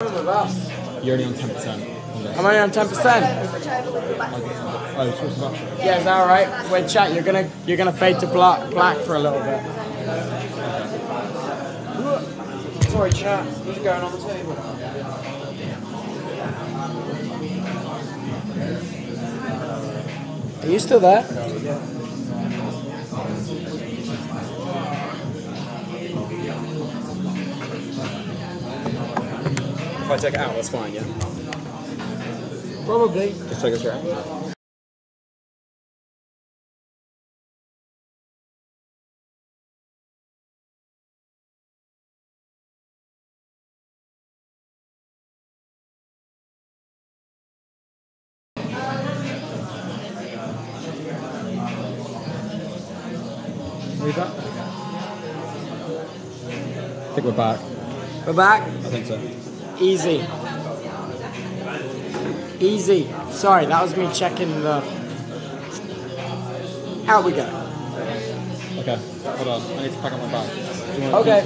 With us. You're only on 10%. I'm only on 10%. Oh, switch the battery. Yeah, is that alright? Wait, chat. You're gonna fade to black for a little bit. Sorry, chat. Who's going on the table? Are you still there? If I take it out, that's fine, yeah? Probably. Just take it straight out. Are we back? I think we're back. We're back. I think so. Easy. Easy. Sorry, that was me checking the... Out we go. Okay, hold on. I need to pack up my bag. Okay.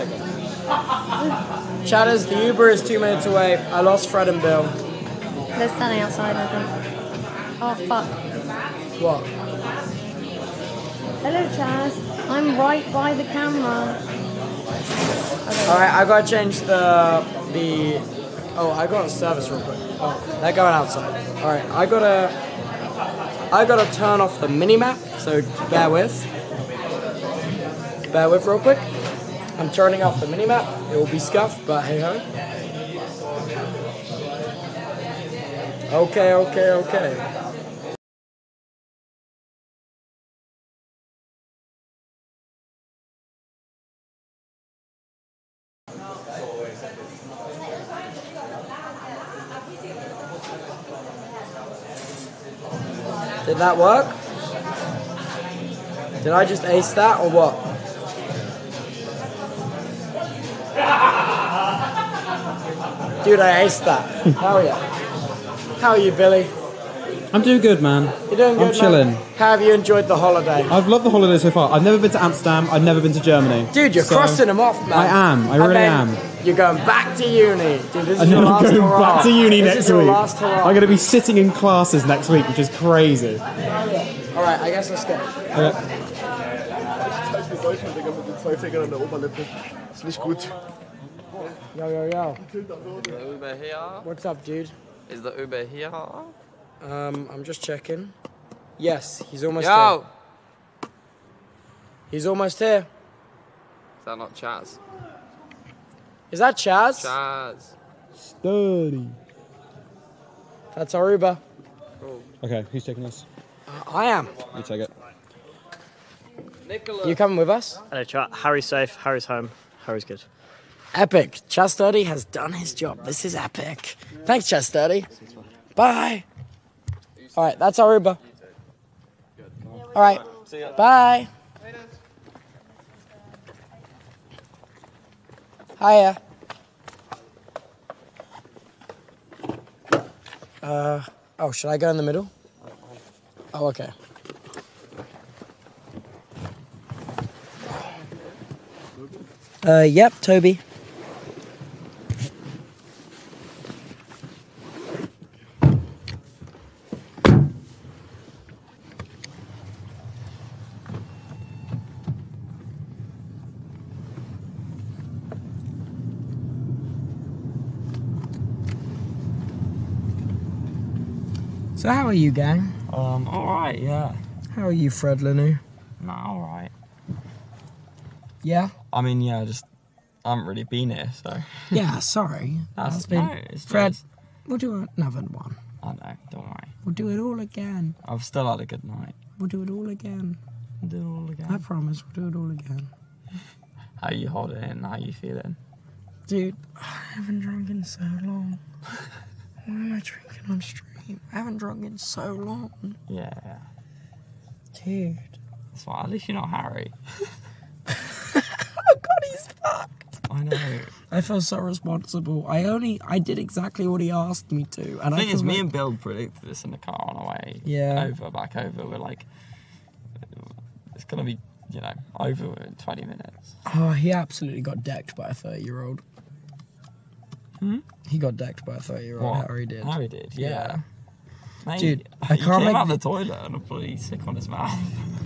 Chatters, the Uber is 2 minutes away. I lost Fred and Bill. They're standing outside, I think. Oh, fuck. What? Hello, Chaz. I'm right by the camera. Okay. Alright, I gotta change the... Oh, I got a service real quick. Oh, they're going outside. Alright, I gotta turn off the mini-map, so bear with. Bear with real quick. I'm turning off the mini-map. It will be scuffed, but hey-ho. Okay. Did that work? Did I just ace that or what? Dude, I aced that. Hell yeah. How are you, Billy? I'm doing good, man. You're doing good, I'm chilling. man? How have you enjoyed the holiday? I've loved the holiday so far. I've never been to Amsterdam. I've never been to Germany. Dude, you're crossing them off, man. I am. I really am. You're going back to uni. Dude, this is And your then I'm last going hurrah. back to uni This next is your week. last hurrah. I'm going to be sitting in classes next week, which is crazy. Alright, I guess let's go. Okay. Deutschland, Digga, mit den 2 Fingern an der Oberlippe. Ist nicht gut. Yo. Uber here? What's up, dude? Is the Uber here? I'm just checking. Yes, he's almost Yo! here. He's almost here. Is that not Chaz? Is that Chaz? Chaz. Sturdy. That's our Uber. Cool. Okay, who's taking this? I am. You take it. Nicholas. You coming with us? Hello, chat. Harry's safe. Harry's home. Harry's good. Epic. Chaz Sturdy has done his job. This is epic. Thanks, Chaz Sturdy. Bye. Alright, that's our Uber. Alright. Bye. Hiya. Oh, should I go in the middle? Oh, okay. Yep, Toby. So how are you, gang? Alright, yeah. How are you, Fred Lanu? No, alright. Yeah? I mean, yeah, just, I haven't really been here, so. Yeah, sorry. That's been... no, it's Fred, nice. we'll do another one. I know, don't worry. We'll do it all again. I've still had a good night. We'll do it all again. We'll do it all I again. promise we'll do it all again. How you holding in? How you feeling? Dude, I haven't drunk in so long. Why am I drinking on stream? I haven't drunk in so long. Yeah. Dude. That's why, at least you're not Harry. Oh god, he's fucked. I know. I feel so responsible. I did exactly what he asked me to. And The thing I is, feel me like... and Bill predicted this in the car on our way back over. We're like, it's going to be, over in 20 minutes. Oh, he absolutely got decked by a 30-year-old. He got decked by a 30-year-old. What? Harry did. Harry did, yeah. Mate, Dude, I he can't came make out the toilet and a bloody sick on his mouth.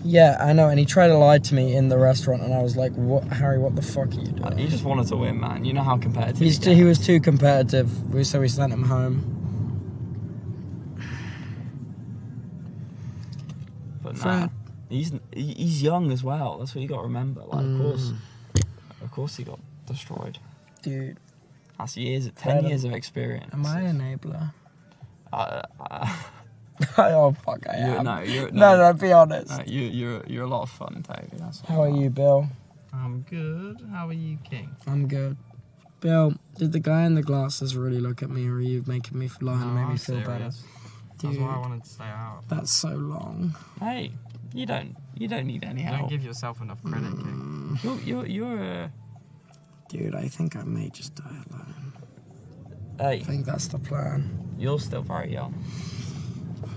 Yeah, I know, and he tried to lie to me in the restaurant, and I was like, "What, Harry? What the fuck are you doing?" He just wanted to win, man. You know how competitive He was too competitive, so we sent him home. But nah, Fred. he's young as well. That's what you got to remember. Like, of course, he got destroyed. Dude, That's 10 years of experience. am I an enabler? Oh, Oh fuck, I am. No, Be honest. no, you're a lot of fun, Toby. That's How are you, Bill? I'm good. How are you, King? I'm good. Bill, did the guy in the glasses really look at me, or are you making me lie and make me feel better? That's Dude, why I wanted to stay out. that's so long. Hey, you don't need any You help. don't give yourself enough credit, King. You're Dude, I think I may just die alone. hey, I think that's the plan. you're still very young.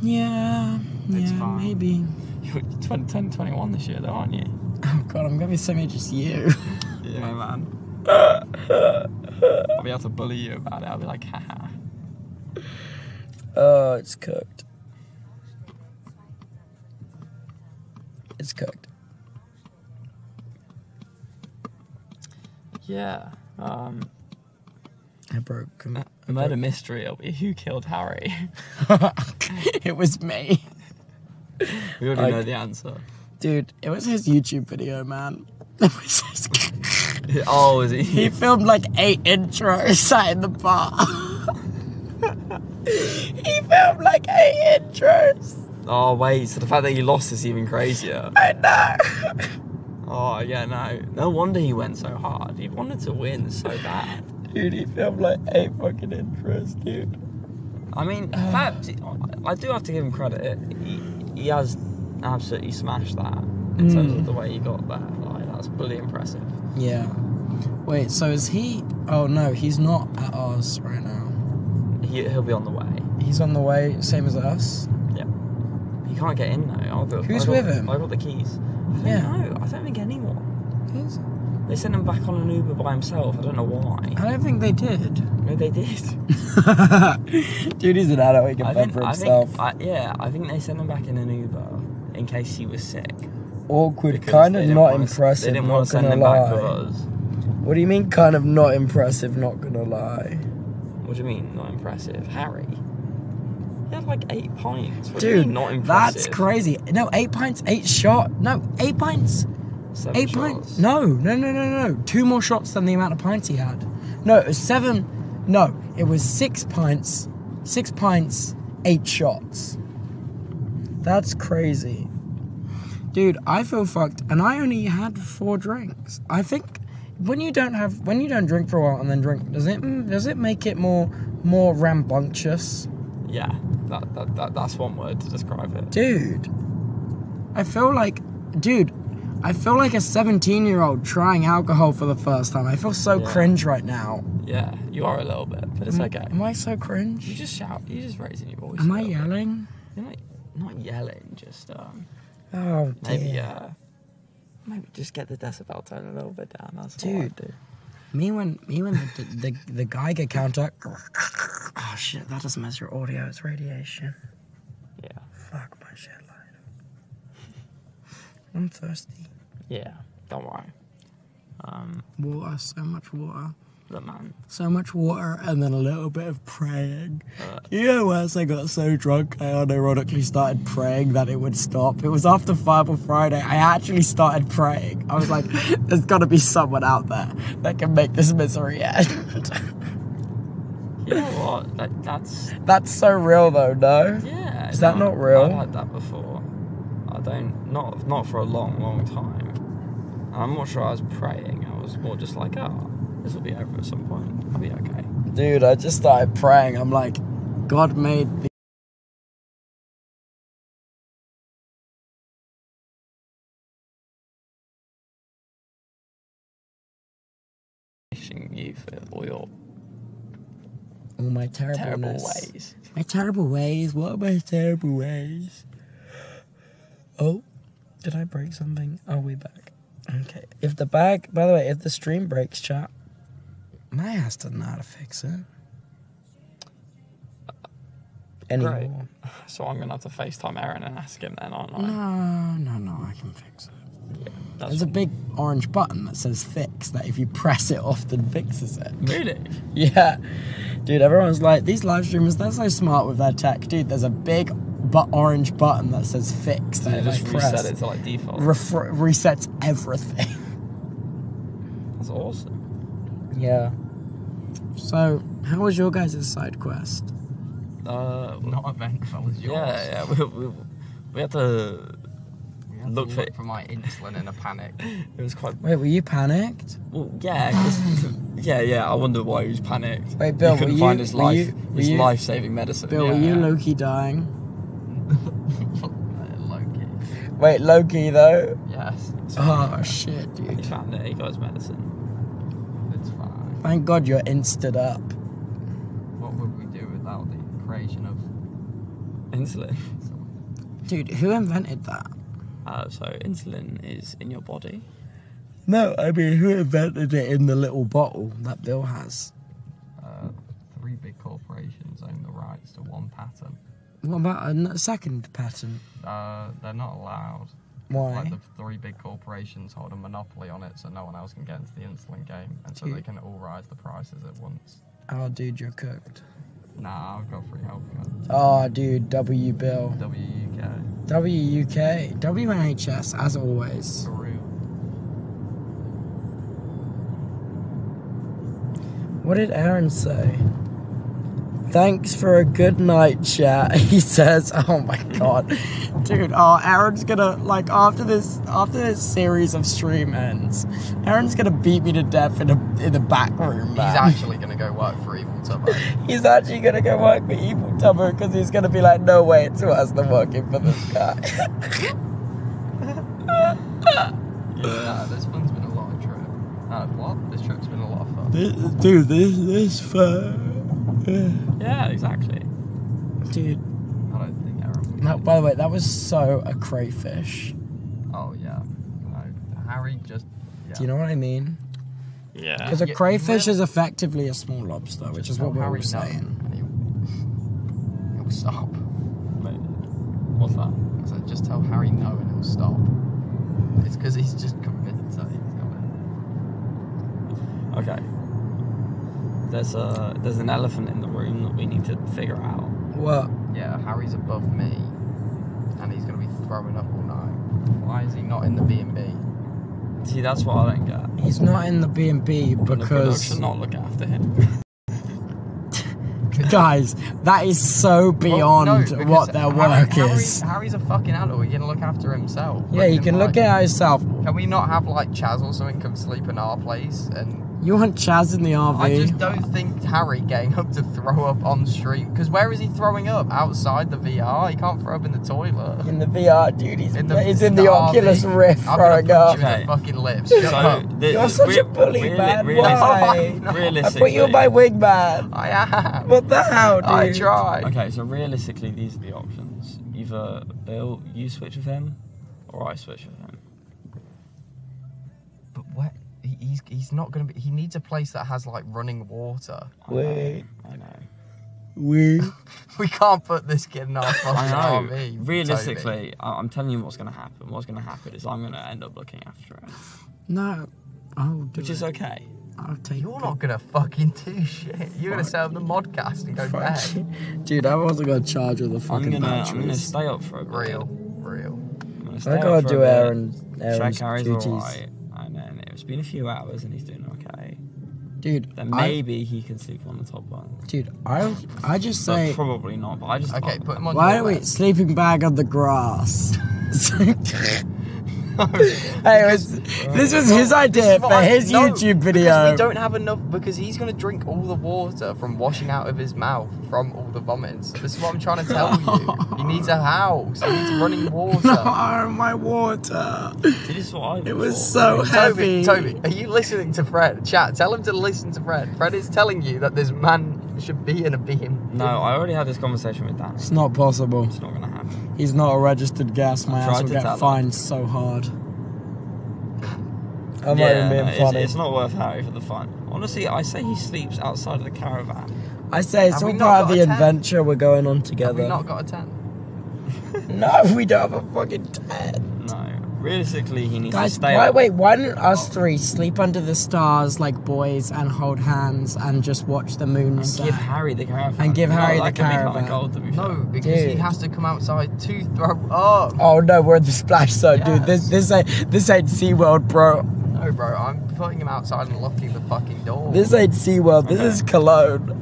Yeah, It's fine. maybe. You're 21 this year, though, aren't you? Oh god, I'm gonna be so age as you. Yeah, man. I'll be able to bully you about it. I'll be like, haha. Oh, it's cooked. It's cooked. Yeah. I broke. Murder mystery. It'll be who killed Harry. It was me. We already Like- know the answer. Dude, it was his YouTube video, man. It was his... Oh, is he? He filmed like 8 intros sat in the bar. He filmed like 8 intros. Oh, wait. So the fact that he lost is even crazier. I know. Oh, yeah, no. No wonder he went so hard. He wanted to win so bad. Dude, he filmed like 8 fucking intros, dude. I mean, in fact, I do have to give him credit. He has absolutely smashed that in terms of the way he got there. Like, that's pretty impressive. Yeah. Wait, so is he... Oh, no, he's not at ours right now. He'll be on the way. He's on the way, same as us? Yeah. He can't get in, though. Who's with him? I got the keys. I don't don't think anyone. Who's... They sent him back on an Uber by himself. I don't know why. I don't think they did. No, they did. Dude, he's an adult. He can fend for himself. I think they sent him back in an Uber in case he was sick. Awkward. Because Kind they of didn't not wanna- impressive, They didn't not want to send gonna him lie. back with us. What do you mean kind of not impressive, not gonna lie? What do you mean, not impressive? Harry? He had like 8 pints. What do you Dude, mean, not impressive? that's crazy. No, 8 pints, 8 shot. No, 8 pints. 7 8 shots. pints. No. 2 more shots than the amount of pints he had. No, it was 7. No, it was 6 pints. 6 pints, 8 shots. That's crazy. Dude, I feel fucked, and I only had 4 drinks. I think when you don't drink for a while and then drink, does it make it more rambunctious? Yeah, that's one word to describe it. Dude, I feel like a 17-year-old trying alcohol for the first time. I feel so cringe right now. Yeah, you are a little bit, but it's okay. Am I so cringe? You just shout. You just raising your voice. Am a I little bit. yelling? You're not yelling. Just Oh, maybe dear. maybe just get the decibel tone a little bit down. That's Dude. all I do. Me when the Geiger counter. Oh shit! That doesn't measure audio. It's radiation. Yeah. Fuck my shit light. I'm thirsty. Yeah. Don't worry. Water, so much water. Look, man. So much water and then a little bit of praying. You know, once I got so drunk, I unironically started praying that it would stop. It was after Bible Friday. I actually started praying. I was like, there's got to be someone out there that can make this misery end. You know what? That's so real though, no? Yeah. Is that not real? I've had that before. I don't. Not for a long time. I'm not sure I was praying. I was more just like, oh, this will be over at some point. I'll be okay. Dude, I just started praying. I'm like, God made the Wishing you for all your all my terrible terribleness. ways. My terrible ways. What are my terrible ways? Oh, did I break something? Oh, we back. Okay. By the way, if the stream breaks, chat, My ass doesn't know how to fix it. Anymore. Great. So I'm gonna have to FaceTime Aaron and ask him then, aren't I? No, I can fix it. Yeah, that's There's a big orange button that says fix that if you press it often fixes it. Really? Yeah. Dude, everyone's like, these live streamers, they're so smart with their tech. Dude, there's a big orange button that says fix So that you if I just press, reset it to like default. resets everything. That's awesome. Yeah. So, how was your guys' side quest? Not eventful as yours. Yeah. We had to look for my insulin in a panic. It was quite. Wait, were you panicked? Well, yeah. Yeah. I wonder why he was panicked. Wait, Bill, he couldn't were find you- his were you- were you- life-saving medicine. Bill, yeah. were you low-key dying? Loki. Wait, low-key though? Yes. Oh, shit, He dude. found it. He got his medicine. It's fine. Thank God you're insted up. What would we do without the creation of Insulin. Dude, who invented that? So insulin is in your body. No, I mean, who invented it in the little bottle that Bill has? 3 big corporations own the rights to one patent. What about a second patent? They're not allowed. Why? Like the 3 big corporations hold a monopoly on it, so no one else can get into the insulin game, and so they can all rise the prices at once. Oh, dude, you're cooked. Nah, I've got free healthcare. Oh, dude, W Bill. WUK. WUK. WNHS, as always. For real. What did Aaron say? Thanks for a good night, chat. He says, "Oh my god, dude! Oh, Aaron's gonna like after this series of stream ends, Aaron's gonna beat me to death in the back room. Man. He's actually gonna go work for Evil Tubbo. He's actually gonna go work for Evil Tubbo because he's gonna be like, no way, it's worse than working for this guy." Nah, this one's been a lot of trip. What? This trip's been a lot of fun. This fun. Yeah, exactly. Dude. I don't think Aaron would. No, by the way, that was so a crayfish. Oh yeah. No, Harry just. Yeah. Do you know what I mean? Yeah. Because a Yeah, crayfish yeah. is effectively a small lobster, which Just is what tell we're all Harry no, saying. and he'll stop. Wait, what's that? So just tell Harry no and he'll stop. It's because he's just convinced that he's got it. Okay. There's an elephant in the room that we need to figure out. What? Yeah, Harry's above me, and he's gonna be throwing up all night. Why is he not in the B&B? See, that's what I don't get. He's not in the B&B Can the because... production not look after him? Guys, that is so beyond because what their work is. Harry's a fucking adult. He can look after himself. Yeah, he can look at himself. Can we not have like Chaz or something come sleep in our place? And You want Chaz in the RV? I just don't think Harry getting up to throw up on stream. Because where is he throwing up? Outside the VR? He can't throw up in the toilet. In the VR, dude, he's in the RV. Oculus Rift I'm throwing gonna up. punch you in the fucking lips. Shut up. You're such a bully, man. Why? Realistically, I put you on my wing, man. I am. What the hell, dude? I tried. Okay, so realistically, these are the options. Either Bill, you switch with him, or I switch with him. But what? He's not gonna be. He needs a place that has like running water. Wait. I know. We. We can't put this kid in our fucking I know. RV. Realistically, I'm telling you what's going to happen. What's going to happen is I'm going to end up looking after him. No. Oh, Which is okay. I'll take You're not gonna fucking do shit. You're gonna set up the modcast and go to bed. Dude, I wasn't gonna charge with the fucking I'm gonna batteries. stay up for a bit. Real. I'm gonna I stay gotta up for do a bit, Aaron's check Harry's duties. alright, and then it's been a few hours and he's doing okay. Dude, Then maybe he can sleep on the top bunk. Dude, I just But say, probably not. But I just Okay, put him on. why your don't we bed. sleeping bag on the grass? Hey, this was his idea for his YouTube video. Because we don't have enough. Because he's gonna drink all the water from washing out of his mouth from all the vomits. This is what I'm trying to tell you. He needs a house. He needs running water. No, my water. See, this is what I It was thought. so heavy. Toby, are you listening to Fred? Chat, tell him to listen to Fred. Fred is telling you that this man should be in a beam. No, I already had this conversation with Dan. It's not possible. It's not gonna happen. He's not a registered gas. My tried ass will to get tell him. fined so hard. I'm not even being funny. It's not worth Harry for the fun. Honestly, I say he sleeps outside of the caravan. I say it's Have we all not part of got the a tent? adventure we're going on Have together. we not got a tent? No, we don't have a fucking tent. No. Realistically, he needs Guys, to stay up. why don't us three sleep under the stars like boys and hold hands and just watch the moon And set? give Harry the caravan. And give Harry the that could be caravan. kind of cold, to be fair. No, because he Dude. has to come outside to throw up. Oh no, we're at the splash zone, dude. Yes. This ain't SeaWorld, bro. No, bro, I'm putting him outside and locking the fucking door. This ain't SeaWorld. This Okay. is Cologne.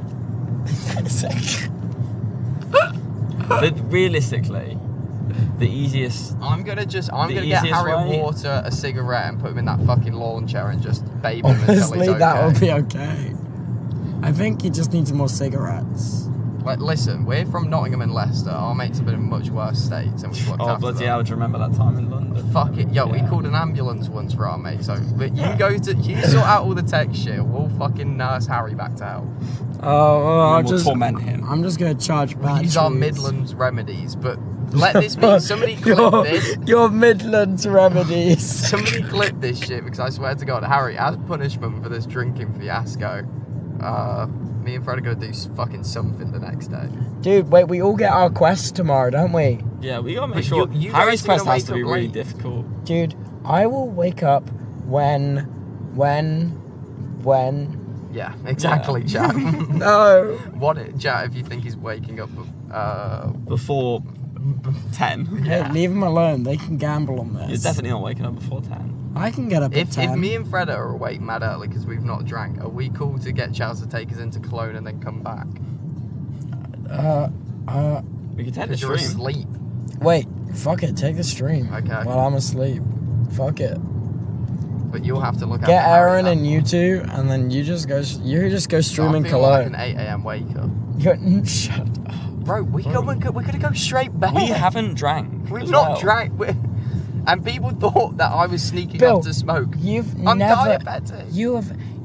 But realistically, the easiest. I'm gonna get easiest Harry a way- water, a cigarette, and put him in that fucking lawn chair and just babe him until he's Honestly, okay. that would be okay. I think he just needs more cigarettes. Like, listen, we're from Nottingham and Leicester. Our mates have been in much worse states, and we've looked Oh after bloody them. hell! Do you remember that time in London? Fuck it, yo, we Yeah. called an ambulance once for our mate. So but you sort out all the tech shit. We'll fucking nurse Harry back to health. Oh, And we'll torment him. I'm just gonna charge batteries. Use our Midlands remedies, but let this be. Somebody clip this. Your Midlands remedies. Somebody clip this shit because I swear to God, Harry, as punishment for this drinking fiasco, me and Fred are gonna do fucking something the next day. Dude, wait, we all get our quests tomorrow, don't we? Yeah, we gotta But make sure you Harry's guys are quest gonna has to wake be up really late. difficult. Dude, I will wake up when. Yeah, exactly, chat. No. Chat, if you think he's waking up, Before 10. Hey, leave them alone. They can gamble on You're this. definitely not waking up before 10. I can get up at if 10. me and Fred are awake mad early because we've not drank, are we cool to get Charles to take us into Cologne and then come back? We could take the Because you're stream. asleep. Wait, fuck it. Take the stream. Okay. While I'm asleep. Fuck it. But you'll have to look Get after Harry Aaron at and that you point. two, and then you just go So stream I in feel like Cologne. an 8 a.m. wake up. Shut up. Bro, we're gonna go straight back. We haven't drank. We've as not well. drank. And people thought that I was sneaking Bill, off to smoke. I'm never. Diabetic.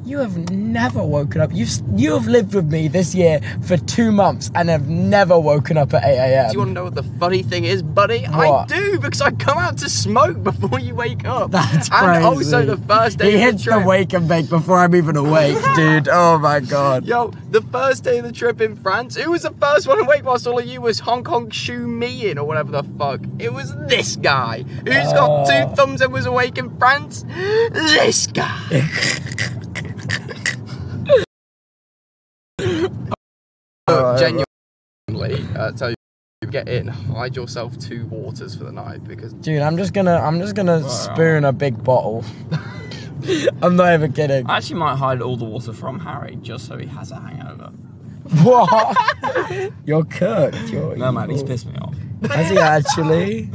You have never woken up. You have lived with me this year for 2 months and have never woken up at 8 a.m. Do you want to know what the funny thing is, buddy? What? I do, because I come out to smoke before you wake up. That's and crazy. also the first day He of hits the the trip. wake and bake before I'm even awake, dude. Oh my god. Yo, the first day of the trip in France, who was the first one to wake whilst all of you was Hong Kong Shoo Me in or whatever the fuck? It was this guy who's got 2 thumbs and was awake in France. This guy. Genuinely, tell you, get in, hide yourself 2 waters for the night because Dude, I'm just gonna spoon a big bottle. I'm not even kidding. I actually might hide all the water from Harry just so he has a hangover. What? You're cooked. No man, he's pissed me off. Has he actually?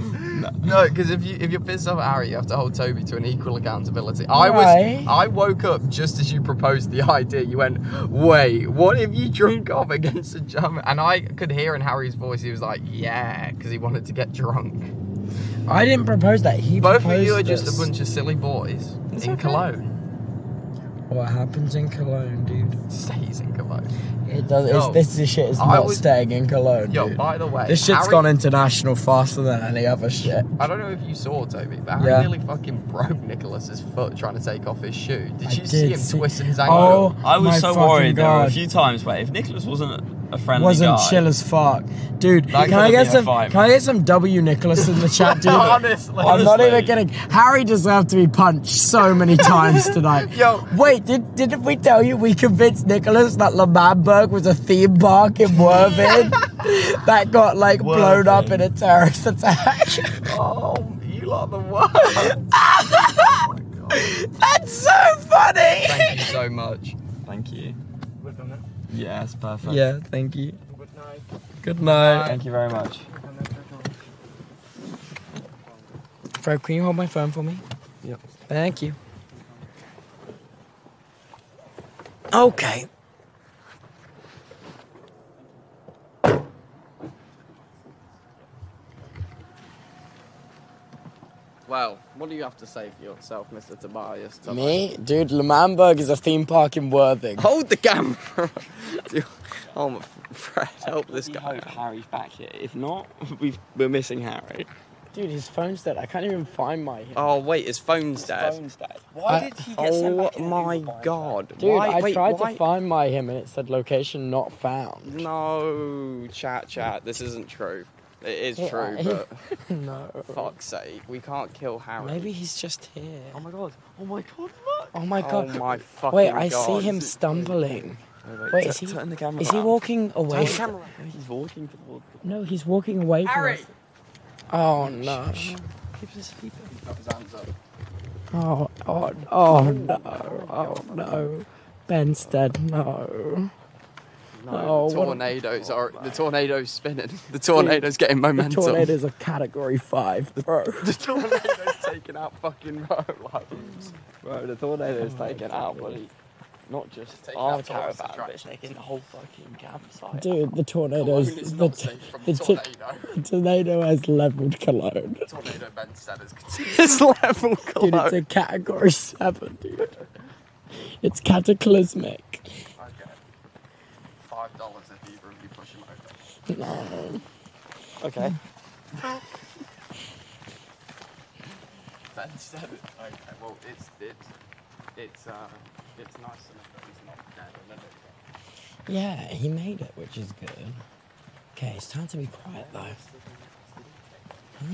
no, because if you're pissed off at Harry, you have to hold Toby to an equal accountability. Right. I woke up just as you proposed the idea. You went, wait, what if you drunk off against a German? And I could hear in Harry's voice, he was like, yeah, because he wanted to get drunk. I didn't propose that. He Both proposed of you are this. just a bunch of silly boys in okay. Cologne. What happens in Cologne, dude? Stays in Cologne. It does. Yo, This shit is I not was- staying in Cologne, Yo, dude. by the way, This shit's Harry- gone international faster than any other shit. I don't know if you saw Toby, but Harry Yeah. nearly fucking broke Nicholas's foot trying to take off his shoe. Did I you see did him see- twisting his ankle? Oh, I was my so fucking worried. There were a God. few times where if Nicholas wasn't a friendly Wasn't guy, chill as fuck, dude. That Can I could've get been a some? fight, Can I get some W Nicholas in the chat, dude? Honestly. I'm not even Honestly. kidding. Harry deserved to be punched so many times tonight. Yo. Wait, didn't we tell you we convinced Nicholas that Lamanburg was a theme park in Worthing that got like blown up in a terrorist attack? Oh, you lot are the worst. That's so funny. Thank you so much. Thank you. Yeah, it's perfect. Yeah, thank you. Good night. Thank you very much. Fred, can you hold my phone for me? Yep. Thank you. Okay. Well, what do you have to say for yourself, Mr. Tobias? Me? Dude, Lamanburg is a theme park in Worthing. Hold the camera. Oh, my Fred, help this We guy. hope Harry's back here. If not, we're missing Harry. Dude, his phone's dead. I can't even find my. Oh wait, his phone's dead. Why did he get sent back Oh in my behind god. Dude, why? I Wait, tried why? to find my him and it said location not found. No, chat. This isn't true. It is Yeah, true, but No. fuck's sake, we can't kill Harry. Maybe he's just here. Oh my god. Oh my god, look. Oh my god. Oh my fucking Wait, I god. see him stumbling. Wait, is he? Turn the camera Is he around. walking away? He's walking towards. No, he's walking away from Harry! us. Oh no. Keep us sleeping. Oh no. Oh no. Ben's dead. No. No, the tornado's spinning. The tornado's getting The momentum. tornado's a category 5, bro. The tornado's taking out fucking roads. Bro, the tornado's taking out, buddy. Not just Taking our out Thomas' caravan, but it's attractions. taking the whole fucking campsite. Dude, the tornado's Cologne is not safe from the the tornado has leveled Cologne. Tornado Benstead has continuous level Dude, Cologne. it's a category 7, dude. It's cataclysmic. Okay. $5 if either of you push him over. No. Okay. Benstead. Okay. Well, it's nice enough that he's not dead a little bit. Yeah, he made it, which is good. Okay, it's time to be quiet though. I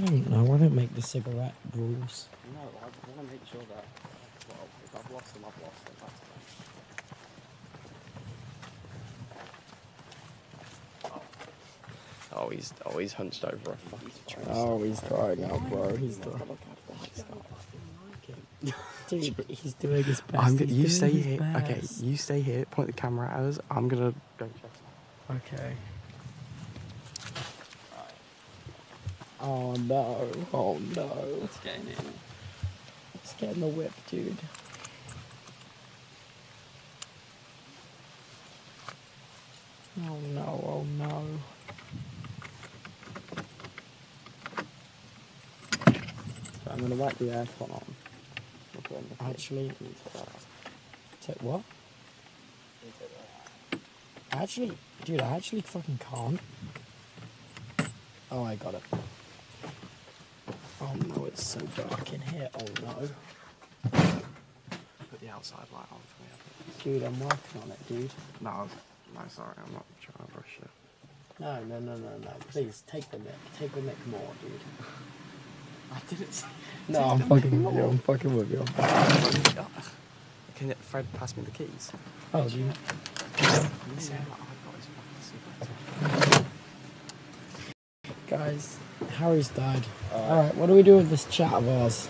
don't know. I don't make the cigarette rules. No, I want to make sure that, well, if I've lost them, I've lost them. That's Oh, he's hunched over a fucking tree. Oh, he's crying out, bro. He's doing. Dude, he's doing his best. You He's stay doing his here. Okay, best. you stay here. Point the camera at us. I'm gonna go check. Okay. Oh no. Oh no. Let's get in. Let's get in the whip, dude. Oh no, oh no. So I'm gonna wipe the aircon on. Actually, take what? Actually, dude, I actually fucking can't. Oh, I got it. Oh no, it's so dark in here. Oh no. Put the outside light on for me. Dude, I'm working on it, dude. No, sorry, I'm not trying to rush it. No. Please, take the mic. Take the mic more, dude. I didn't say. No, I'm fucking with you. I'm fucking with you. Can Fred pass me the keys? Oh, do you? Guys, Harry's died. Alright, what do we do with this chat of ours?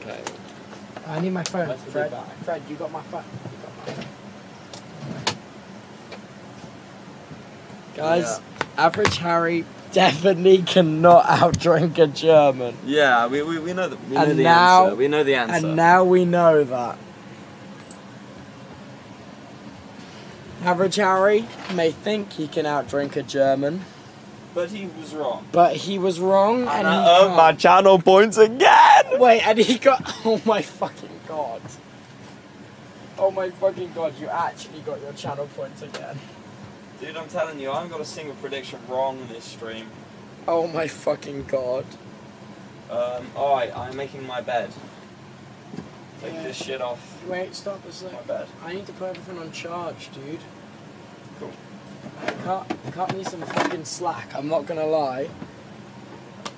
Okay. I need my phone. Fred, you got my phone. Guys, average Harry definitely cannot outdrink a German. Yeah, we know that. We know And the now- answer. We know the answer. And now we know that. Average Harry may think he can outdrink a German, But he was wrong. but he was wrong and he I earned my can't. channel points again. Wait, and he got... Oh my fucking god. Oh my fucking god, you actually got your channel points again. Dude, I'm telling you, I haven't got a single prediction wrong in this stream. Oh my fucking god. Alright, I'm making my bed. Take this shit off Wait, stop a my sec. bed. I need to put everything on charge, dude. Cool. Cut me some fucking slack, I'm not gonna lie.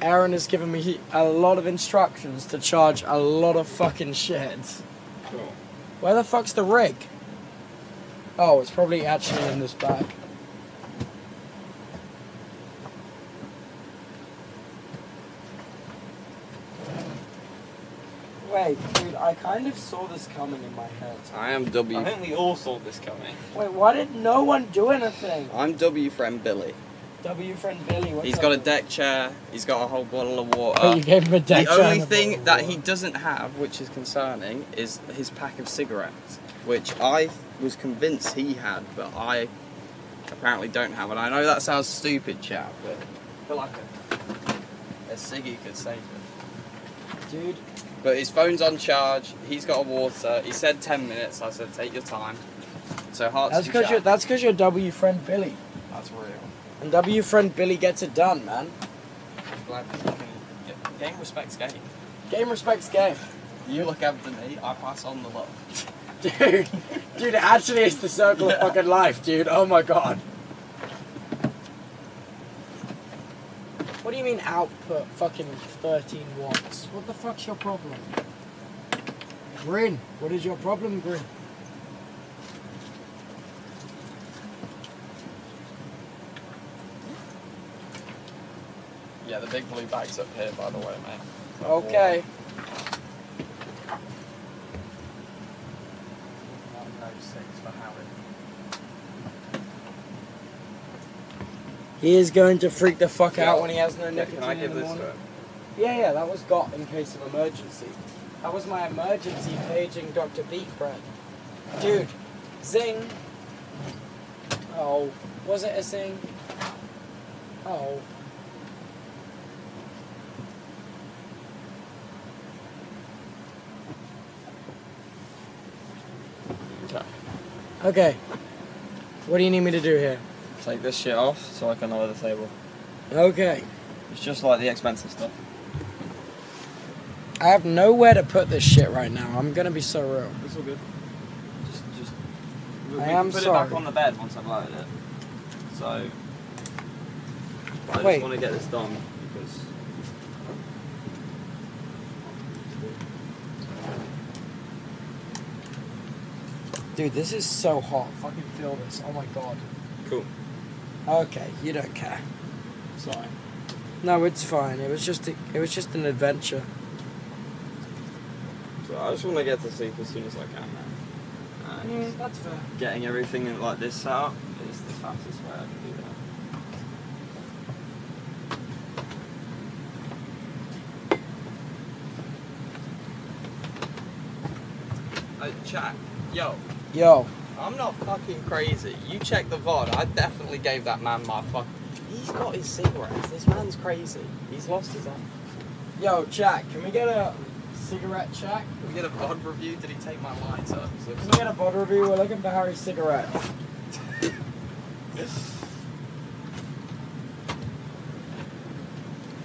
Aaron has given me a lot of instructions to charge a lot of fucking shit. Cool. Where the fuck's the rig? Oh, it's probably actually in this bag. Wait, dude, I kind of saw this coming in my head. I am W. I think we all saw this coming. Wait, why did no one do anything? I'm W friend Billy. W friend Billy, what's He's up? got a deck chair. He's got a whole bottle of water. Oh, you gave him a deck The chair only and a thing bottle of that water. he doesn't have, which is concerning, is his pack of cigarettes, which I was convinced he had, but I apparently don't have. And I know that sounds stupid, chap, but I feel like a ciggy could save it. Dude, But his phone's on charge. He's got a water. He said 10 minutes. I said take your time. So hearts. That's because you're W friend Billy. That's real. And W friend Billy gets it done, man. I'm glad that you can. Game respects game. Game respects game. You look after me. I pass on the love. Dude, it actually is the circle of fucking life, dude. Oh my god. What do you mean output fucking 13 watts? What the fuck's your problem? Grin, what is your problem, Grin? Yeah, the big blue bag's up here, by the way, mate. Okay. He is going to freak the fuck out when he has no nicotine Can I give in the this morning. to him? Yeah, that was got in case of emergency. That was my emergency paging Dr. Beat Bread. Dude, zing. Oh, was it a zing? Oh. Okay. Okay. What do you need me to do here? Take this shit off so I can lower the table. Okay. It's just like the expensive stuff. I have nowhere to put this shit right now. I'm gonna be so real. It's all good. Just. I am put sorry. it back on the bed once I've loaded it. So. But I Wait. just want to get this done because. Dude, this is so hot. Fucking feel this. Oh my god. Cool. Okay, you don't care. Sorry. No, it's fine. It was just an adventure. So I just want to get to sleep as soon as I can now. And That's fair. getting everything in like this set up is the fastest way I can do that. Chat. Yo. Yo. I'm not fucking crazy. You check the VOD. I definitely gave that man my fuck. He's got his cigarettes. This man's crazy. He's lost his own. Yo, Jack, can we get a cigarette check? Can we get a VOD review? Did he take my lighter? Can we get a bod review? We're looking for Harry's cigarettes.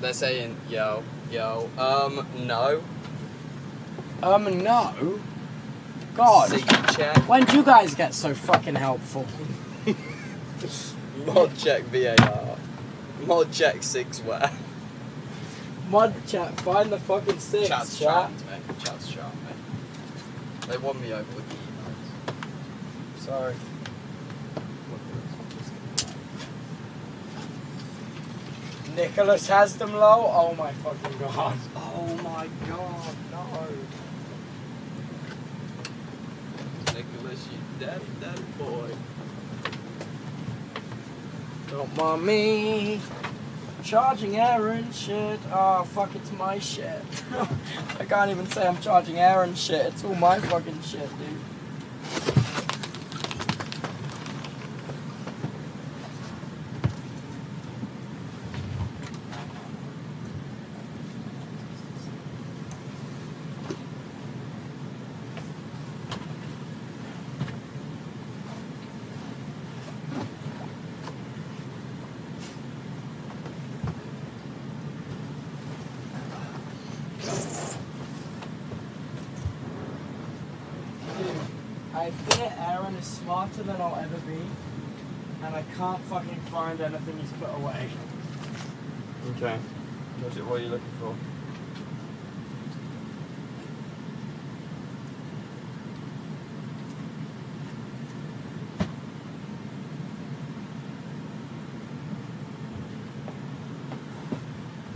They're saying, yo. No. No? God. Sig check. When did you guys get so fucking helpful? Mod check VAR. Mod check Sigswear. Mod chat, find the fucking six, Chat's chat. charmed, mate. Chat's charmed, mate. They won me over with the emails. Sorry. Nicholas has them low? Oh my fucking god. Oh my god, no. Nicholas, you daddy boy. Don't mind me charging Aaron shit. Oh fuck, it's my shit. I can't even say I'm charging Aaron shit. It's all my fucking shit, dude. I fear Aaron is smarter than I'll ever be, and I can't fucking find anything he's put away. Okay. What are you looking for?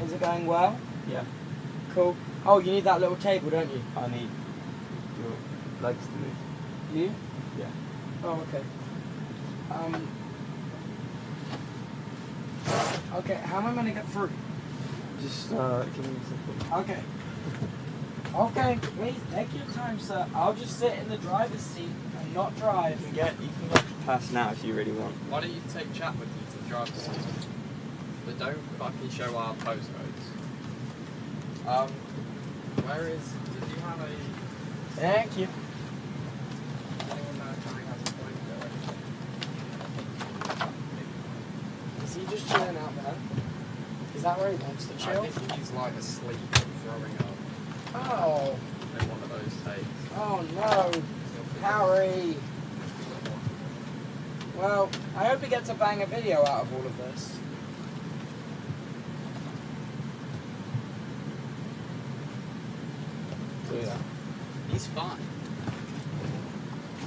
Is it going well? Yeah. Cool. Oh, you need that little table, don't you? I need your legs to move. You? Yeah. Oh, okay. Okay, how am I gonna get through? Just give me a second. Okay. Okay, please take your time, sir. I'll just sit in the driver's seat and not drive. You can get past now if you really want. Why don't you take chat with you to the driver's seat? But don't fucking show our postcodes. Where is Thank you. Is he just chilling out there? Is that where he wants to chill? I think he's like asleep and throwing up. Oh. In one of those takes. Oh no. Harry. Well, I hope he gets a banger video out of all of this. So yeah. He's fine.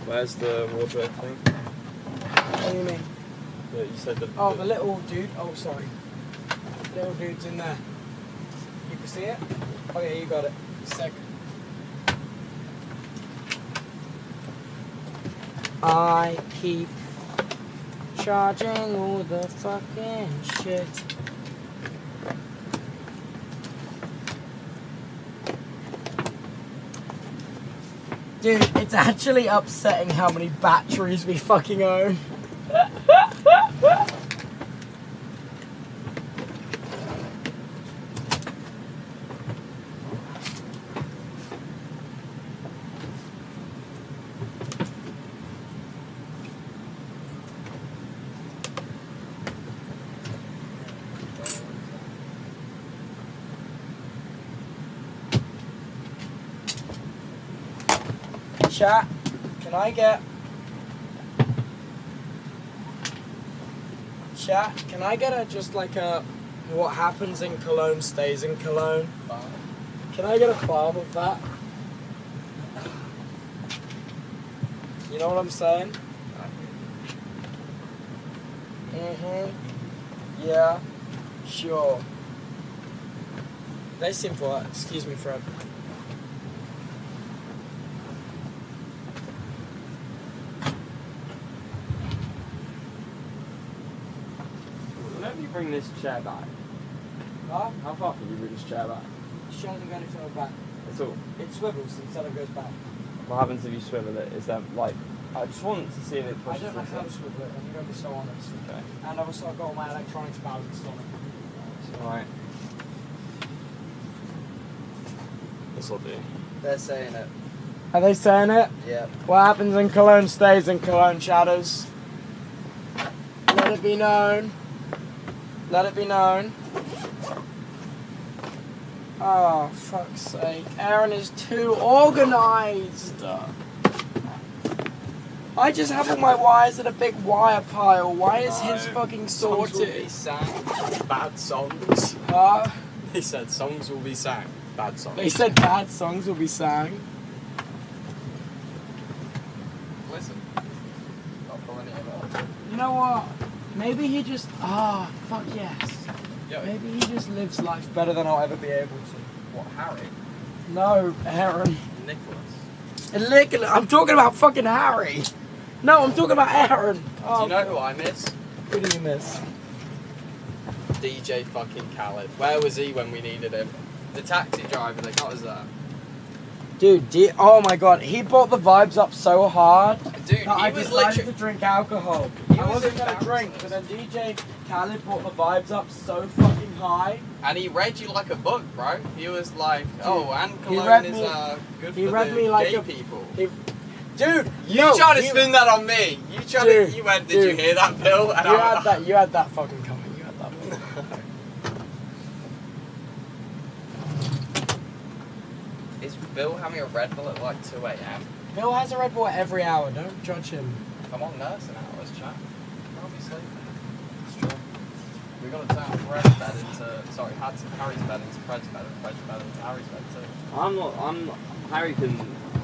Where's the wardrobe thing? What do you mean? Yeah, you said the. Oh, the little dude. Oh, sorry. Little dude's in there. You can see it? Oh yeah, you got it. Sick. I keep charging all the fucking shit. Dude, it's actually upsetting how many batteries we fucking own. Chat, can I get... Chat, can I get a, just like a, what happens in Cologne stays in Cologne? Can I get a file of that? You know what I'm saying? Yeah, sure. They seem for that. Excuse me, Fred. Whenever you bring this chair back, Huh? how far can you bring this chair back? She doesn't go any further back. That's all. It swivels instead of goes back. What happens if you swivel it? Is that like? I just want to see if it I pushes don't know how to this. swivel it, I'm going to be so honest. Okay. And also I've got all my electronics balanced on it. Alright. This will do. They're saying it. Are they saying it? Yeah. What happens in Cologne stays in Cologne, shadows. Let it be known. Let it be known. Oh, fuck's sake. Aaron is too organised. I just have all my wires in a big wire pile. Why is his fucking Songs will sorted? be sang. Bad songs. Huh? He said songs will be sang. Bad songs. They said bad songs will be sang. Listen. Not for any of that. You know what? Maybe he just... fuck yes. Yo, Maybe he just lives life better than I'll ever be able to. what, Harry? No, Aaron. Nicholas. I'm talking about fucking Harry. No, I'm talking about Aaron. Do Oh, you know who I miss? who do you miss? DJ fucking Khaled. Where was he when we needed him? The taxi driver that got us there. Dude, oh my god, he brought the vibes up so hard. Dude, that I he was decided literally... to drink alcohol. He I was wasn't gonna drink, but then DJ Khaled brought the vibes up so fucking high. And he read you like a book, bro. He was like, oh, and he Cologne read is me- good he for read the me like gay a- people. Dude, You no, tried to he- spin that on me. You tried Dude, to... You went, did you dude. hear that, Bill? And You had that fucking coming. You had that fucking Is Bill having a Red Bull at like 2 a.m.? Bill has a Red Bull every hour, don't judge him. I'm on nursing hours, chat. I'll be sleeping. It's true. We got to turn Fred's bed into... Sorry, Harry's bed into Fred's bed, and Fred's bed into Harry's bed too. I'm not. Harry can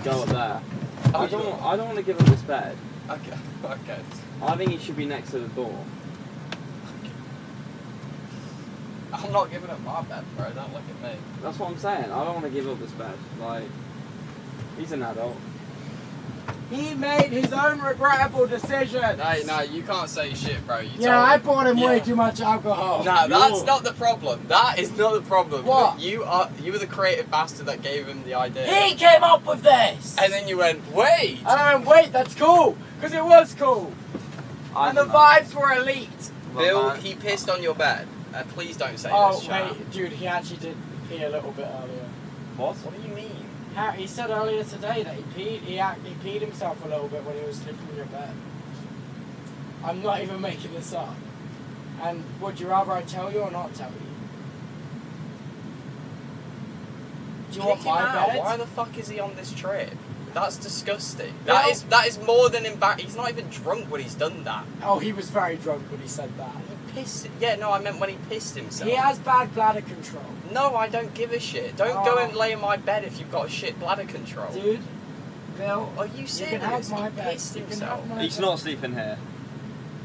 go up there. Oh, I don't want to give him this bed. Okay, okay. I think he should be next to the door. I'm not giving up my bed, bro. Don't look at me. That's what I'm saying. I don't want to give up this bed. Like, he's an adult. He made his own regrettable decision. No, you can't say shit, bro. You Yeah, told I him. bought him way Yeah. too much alcohol. No, that's not the problem. That is not the problem. What? You were the creative bastard that gave him the idea. He came up with this. And then you went, wait. And I went, wait, that's cool. Because it was cool. I And the don't know. vibes were elite. Bill, man. he pissed on your bed. Please don't say Oh, this, chat. wait, dude, he actually did pee a little bit earlier. What? What do you mean? He said earlier today that he peed himself a little bit when he was sleeping in your bed. I'm not even making this up. And would you rather I tell you or not tell you? Do you want my bed? Why the fuck is he on this trip? That's disgusting. Well, That is more than embarrassing. He's not even drunk when he's done that. Oh, he was very drunk when he said that. He pissed. Yeah, no, I meant when he pissed himself. He has bad bladder control. No, I don't give a shit. Don't go and lay in my bed if you've got a shit bladder control. Dude, Bill, are you serious? You can have my bed. He pissed himself. He's not sleeping here.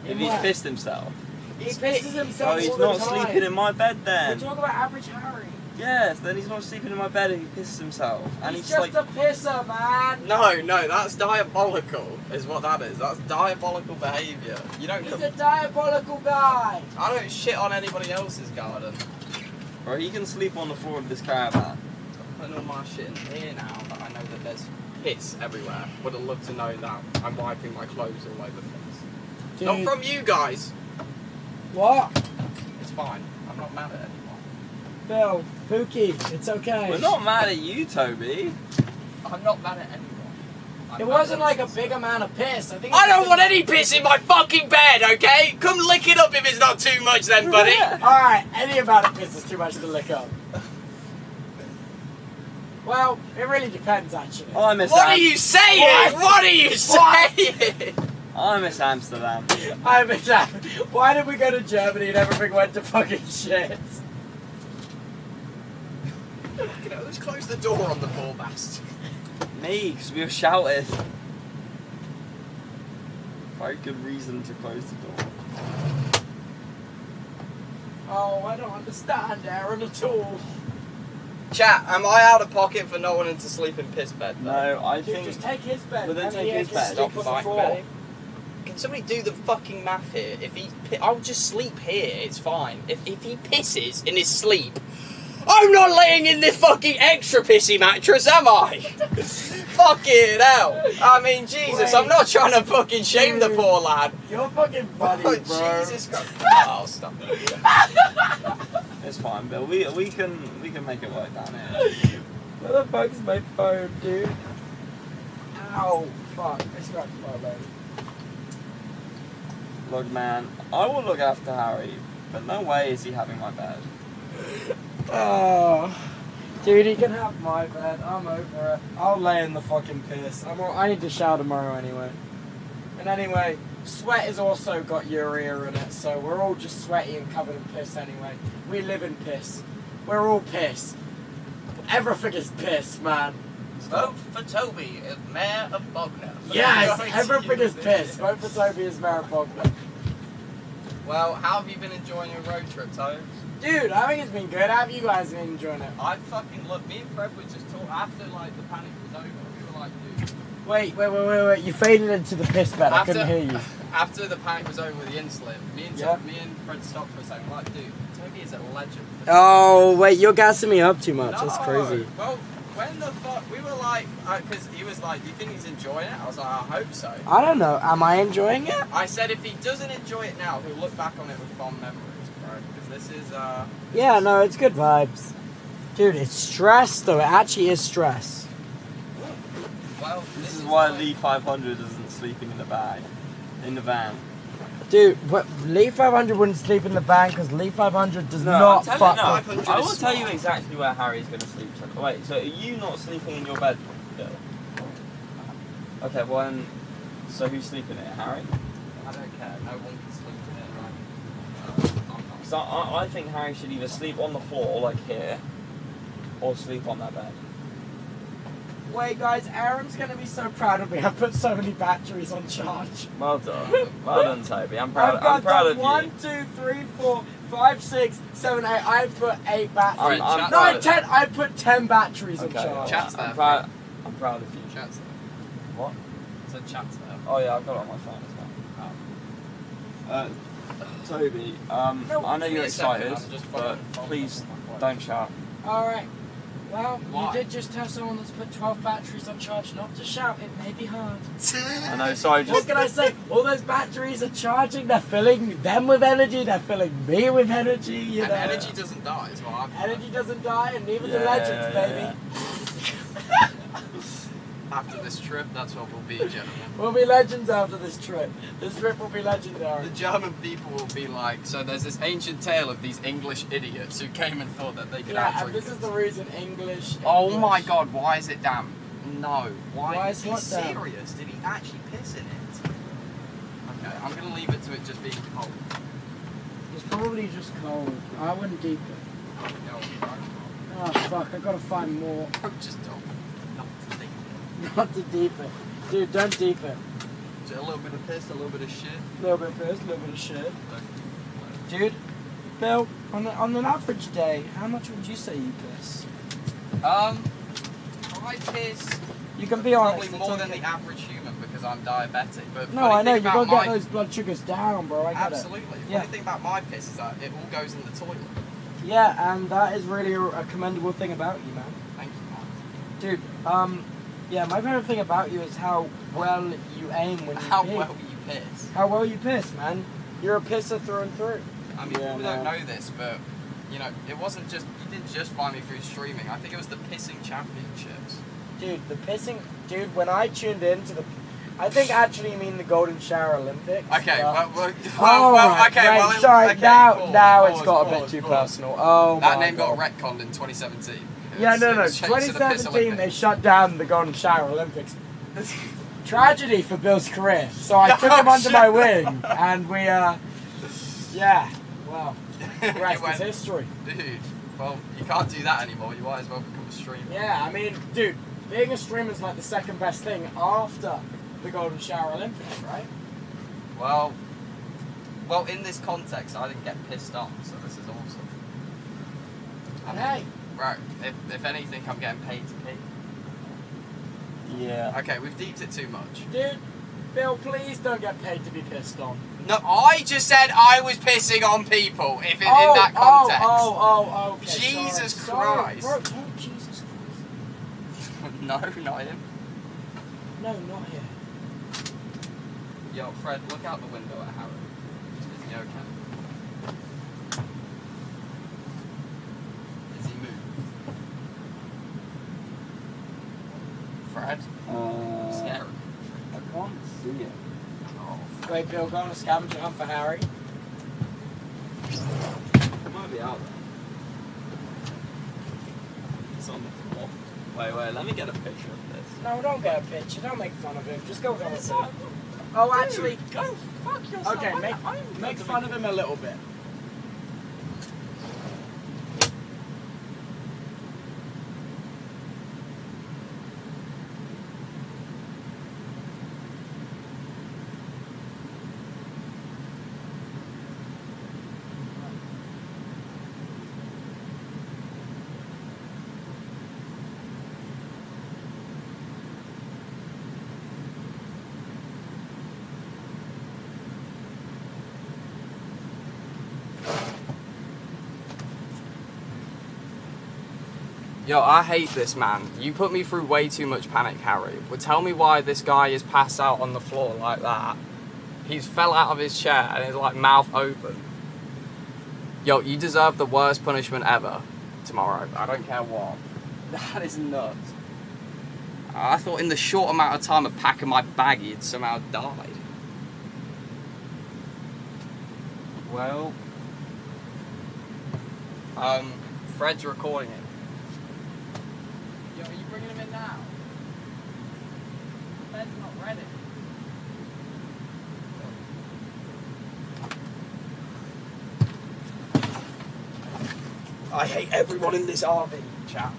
If he's pissed himself. He pisses himself Oh, he's all the not time. sleeping in my bed then. We're talking about average Harry. Yes, then he's not sleeping in my bed if he pisses himself. And He's he's just like, a pisser, man. No, that's diabolical, is what that is. That's diabolical behaviour. You don't. He's a diabolical guy. I don't shit on anybody else's garden. bro, he can sleep on the floor of this caravan. I'm putting all my shit in here now, but I know that there's piss everywhere. Would have loved to know that. I'm wiping my clothes all over the place. Dude. Not from you guys. What? It's fine. I'm not mad at anyone. Bill, Pookie, it's okay. We're not mad at you, Toby. I'm not mad at anyone. It wasn't like a big amount of piss. I think. I don't want any piss in my fucking bed, okay? Come lick it up if it's not too much then, buddy. Alright, any amount of piss is too much to lick up. Well, it really depends, actually. Oh, I miss What are you saying? What are you saying? I miss Amsterdam. I miss that. Why did we go to Germany and everything went to fucking shit? Who's closed the door on the poor bastard? Me, because we were shouted. Very good reason to close the door. Oh, I don't understand Aaron at all. Chat, am I out of pocket for not wanting to sleep in piss bed? No, I Dude, think... just take his bed. Well, then and take he his can bed. sleep Stop on the floor. fighting. Can somebody do the fucking math here? If he, I'll just sleep here. It's fine. If he pisses in his sleep, I'm not laying in this fucking extra pissy mattress, am I? Fucking hell! I mean, Jesus, Wait. I'm not trying to fucking shame the poor lad. You're fucking funny, Oh, bro. Jesus Christ! Oh, stop it. It's fine, Bill. We can make it work down here. Where the fuck's my phone, dude? Ow! Fuck! I scratched my leg. Look, man, I will look after Harry, but no way is he having my bed. Oh, dude, he can have my bed. I'm over it. I'll lay in the fucking piss. I need to shower tomorrow anyway. And anyway, sweat has also got urea in it, so we're all just sweaty and covered in piss anyway. We live in piss. We're all piss. Everything is piss, man. Vote for Toby as Mayor of Bognor. Yes, everything is piss. Vote for Toby as Mayor of Bognor. Well, how have you been enjoying your road trip, Tobes? Dude, I think it's been good. How have you guys been enjoying it? I fucking love. Me and Fred were just talking after like the panic was over. We were like, dude. Wait. You faded into the piss bed. I couldn't hear you. After the panic was over with the insulin, me and Fred stopped for a second. Like, dude, Toby is a legend. Oh, wait, you're gassing me up too much. That's No. crazy. Well, when the fuck we were like, because he was like, do you think he's enjoying it? I was like, I hope so. I don't know. Am I enjoying it? I said if he doesn't enjoy it now, he'll look back on it with fond memories, bro. Because this is Yeah, no, it's good vibes. Dude, it's stress, though. It actually is stress. well. This is why Lee 500 isn't sleeping in the bag, in the van. Dude, Lee 500 wouldn't sleep in the van because Lee 500 does not fuck. I with- will tell you exactly where Harry's going to sleep. So, wait, so are you not sleeping in your bed, Bill? Okay, well, then, so who's sleeping in it, Harry? I don't care. No one can sleep in it. Like, I'm not. So I think Harry should either sleep on the floor, like here, or sleep on that bed. Wait, guys, Aaron's going to be so proud of me. I've put so many batteries on charge. Well done. Well done, Toby. I'm proud I've got of you. 1, 2, 3, 4, 5, 6, 7, 8. I've put 8 batteries. I'm No, proud of 10. I put 10 batteries on Okay, charge. Chat's there. I'm proud of you. Chat's there. What? So chat's there. Oh yeah, I've got it on my phone as well. Toby, No, I know give me you're a second, excited, I'm just but fucking- please don't shout. Alright. Well, Why? you did just tell someone that's put 12 batteries on charge not to shout. It may be hard. I know, sorry, What just can I say? All those batteries are charging. They're filling them with energy. They're filling me with energy. You And know. energy doesn't die, is what I've Energy doesn't die, and neither do Yeah, legends, yeah, baby. After this trip, that's what we'll be, gentlemen. We'll be legends after this trip. This trip will be legendary. The German people will be like, so there's this ancient tale of these English idiots who came and thought that they could Yeah, outdrink and this us. is the reason English. Oh my god, why is it damp? No. Why is he what damp? serious? Did he actually piss in it? Okay, I'm gonna leave it to it just being cold. It's probably just cold. I wouldn't deep it. No, Oh fuck, I gotta find more. just don't. Not to think. Not to deep it. Dude, don't deep it. Just a little bit of piss, a little bit of shit. A little bit of piss, a little bit of shit. Dude, Bill, on an average day, how much would you say you piss? I piss You can be honest. probably it's more than okay. the average human because I'm diabetic. But No, funny I know, thing you about gotta get my- those blood sugars down, bro, I get it. Absolutely. The Yeah. funny thing about my piss is that it all goes in the toilet. Yeah, and that is really a commendable thing about you, man. Thank you, man. Dude, yeah, my favorite thing about you is how well you aim when you How pee. well you piss. How well you piss, man. You're a pisser through and through. I mean, Yeah, people man. don't know this, but you know, it wasn't just you didn't just find me through streaming. I think it was the pissing championships. Dude, the pissing... Dude, when I tuned in to the... I think actually you mean the Golden Shower Olympics. Okay, but- well, right, okay, right, well, sorry, okay, now pause, it's pause, got a bit pause, too pause. personal. Oh That my name God. got retconned in 2017. Yeah, no, It was changed to the Piss 2017 they Olympics. shut down the Golden Shower Olympics. Tragedy for Bill's career. So I took him Oh, under shit. my wing, and we, yeah, well, the You rest went, is history. Dude, well, you can't do that anymore. You might as well become a streamer. Yeah, I mean, dude, being a streamer is like the second best thing after the Golden Shower Olympics, right? Well, in this context, I didn't get pissed off, so this is awesome. And hey, Right, if anything, I'm getting paid to pee. yeah. Okay, we've deeped it too much. Dude, Bill, please don't get paid to be pissed on. No, I just said I was pissing on people, if in that context. Okay. Jesus sorry. Christ. Bro, oh, Jesus Christ. No, not him. No, not here. Yo, Fred, look out the window at Harry. Is he okay? Is he moved? Fred? Scary. I can't see it. Oh, Wait, Bill, go on a scavenger hunt for Harry. It might be out there. It's on the floor. Wait, let me get a picture of this. No, don't get a picture. Don't make fun of him. Just go on with it. Oh, actually, Go fuck yourself. okay, make fun of him a little bit. Yo, I hate this man. You put me through way too much panic, Harry. Well, tell me why this guy is passed out on the floor like that. He's fell out of his chair and is like mouth open. Yo, you deserve the worst punishment ever tomorrow. I don't care what. That is nuts. I thought in the short amount of time of packing my bag, he'd somehow died. Well, Fred's recording it. Yo, are you bringing him in now? Bed's not ready. I hate everyone in this RV, chat.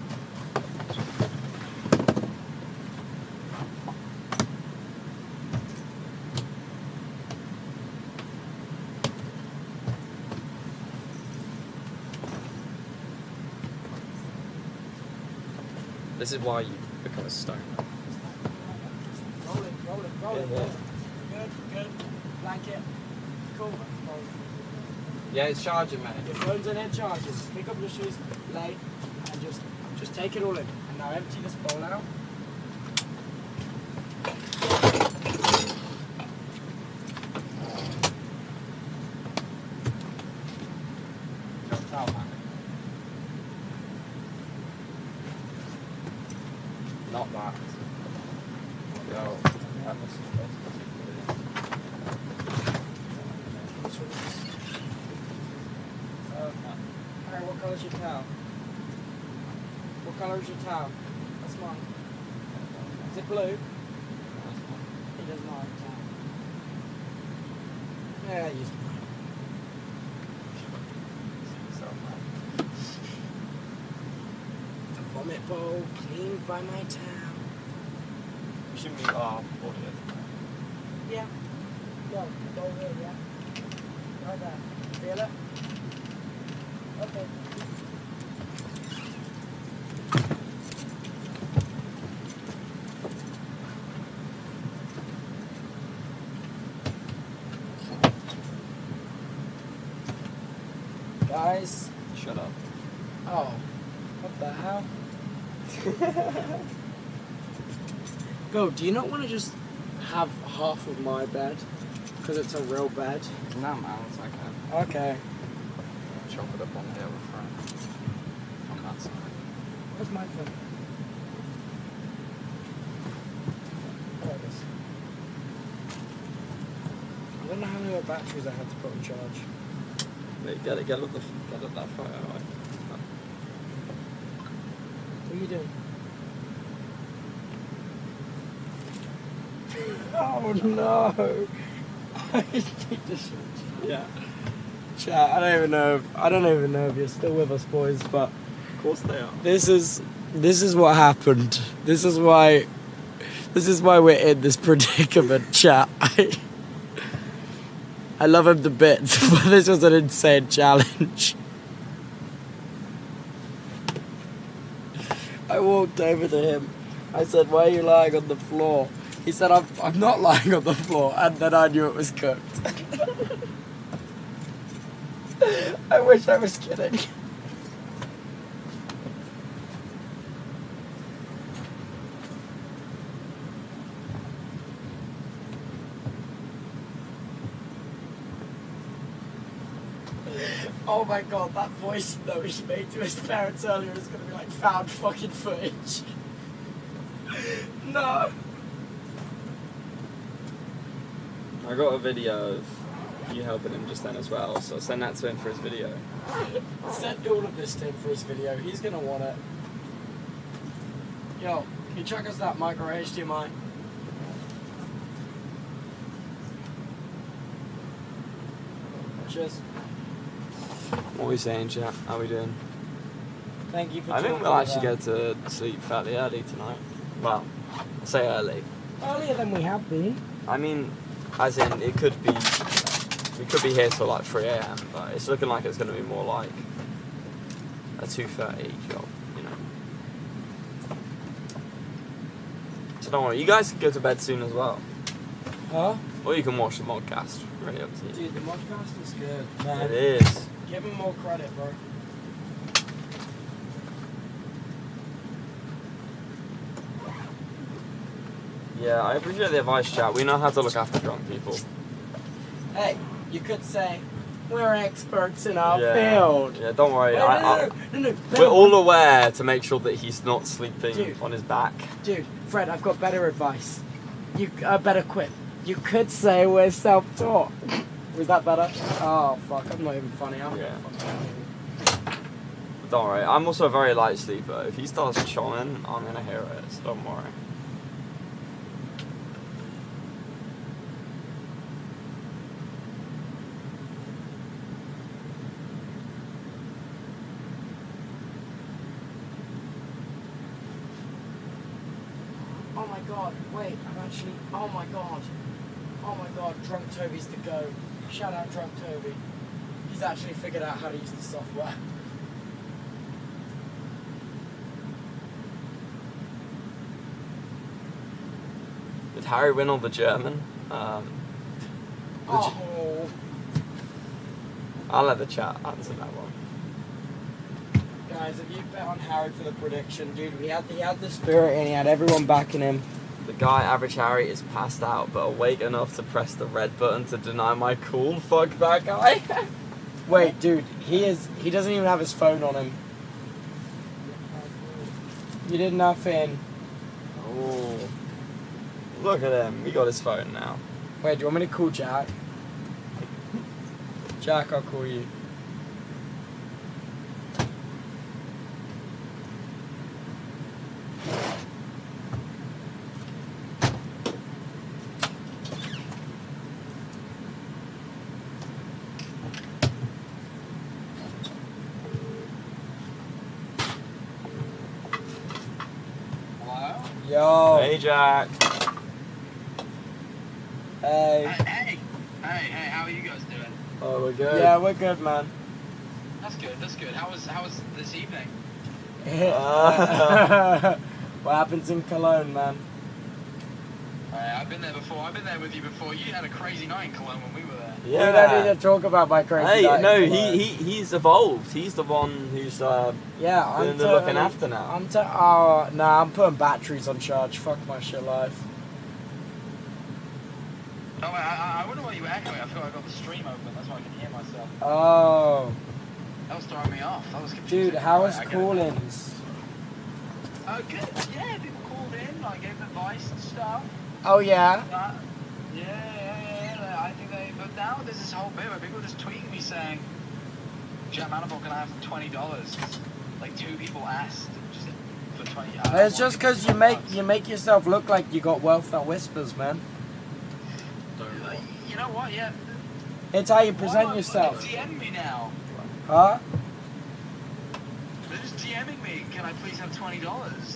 This is why you become a stoner. Roll it. Yeah. Good. Blanket. Cool. Yeah, it's charging, mate. Your phone's in here, charges. Pick up your shoes, lay, and just take it all in. And now empty this bowl out. Towel, man. Not that. Yo, that must be Harry, what colour's your towel? What colour is your towel? That's mine. Is it blue? It does not. Yeah, use mine. The vomit bowl cleaned by my towel. We should meet our audience. Yeah. No, go here, yeah. Right there. Feel it? Okay. Guys. Shut up. Oh. What the hell? Bill, do you not want to just have half of my bed? Because it's a real bed. No, man, it's okay. Okay. Chop it up on the other front. On that side. Where's my phone? There it is. I don't know how many more batteries I had to put on charge. Wait, get up that photo. Right? What are you doing? Oh no! I need to shoot you. Yeah. Chat, I don't even know if you're still with us, boys, but Of course they are. this is what happened. This is why we're in this predicament, chat. I love him to bits, but this was an insane challenge. I walked over to him. I said, "Why are you lying on the floor?" He said, I'm not lying on the floor, and then I knew it was cooked. I wish I was kidding. Oh my god, that voice though he made to his parents earlier is gonna be like found fucking footage. No. I got a video of you helping him just then as well, so send that to him for his video. Send all of this to him for his video. He's gonna want it. Yo, can you check us that micro HDMI? Cheers. What are we saying, chat? How are we doing? Thank you for I think talking we'll actually about get to sleep fairly early tonight. Well, I say early. earlier than we have been. I mean, as in, we could be here till like 3 AM, but it's looking like it's going to be more like a 2:30 job, you know. So don't worry, you guys can go to bed soon as well. Huh? Or you can watch the podcast, really up to you. Dude, the podcast is good, man. It is. Give him more credit, bro. Yeah, I appreciate the advice, chat. We know how to look after drunk people. Hey, you could say, we're experts in our Yeah. field. Yeah, don't worry. No. We're all aware to make sure that he's not sleeping Dude. on his back. Dude, Fred, I've got better advice. Better quip. You could say we're self-taught. Was that better? Oh, fuck, I'm not even funny. I'm Yeah. fucking Don't worry. I'm also a very light sleeper. If he starts chomming, I'm gonna hear it, so don't worry. Oh my god, wait, oh my god, Drunk Toby's the go. Shout out Drunk Toby. He's actually figured out how to use the software. Did Harry win all the German? Oh, I'll let the chat answer that one. guys, if you bet on Harry for the prediction, dude, he had the spirit and he had everyone backing him. The guy, Average Harry, is passed out but awake enough to press the red button to deny my call. Fuck that guy. Wait, dude, he doesn't even have his phone on him. You did nothing. Oh. Look at him. He got his phone now. Wait, do you want me to call Jack? Jack, I'll call you. Yo. Hey, Jack. Hey. Hey, how are you guys doing? Oh, we're good. Yeah, we're good, man. That's good. How was this evening? What happens in Cologne, man? I've been there before. I've been there with you before. You had a crazy night in Cologne when we were there. We don't need to talk about my crazy Hey, night no, in Cologne. he's evolved. He's the one who's Yeah, doing the looking after now. I'm putting batteries on charge. Fuck my shit life. Oh, I wonder why you were echoing. I forgot I got the stream open. That's why I can hear myself. Oh. That was throwing me off. That was confusing. Dude, how was Right, I get it. call-ins? Oh, good. Yeah, people called in. I gave them advice and stuff. Oh, yeah? Yeah. I think they. But now there's this whole bit where people are just tweeting me saying, "Jack Manifold, can I have $20?" Like 2 people asked just for 20. It's just because you make yourself look like you got wealth that whispers, man. You know what? Yeah. It's how you Why present not yourself. DM me now. Huh? They're just DMing me. Can I please have $20?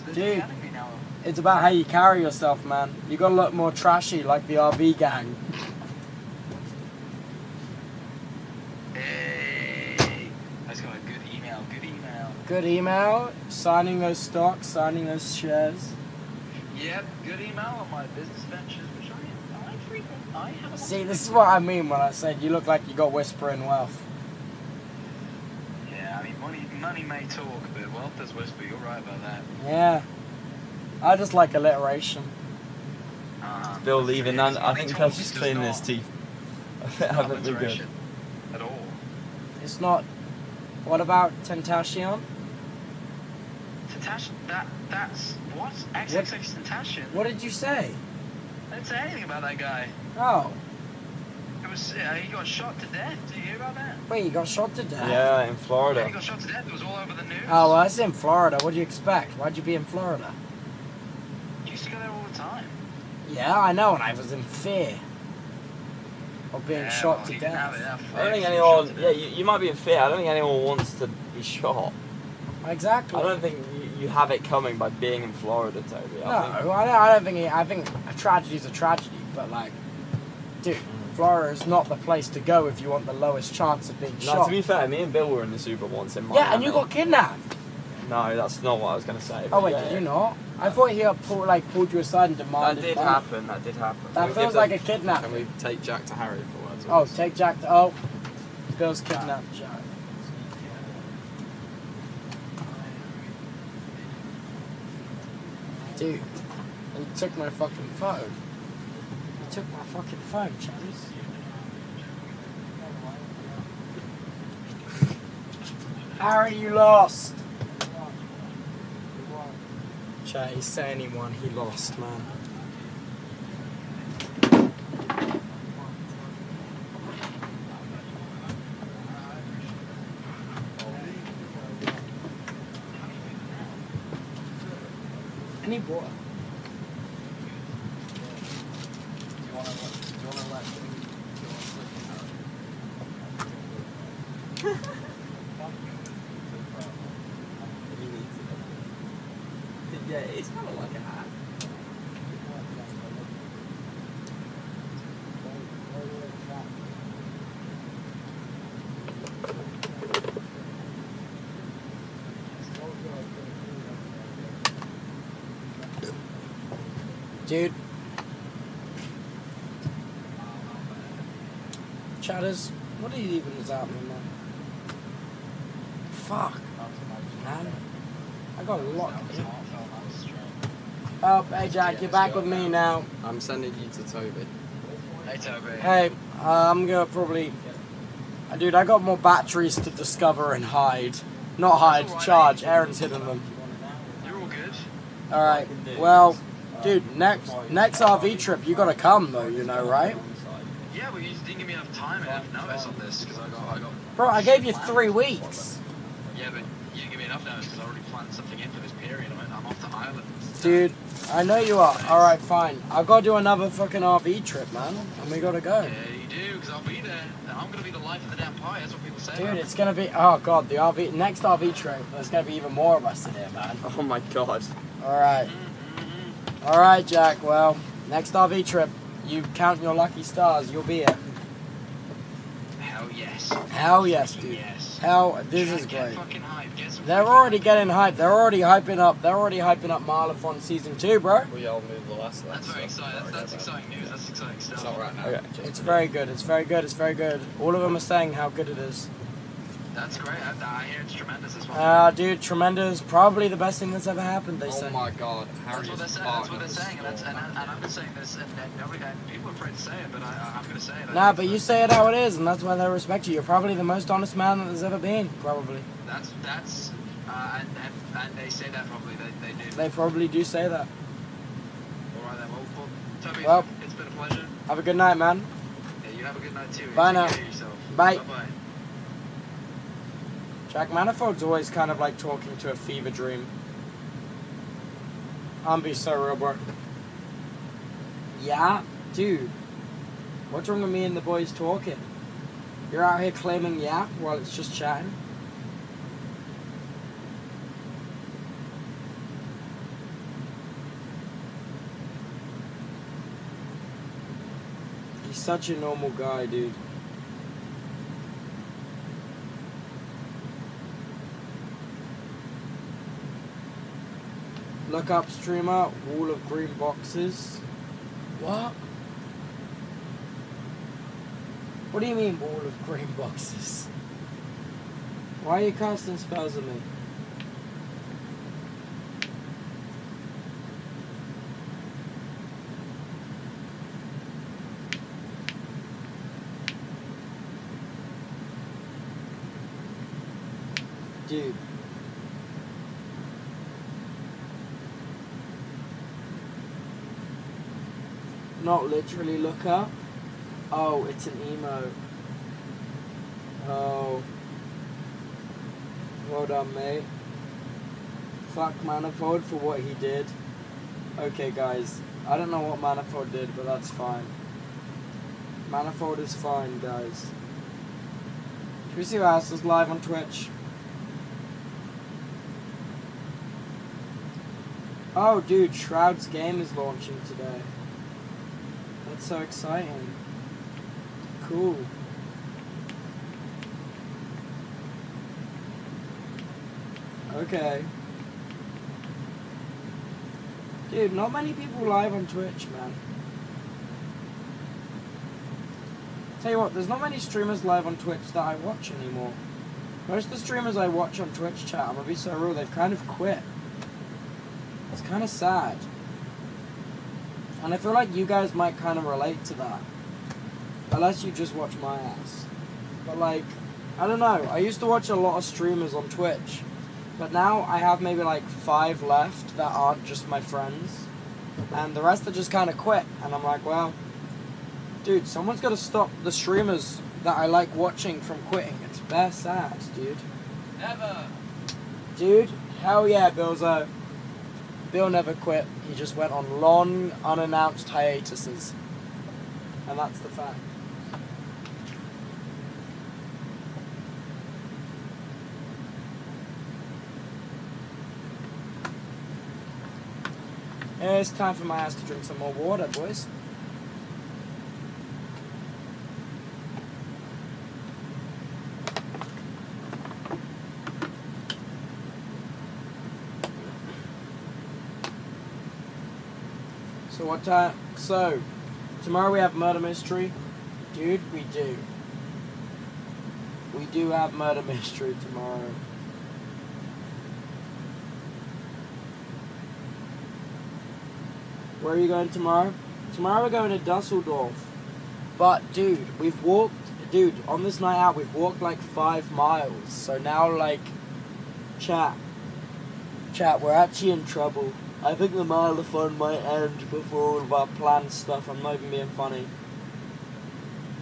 They're Dude. DMing me now. It's about how you carry yourself, man. You gotta look more trashy like the RV gang. Hey, I just got a good email. Good email. Signing those stocks, signing those shares. Yep, good email on my business ventures, which I frequent. I have. See, this is what I mean when I said you look like you got whispering wealth. Yeah, I mean, money may talk, but wealth does whisper. You're right about that. Yeah. I just like alliteration. Still leaving. Money I think talks I've just does cleaned not his teeth. have Haven't been good. alliteration at all. It's not. What about Tentacion? That's what? XXX Tentacion? What did you say? I didn't say anything about that guy. Oh. It was he got shot to death. Did you hear about that? Wait, you got shot to death? Yeah, in Yeah, Florida. he got shot to death. It was all over the news. Oh, well, that's in Florida. What do you expect? Why'd you be in Florida? You used to go there all the time. Yeah, I know, and I was in fear of being shot well, to he didn't have death. it, I don't think he was anyone. shot to Yeah, death. you might be in fear. I don't think anyone wants to be shot. Exactly. I don't think you have it coming by being in Florida, Toby. No, I don't think. I think a tragedy's a tragedy, but like, dude, Florida is not the place to go if you want the lowest chance of being No, shot. to be fair, me and Bill were in the Super once in Miami. Yeah, and you got kidnapped. No, that's not what I was going to say. Oh but wait, yeah, did you not? I thought he pulled you aside and That demanded. did money. happen. That did happen. That feels like a kidnapping. Can we take Jack to Harry for words? Oh, take Jack to. Oh, Bill's kidnapped Jack. Dude, he took my fucking phone. He took my fucking phone, Chase. Harry, you lost. Chase, say anyone, he lost, man. Any boy. Yeah, it's kind of like a hat. Dude. Chatters, what even is happening, man? Fuck. Man. I got locked in. Oh, hey Jack, you're back with me now. I'm sending you to Toby. Hey, Toby. Hey, I'm gonna probably... Dude, I got more batteries to discover and hide. Not hide, charge. Aaron's hidden them. You're all good. Alright, well, Dude, next RV trip, you gotta come though, you know, right? Yeah, but you just didn't give me enough time and enough notice on this because I got. Bro, I gave you 3 weeks. Yeah, but you didn't give me enough notice because I already planned something in for this period. I'm off to Ireland. Dude, I know you are. Alright, fine. I've gotta do another fucking RV trip, man. And we gotta go. Yeah, you do, because I'll be there. And I'm gonna be the life of the damn pie. That's what people say. Dude, it's gonna be, oh god, the next RV trip, there's gonna be even more of us in here, man. Oh my god. Alright. Alright, Jack, well, next RV trip, you count your lucky stars, you'll be it. Hell yes. Hell yes, dude. Yes. Hell, this Try is and get great. fucking hype. Get some They're fucking already hype. getting hyped. They're already hyping up MILE-A-THON Season 2, bro. We all moved the last That's very exciting. That's exciting news. That's exciting stuff. It's not right now. Okay. It's very good. It's very good. It's very good. All of them are saying how good it is. That's great. I hear it's tremendous as well. Dude, tremendous. Probably the best thing that's ever happened, they Oh say. my god, That's Harry what they're is saying. That's what they're saying, and I'm just saying this, and nobody, and people are afraid to say it, but I'm going to say it. Nah, but you say it how it is, and that's why they respect you. You're probably the most honest man that there's ever been. Probably. That's and they say that probably. They do. They probably do say that. All right then. Well, Toby, Well, it's been a pleasure. have a good night, man. Yeah, you have a good night too. Bye Take now. care of yourself. Bye. Bye. Jack Manifold's always kind of like talking to a fever dream. I'm be so real, bro. Yeah, dude. What's wrong with me and the boys talking? You're out here claiming yeah while it's just chatting. He's such a normal guy, dude. Look up streamer, wall of green boxes. What? What do you mean wall of green boxes? Why are you casting spells at me? Dude. Not literally look up. Oh, it's an emo. Oh. Well done, mate. Fuck Manifold for what he did. Okay, guys. I don't know what Manifold did, but that's fine. Manifold is fine, guys. Should we see what else is live on Twitch? Oh, dude, Shroud's game is launching today. That's so exciting. Cool. Okay. Dude, not many people live on Twitch, man. Tell you what, there's not many streamers live on Twitch that I watch anymore. Most of the streamers I watch on Twitch chat, I'm gonna be so real, they've kind of quit. It's kind of sad. And I feel like you guys might kind of relate to that. Unless you just watch my ass. But like, I don't know. I used to watch a lot of streamers on Twitch. But now I have maybe like 5 left that aren't just my friends. And the rest are just kind of quit. And I'm like, well, dude, someone's got to stop the streamers that I like watching from quitting. It's bare sad, dude. Never. Dude, hell yeah, Billzo. Bill never quit. He just went on long, unannounced hiatuses. And that's the fact. It's time for my ass to drink some more water, boys. So what time? So, tomorrow we have Murder Mystery. Dude, we do. We do have Murder Mystery tomorrow. Where are you going tomorrow? Tomorrow we're going to Dusseldorf. But, dude, on this night out, we've walked like 5 miles. So now, like, chat, we're actually in trouble. I think the mile-a-thon might end before all of our planned stuff. I'm not even being funny.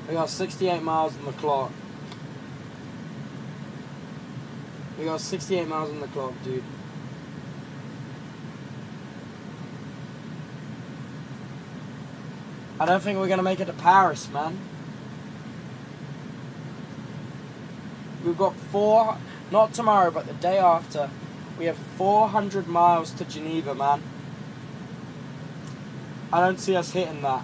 We got 68 miles on the clock. We got 68 miles on the clock, dude. I don't think we're gonna make it to Paris, man. We've got not tomorrow, but the day after, we have 400 miles to Geneva, man. I don't see us hitting that.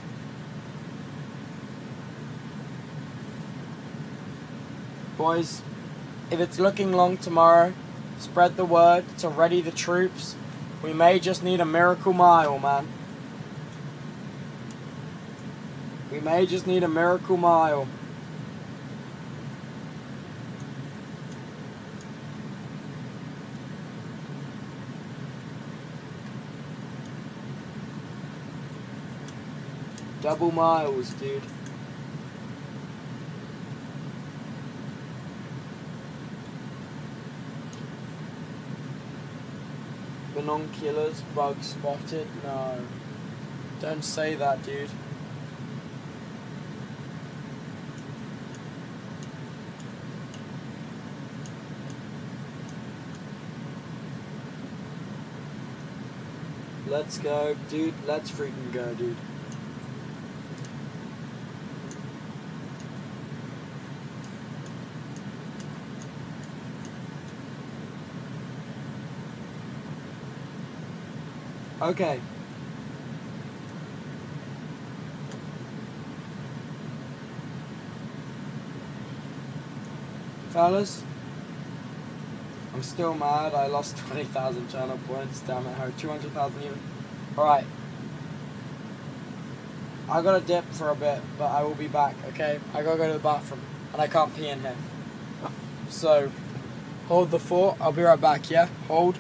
Boys, if it's looking long tomorrow, spread the word to ready the troops. We may just need a miracle mile, man. We may just need a miracle mile. Double miles, dude. Binoculars, bug spotted? No. Don't say that, dude. Let's go, dude. Let's freaking go, dude. Okay. Fellas, I'm still mad. I lost 20,000 channel points. Damn it, how 200,000 even. Alright. I gotta dip for a bit, but I will be back, okay? I gotta go to the bathroom, and I can't pee in here. So, hold the fort. I'll be right back, yeah? Hold.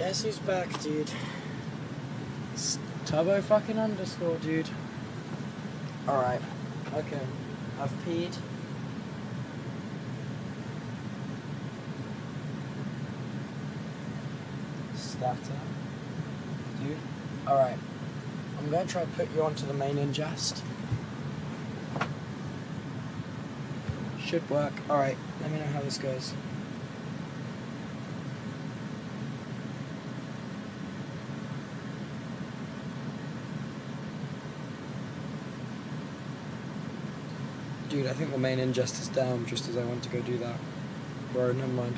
Guess who's back, dude? It's Tubbo fucking underscore, dude. Alright. Okay. I've peed. Scatter. Dude. Alright. I'm gonna try to put you onto the main ingest. Should work. Alright. Let me know how this goes. Dude, I think the main ingest is down just as I went to go do that. Bro, never mind.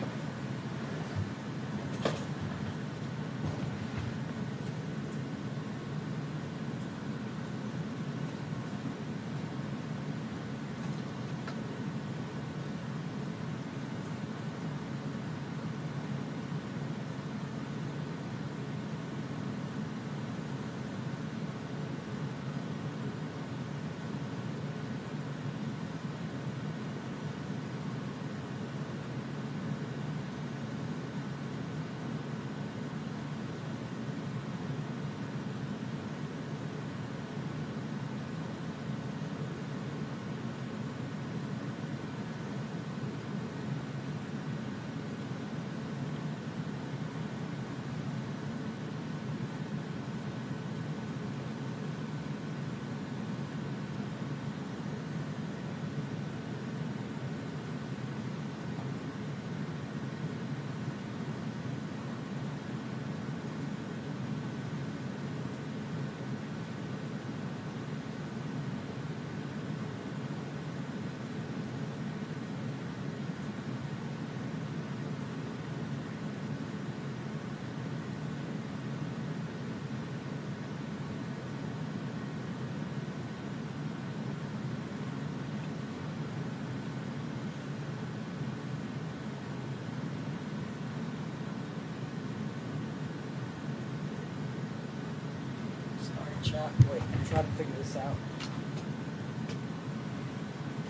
Chat. Wait, I'm trying to figure this out.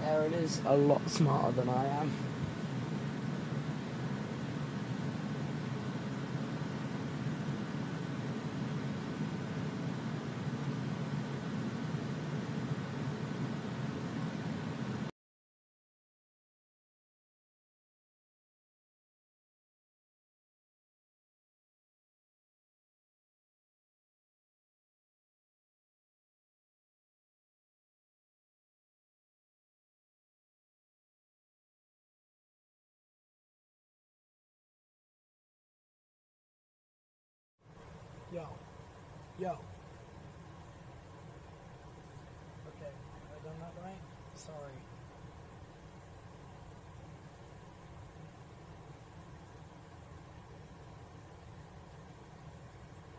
Aaron is a lot smarter than I am. Yo. Yo. Okay, have I done that right? Sorry.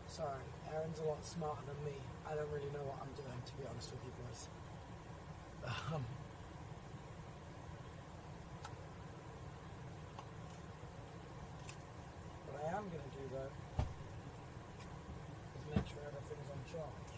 Sorry, Aaron's a lot smarter than me. I don't really know what I'm doing, to be honest with you boys. What I am going to do, though, is make sure everything's on charge.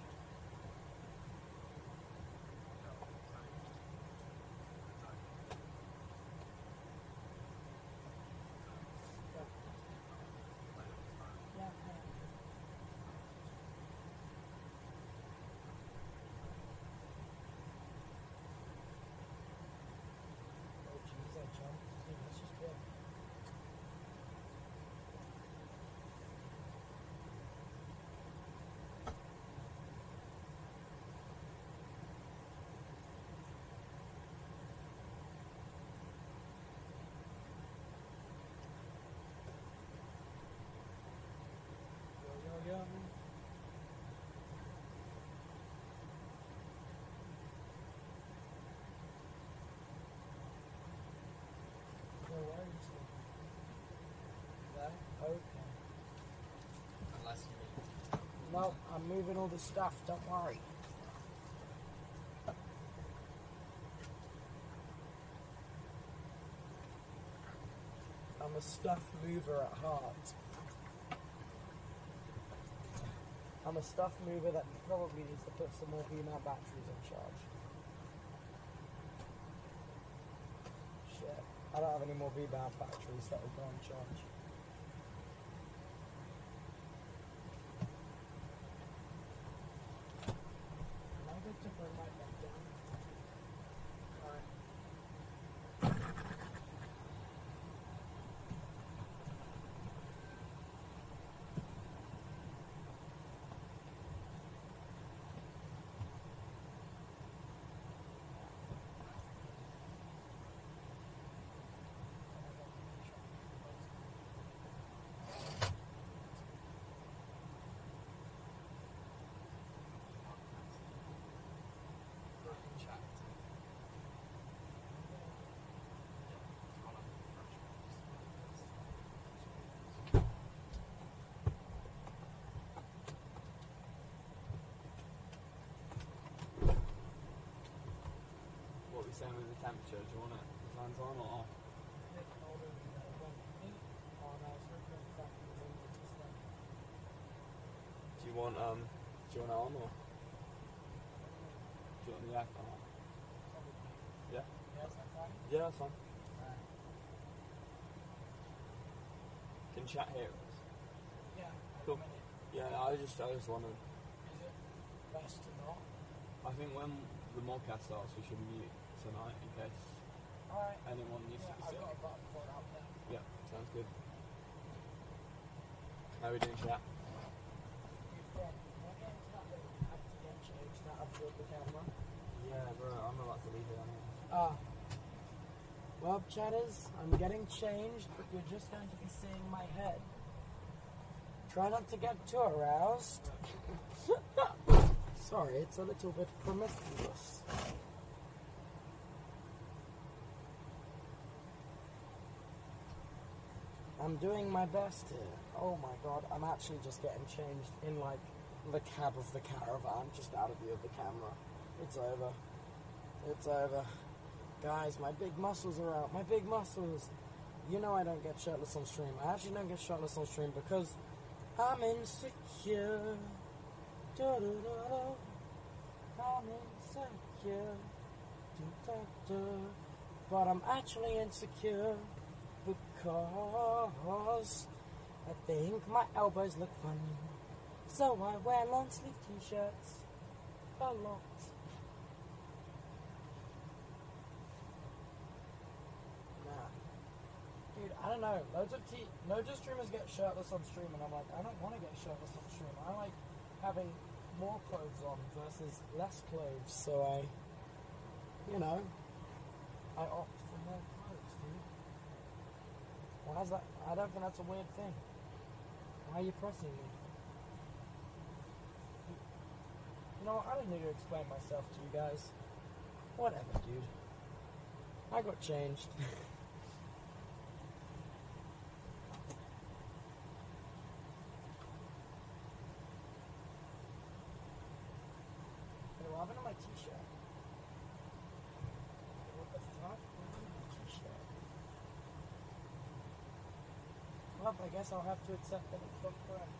No, I'm moving all the stuff, don't worry. I'm a stuff mover at heart. I'm a stuff mover that probably needs to put some more V-mount batteries on charge. Shit, I don't have any more V-mount batteries that will go on charge. same with the temperature. Do you want it the fans on or off? Do you want it on or? Do you want the aircon on? Yeah? Yeah, that's fine. Can chat here? Yeah. Cool. Yeah, I just wondered. Is it best to not? I think when the modcast starts, we should mute tonight in case anyone needs to be sick. I've got a button for it up there. Yeah, sounds good. How are we doing, chat? Yeah, bro, I'm about to leave it anyway. Well, chatters, I'm getting changed, but you're just going to be seeing my head. Try not to get too aroused. Sorry, it's a little bit promiscuous. I'm doing my best here. Oh my god, I'm actually just getting changed in like the cab of the caravan, just out of view of the camera. It's over. It's over. Guys, my big muscles are out. My big muscles. You know I don't get shirtless on stream. I actually don't get shirtless on stream because I'm insecure. Da-da-da-da. I'm insecure. Da-da-da. But I'm actually insecure because I think my elbows look funny. So I wear long sleeve t-shirts a lot. Nah. Dude, I don't know. Loads of streamers get shirtless on stream, and I'm like, I don't want to get shirtless on stream. I like having more clothes on versus less clothes. So I opt for more clothes, dude. Why is that? I don't think that's a weird thing. Why are you pressing me? You know what? I don't need to explain myself to you guys. Whatever, dude. I got changed. What happened to my t-shirt? What the fuck? What happened to my t-shirt? Well, I guess I'll have to accept that it's not correct.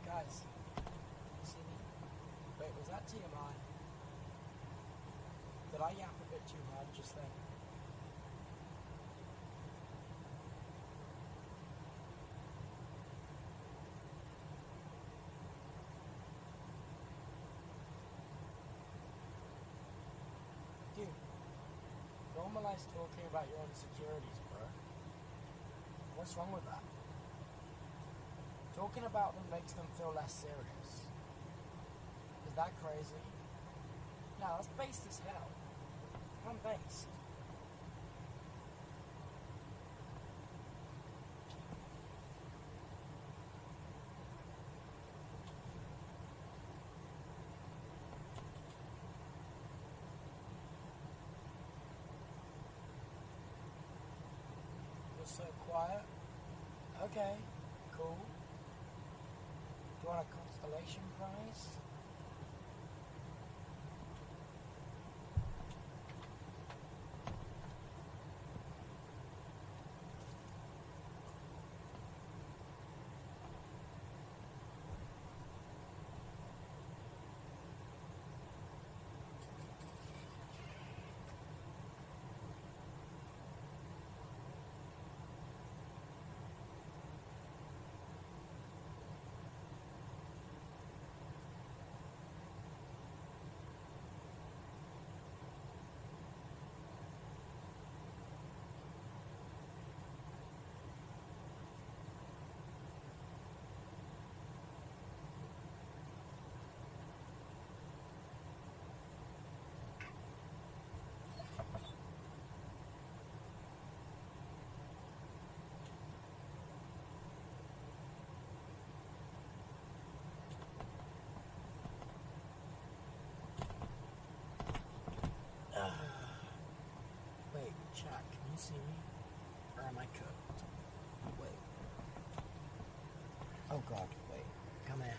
Guys, you see me? Wait, was that TMI? Did I yap a bit too hard just then? Dude, normalize talking about your insecurities, bro. What's wrong with that? Talking about them makes them feel less serious. Is that crazy? No, that's based as hell. I'm based. You're so quiet. Okay, cool. Do you want a constellation prize? Oh god, wait. Come here.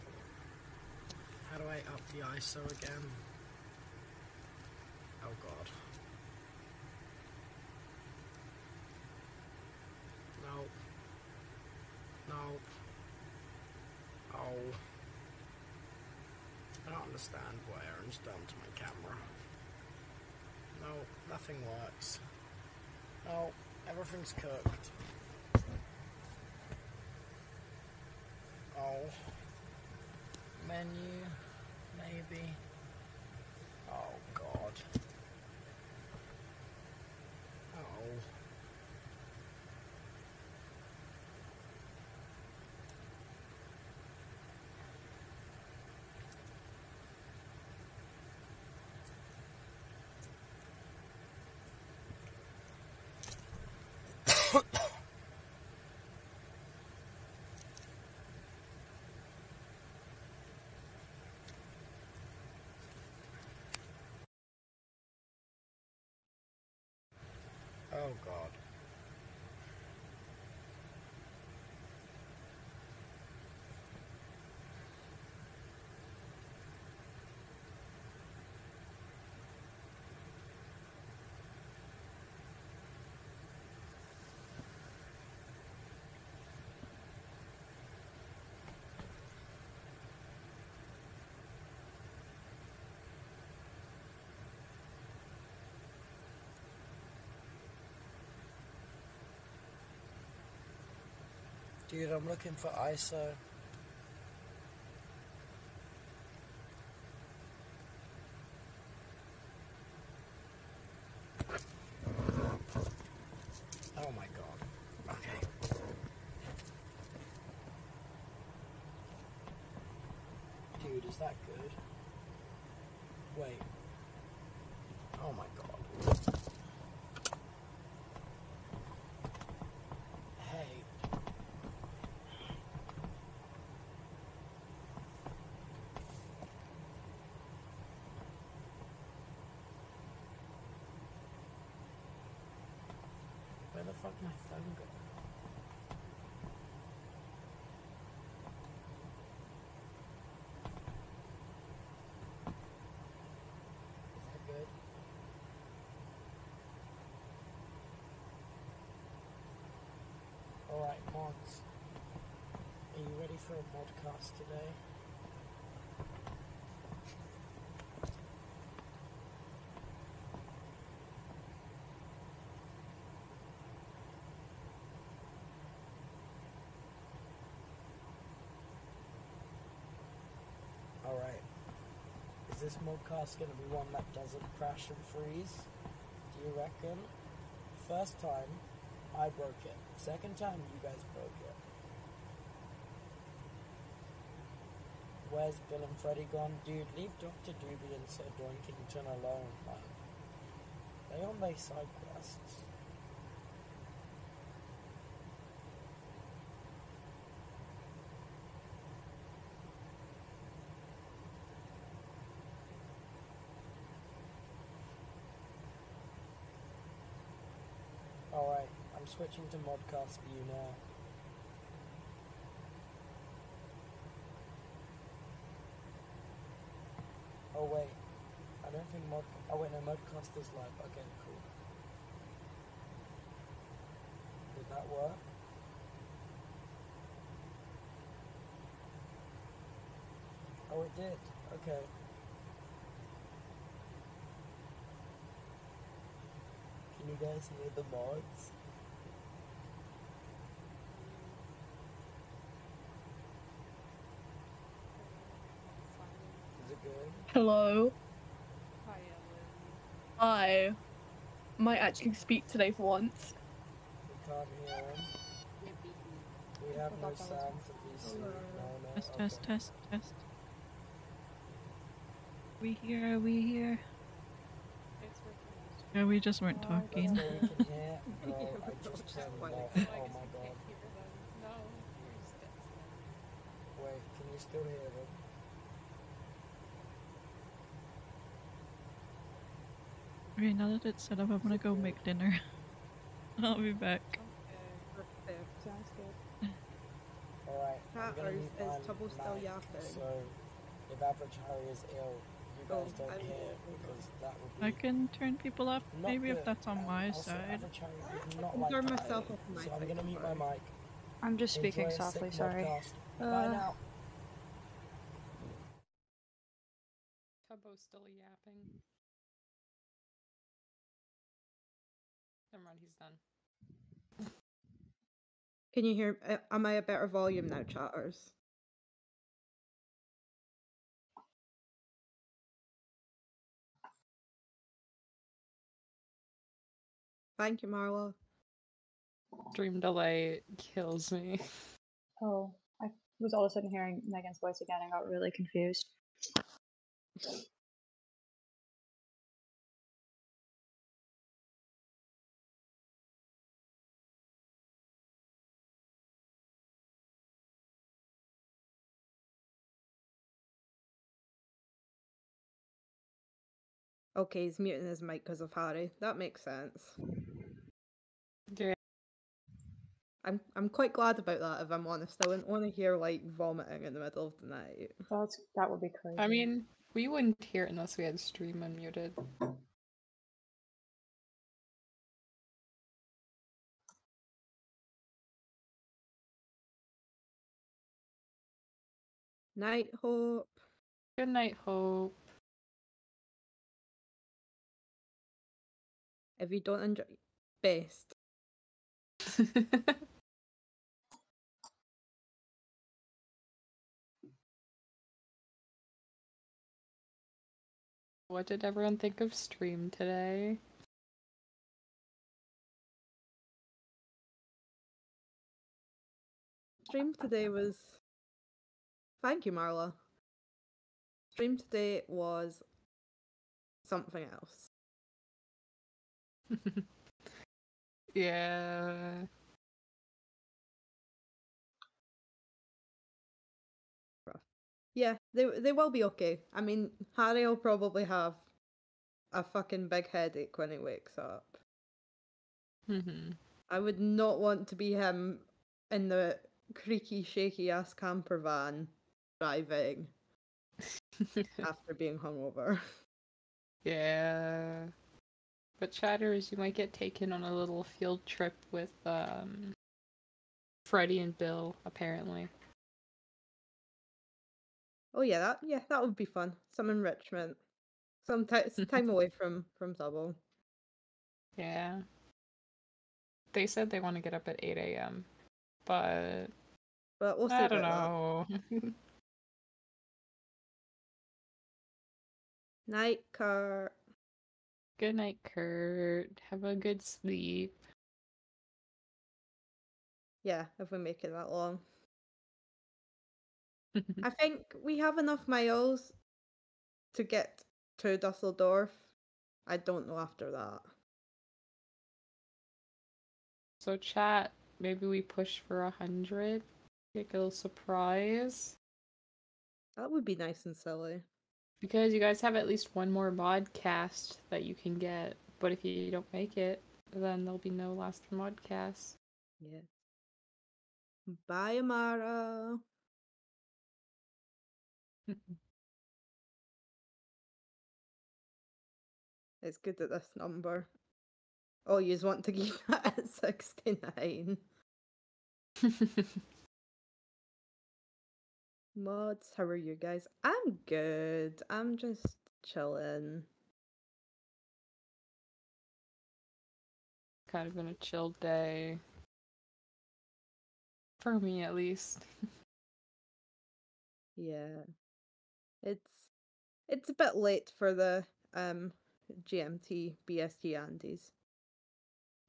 How do I up the ISO again? Oh god. No. No. Oh. I don't understand what Aaron's done to my camera. No, nothing works. No, everything's cooked. Oh. Menu, maybe. Oh god. Oh. Oh god. Dude, I'm looking for ISO. Oh my god. Okay. Dude, is that good? Wait. Oh my god. Hey. Where the fuck my phone go? Is that good? Alright, mods. Are you ready for a modcast today? Alright. Is this modcast going to be one that doesn't crash and freeze? Do you reckon? First time, I broke it. Second time, you guys broke it. Where's Bill and Freddy gone? Dude, leave Dr. Doobie and Sir Doinkington alone, man. They on their side quests. Alright, I'm switching to modcast for you now. Oh wait, I don't think oh wait, no, modcast is live. Okay, cool. Did that work? Oh, it did. Okay. Can you guys hear the mods? Is it good? Hello. I might actually speak today for once. We can't hear him. We have no sound for VC. No, Test, okay. test. We here. Yeah, we just weren't talking. That's all we can hear. Bro, I just turned them off. Oh my god. Wait, can you still hear them? Okay, now that it's set up, I'm gonna go make dinner. I'll be back. Okay, sounds good. Alright, Chatters, meet is my Tubbo still mic, yapping? So if average Harry is ill, you guys don't care because that would be I can turn people up, not maybe good. if that's on my Also, side. average Harry would not I'll like turn that. myself up on my So I'm side, gonna don't mute my worry. mic. I'm just speaking Enjoy a softly, sick sorry. podcast. Bye now. Tubbo's still yapping. Never mind, he's done. Can you hear? Am I a better volume now, chatters? Thank you, Marla. Stream delay kills me. Oh, I was all of a sudden hearing Megan's voice again and got really confused. Okay, he's muting his mic because of Harry. That makes sense. Yeah. I'm quite glad about that, if I'm honest. I wouldn't want to hear like vomiting in the middle of the night. That would be crazy. I mean, we wouldn't hear it unless we had stream unmuted. Night, Hope. Good night, Hope. If you don't enjoy, best. What did everyone think of stream today? Stream today was. Thank you, Marla. Stream today was something else. Yeah. Yeah, they will be okay. I mean, Harry will probably have a fucking big headache when he wakes up. I would not want to be him in the creaky, shaky ass camper van driving after being hungover. Yeah. But chatters, you might get taken on a little field trip with Freddie and Bill, apparently. Oh yeah, that would be fun. Some enrichment. Some time away from Tubbo. Yeah. They said they want to get up at 8 a.m. But we'll see I don't about know. Night, Kurt. Good night, Kurt. Have a good sleep. Yeah, if we make it that long. I think we have enough miles to get to Dusseldorf. I don't know after that. So chat, maybe we push for 100. Get a little surprise. That would be nice and silly. Because you guys have at least one more modcast that you can get. But if you don't make it, then there'll be no last modcast. Yeah. Bye, Amara. It's good at this number. Oh, you just want to keep that at 69. Mods, how are you guys? I'm good. I'm just chilling. Kind of been a chill day. For me, at least. Yeah. It's a bit late for the GMT BST Andes.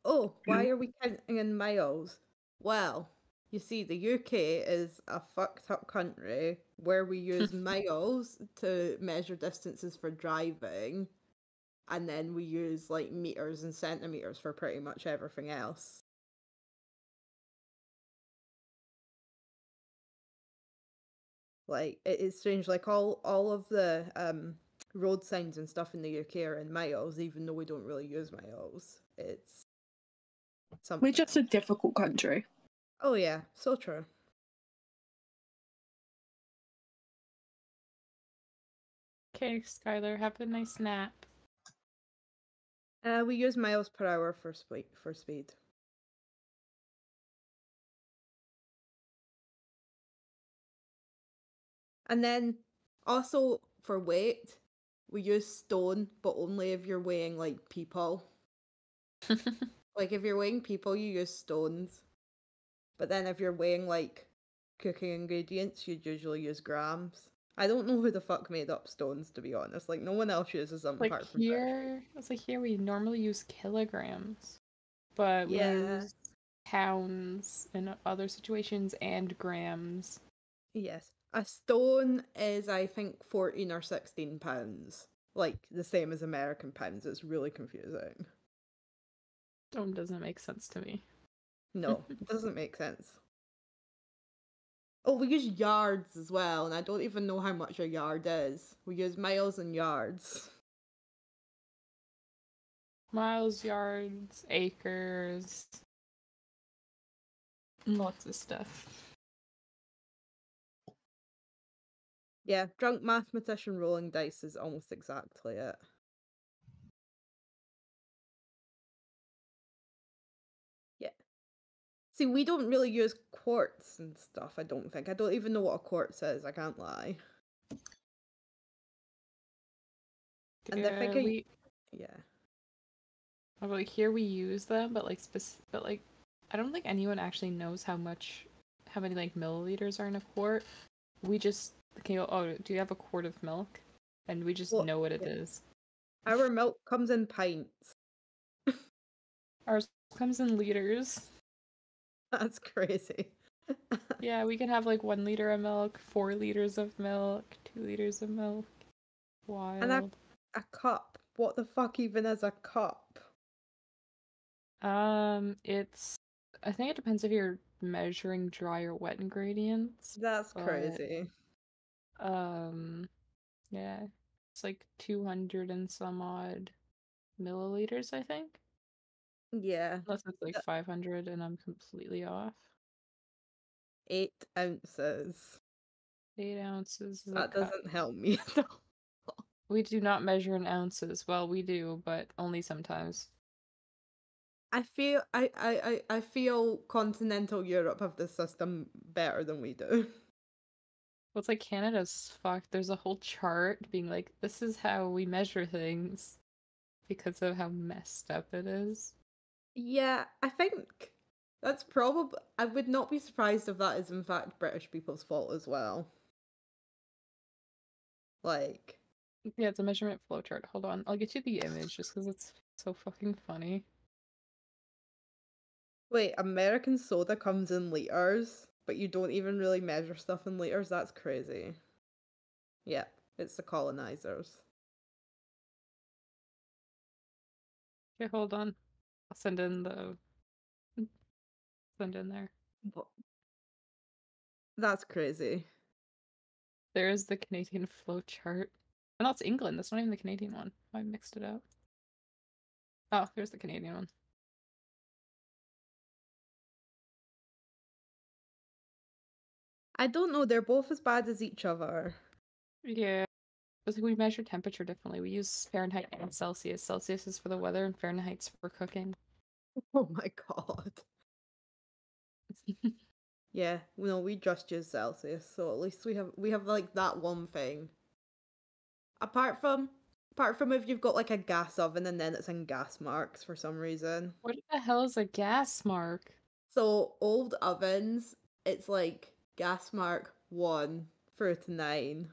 Oh, why are we counting in miles? Well, you see, the UK is a fucked up country where we use miles to measure distances for driving, and then we use like meters and centimeters for pretty much everything else. Like, it is strange, like all of the road signs and stuff in the UK are in miles, even though we don't really use miles. It's something. We're just a difficult country. Oh yeah, so true. Okay, Skylar, have a nice nap. We use miles per hour for speed. And then also for weight, we use stone, but only if you're weighing like people. Like if you're weighing people, you use stones. But then if you're weighing like cooking ingredients, you'd usually use grams. I don't know who the fuck made up stones, to be honest. Like no one else uses them Like apart from here, it's like here we normally use kilograms, but we Yeah. use pounds in other situations and grams. Yes. A stone is, I think, 14 or 16 pounds. Like the same as American pounds. It's really confusing. Stone doesn't make sense to me. No, it doesn't make sense. Oh, we use yards as well, and I don't even know how much a yard is. We use miles and yards. Miles, yards, acres, lots of stuff. Yeah, drunk mathematician rolling dice is almost exactly it. Yeah. See, we don't really use quarts and stuff, I don't think. I don't even know what a quartz is, I can't lie. And I think yeah. Like here we use them, but like I don't think anyone actually knows how many like milliliters are in a quart. We just can go, oh, do you have a quart of milk? And we just know what it is. Our milk comes in pints. Ours comes in liters. That's crazy. Yeah, we can have like 1 liter of milk, 4 liters of milk, 2 liters of milk. Wild. And a cup. What the fuck even is a cup? I think it depends if you're measuring dry or wet ingredients. That's crazy. Yeah. It's like 200 and some odd milliliters, I think. Yeah. Unless it's like 500 and I'm completely off. 8 ounces. 8 ounces is That doesn't help me at all. We do not measure in ounces. Well, we do, but only sometimes. I feel continental Europe have this system better than we do. Well, it's like Canada's fucked. There's a whole chart being like, this is how we measure things because of how messed up it is. Yeah, I think that's probably. I would not be surprised if that is in fact British people's fault as well. Like. Yeah, it's a measurement flowchart. Hold on, I'll get you the image just because it's so fucking funny. Wait, American soda comes in liters, but you don't even really measure stuff in liters? That's crazy. Yeah, it's the colonizers. Okay, hold on. I'll send in there. That's crazy. There is the Canadian flowchart. And that's England. That's not even the Canadian one. I mixed it up. Oh, there's the Canadian one. I don't know. They're both as bad as each other. Yeah. But we measure temperature differently. We use Fahrenheit and Celsius. Celsius is for the weather and Fahrenheit's for cooking. Oh my god. Yeah, no, we just use Celsius, so at least we have like that one thing. Apart from if you've got like a gas oven and then it's in gas marks for some reason. What the hell is a gas mark? So old ovens, it's like gas mark 1 through to 9.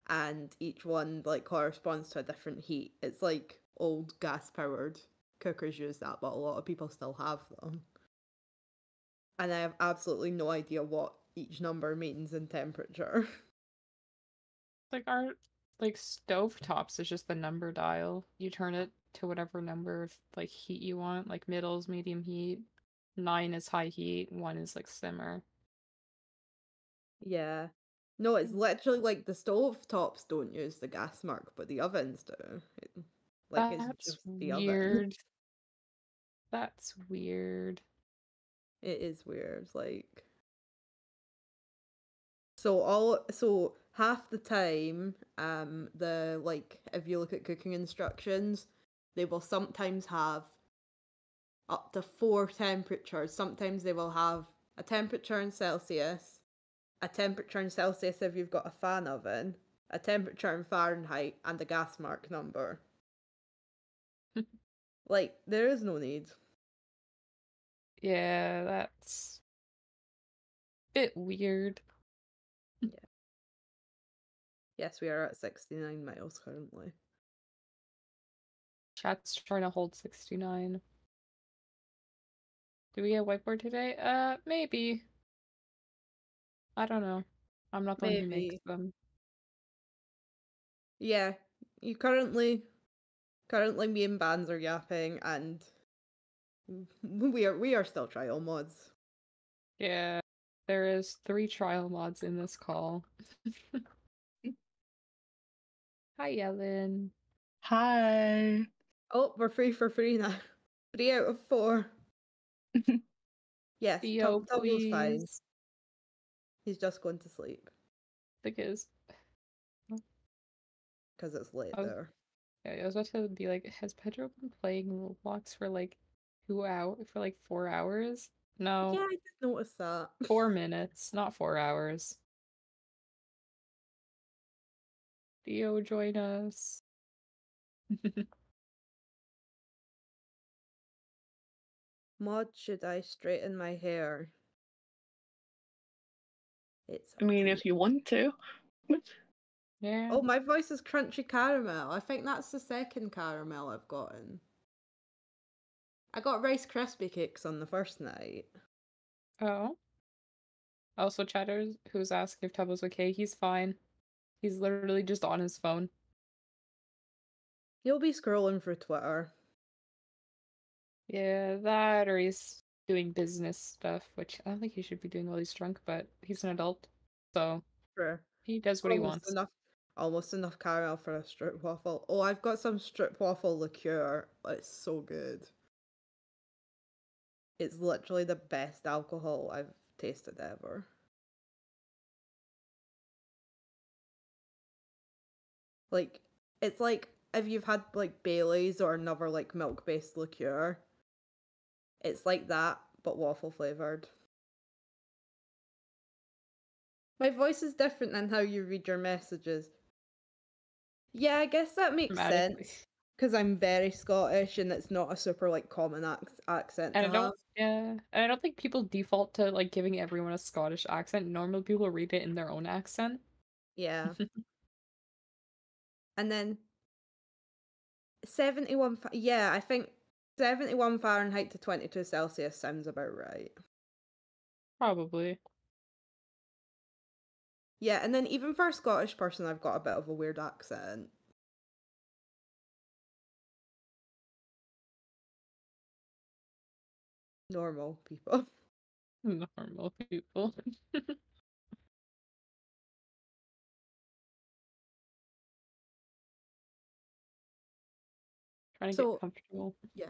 And each one like corresponds to a different heat. It's like old gas powered cookers use that, but a lot of people still have them. And I have absolutely no idea what each number means in temperature. Like our stovetops is just the number dial. You turn it to whatever number of like heat you want, like middles, medium heat. 9 is high heat, 1 is like simmer. Yeah. No, it's literally like the stove tops don't use the gas mark, but the ovens do. It's just the weird. oven. That's weird. It is weird, like. So half the time, if you look at cooking instructions, they will sometimes have up to 4 temperatures. Sometimes they will have a temperature in Celsius, a temperature in Celsius if you've got a fan oven, a temperature in Fahrenheit, and a gas mark number. Like, there is no need. Yeah, that's a bit weird. Yeah. Yes, we are at 69 miles currently. Chat's trying to hold 69. Do we get whiteboard today? Maybe. I don't know. I'm not the one who makes Maybe. them. Yeah, you currently me and Bands are yapping, and we are still trial mods. Yeah, there is 3 trial mods in this call. Hi, Ellen. Hi. Oh, we're free now. 3 out of 4. Yes, Theo, Tubbo's fine. please. He's just going to sleep Because it's late I was, there. yeah, I was about to be like, has Pedro been playing Roblox for like 4 hours? No. Yeah, I did notice that. 4 minutes, not 4 hours. Theo, join us. Mod, should I straighten my hair? It's I mean, if you want to. Yeah. Oh, my voice is crunchy caramel. I think that's the second caramel I've gotten. I got Rice Krispie cakes on the first night. Oh. Also, Chatters, who's asking if Tubbo's okay, he's fine. He's literally just on his phone. He'll be scrolling through Twitter. Yeah, that or he's doing business stuff, which I don't think he should be doing while he's drunk, but he's an adult, so Sure. he does what he wants. Almost enough caramel for a strip waffle. Oh, I've got some strip waffle liqueur. It's so good. It's literally the best alcohol I've tasted ever. Like, it's like if you've had like Bailey's or another like milk-based liqueur. It's like that, but waffle flavored. My voice is different than how you read your messages. Yeah, I guess that makes sense. Because I'm very Scottish and it's not a super like common accent And to have. and I don't think people default to like giving everyone a Scottish accent. Normally people read it in their own accent. Yeah. And then 71, yeah, I think 71 Fahrenheit to 22 Celsius sounds about right. Probably. Yeah, and then even for a Scottish person, I've got a bit of a weird accent. Normal people. Normal people. Trying to get comfortable. Yeah.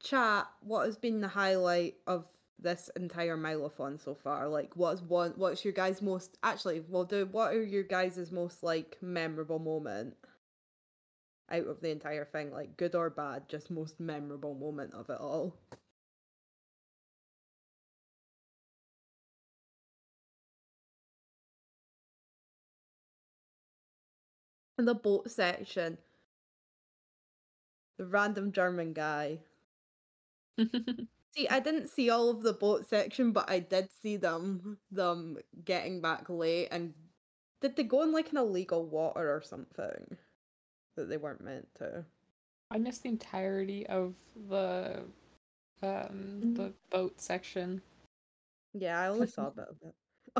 Chat, what has been the highlight of this entire MILE-A-THON so far? Like, what's your guys' most, actually, what are your guys' most, like, memorable moment out of the entire thing? Like, good or bad, just most memorable moment of it all? In the boat section, the random German guy. See, I didn't see all of the boat section, but I did see them getting back late. And did they go in like an illegal water or something that they weren't meant to? I missed the entirety of the boat section. Yeah, I only saw a bit of it.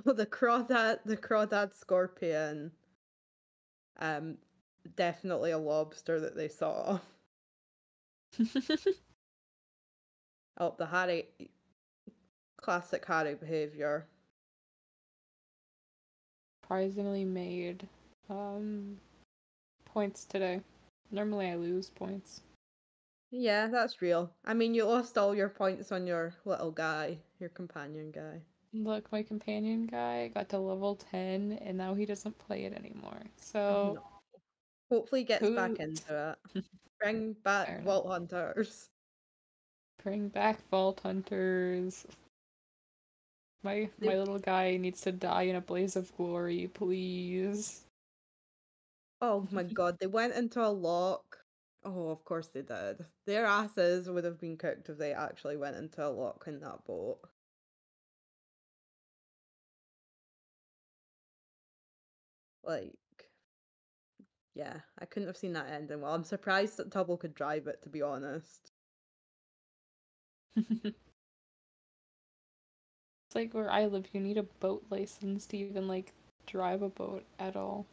Oh, the crawdad scorpion. Definitely a lobster that they saw. Oh, the Harry, classic Harry behavior. Surprisingly made points today. Normally I lose points. Yeah, that's real. I mean, you lost all your points on your little guy, your companion guy. Look, my companion guy got to level 10 and now he doesn't play it anymore. So No. Hopefully gets back Hoot. into it. Bring back Fair enough. Vault Hunters. Bring back Vault Hunters. My little guy needs to die in a blaze of glory, please. Oh my god, they went into a lock. Oh, of course they did. Their asses would have been cooked if they actually went into a lock in that boat. Like, yeah, I couldn't have seen that ending well. I'm surprised that Tubbo could drive it, to be honest. It's like where I live, you need a boat license to even like drive a boat at all.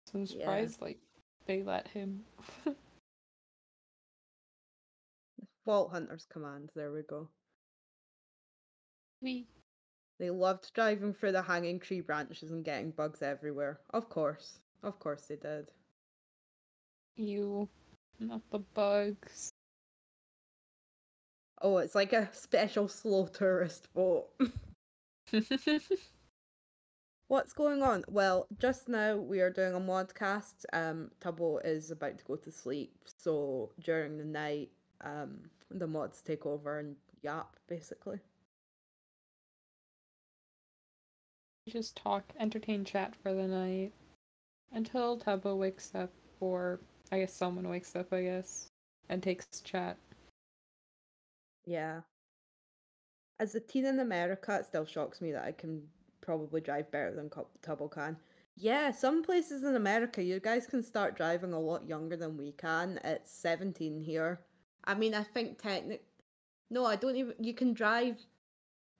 So I'm surprised like they let him. Vault Hunters command, there we go. Wee. They loved driving through the hanging tree branches and getting bugs everywhere. Of course they did. You, not the bugs. Oh, it's like a special slow tourist boat. What's going on? Well, just now we are doing a modcast. Tubbo is about to go to sleep, so during the night, the mods take over and yap, basically. Just talk, entertain chat for the night. Until Tubbo wakes up, or I guess someone wakes up, and takes chat. Yeah. As a teen in America, it still shocks me that I can probably drive better than Tubbo can. Yeah, some places in America, you guys can start driving a lot younger than we can. It's 17 here. I mean, I think No, I don't even... You can drive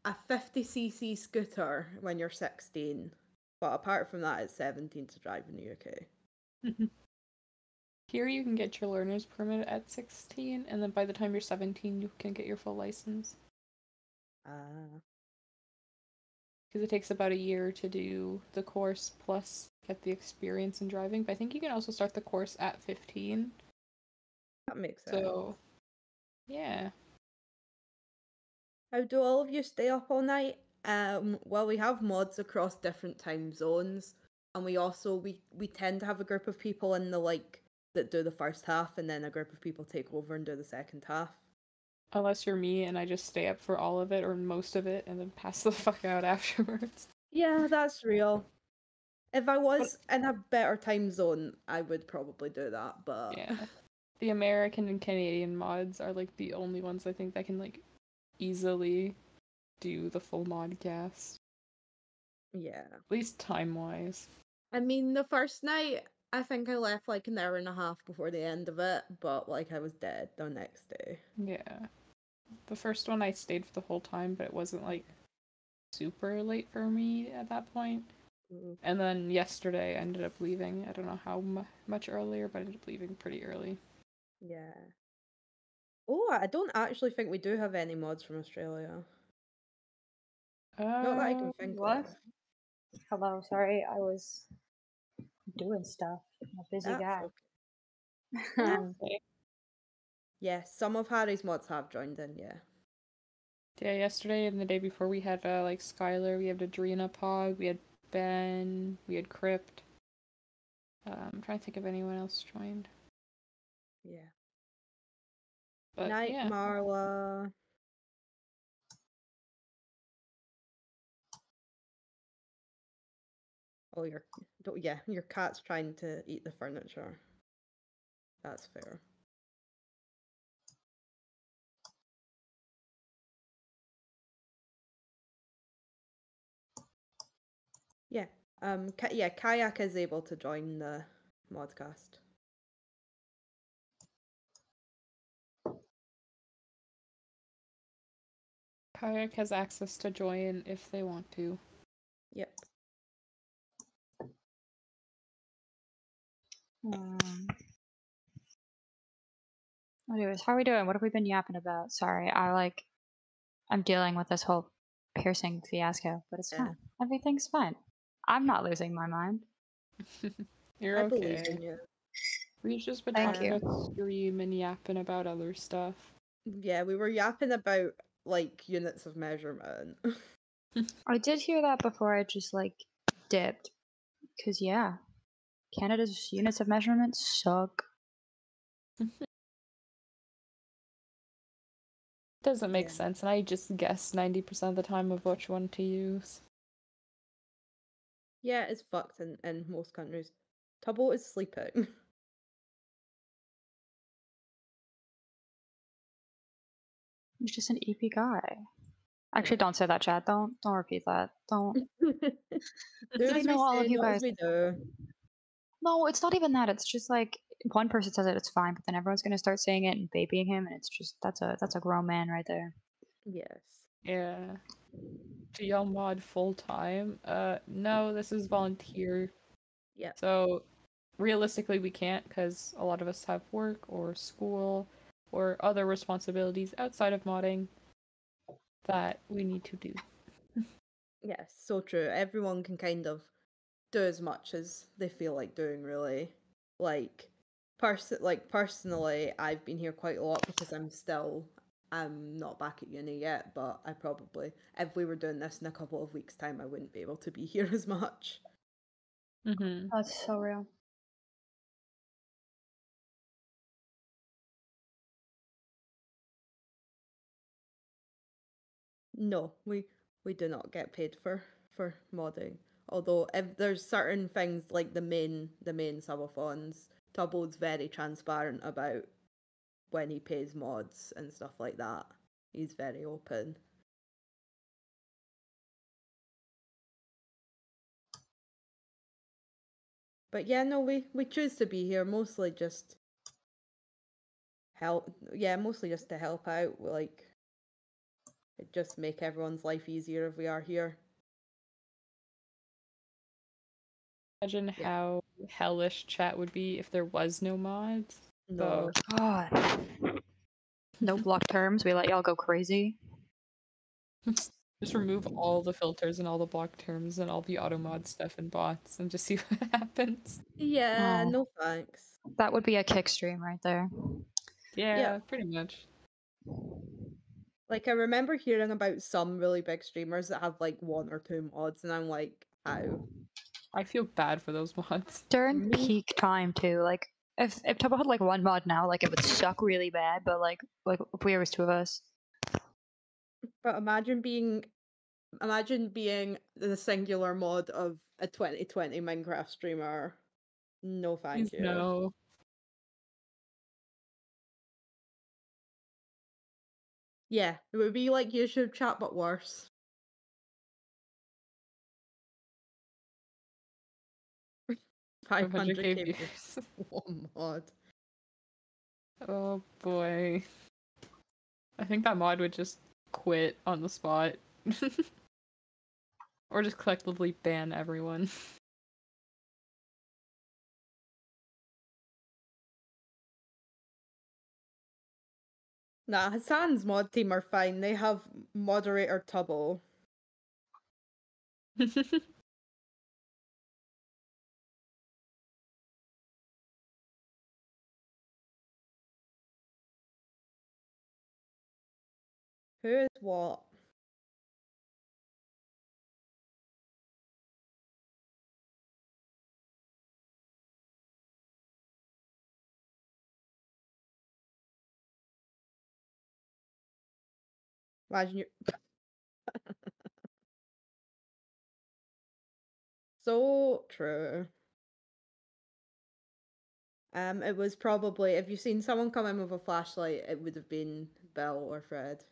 a 50cc scooter when you're 16. But apart from that, it's 17 to drive in the UK. Here you can get your learner's permit at 16, and then by the time you're 17, you can get your full license. Because it takes about a year to do the course plus get the experience in driving. But I think you can also start the course at 15. That makes sense. So, yeah. How do all of you stay up all night? Well, we have mods across different time zones, and we also we tend to have a group of people in the that do the first half, and then a group of people take over and do the second half. Unless you're me and I just stay up for all of it or most of it and then pass the fuck out afterwards. Yeah, that's real. If I was in a better time zone, I would probably do that, but... Yeah. The American and Canadian mods are like the only ones I think that can like easily do the full modcast. Yeah. At least time-wise. I mean, the first night, I think I left like an hour and a half before the end of it, but like I was dead the next day. Yeah. The first one I stayed for the whole time, but it wasn't like super late for me at that point. And then yesterday I ended up leaving. I don't know how much earlier, but I ended up leaving pretty early. Yeah. Oh, I don't actually think we do have any mods from Australia. Not that I can think what? of. Hello, sorry, I was doing stuff. I'm a busy That's guy. okay. Yeah, some of Harry's mods have joined in, yeah. Yeah, yesterday and the day before we had like Skylar, we had Adrena Pog, we had Ben, we had Crypt. I'm trying to think if anyone else joined. Yeah. But Night, yeah. Marla. Oh, your cat's trying to eat the furniture. That's fair. Yeah. Kayak is able to join the modcast. Kayak has access to join if they want to. Yep. Anyways, how are we doing? What have we been yapping about? Sorry, I'm dealing with this whole piercing fiasco, but it's fine. Everything's fine. I'm not losing my mind. You're I okay. believe in you. We've just been Thank talking you. about Scream and yapping about other stuff. Yeah, we were yapping about like units of measurement. I did hear that before I just, like, dipped. Because, yeah, Canada's units of measurement suck. Doesn't make sense, and I just guess 90% of the time of which one to use. Yeah, it's fucked in most countries. Tubbo is sleeping. He's just an EP guy. Actually, don't say that, Chad. Don't repeat that. Don't. Do I as we know all of say, you not guys. as we do. No, it's not even that. It's just like one person says it, it's fine, but then everyone's gonna start saying it and babying him, and it's just that's a grown man right there. Yes. Yeah. Do y'all mod full time? No, this is volunteer. Yeah. So realistically, we can't because a lot of us have work or school or other responsibilities outside of modding that we need to do. Yes, so true. Everyone can kind of do as much as they feel like doing, really. Like, personally, I've been here quite a lot because I'm not back at uni yet, but I probably, if we were doing this in a couple of weeks' time, I wouldn't be able to be here as much. Mm-hmm. That's so real. No, we do not get paid for modding. Although if there's certain things like the main subathons, Tubbo's very transparent about when he pays mods and stuff like that. He's very open. But yeah, no, we choose to be here mostly just mostly just to help out. Like, it just make everyone's life easier if we are here. Imagine how hellish chat would be if there was no mods. No. God. No block terms. We let y'all go crazy. Just remove all the filters and all the block terms and all the auto mod stuff and bots and just see what happens. Yeah, Oh. no thanks. That would be a kick stream right there. Yeah, pretty much. Like, I remember hearing about some really big streamers that have like 1 or 2 mods, and I'm like, how? I feel bad for those mods. During peak time too, like if Tubbo had like 1 mod now, like it would suck really bad, but like if we was 2 of us. But imagine being the singular mod of a 2020 Minecraft streamer. No thank you. No. Yeah, it would be like YouTube chat but worse. Five 500K hundred views. One mod. Oh boy. I think that mod would just quit on the spot. Or just collectively ban everyone. Nah, Hassan's mod team are fine. They have moderator Tubbo. Who is what? Imagine you. So true. It was probably, if you've seen someone come in with a flashlight, it would have been Bill or Fred.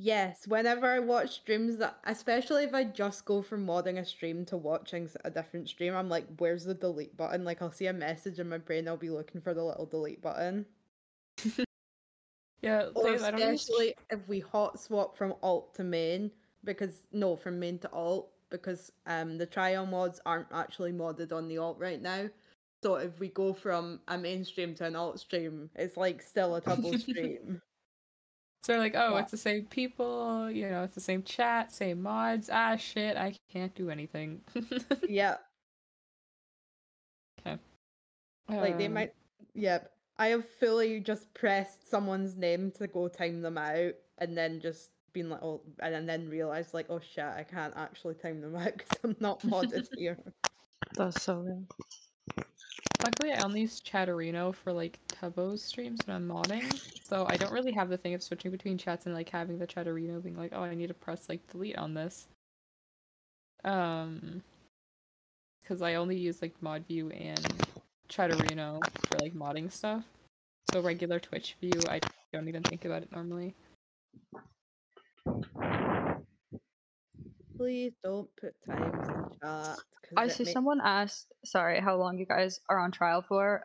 Yes, whenever I watch streams that, especially if I just go from modding a stream to watching a different stream, I'm like, where's the delete button? Like, I'll see a message in my brain, I'll be looking for the little delete button. Yeah, Or I don't use... especially if we hot swap from alt to main, from main to alt, because the trial mods aren't actually modded on the alt right now. So if we go from a main stream to an alt stream, it's like still a Tubbo stream. So they're like, oh, it's the same people, you know, it's the same chat, same mods. Ah, shit, I can't do anything. Yeah. Okay. Like they might. Yep. I have fully just pressed someone's name to go time them out, and then just been like, oh, and then realized like, oh shit, I can't actually time them out because I'm not modded here. That's so real. Luckily, I only use Chatterino for like Tubbo's streams when I'm modding, so I don't really have the thing of switching between chats and like having the Chatterino being like, oh, I need to press like delete on this. Because I only use like ModView and Chatterino for like modding stuff. So regular Twitch view, I don't even think about it normally. Please don't put times in chat. I see someone asked, sorry, how long you guys are on trial for.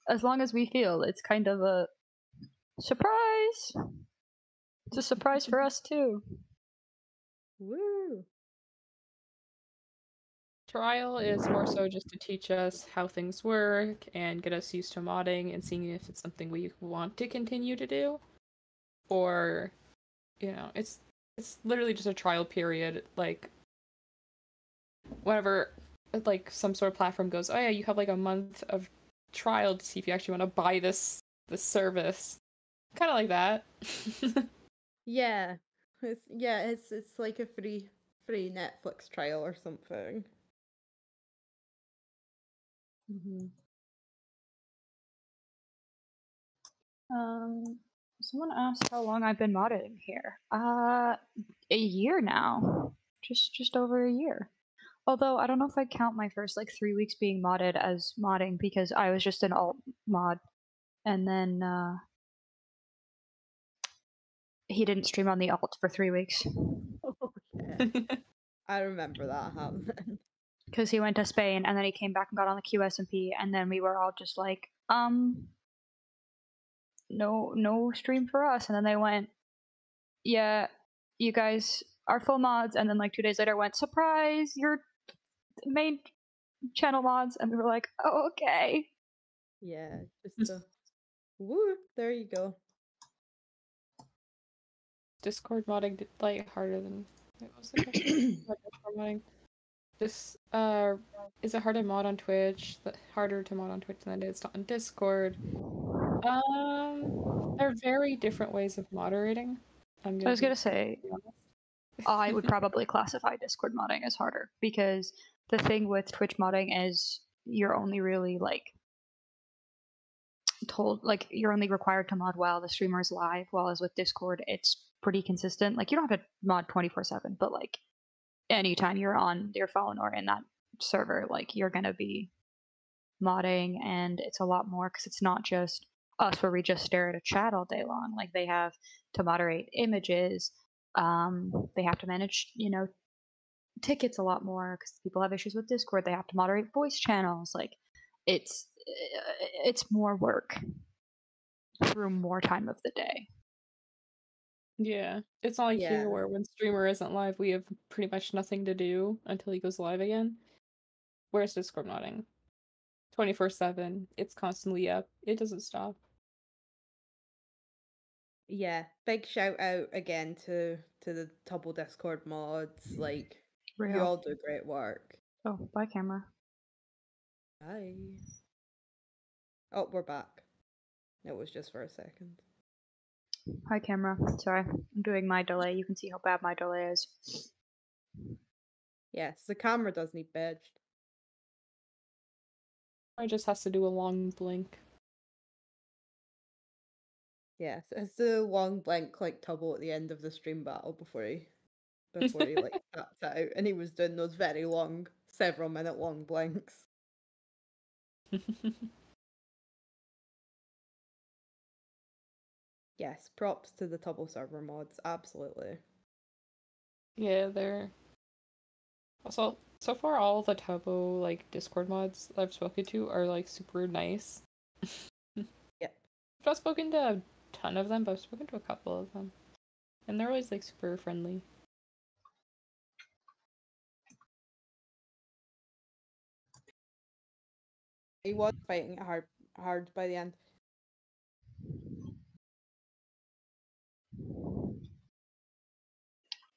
As long as we feel. It's kind of a surprise. It's a surprise for us too. Woo! Trial is more so just to teach us how things work and get us used to modding and seeing if it's something we want to continue to do. Or, you know, it's literally just a trial period. Like, whenever like some sort of platform goes, oh yeah, you have like a month of trial to see if you actually want to buy this service. Kind of like that. Yeah. It's like a free Netflix trial or something. Someone asked how long I've been modding here. A year now. Just over a year. Although I don't know if I'd count my first like 3 weeks being modded as modding because I was just an alt mod, and then he didn't stream on the alt for 3 weeks. Oh yeah. I remember that happening. Because he went to Spain and then he came back and got on the QSMP, and then we were all just like, no stream for us. And then they went, yeah, you guys are full mods. And then like 2 days later went, surprise, you're main channel mods. And we were like, oh, okay. Yeah, just woo, there you go. Discord modding did like harder than it was the question. Discord modding. This is it hard to mod on Twitch? Harder to mod on Twitch than it is on Discord. There are very different ways of moderating. I was gonna say, I would probably classify Discord modding as harder because the thing with Twitch modding is you're only really like told, like you're only required to mod while the streamer is live, while as with Discord it's pretty consistent. Like you don't have to mod 24/7, but like anytime you're on your phone or in that server, like you're gonna be modding, and it's a lot more because it's not just us where we just stare at a chat all day long. Like they have to moderate images, they have to manage, tickets a lot more because people have issues with Discord. They have to moderate voice channels. Like it's more work through more time of the day. Yeah, it's not like here where when streamer isn't live, we have pretty much nothing to do until he goes live again. Where's Discord modding? 24/7. It's constantly up. It doesn't stop. Yeah, big shout out again to the Tubbo Discord mods. Like you all do great work. Oh, bye camera. Bye. Oh, we're back. It was just for a second. Hi camera. Sorry, I'm doing my delay. You can see how bad my delay is. Yes, the camera does need badged. It just has to do a long blink. Yes, it's the long blink like Tubbo at the end of the stream battle before he like tapped out, and he was doing those very long, several minute long blinks. Yes, props to the Tubbo server mods, absolutely. Yeah, they're also so far all the Tubbo like Discord mods I've spoken to are like super nice. Yep. I've not spoken to a ton of them, but I've spoken to a couple of them. And they're always like super friendly. He was fighting it hard by the end.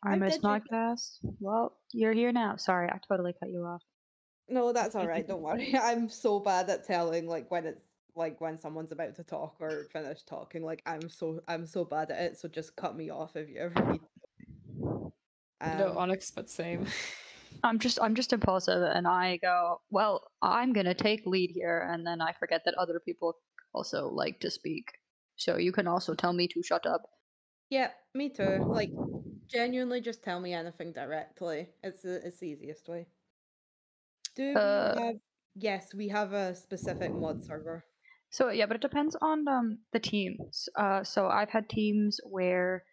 I missed podcast. Well, you're here now. Sorry, I totally cut you off. No, that's all right. Don't worry. I'm so bad at telling when someone's about to talk or finish talking. Like I'm so bad at it. So just cut me off if you ever need. No, Onyx, but same. I'm just impulsive, and I go, well, I'm gonna take lead here, and then I forget that other people also like to speak. So you can also tell me to shut up. Yeah, me too. Like, genuinely, just tell me anything directly. It's the easiest way. Do we have? Yes, we have a specific mod server. So yeah, but it depends on the teams. So I've had teams where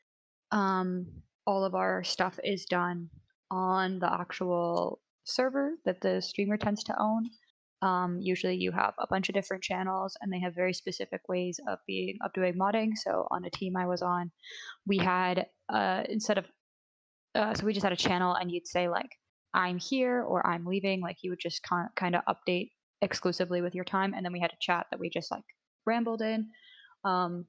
all of our stuff is done on the actual server that the streamer tends to own. Usually you have a bunch of different channels and they have very specific ways of doing modding. So on a team I was on, we had instead of so we just had a channel and you'd say like I'm here or I'm leaving. Like you would just kind of update exclusively with your time, and then we had a chat that we just like rambled in, and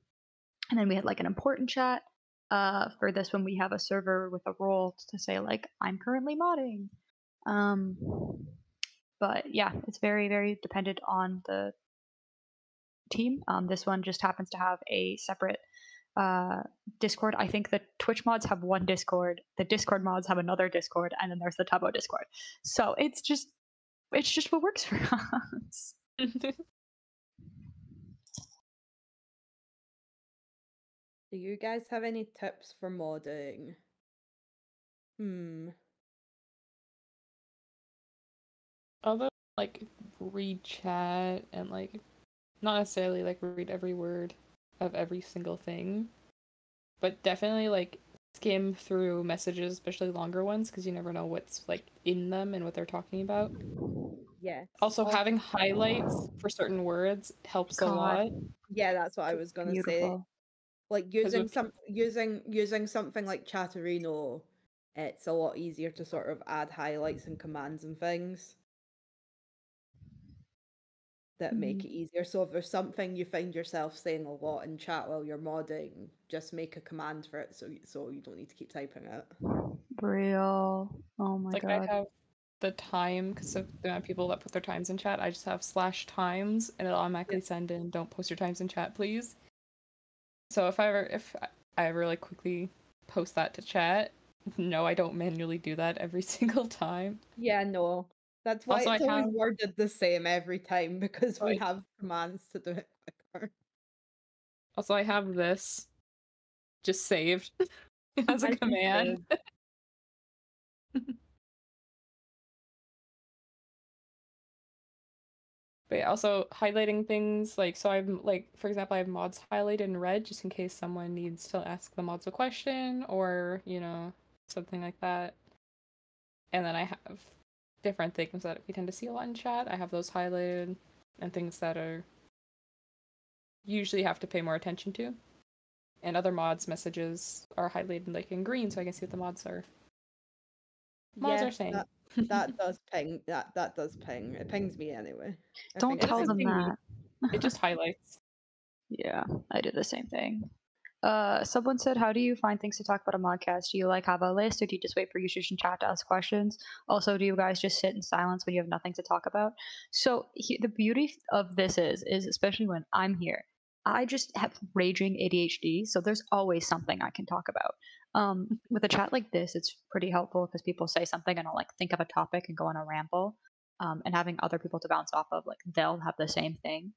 then we had like an important chat. For this one, we have a server with a role to say like I'm currently modding. But yeah, it's very very dependent on the team. This one just happens to have a separate Discord. I think the Twitch mods have one Discord, the Discord mods have another Discord, and then there's the Tubbo Discord. So it's just what works for us. Do you guys have any tips for modding? Although, like, read chat and, like, not necessarily, like, read every word of every single thing, but definitely, like, skim through messages, especially longer ones, because you never know what's, like, in them and what they're talking about. Yes. Also, having highlights for certain words helps a lot. Yeah, that's what I was gonna say. Like using something like Chatterino, it's a lot easier to sort of add highlights and commands and things that make it easier. So if there's something you find yourself saying a lot in chat while you're modding, just make a command for it so you don't need to keep typing it. Real. Oh my god. I have the time, because of the amount of people that put their times in chat, I just have /times and it'll automatically send in, don't post your times in chat, please. So if I ever like quickly post that to chat, no, I don't manually do that every single time. Yeah, no. That's why Also, it's always worded the same every time, because we Right. have commands to do it quicker. Also, I have this just saved as a command. But yeah, also highlighting things, like, so I'm like, for example, I have mods highlighted in red just in case someone needs to ask the mods a question or, you know, something like that. And then I have different things that we tend to see a lot in chat. I have those highlighted, and things that are usually have to pay more attention to. And other mods messages are highlighted like in green, so I can see what the mods are. Mods are saying. That does ping. That does ping. It pings me anyway. Don't tell them that. It just highlights. Yeah, I do the same thing. Someone said, how do you find things to talk about a modcast? Do you like have a list, or do you just wait for users in chat to ask questions? Also, do you guys just sit in silence when you have nothing to talk about? So the beauty of this is especially when I'm here, I just have raging ADHD, so there's always something I can talk about. With a chat like this, it's pretty helpful because people say something and I'll like think of a topic and go on a ramble. And having other people to bounce off of, like they'll have the same thing.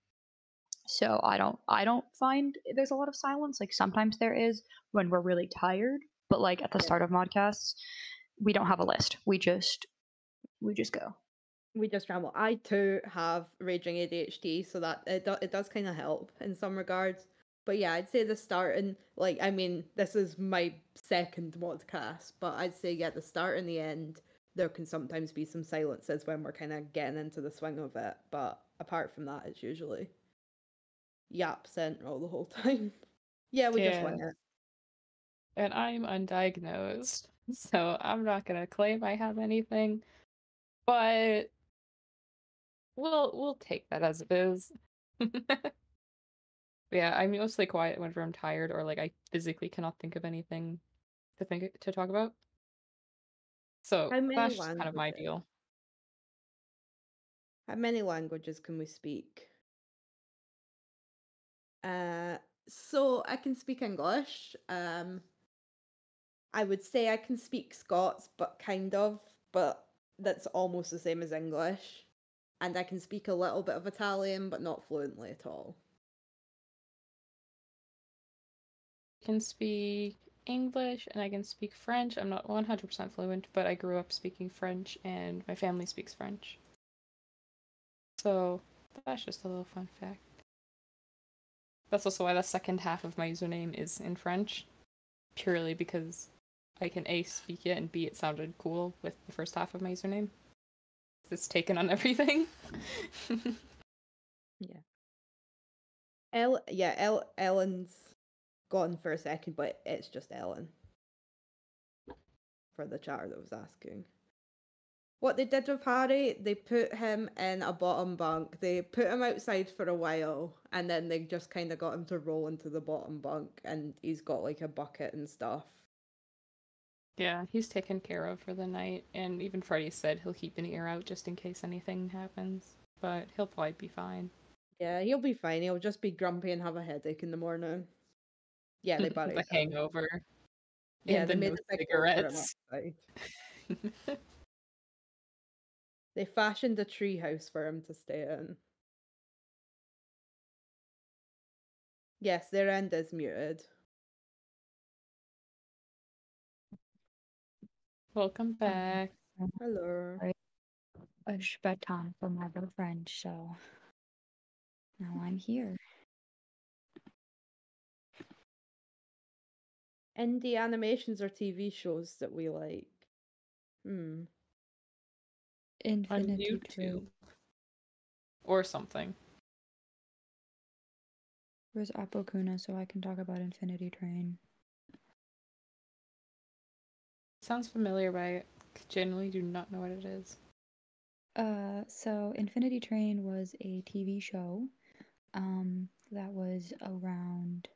So I don't find there's a lot of silence. Like sometimes there is when we're really tired, but like at the start of modcasts, we don't have a list. We just go. We just ramble. I too have raging ADHD, so that it does kind of help in some regards. But yeah, I'd say the start and like I mean, this is my second modcast, but I'd say the start and the end there can sometimes be some silences when we're kind of getting into the swing of it. But apart from that, it's usually yap central the whole time. Yeah, we just wing it. And I'm undiagnosed, so I'm not gonna claim I have anything, but we'll take that as it is. Yeah, I'm mostly quiet whenever I'm tired or like I physically cannot think of anything to talk about. So that's just kind of my deal. How many languages can we speak? So I can speak English. I would say I can speak Scots, but that's almost the same as English. And I can speak a little bit of Italian, but not fluently at all. I can speak English and I can speak French. I'm not 100% fluent, but I grew up speaking French and my family speaks French. So that's just a little fun fact. That's also why the second half of my username is in French, purely because I can A, speak it, and B, it sounded cool with the first half of my username. It's taken on everything. Yeah. Ellen's gone for a second, but it's just Ellen. For the chatter that was asking. What they did with Harry, they put him in a bottom bunk. They put him outside for a while, and then they just kind of got him to roll into the bottom bunk, and he's got like a bucket and stuff. Yeah, he's taken care of for the night, and even Freddy said he'll keep an ear out just in case anything happens, but he'll probably be fine. Yeah, he'll be fine. He'll just be grumpy and have a headache in the morning. Yeah, they buried the him. hangover. Yeah, and they the made no a big cigarettes. They fashioned a tree house for him to stay in. Yes, their end is muted. Welcome back. Hello. It's bedtime for my little friend, so now I'm here. Indie animations or TV shows that we like. Infinity On Train. YouTube. Or something. Where's Apokuna so I can talk about Infinity Train? Sounds familiar, but I genuinely do not know what it is. So Infinity Train was a TV show, that was around,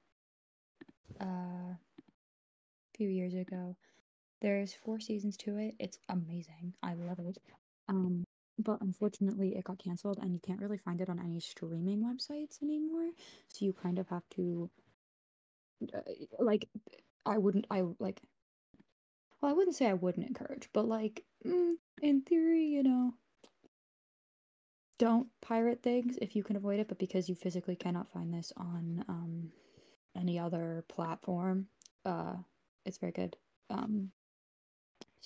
a few years ago. There's 4 seasons to it. It's amazing. I love it. But unfortunately it got canceled and you can't really find it on any streaming websites anymore. So you kind of have to, like, I wouldn't say I wouldn't encourage, but like, in theory, don't pirate things if you can avoid it, but because you physically cannot find this on any other platform, it's very good.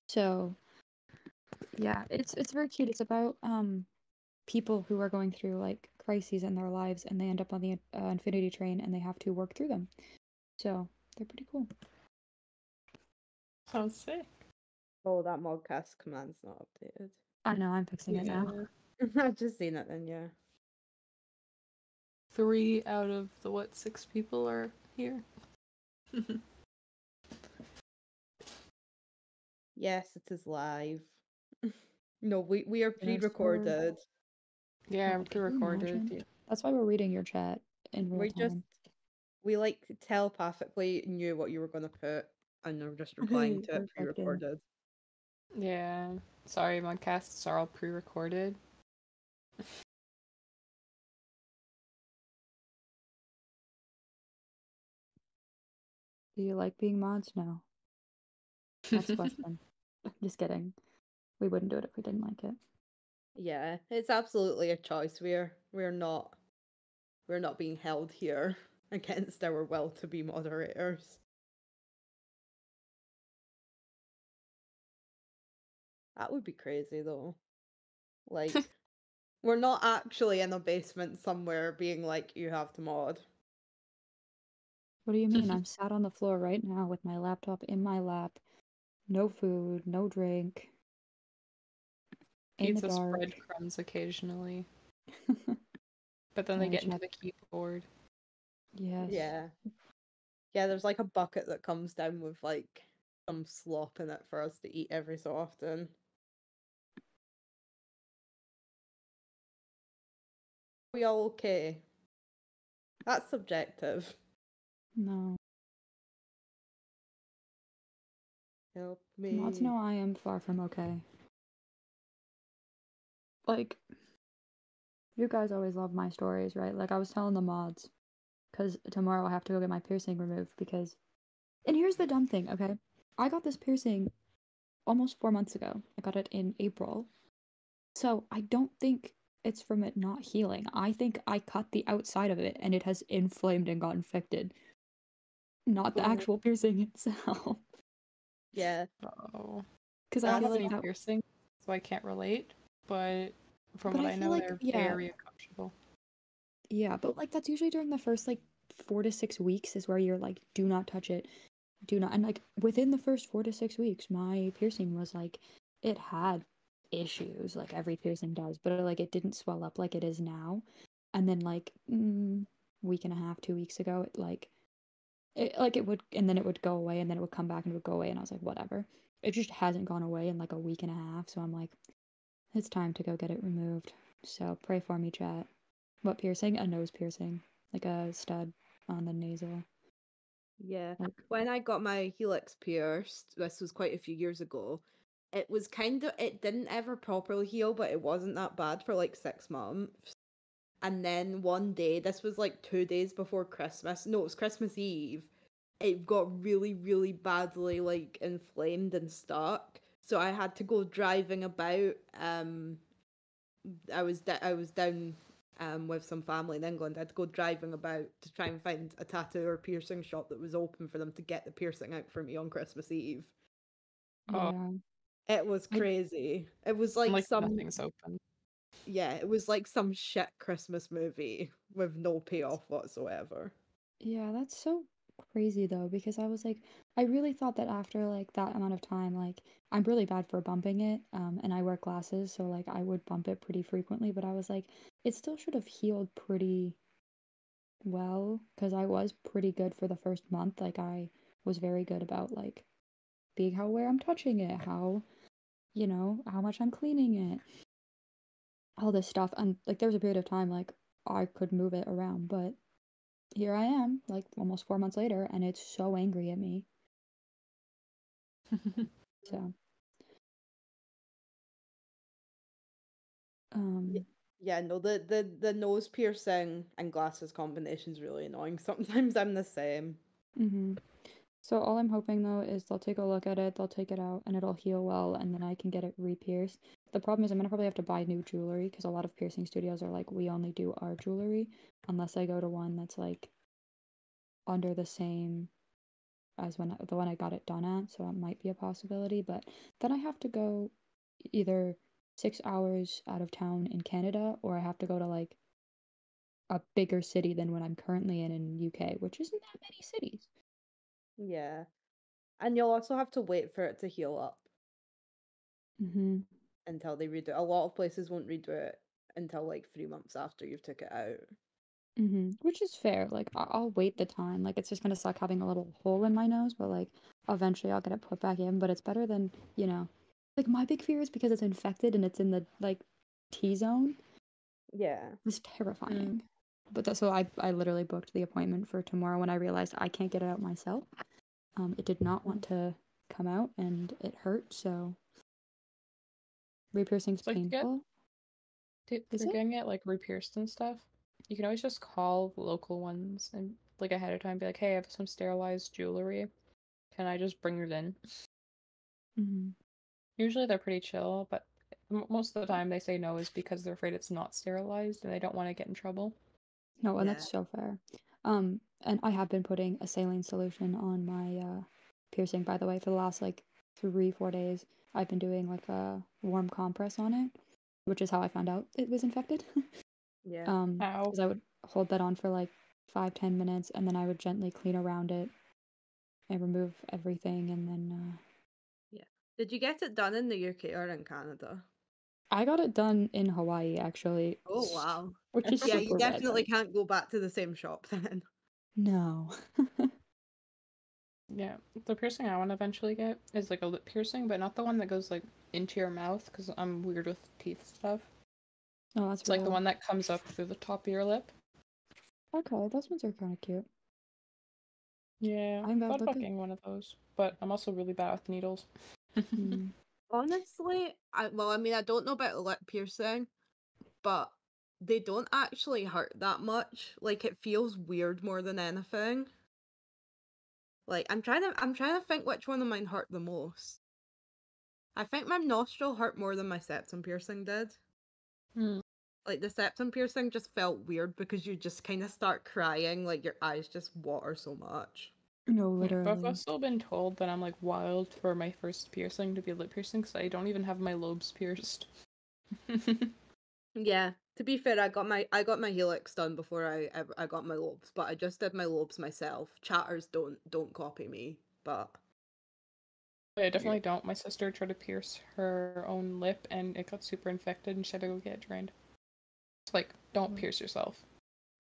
So yeah, it's very cute. It's about people who are going through like crises in their lives and they end up on the Infinity Train and they have to work through them. So they're pretty cool. Sounds sick. Oh, that modcast command's not updated. I know, I'm fixing it now. I've just seen it then, yeah. 3 out of the 6 people are here? Yes, it is live. No, we are pre-recorded. Yeah, God, can you pre-recorded. imagine? Yeah. That's why we're reading your chat in real time. We like telepathically knew what you were gonna put and we're just replying to it Perfect, yeah. pre-recorded. Yeah. Sorry, podcasts are all pre-recorded. Do you like being mods? No. Next question. Just kidding. We wouldn't do it if we didn't like it. Yeah, it's absolutely a choice. We're not being held here against our will to be moderators. That would be crazy though. Like we're not actually in a basement somewhere being like, you have to mod. What do you mean? I'm sat on the floor right now with my laptop in my lap. No food, no drink. In the Pizza dark. breadcrumbs occasionally. But then they Trying to get into check. the keyboard. Yes. Yeah. Yeah, there's like a bucket that comes down with like some slop in it for us to eat every so often. Are we all okay? That's subjective. No. Help me. Mods know I am far from okay. Like, You guys always love my stories, right? Like I was telling the mods, because tomorrow I have to go get my piercing removed because. And here's the dumb thing, okay? I got this piercing almost 4 months ago. I got it in April. So I don't think it's from it not healing. I think I cut the outside of it and it has inflamed and got infected. Not the actual piercing itself. Yeah. Oh. Because I I don't feel have like any that. piercing, so I can't relate. But from But what I I feel know, like, they're yeah. very uncomfortable. Yeah, but like that's usually during the first like 4 to 6 weeks is where you're like, do not touch it. Do not. And like within the first 4 to 6 weeks, my piercing was like, it had issues like every piercing does, but like it didn't swell up like it is now. And then like week and a half, 2 weeks ago, it would, and then it would go away, and then it would come back and it would go away, and I was like, whatever. It just hasn't gone away in like a week and a half, so I'm like, it's time to go get it removed. So pray for me, chat. What piercing? A nose piercing, like a stud on the nasal. Yeah. When I got my helix pierced, this was quite a few years ago, it was it didn't ever properly heal, but it wasn't that bad for like 6 months. And then one day, this was like 2 days before Christmas. No, it was Christmas Eve. It got really, really badly like inflamed and stuck. So I had to go driving about. I was down with some family in England. I had to go driving about to try and find a tattoo or piercing shop that was open for them to get the piercing out for me on Christmas Eve. Yeah. It was crazy. It was like some nothing's open. Yeah, it was like some shit Christmas movie with no payoff whatsoever. Yeah, that's so crazy though, because I was like, I really thought that after like that amount of time, like I'm really bad for bumping it, and I wear glasses, so like I would bump it pretty frequently, but I was like, it still should have healed pretty well, because I was pretty good for the first month. Like I was very good about like being how aware I'm touching it, how, how much I'm cleaning it, all this stuff. And like there was a period of time like I could move it around, but here I am, like almost 4 months later, and it's so angry at me. So, Yeah, no, the nose piercing and glasses combination is really annoying. Sometimes I'm the same. So all I'm hoping though is they'll take a look at it, they'll take it out, and it'll heal well, and then I can get it re-pierced. The problem is I'm gonna probably have to buy new jewelry because a lot of piercing studios are like, we only do our jewelry, unless I go to one that's like under the same as the one I got it done at, so it might be a possibility. But then I have to go either 6 hours out of town in Canada, or I have to go to like a bigger city than what I'm currently in UK, which isn't that many cities. Yeah. And you'll also have to wait for it to heal up until they redo it. A lot of places won't redo it until like 3 months after you've took it out. Which is fair. Like I'll wait the time. Like it's just gonna suck having a little hole in my nose, but like eventually I'll get it put back in. But it's better than, like my big fear is because it's infected and it's in the like T-zone. Yeah. It's terrifying. But that's so I literally booked the appointment for tomorrow when I realized I can't get it out myself. It did not want to come out and it hurt, so re-piercing's painful. If you're getting it like re-pierced and stuff, you can always just call the local ones and like ahead of time be like, hey, I have some sterilized jewelry. Can I just bring it in? Usually they're pretty chill, but most of the time they say no is because they're afraid it's not sterilized and they don't want to get in trouble. No, and that's so fair. And I have been putting a saline solution on my piercing, by the way, for the last like 3-4 days. I've been doing like a warm compress on it, which is how I found out it was infected. Yeah. Because I would hold that on for like 5-10 minutes, and then I would gently clean around it and remove everything, and then Yeah. Did you get it done in the UK or in Canada? I got it done in Hawaii actually. Oh wow. Which is Yeah, super you definitely random. can't go back to the same shop then. No. Yeah, the piercing I want to eventually get is like a lip piercing, but not the one that goes like into your mouth because I'm weird with teeth stuff. Oh, that's It's like the real. one that comes up through the top of your lip. Okay, those ones are kind of cute. Yeah, I'm thought about about to getting one of those, but I'm also really bad with needles. Honestly, I don't know about lip piercing, but they don't actually hurt that much. Like, it feels weird more than anything. Like, I'm trying to think which one of mine hurt the most. I think my nostril hurt more than my septum piercing did. Like, the septum piercing just felt weird because you just kind of start crying, like your eyes just water so much. No, But I've literally. also been told that I'm like wild for my first piercing to be a lip piercing, because I don't even have my lobes pierced. Yeah, to be fair, I got my helix done before I got my lobes, but I just did my lobes myself. Chatters don't copy me, but I definitely don't. My sister tried to pierce her own lip and it got super infected and she had to go get it drained. It's like, don't pierce yourself.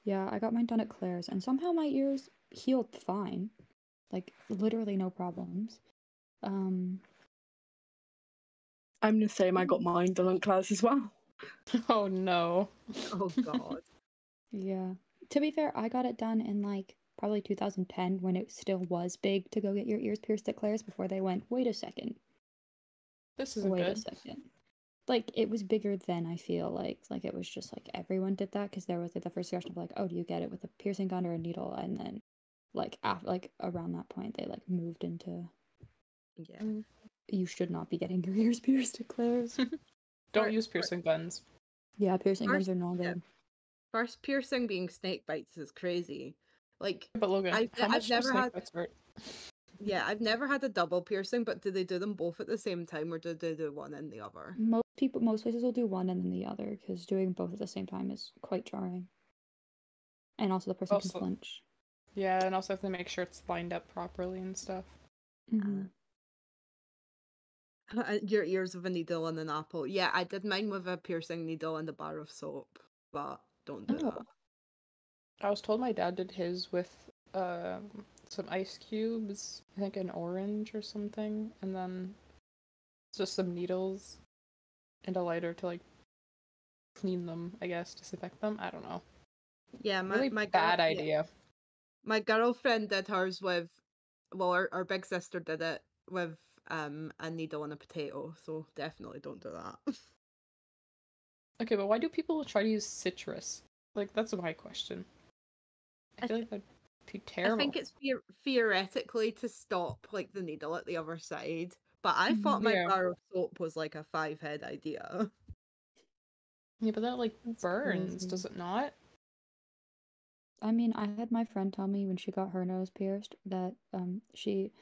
Yeah, I got mine done at Claire's, and somehow my ears healed fine. Like, literally no problems. I'm the same. I got mine done on Claire's as well. Oh no. Oh god. Yeah. To be fair, I got it done in like probably 2010 when it still was big to go get your ears pierced at Claire's before they went, wait a second. This isn't Wait good. a second. Like, it was bigger then, I feel like. Like, it was just like everyone did that because there was like the first discussion of like, oh, do you get it with a piercing gun or a needle? And then like after like around that point they like moved into Yeah. You should not be getting your ears pierced at Claire's. Don't use piercing guns. Yeah, piercing guns are not good. First piercing being snake bites is crazy. Like, But Logan, how much I've do never snake had. bites hurt? Yeah, I've never had a double piercing, but do they do them both at the same time, or do they do one and the other? Most places will do one and then the other because doing both at the same time is quite jarring. And also the person can flinch. Yeah, and also have to make sure it's lined up properly and stuff. Your ears with a needle and an apple. Yeah, I did mine with a piercing needle and a bar of soap, but don't do that. I was told my dad did his with some ice cubes, I think an orange or something, and then just some needles and a lighter to like clean them, I guess, disinfect them. I don't know. Yeah, Really my bad idea. My girlfriend did hers with, well, our big sister did it with a needle and a potato, so definitely don't do that. Okay, but why do people try to use citrus? Like, that's my question. I feel like that'd be terrible. I think it's theoretically to stop like the needle at the other side, but I thought my bar of soap was like a 5-head idea. Yeah, but that like burns, does it not? I mean, I had my friend tell me when she got her nose pierced that she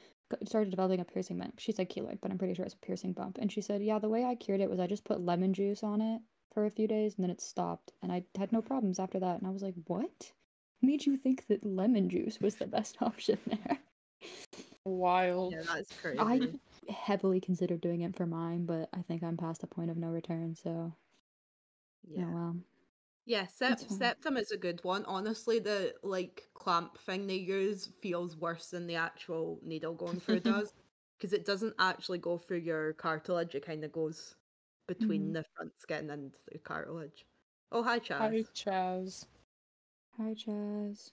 started developing a piercing bump. She said keloid, but I'm pretty sure it's a piercing bump. And she said, yeah, the way I cured it was I just put lemon juice on it for a few days and then it stopped. And I had no problems after that. And I was like, what? Made you think that lemon juice was the best option there? Wild. Yeah, that's crazy. I heavily considered doing it for mine, but I think I'm past the point of no return, so... Yeah. Oh, well. Yeah, septum is a good one. Honestly, the like clamp thing they use feels worse than the actual needle going through does, because it doesn't actually go through your cartilage. It kind of goes between the front skin and the cartilage. Oh, hi, Chaz. Hi, Chaz. Hi, Chaz.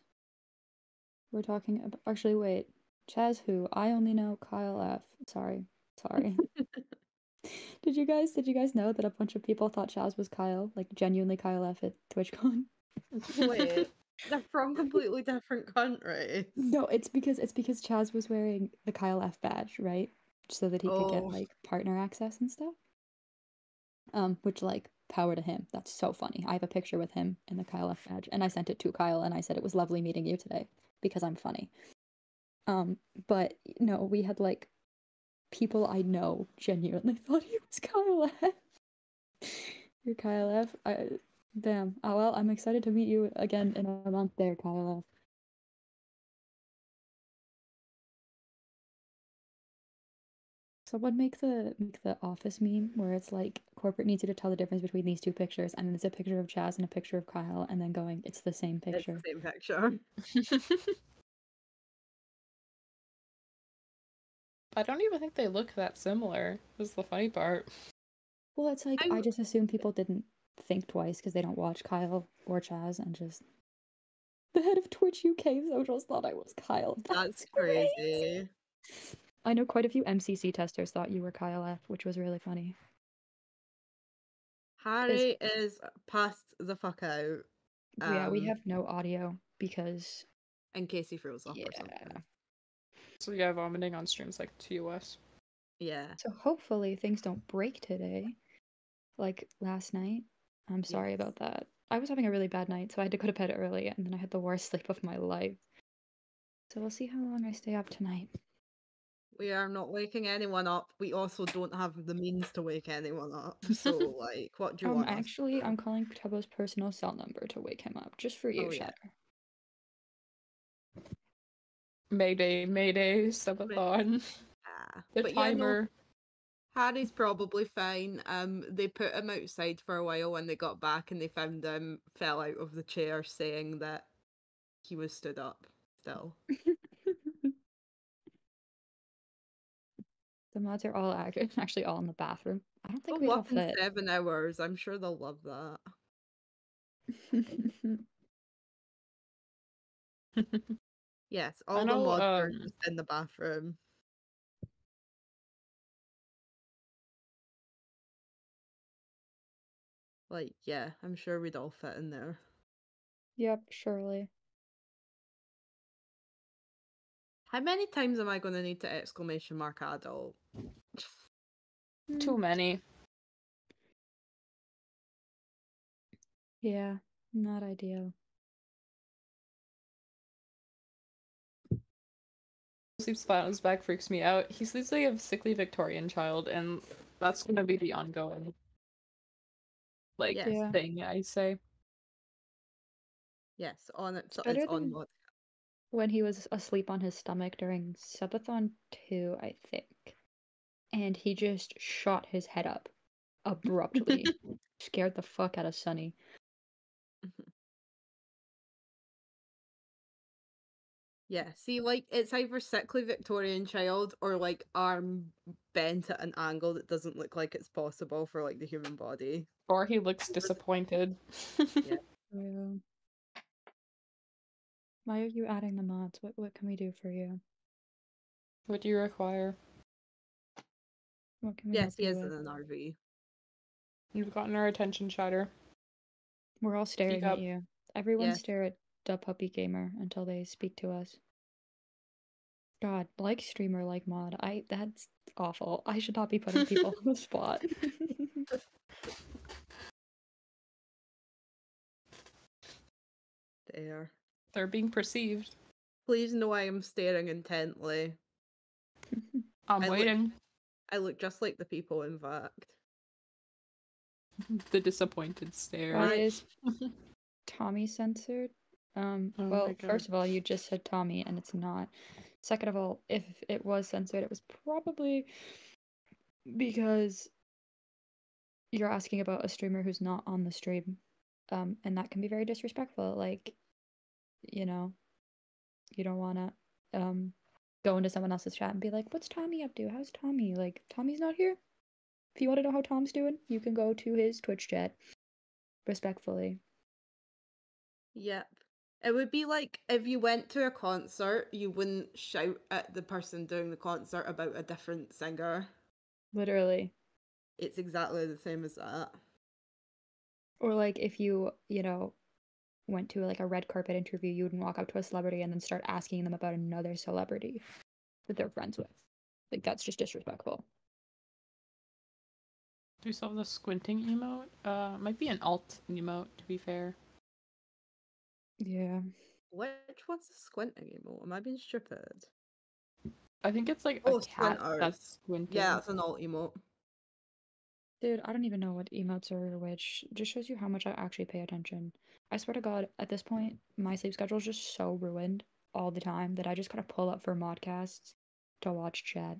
We're talking about... Actually, wait. Chaz who? I only know Kyle F. Sorry. Did you guys know that a bunch of people thought Chaz was Kyle? Like, genuinely Kyle F at TwitchCon? Wait, they're from completely different countries. No, it's because Chaz was wearing the Kyle F badge, right? So that he could get, like, partner access and stuff. Which, like, power to him. That's so funny. I have a picture with him in the Kyle F badge, and I sent it to Kyle, and I said it was lovely meeting you today, because I'm funny. But, no, we had, like, people I know genuinely thought he was Kyle F. You're Kyle F. Damn. Oh well, I'm excited to meet you again in a month there, Kyle F. Someone make the office meme where it's like corporate needs you to tell the difference between these two pictures, and then it's a picture of Chaz and a picture of Kyle, and then going, it's the same picture. It's the same picture. I don't even think they look that similar. This is the funny part. Well, it's like, I just assume people didn't think twice because they don't watch Kyle or Chaz, and just... The head of Twitch UK socials thought I was Kyle. That's crazy. I know quite a few MCC testers thought you were Kyle F, which was really funny. Harry is passed the fuck out. Yeah, we have no audio because in case he throws up or something. So yeah, vomiting on streams like TOS. Yeah. So hopefully things don't break today, like last night. I'm sorry about that. I was having a really bad night, so I had to go to bed early, and then I had the worst sleep of my life. So we'll see how long I stay up tonight. We are not waking anyone up. We also don't have the means to wake anyone up. So, like, what do you want? Actually, I'm calling Tubbo's personal cell number to wake him up, just for you, Shatter. Mayday, Mayday, subathon. The timer. Harry's probably fine. They put him outside for a while when they got back, and they found him fell out of the chair, saying that he was stood up still. The mods are all actually all in the bathroom. I don't think They'll we all walk in fit. 7 hours. I'm sure they'll love that. Yes, all the mods are just in the bathroom. Like, yeah, I'm sure we'd all fit in there. Yep, surely. How many times am I going to need to exclamation mark adult? Too many. Yeah, not ideal. Sleeps flat on his back freaks me out. He sleeps like a sickly Victorian child, and that's gonna be the ongoing thing I say. Yes, it's better on than mod. When he was asleep on his stomach during Subathon 2, I think. And he just shot his head up abruptly. Scared the fuck out of Sunny. Yeah, see, like, it's either sickly Victorian child or, like, arm bent at an angle that doesn't look like it's possible for, like, the human body. Or he looks disappointed. Yeah. Yeah. Why are you adding the mods? What can we do for you? What do you require? What can we Yes, help he you is in with? an RV. You've gotten our attention, Shatter. We're all staring Speak at up. you. Everyone Yes. stare at the puppy gamer until they speak to us. God, like streamer, like mod. That's awful. I should not be putting people on the spot. There. They're being perceived. Please know I am staring intently. I'm waiting. I look just like the people, in fact. The disappointed stare. Why is Tommy censored? Well, first of all, you just said Tommy, and it's not. Second of all, if it was censored, it was probably because you're asking about a streamer who's not on the stream. And that can be very disrespectful. Like, you know, you don't want to go into someone else's chat and be like, what's Tommy up to? How's Tommy? Like, Tommy's not here. If you want to know how Tom's doing, you can go to his Twitch chat. Respectfully. Yep. It would be like if you went to a concert, you wouldn't shout at the person doing the concert about a different singer. Literally. It's exactly the same as that. Or like if you went to like a red carpet interview, you wouldn't walk up to a celebrity and then start asking them about another celebrity that they're friends with. Like, that's just disrespectful. Do you still have the squinting emote? Might be an alt emote, to be fair. Yeah. Which one's the squinting emote? Am I being stupid? I think it's like a cat squinters. that's squinting. Yeah, it's an alt emote. Dude, I don't even know what emotes are which. Just shows you how much I actually pay attention. I swear to God, at this point, my sleep schedule is just so ruined all the time that I just gotta pull up for modcasts to watch chat.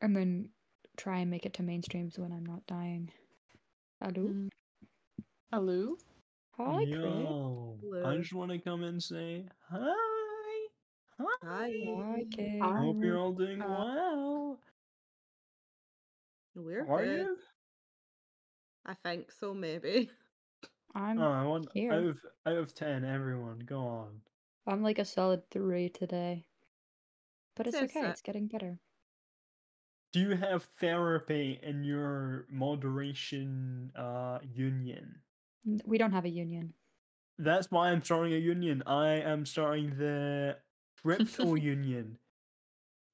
And then try and make it to mainstreams when I'm not dying. Hello? Hello? Hi, Yo, I just want to come and say hi. Hi. Hi, Kay. Hope you're all doing well. We're Are good. you? I think so, maybe. I'm I want here. out of 10. Everyone, go on. I'm like a solid 3 today. But it's Says okay, that. it's getting better. Do you have therapy in your moderation union? We don't have a union. That's why I'm starting a union. I am starting the crypto union.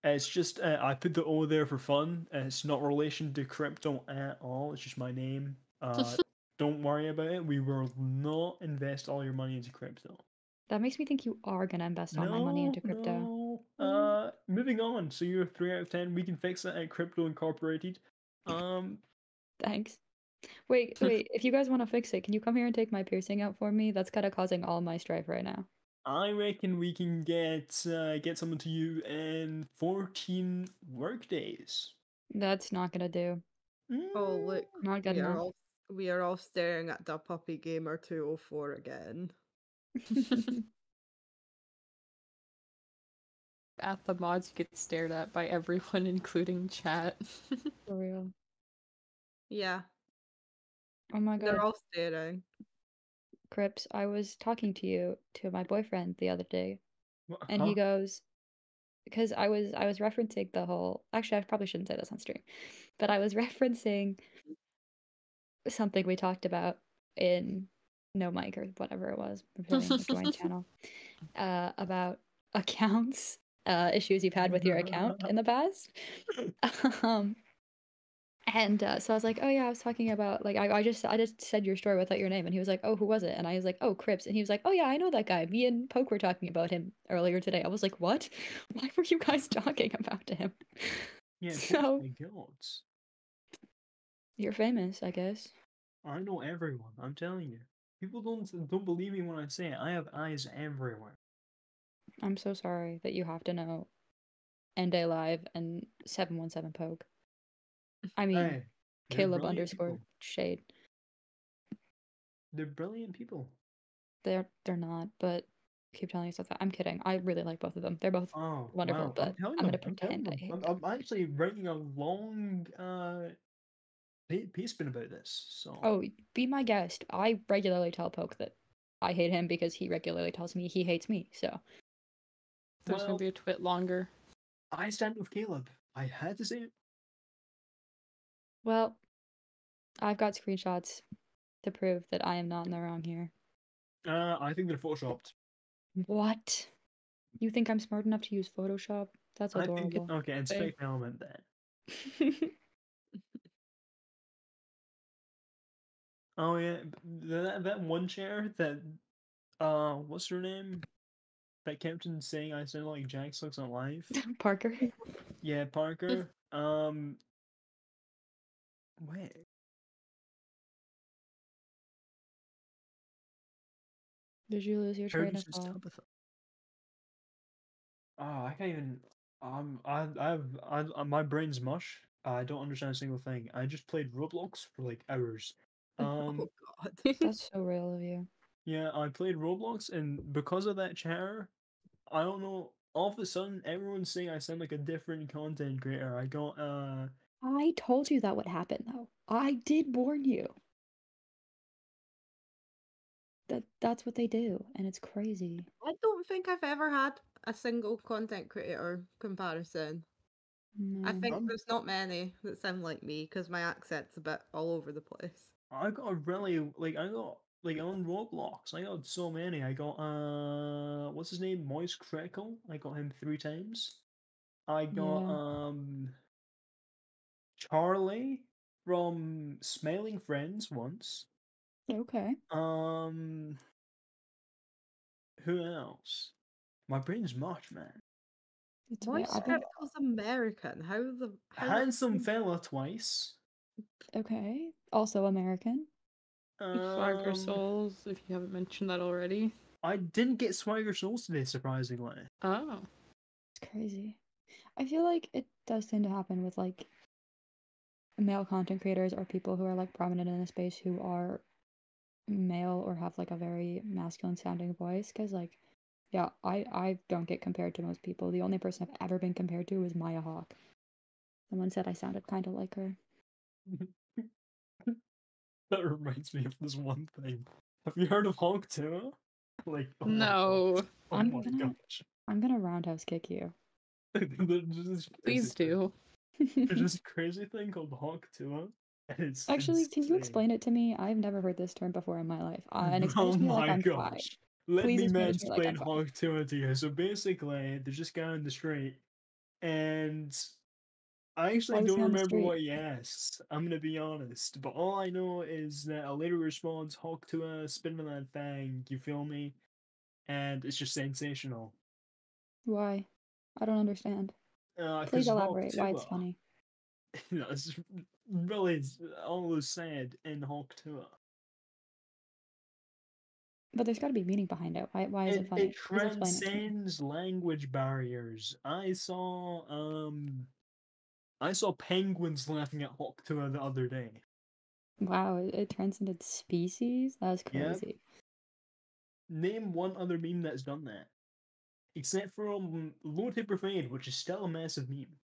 It's just I put the O there for fun. It's not relation to crypto at all. It's just my name. Don't worry about it. We will not invest all your money into crypto. That makes me think you are gonna invest all my money into crypto. No. Moving on. So you're 3 out of 10. We can fix that at Crypto Incorporated. Thanks. Wait. If you guys want to fix it, can you come here and take my piercing out for me? That's kind of causing all my strife right now. I reckon we can get someone to you in 14 workdays. That's not gonna do. Oh look, Not good enough. We are all staring at the Puppy Gamer 204 again. At the mods, you get stared at by everyone, including chat. For real. Yeah. Oh my god. They're all staring. Crips, I was talking to my boyfriend the other day, and he Huh? goes, because I was referencing the whole. Actually, I probably shouldn't say this on stream, but I was referencing something we talked about in No Mic or whatever it was, preparing the join channel, about accounts, issues you've had with your account in the past. And so I was like, oh yeah, I was talking about like I just said your story without your name, and he was like, oh, who was it? And I was like, oh, Crips, and he was like, oh yeah, I know that guy. Me and Poke were talking about him earlier today. I was like, what? Why were you guys talking about him? Yeah, So my gods. You're famous, I guess. I know everyone. I'm telling you. People don't believe me when I say it. I have eyes everywhere. I'm so sorry that you have to know NDay Live and 717 Poke. I mean, Hey, they're Caleb brilliant _ people. Shade. They're brilliant people. They're not, but keep telling yourself that. I'm kidding. I really like both of them. They're both Oh, wonderful, wow. but I'm telling I'm gonna them. I'm telling pretend I them. hate them. I'm actually writing a long piece about this. So. Oh, be my guest. I regularly tell Poke that I hate him because he regularly tells me he hates me. So There's gonna be a twit longer. I stand with Caleb. I had to say it. Well, I've got screenshots to prove that I am not in the wrong here. I think they're photoshopped. What? You think I'm smart enough to use Photoshop? That's I think adorable. okay, inspect element then. Oh yeah, that one chair that what's her name? That kept on saying I sound like Jax looks alive. Parker. Yeah, Parker. Wait. Did you lose your train of Who's thought? Tabitha? Oh, I can't even. My brain's mush. I don't understand a single thing. I just played Roblox for like hours. Oh god. That's so real of you. Yeah, I played Roblox, and because of that chatter, I don't know. All of a sudden, everyone's saying I sound like a different content creator. I got I told you that would happen though. I did warn you. That's what they do, and it's crazy. I don't think I've ever had a single content creator comparison. I No. think there's not many that sound like me because my accent's a bit all over the place. I got a really I got on Roblox. I got so many. I got what's his name? Moist Crackle. I got him 3 times. I got Yeah. Charlie from Smiling Friends once. Okay. Who else? My brain's mush, man. It's Why okay. I think Scriptle's American? How Handsome fella twice. okay. Also American. Swagger Souls, if you haven't mentioned that already. I didn't get Swagger Souls today, surprisingly. Oh. It's crazy. I feel like it does tend to happen with like male content creators or people who are like prominent in a space who are male or have like a very masculine sounding voice, because like yeah, I don't get compared to most people. The only person I've ever been compared to is Maya Hawk. Someone said I sounded kind of like her. That reminds me of this one thing. Have you heard of Honk too? Like, oh No. my gosh. Oh my gosh. I'm gonna roundhouse kick you. Please do. There's this crazy thing called Hawk Tour. It's Actually, can you insane. explain it to me? I've never heard this term before in my life. And explain Oh it to me like my I'm five. gosh. Let Please me explain it to me like I'm mansplain five. Hawk Tour to you. So basically, there's this guy on the street, and I actually Why was don't he on the remember street? what he asked. I'm gonna be honest, but all I know is that a lady responds, "Hawk Tour, spin on that thing." You feel me? And it's just sensational. Why? I don't understand. Please Because Hawk elaborate why it's Tour, funny. it's really all said in Hawk Tour. But there's got to be meaning behind it. Why is it funny? It Please explain it to me. transcends language barriers. I saw penguins laughing at Hawk Tour the other day. Wow, it transcended species? That's Yep. crazy. Name one other meme that's done that. Except for Low Taper Fade, which is still a massive meme.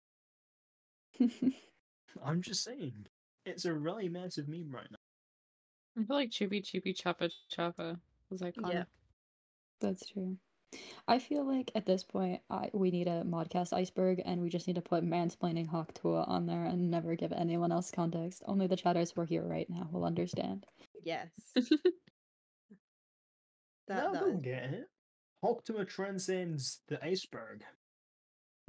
I'm just saying. It's a really massive meme right now. I feel like Chibi Chibi Choppa Choppa was iconic. Yeah. That's true. I feel like at this point, we need a modcast iceberg, and we just need to put mansplaining Hawk Tuah on there and never give anyone else context. Only the chatters who are here right now will understand. Yes. No, that don't is. get it. Hawk Tuah transcends the iceberg.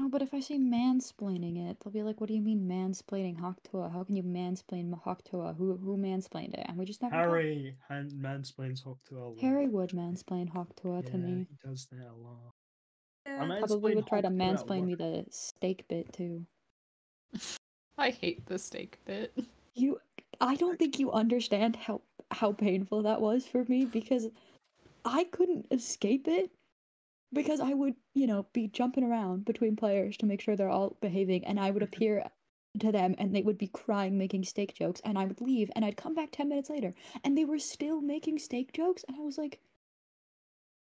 No, but if I say mansplaining it, they'll be like, "What do you mean mansplaining Hawk Tuah? How can you mansplain Hawk Tuah? Who mansplained it?" And we just never. Harry mansplains Hawk Tuah a lot. Harry would mansplain Hawk Tuah to me. He does that a lot. Probably would try to mansplain me the steak bit too. I hate the steak bit. I don't think you understand how painful that was for me, because I couldn't escape it, because I would, be jumping around between players to make sure they're all behaving, and I would appear to them and they would be crying, making steak jokes, and I would leave and I'd come back 10 minutes later and they were still making steak jokes, and I was like,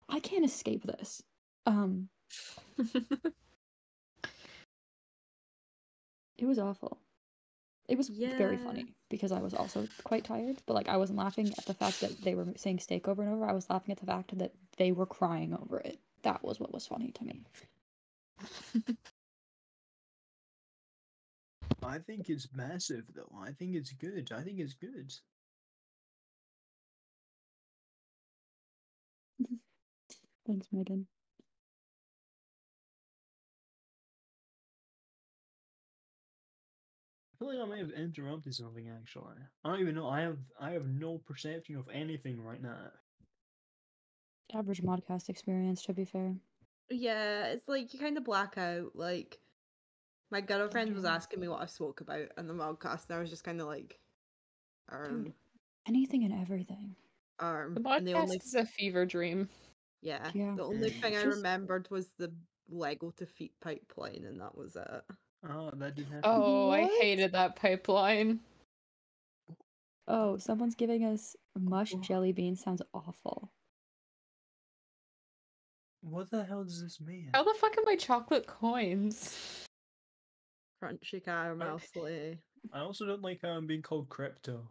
I can't escape this. It was awful. It was very funny because I was also quite tired, but like I wasn't laughing at the fact that they were saying steak over and over. I was laughing at the fact that they were crying over it. That was what was funny to me. I think it's massive, though. I think it's good. Thanks, Megan. I feel like I may have interrupted something, actually. I don't even know. I have no perception of anything right now. Average modcast experience, to be fair. Yeah, it's like you kind of black out. Like, my girlfriend was asking me what I spoke about in the podcast, and I was just kind of like, Dude, anything and everything. The and podcast the only is a fever dream. yeah, Yeah. the only thing I Just- remembered was the Lego to feet pipeline, and that was it. Oh, that didn't happen. Oh, I hated that pipeline. Oh, someone's giving us mush jelly beans. Sounds awful. What the hell does this mean? How the fuck am I chocolate coins? Crunchy caramel slay. I also don't like how I'm being called crypto.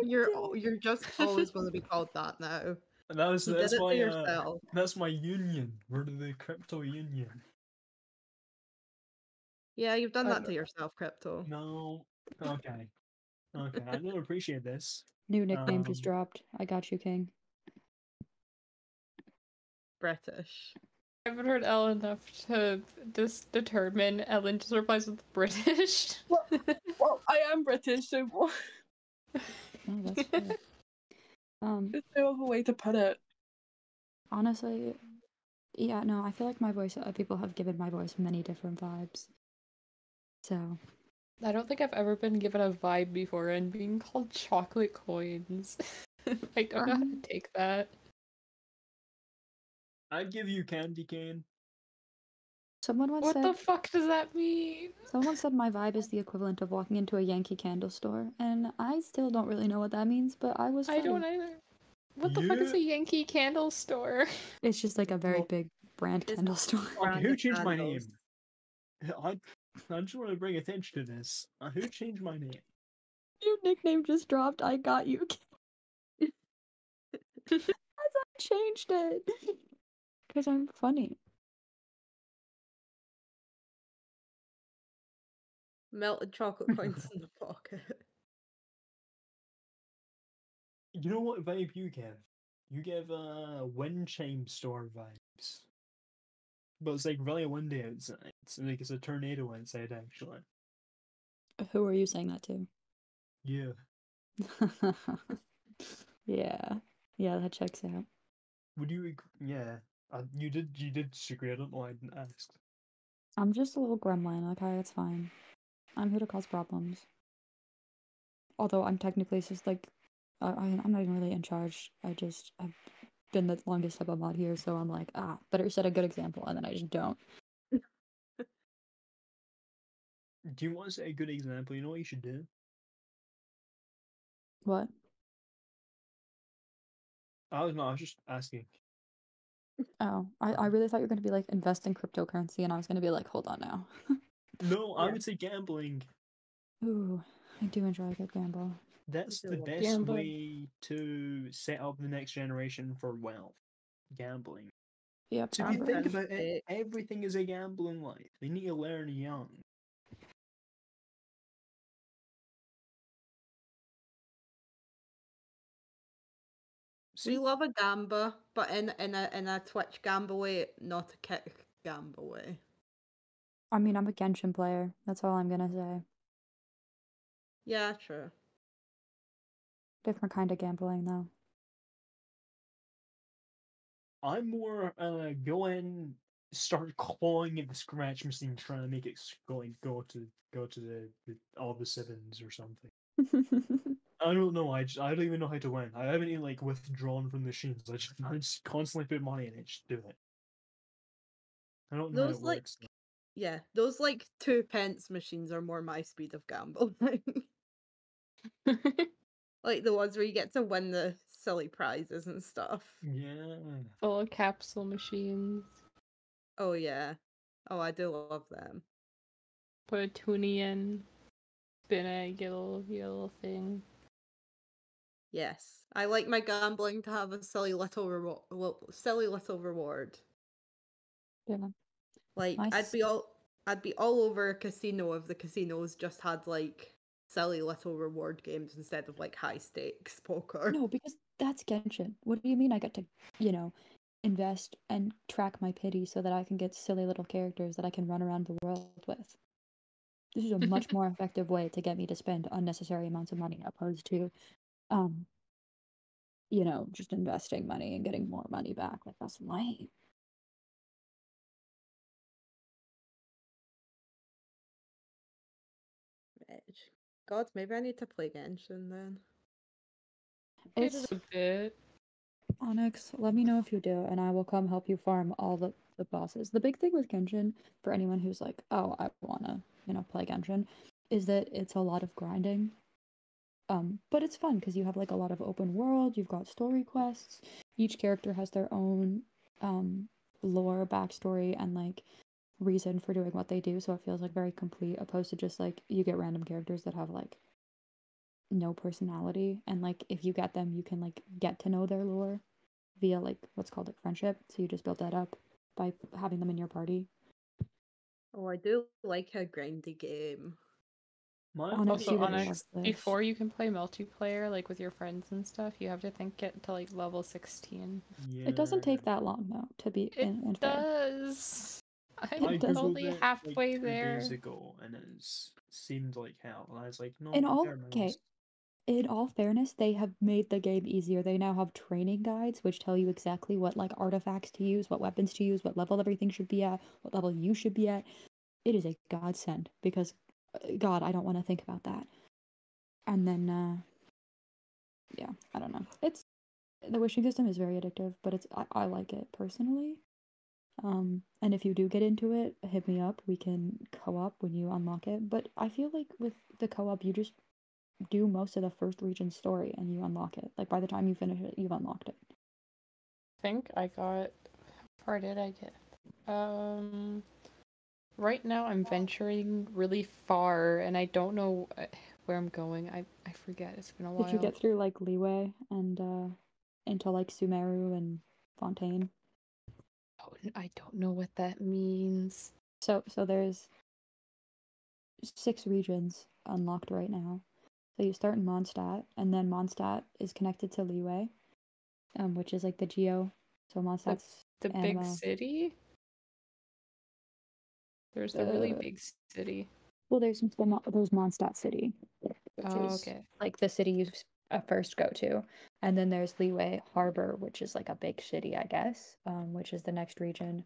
You're just always going to be called that now. That's You did it my to yourself. that's my union. We're the crypto union. Yeah, you've done that to yourself, Crypto. No. Okay. Okay. I don't appreciate this. New nickname just dropped. I got you, King. British. I haven't heard Ellen enough to determine. Ellen just replies with British. Well, I am British, so Oh, that's fair. There's no other way to put it. Honestly, yeah, no, I feel like my voice, people have given my voice many different vibes. So. I don't think I've ever been given a vibe before, and being called chocolate coins. I don't know how to take that. I'd give you candy cane. Someone once What said, the fuck does that mean? Someone said my vibe is the equivalent of walking into a Yankee Candle store, and I still don't really know what that means, but I was. I don't either. What the fuck is a Yankee Candle store? It's just like a very big brand candle store. Okay, who changed my name? I just want to bring attention to this. Who changed my name? Your nickname just dropped. I got you. As I changed it. Because I'm funny. Melted chocolate coins in the pocket. You know what vibe you give? You give wind chime storm vibes. But it's like really windy outside. It's like it's a tornado outside actually. Who are you saying that to? Yeah. Yeah. Yeah, that checks out. Would you yeah. You did disagree, I don't know why I didn't ask. I'm just a little gremlin, okay? It's fine. I'm here to cause problems. Although I'm technically just like, I'm not even really in charge. I've been the longest type of mod here, so I'm like, better set a good example, and then I just don't. Do you want to set a good example? You know what you should do? What? I was just asking. Oh, I really thought you were going to be like, invest in cryptocurrency, and I was going to be like, hold on now. No, I would say gambling. Ooh, I do enjoy a good gamble. That's the love best gambling. way to set up the next generation for wealth. Gambling. Yep, So if you I think agree. about it, everything is a gamble in life. They need to learn young. We See, love a gamba, but in a Twitch gamble way, not a kick gamble way. I mean, I'm a Genshin player. That's all I'm going to say. Yeah, true. Different kind of gambling, though. I'm more go in, start clawing at the scratch machine, trying to make it go to the all the sevens or something. I don't know. I don't even know how to win. I haven't even like withdrawn from the machines. I just constantly put money in it. Just do it. I don't know how it Those like, works. yeah, those like 2 pence machines are more my speed of gambling. Like the ones where you get to win the silly prizes and stuff. Yeah. Full of capsule machines. Oh yeah. Oh, I do love them. Put a toonie in. Spin it, get a little thing. Yes, I like my gambling to have a silly little reward. Yeah. Like Nice. I'd be all over a casino if the casinos just had like silly little reward games instead of like high stakes poker. No, because that's Genshin. What do you mean I get to, invest and track my pity so that I can get silly little characters that I can run around the world with? This is a much more effective way to get me to spend unnecessary amounts of money opposed to, just investing money and getting more money back. Like, that's lame. God, maybe I need to play Genshin then. It's a bit. Onyx, let me know if you do, and I will come help you farm all the bosses. The big thing with Genshin, for anyone who's like, oh, I wanna, play Genshin, is that it's a lot of grinding. But it's fun because you have like a lot of open world, you've got story quests, each character has their own lore, backstory, and like reason for doing what they do, so it feels like very complete, opposed to just like you get random characters that have like no personality, and like if you get them, you can like get to know their lore via like what's called like friendship. So you just build that up by having them in your party. Oh, I do like a grindy game. Onyx, Also, you would love Onyx, this. before you can play multiplayer, like with your friends and stuff, you have to get to like level 16. It doesn't take that long though, to be in fair. Does. I I'm does. only googled it halfway like 2 there. days ago, and it seemed like hell. And I was like, no, In all never mind. okay, in all fairness, they have made the game easier. They now have training guides which tell you exactly what like artifacts to use, what weapons to use, what level everything should be at, what level you should be at. It is a godsend because God, I don't want to think about that. And then yeah, I don't know. It's the wishing system is very addictive, but I like it personally. And if you do get into it, hit me up. We can co-op when you unlock it. But I feel like with the co-op, you just do most of the first region story and you unlock it. Like by the time you finish it, you've unlocked it. I think I got. How far did I get? Right now I'm venturing really far, and I don't know where I'm going. I forget. It's been a while. Did you get through like Leeway and into like Sumeru and Fontaine? Oh, I don't know what that means. So there's 6 regions unlocked right now. So you start in Mondstadt, and then Mondstadt is connected to Liyue, which is like the geo. So Mondstadt's The big Anima. city? There's the really big city. Well, there's Mondstadt City, which Oh, is okay. like the city you first go to, and then there's Liyue Harbor, which is like a big city, I guess, which is the next region,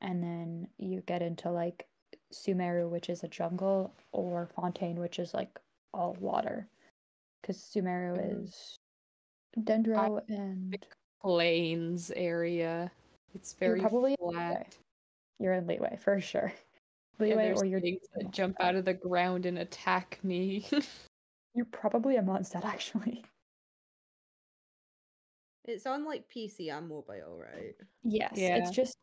and then you get into like Sumeru, which is a jungle, or Fontaine, which is like all water, because Sumeru is Dendro and Plains area. It's you're very probably flat. You're in Liyue for sure. And Liyue, there's or you're things that jump out of the ground and attack me. you're probably a Mondstadt actually. It's on like PC and mobile, right? Yes, Yeah. it's just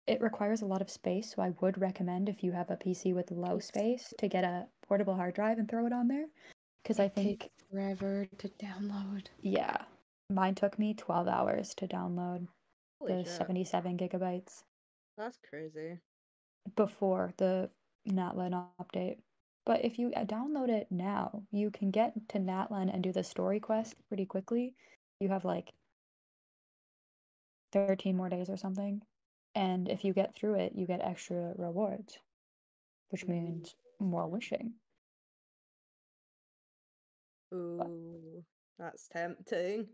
it requires a lot of space, so I would recommend if you have a PC with low space to get a portable hard drive and throw it on there, because I think takes forever to download. Yeah, mine took me 12 hours to download Holy the shit. 77 gigabytes That's crazy. before the NatLen update. But if you download it now, you can get to NatLen and do the story quest pretty quickly. You have like 13 more days or something. And if you get through it, you get extra rewards, which means more wishing. Ooh, that's tempting.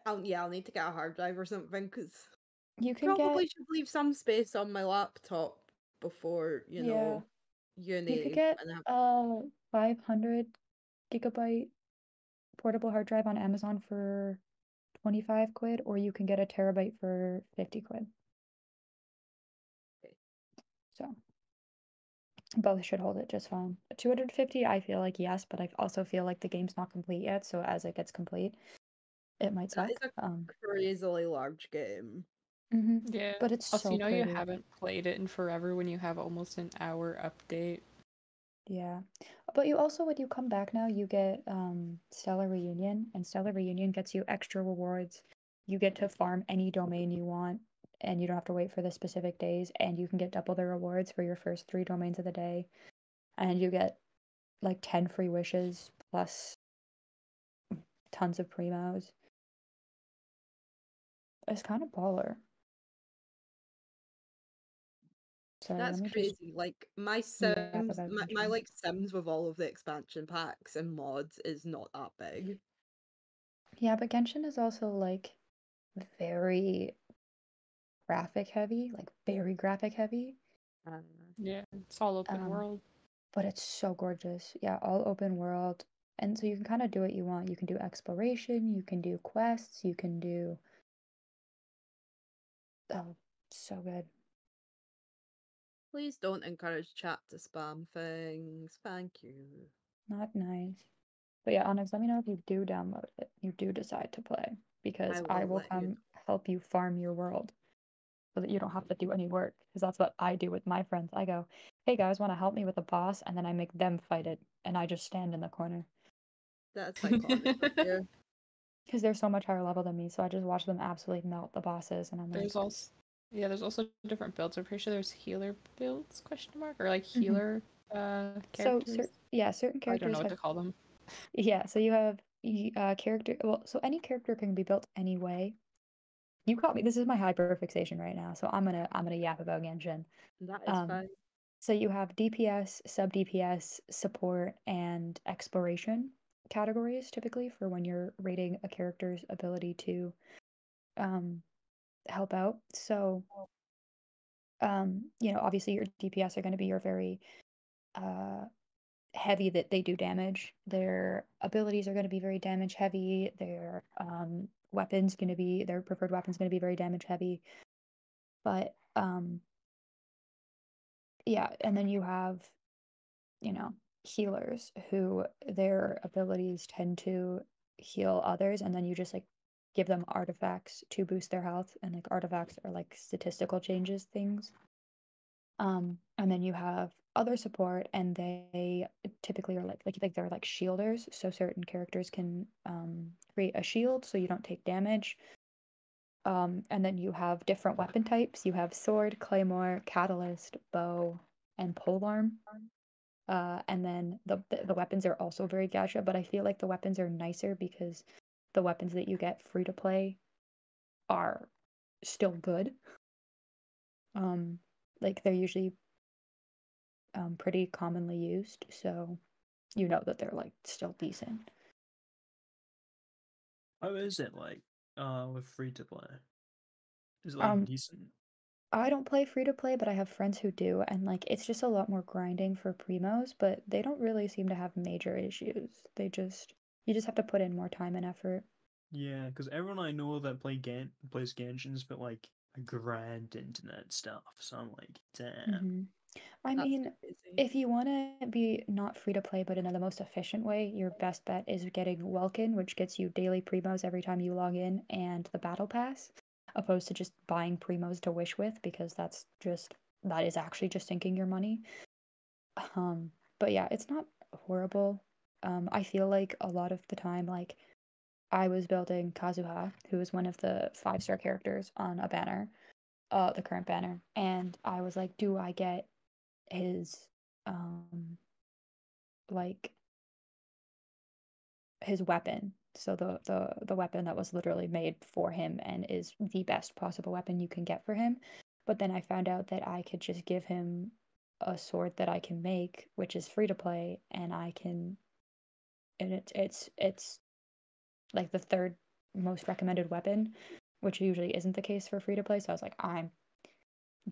I'll need to get a hard drive or something because You can probably get should leave some space on my laptop before uni. You could get and have- a 500 gigabyte portable hard drive on Amazon for 25 quid, or you can get a terabyte for 50 quid. So both should hold it just fine. 250, I feel like yes, but I also feel like the game's not complete yet, so as it gets complete, it might suck. That is a crazily large game. Yeah. But it's also, so you know pretty. you haven't played it in forever when you have almost an hour update. Yeah. But you also, when you come back now, you get Stellar Reunion, and Stellar Reunion gets you extra rewards. You get to farm any domain you want, and you don't have to wait for the specific days, and you can get double the rewards for your first 3 domains of the day. And you get like 10 free wishes plus tons of primos. It's kind of baller. Sorry, That's let me crazy. just Like my yap Sims, about my Genshin. like Sims with all of the expansion packs and mods is not that big. Yeah, but Genshin is also like very graphic heavy, like very graphic heavy. Yeah, it's all open world. But it's so gorgeous. Yeah, all open world. And so you can kind of do what you want. You can do exploration, you can do quests, you can do oh, so good. Please don't encourage chat to spam things. Thank you. Not nice. But yeah, Onyx, let me know if you do download it. You do decide to play. Because I will let you come help you farm your world. So that you don't have to do any work. Because that's what I do with my friends. I go, hey guys, want to help me with a boss? And then I make them fight it. And I just stand in the corner. That's iconic of you. Because they're so much higher level than me. So I just watch them absolutely melt the bosses. And I'm like, There's also different builds. I'm pretty sure there's healer builds, question mark, or like healer characters. So, certain characters I don't know what have, to call them. Yeah, so you have character. Well, so any character can be built anyway. You caught me. This is my hyperfixation right now, so I'm gonna yap about Genshin. That is fine. So you have DPS, sub DPS, support, and exploration categories typically for when you're rating a character's ability to help out. So obviously your DPS are going to be your very heavy, that they do damage. Their abilities are going to be very damage heavy. Their their preferred weapon's going to be very damage heavy. But yeah, and then you have, healers who their abilities tend to heal others, and then you just like give them artifacts to boost their health, and like artifacts are like statistical changes things. And then you have other support, and they typically are like they're like shielders. So certain characters can create a shield so you don't take damage. And then you have different weapon types. You have sword, claymore, catalyst, bow, and polearm. And then the weapons are also very gacha, but I feel like the weapons are nicer because the weapons that you get free to play are still good. Like they're usually pretty commonly used, so you know that they're like still decent. How is it like with free to play? Is it like Um, decent? I don't play free to play, but I have friends who do, and like it's just a lot more grinding for primos, but they don't really seem to have major issues. You just have to put in more time and effort. Yeah, because everyone I know that plays Genshin's put like a grand internet stuff, so I'm like, damn. I That's mean, crazy. if you want to be not free to play, but in the most efficient way, your best bet is getting Welkin, which gets you daily primos every time you log in, and the battle pass, opposed to just buying primos to wish with, because that is actually just sinking your money. But yeah, it's not horrible. I feel like a lot of the time, like I was building Kazuha, who is one of the 5-star characters on a banner, the current banner, and I was like, do I get his like his weapon, so the weapon that was literally made for him and is the best possible weapon you can get for him. But then I found out that I could just give him a sword that I can make, which is free to play, and it's like the third most recommended weapon, which usually isn't the case for free to play. So I was like, I'm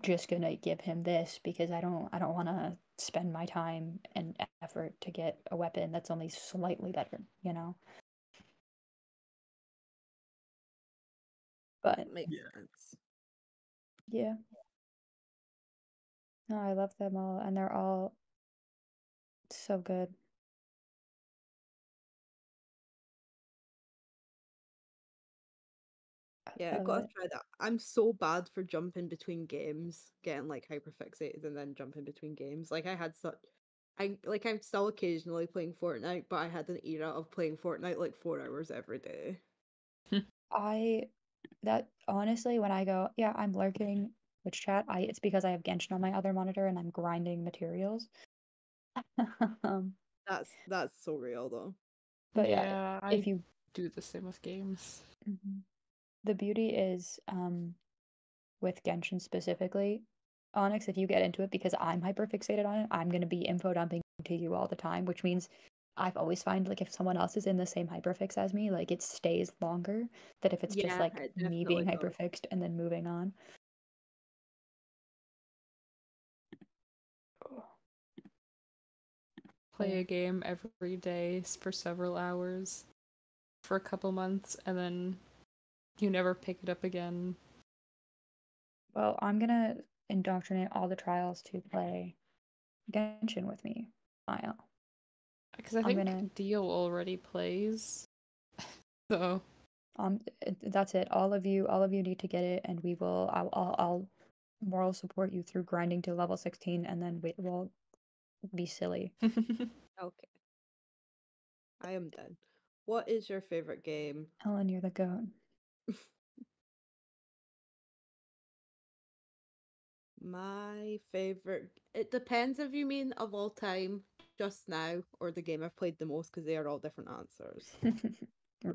just gonna give him this because I don't want to spend my time and effort to get a weapon that's only slightly better, you know. But Makes Yeah. sense. yeah, no, I love them all, and they're all so good. Yeah, I Love gotta it. try that. I'm so bad for jumping between games, getting like hyperfixated and then jumping between games. Like I had such I'm still occasionally playing Fortnite, but I had an era of playing Fortnite like 4 hours every day. I that honestly, when I go, yeah, I'm lurking Twitch chat, it's because I have Genshin on my other monitor and I'm grinding materials. um, That's so real though. but yeah, Yeah, if I you do the same with games. the beauty is with Genshin specifically, Onyx, if you get into it, because I'm hyper fixated on it, I'm gonna be info dumping to you all the time, which means I've always find like if someone else is in the same hyperfix as me, like it stays longer than if it's just Yeah, like it me definitely being does. hyperfixed and then moving on. Play a game every day for several hours for a couple months, and then you never pick it up again. Well, I'm gonna indoctrinate all the trials to play Genshin with me, Mile. Because I I'm think gonna Dio already plays, so that's it. All of you need to get it, and I'll moral support you through grinding to level 16, and then we'll be silly. Okay. I am done. What is your favorite game? Ellen, you're the goat. My favorite. It depends if you mean of all time, just now, or the game I've played the most, because they are all different answers.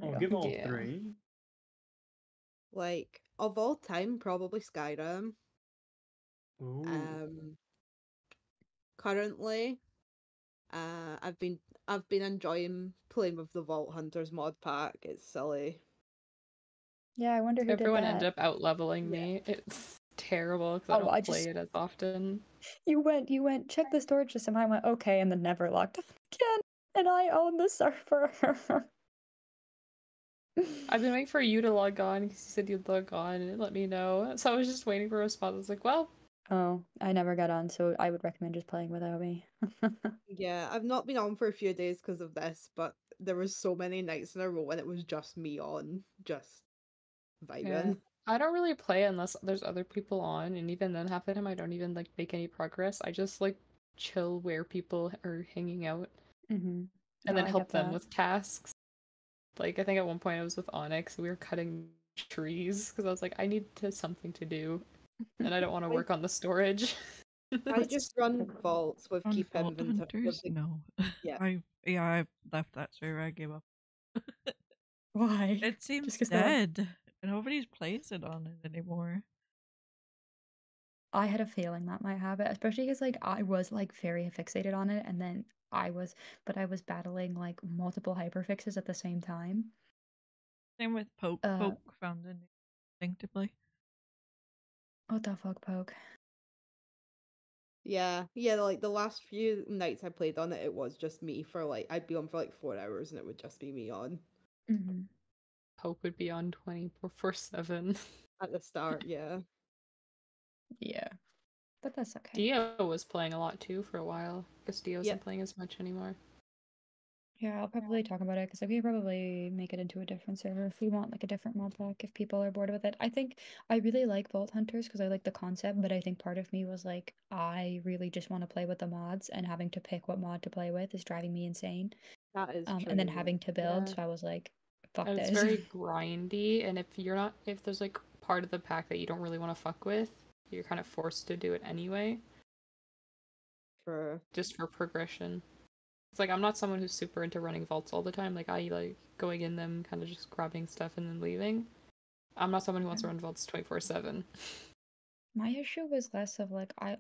Oh, give all Yeah. three. Like of all time, probably Skyrim. Ooh. Currently, I've been enjoying playing with the Vault Hunters mod pack. It's silly. Yeah, I wonder who did Everyone ended that. up out leveling me. It's terrible because I Oh, don't play it as often. You went, check the storage system. I went, okay, and then never logged on again. And I own the server. I've been waiting for you to log on because you said you'd log on and let me know. So I was just waiting for a response. I was like, well, Oh, I never got on, so I would recommend just playing without me. Yeah, I've not been on for a few days because of this, but there was so many nights in a row when it was just me on, just yeah. vibing. I don't really play unless there's other people on, and even then, half the time I don't even like make any progress. I just like chill where people are hanging out Mm-hmm. and No, then I help get them that. with tasks. Like I think at one point I was with Onyx, we were cutting trees because I was like, I need something to do, and I don't want to I work on the storage. I just run vaults with On keep Vault inventory. Hunters? No. Yeah. I left that server. I gave up. Why? It seems Just 'cause they're- dead. Nobody's plays it on it anymore. I had a feeling that might happen, especially because like I was like very fixated on it, and then I was battling like multiple hyperfixes at the same time. Same with Poke. Poke found a new thing to play. What the fuck, Poke? Yeah, like the last few nights I played on it, it was just me for like, I'd be on for like 4 hours and it would just be me on. Mm-hmm. Hope would be on 24/7. At the start, yeah. Yeah. But that's okay. Dio was playing a lot too for a while. Guess Dio isn't playing as much anymore. Yeah, I'll probably talk about it because we could probably make it into a different server if we want like a different mod pack if people are bored with it. I think I really like Vault Hunters because I like the concept, but I think part of me was like, I really just want to play with the mods, and having to pick what mod to play with is driving me insane. That is true. And then having to build, Yeah. so I was like, fuck And this. it's very grindy, and if there's like part of the pack that you don't really want to fuck with, you're kind of forced to do it anyway. Just for progression. It's like I'm not someone who's super into running vaults all the time. Like I like going in them, kind of just grabbing stuff and then leaving. I'm not someone who wants to run vaults 24/7. My issue was less of like I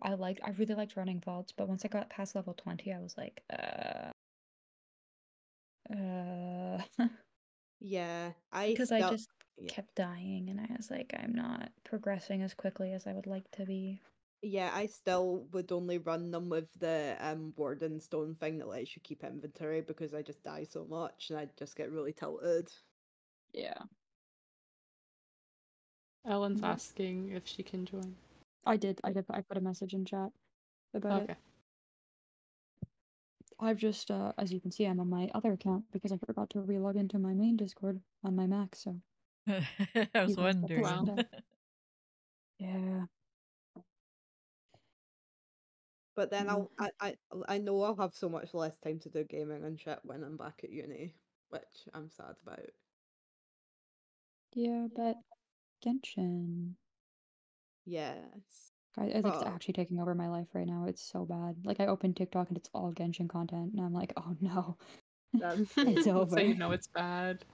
really liked running vaults, but once I got past level 20, I was like, Yeah, because I just kept dying, and I was like, I'm not progressing as quickly as I would like to be. Yeah, I still would only run them with the Warden Stone thing that lets you keep inventory because I just die so much and I just get really tilted. Yeah. Ellen's asking if she can join. I put a message in chat about it. I've just, as you can see, I'm on my other account because I forgot to relog into my main Discord on my Mac, so. I was You guys got to wondering. see that. Yeah. But then I know I'll have so much less time to do gaming and shit when I'm back at uni, which I'm sad about. Yeah, but Genshin. Yes. Guys, it's actually taking over my life right now. It's so bad. Like, I open TikTok and it's all Genshin content, and I'm like, oh no. It's over. So you know it's bad.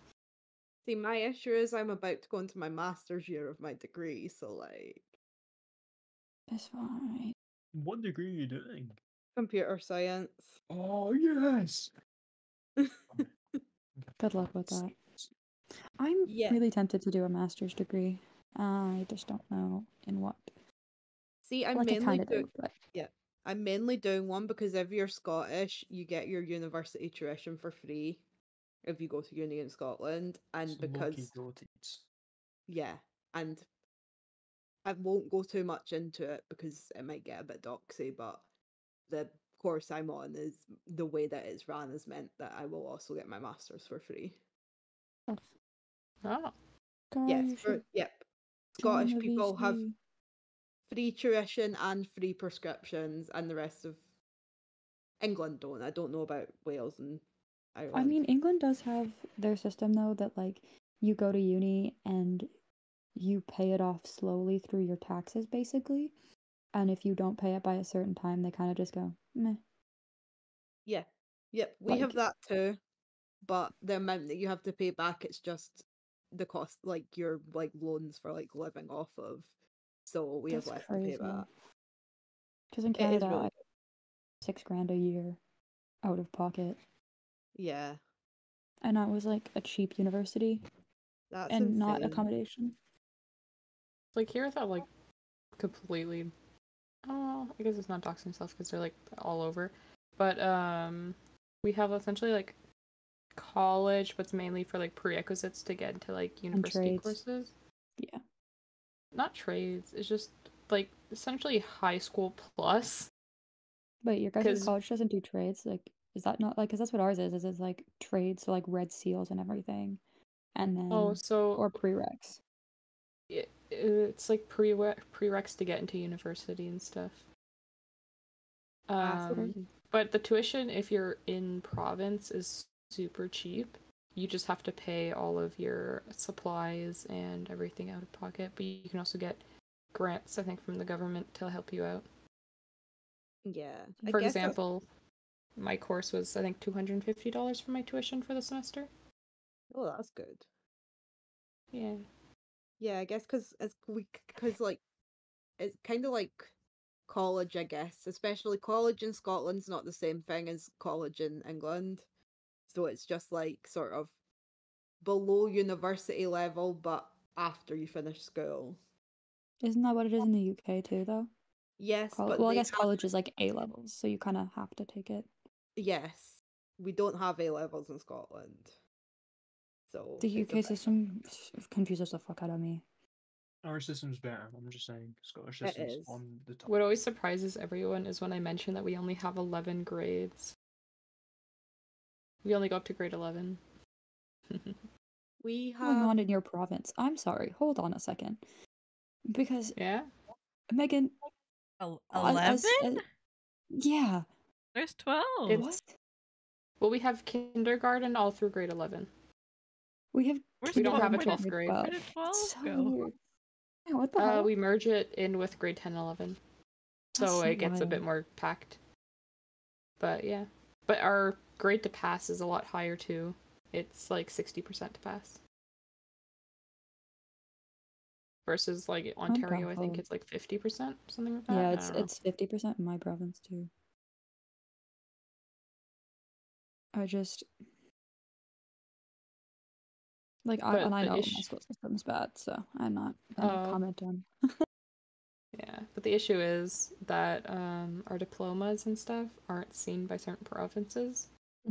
See, my issue is I'm about to go into my master's year of my degree, so like. It's fine. What degree are you doing? Computer science. Oh, yes! Good luck with that. I'm really tempted to do a master's degree. I just don't know in what. See, I'm Like, I mainly kinda do, but I'm mainly doing one because if you're Scottish, you get your university tuition for free if you go to uni in Scotland, and because and I won't go too much into it because it might get a bit doxy, but the course I'm on is the way that it's ran has meant that I will also get my master's for free. Oh. Yes, Scottish join the people have VC. free tuition and free prescriptions, and the rest of England don't. I don't know about Wales and Ireland. I mean, England does have their system though that like you go to uni and you pay it off slowly through your taxes basically. And if you don't pay it by a certain time, they kind of just go, meh. Yeah. Yep, we have that too. But the amount that you have to pay back, it's just the cost, like your like loans for like living off of. So we have That's less to pay back. Because in It is Canada, really I $6,000 a year out of pocket. Yeah. And that was like a cheap university. That's and not insane. accommodation. Like here, that like completely. Oh, I guess it's not doxing stuff because they're like all over. But we have essentially like college, but it's mainly for like prerequisites to get into like university trades. courses. Yeah. Not trades. It's just like essentially high school plus. But your guys' 'Cause- college doesn't do trades? Like, is that not like, because that's what ours is it's like trades, so like red seals and everything. And then, or prereqs. It's like prereqs to get into university and stuff. But the tuition, if you're in province, is super cheap. You just have to pay all of your supplies and everything out of pocket. But you can also get grants, I think, from the government to help you out. Yeah. I For guess that's- example, my course was I think $250 for my tuition for the semester. Oh, that's good. Yeah. Yeah, I guess because like it's kind of like college, I guess. Especially college in Scotland's not the same thing as college in England, so it's just like sort of below university level, but after you finish school. Isn't that what it is in the UK too, though? Yes, but well, I they guess have- college is like A levels, so you kind of have to take it. Yes, we don't have A levels in Scotland, so The it's a UK bit- system confuses the fuck out of me. Our system's better. I'm just saying, Scottish It system's is. on the top. What always surprises everyone is when I mention that we only have 11 grades. We only go up to grade 11. We What's going have on in your province? I'm sorry. Hold on a second, because yeah, Megan, 11? Yeah. There's 12. It's, well, we have kindergarten all through grade 11. We have We don't have a kindergarten 12th to grade. Where did 12 So go? weird. Yeah, what the hell? We merge it in with grade 10 and 11. That's So so it gets a bit wild. more packed. But yeah. But our grade to pass is a lot higher too. It's like 60% to pass. Versus like Ontario, I think baffled. it's like 50%, something like that. Yeah, I it's don't know. it's 50% in my province too. I just like But and I the know issue- my school system's bad, so I'm not gonna comment on. Yeah, but the issue is that our diplomas and stuff aren't seen by certain provinces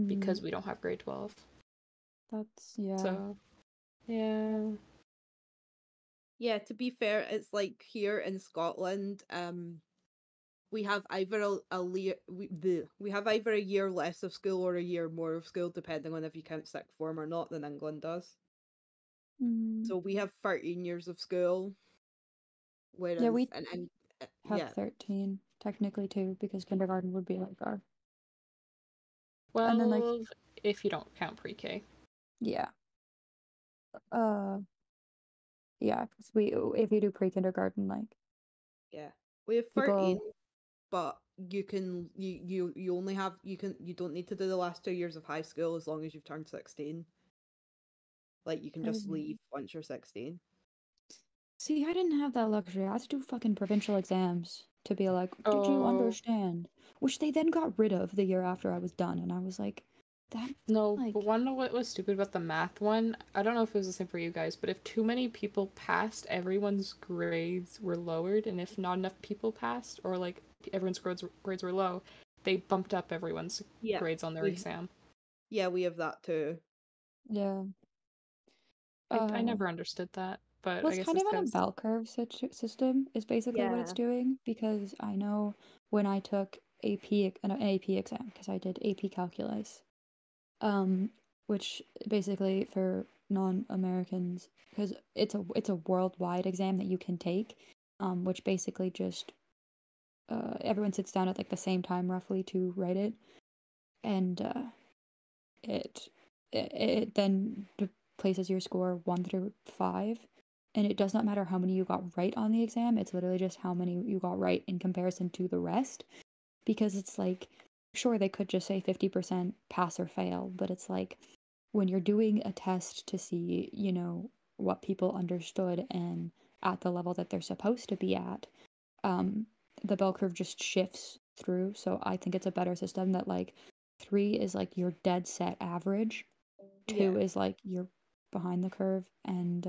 because we don't have grade 12. That's yeah. So, yeah. Yeah, to be fair, it's like here in Scotland, we have either we have either a year less of school or a year more of school, depending on if you count sixth form or not, than England does. So we have 13 years of school, whereas Yeah, we have yeah, 13 technically too, because kindergarten would be like our. Well, And then, like, if you don't count pre-K. Yeah. Yeah, 'cause if you do pre-kindergarten, like yeah, we have people 13, but you only have you don't need to do the last 2 years of high school as long as you've turned 16. Like you can just Crazy. leave once you're 16. See, I didn't have that luxury. I had to do fucking provincial exams to be like, did you Oh. understand? Which they then got rid of the year after I was done, and I was like, that No, but one of what was stupid about the math one, I don't know if it was the same for you guys, but if too many people passed, everyone's grades were lowered, and if not enough people passed, or like everyone's grades were low, they bumped up everyone's Yeah, grades on their we- exam. Yeah, we have that too. Yeah. I never understood that, but Well, I it's guess kind it's of on a 'cause- bell curve system is basically what it's Yeah. doing, because I know when I took an AP exam, because I did AP calculus, which basically for non-Americans, because it's a worldwide exam that you can take, which basically just everyone sits down at like the same time roughly to write it, and it then places your score 1 through 5, and it does not matter how many you got right on the exam. It's literally just how many you got right in comparison to the rest, because it's like, sure, they could just say 50% pass or fail, but it's like when you're doing a test to see, what people understood and at the level that they're supposed to be at, the bell curve just shifts through. So I think it's a better system that like 3 is like your dead set average, 2 is like you're behind the curve, and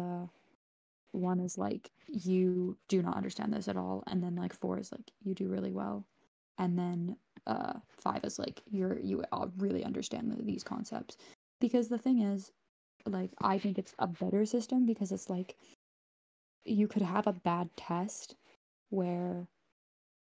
1 is like you do not understand this at all, and then like 4 is like you do really well, and then 5 is like you all really understand these concepts. Because the thing is, like, I think it's a better system, because it's like you could have a bad test where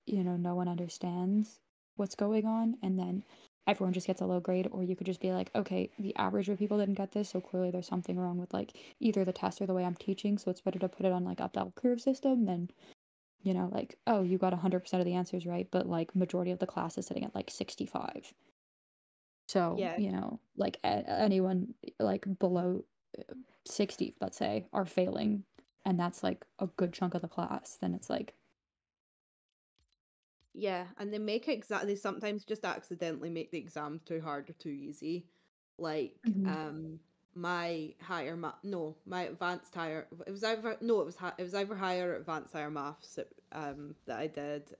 no one understands what's going on, and then everyone just gets a low grade, or you could just be like, okay, the average of people didn't get this, so clearly there's something wrong with like either the test or the way I'm teaching, so it's better to put it on like a bell curve system than like, oh, you got 100% of the answers right, but like majority of the class is sitting at like 65. So Yeah. like anyone like below 60, let's say, are failing, and that's like a good chunk of the class, then it's like Yeah, and they make they sometimes just accidentally make the exam too hard or too easy. Like, my my advanced higher, it was either, no, it was either higher or advanced higher maths that I did.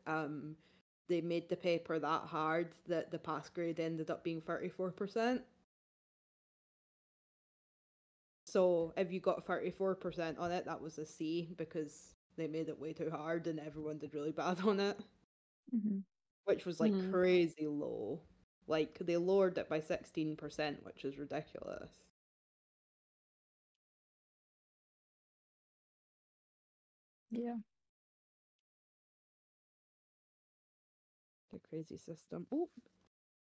They made the paper that hard that the pass grade ended up being 34%. So if you got 34% on it, that was a C, because they made it way too hard and everyone did really bad on it. Which was like crazy low. Like, they lowered it by 16%, which is ridiculous. Yeah. The crazy system. Oh,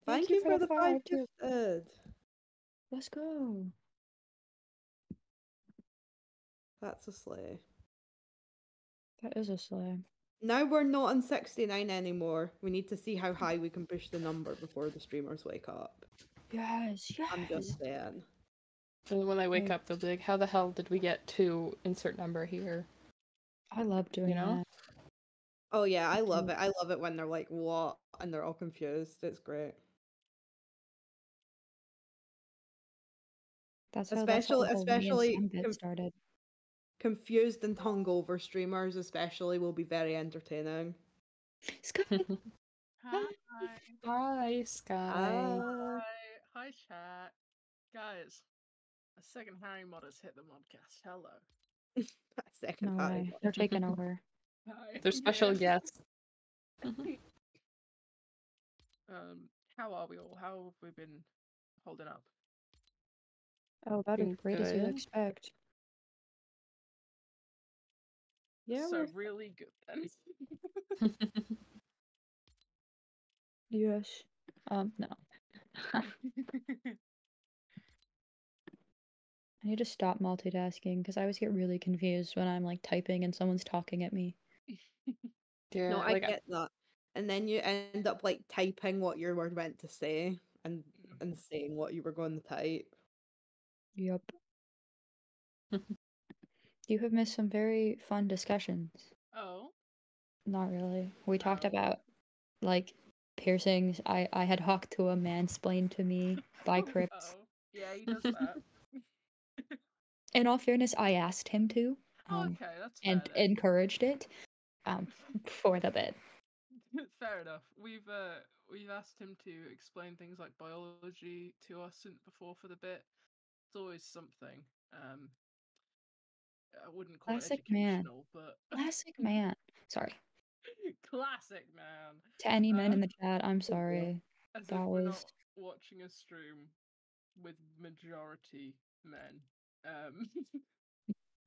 Thank thank you you for for the the 5 5 too. gifted. Let's go. That's a slay. That is a slay. Now we're not on 69 anymore. We need to see how high we can push the number before the streamers wake up. Yes, yes. I'm just saying. And when they wake up, they'll be like, "How the hell did we get to insert number here?" I love doing that. Oh yeah, I love it. I love it when they're like, "What?" and they're all confused. It's great. That's how Especially the whole me and Sam bit started. Confused and hungover streamers especially will be very entertaining. Sky. Hi. Hi, Sky. Hi, chat. Guys, a second Harry mod has hit the modcast. Hello. Second No way. They're taking over. Hi. They're special guests. How are we all? How have we been holding up? Oh, about as Doing great as you good. expect. Yeah, So we're really good then. Yes. No. I need to stop multitasking because I always get really confused when I'm like typing and someone's talking at me. Yeah, No, I get that. And then you end up like typing what you were meant to say and saying what you were going to type. Yep. You have missed some very fun discussions. Oh. Not really. We talked about like piercings. I had Hawk to a mansplain to me by Crips. Oh. Yeah, he does that. In all fairness, I asked him to. Okay, that's fair and then. encouraged it. For the bit. Fair enough. We've asked him to explain things like biology to us before for the bit. It's always something. I wouldn't call Classic it man. educational, but Classic man. Sorry. classic man. To any men in the chat, I'm sorry. As That if we're was not watching a stream with majority men.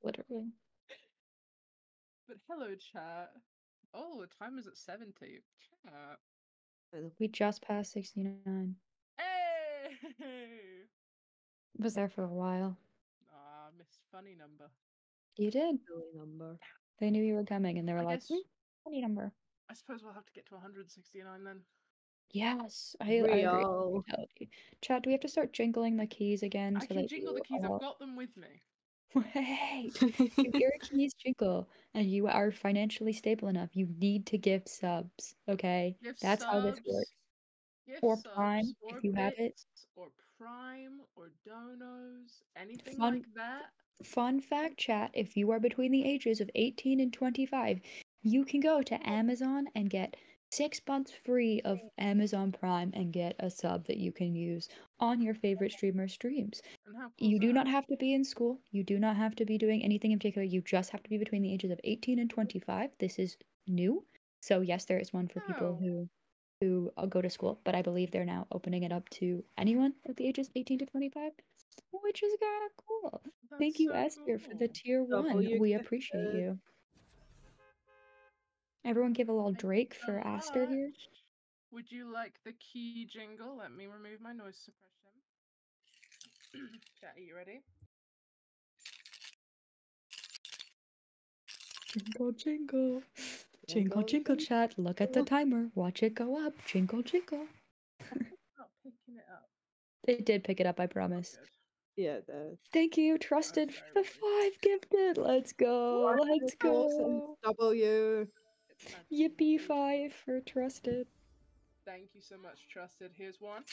literally. But hello, chat. Oh, the time is at 70. Chat. We just passed 69. Hey! Was there for a while. Ah, Miss Funny Number. You did. Silly number. They knew you were coming and they were I like, guess- funny number. I suppose we'll have to get to 169 then. Yes, I agree with Real. mentality. Chad, do we have to start jingling the keys again? I so can that jingle you the keys. are- I've got them with me. Hey, if your keys jingle and you are financially stable enough, you need to give subs, okay? Give That's how this subs, works. Give Or subs, Prime, or if you have it. bits, or Prime, or donos, anything Fun- like that. Fun fact, chat, if you are between the ages of 18 and 25, you can go to Amazon and get 6 months free of Amazon Prime and get a sub that you can use on your favorite streamer streams. And how cool You is do that? not have to be in school. You do not have to be doing anything in particular. You just have to be between the ages of 18 and 25. This is new. So yes, there is one for people who go to school, but I believe they're now opening it up to anyone at the ages 18 to 25, which is kind of cool. Thank you, Esther, for the tier 1. We appreciate you. Everyone give a little Drake for Aster here. Would you like the key jingle? Let me remove my noise suppression. Chat, are you ready? Jingle, jingle. Jingle, jingle, chat. Look at the timer. Watch it go up. Jingle, jingle. Not picking it up. It did pick it up, I promise. Yeah, it does. Thank you, Trusted, for the 5 gifted. Let's go. Let's go. W. Yippee 5 for trusted. Thank you so much, Trusted. Here's 1.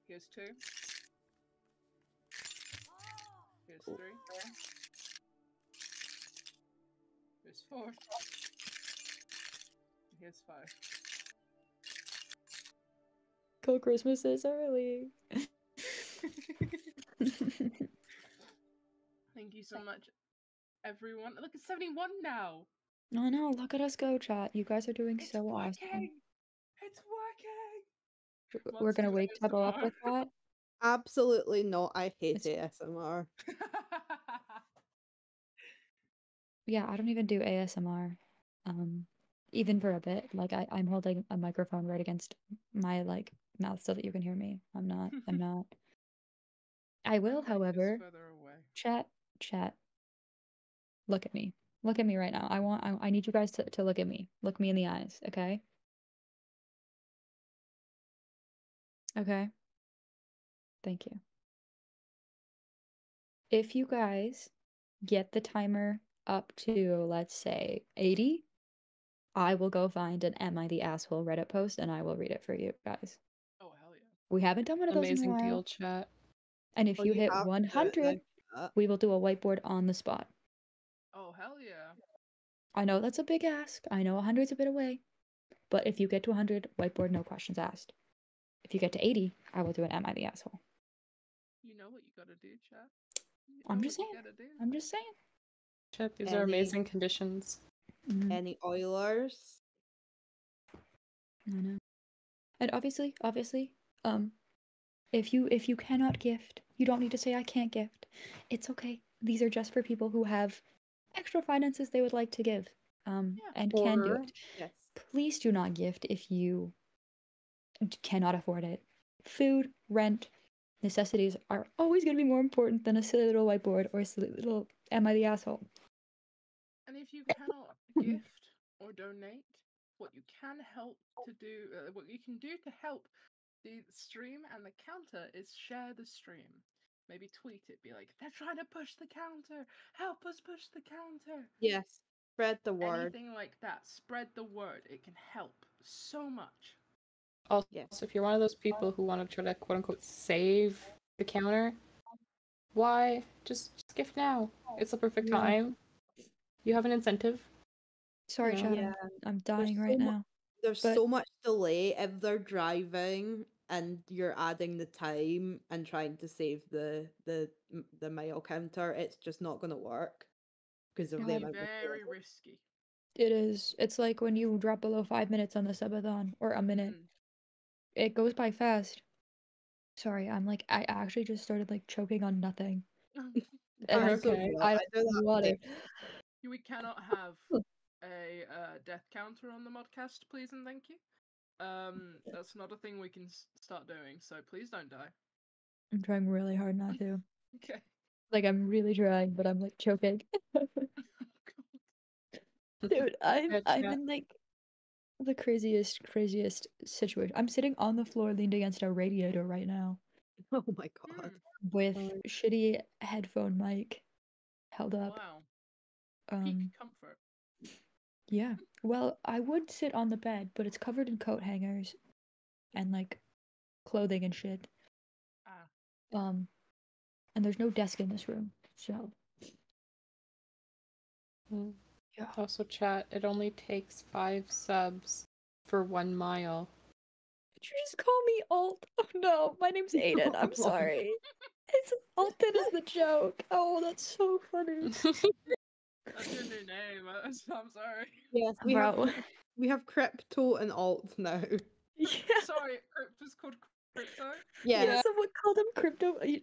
Here's 2. Here's 3. Here's 4. Here's 5. Cool Christmas is early. Thank you so much, everyone. Look, it's 71 now. No, no, look at us go, chat. You guys are doing It's so working. awesome. It's working. We're gonna wake Tubbo up with that. Absolutely not. I hate ASMR. Yeah, I don't even do ASMR. Even for a bit. Like I'm holding a microphone right against my like mouth so that you can hear me. I'm not. I will, however. Further away. Chat. Look at me. Look at me right now. I need you guys to look at me. Look me in the eyes, okay? Okay. Thank you. If you guys get the timer up to, let's say, 80, I will go find an Am I the Asshole Reddit post and I will read it for you guys. Oh, hell yeah. We haven't done one of those in a Amazing while. deal, chat. And if Oh, you you hit have to do it 100, like that. we will do a whiteboard on the spot. Oh, hell yeah. I know that's a big ask. I know 100's a bit away. But if you get to 100, whiteboard, no questions asked. If you get to 80, I will do an Am I the Asshole? You know what you gotta do, chat. You I'm know just what saying. you gotta do. I'm just saying. Chat, these are amazing conditions. Any Oilers? I know. And obviously, if you cannot gift, you don't need to say I can't gift. It's okay. These are just for people who have extra finances they would like to give. And can do it. Yes. Please do not gift if you cannot afford it. Food, rent, necessities are always going to be more important than a silly little whiteboard or a silly little Am I the Asshole? And if you cannot gift or donate, what you can help to do, what you can do to help the stream and the counter is share the stream. Maybe tweet it, be like, they're trying to push the counter. Help us push the counter. Yes. Spread the word. Anything like that. Spread the word. It can help so much. Also, if you're one of those people who want to try to quote unquote save the counter, why? Just gift now. It's the perfect Yeah. time. You have an incentive. Sorry, you know? Chad. I'm dying right now. There's But- so much delay if they're driving and you're adding the time and trying to save the mile counter. It's just not going to work because of the amount of Very risky. It is. It's like when you drop below 5 minutes on the subathon or a minute. It goes by fast. Sorry, I actually just started like choking on nothing. And That's okay. so I good. don't know water. We cannot have a death counter on the modcast, please and thank you. That's not a thing we can start doing, so please don't die. I'm trying really hard not to. Okay. Like I'm really trying, but I'm like choking. Dude, I'm in like the craziest situation. I'm sitting on the floor leaned against a radiator right now. Oh my god. With shitty headphone mic held up. Wow. Peak comfort. Yeah. Well, I would sit on the bed, but it's covered in coat hangers and like clothing and shit. And there's no desk in this room, so Yeah. Also, chat, it only takes 5 subs for 1 mile. Did you just call me Alt? Oh no, my name's Aiden. I'm sorry. It's Alton is the joke. Oh, that's so funny. That's your new name. I'm sorry. Yes, we have crypto and alt now. Sorry, Crypto's called Crypto. Yeah. Someone called him Crypto. You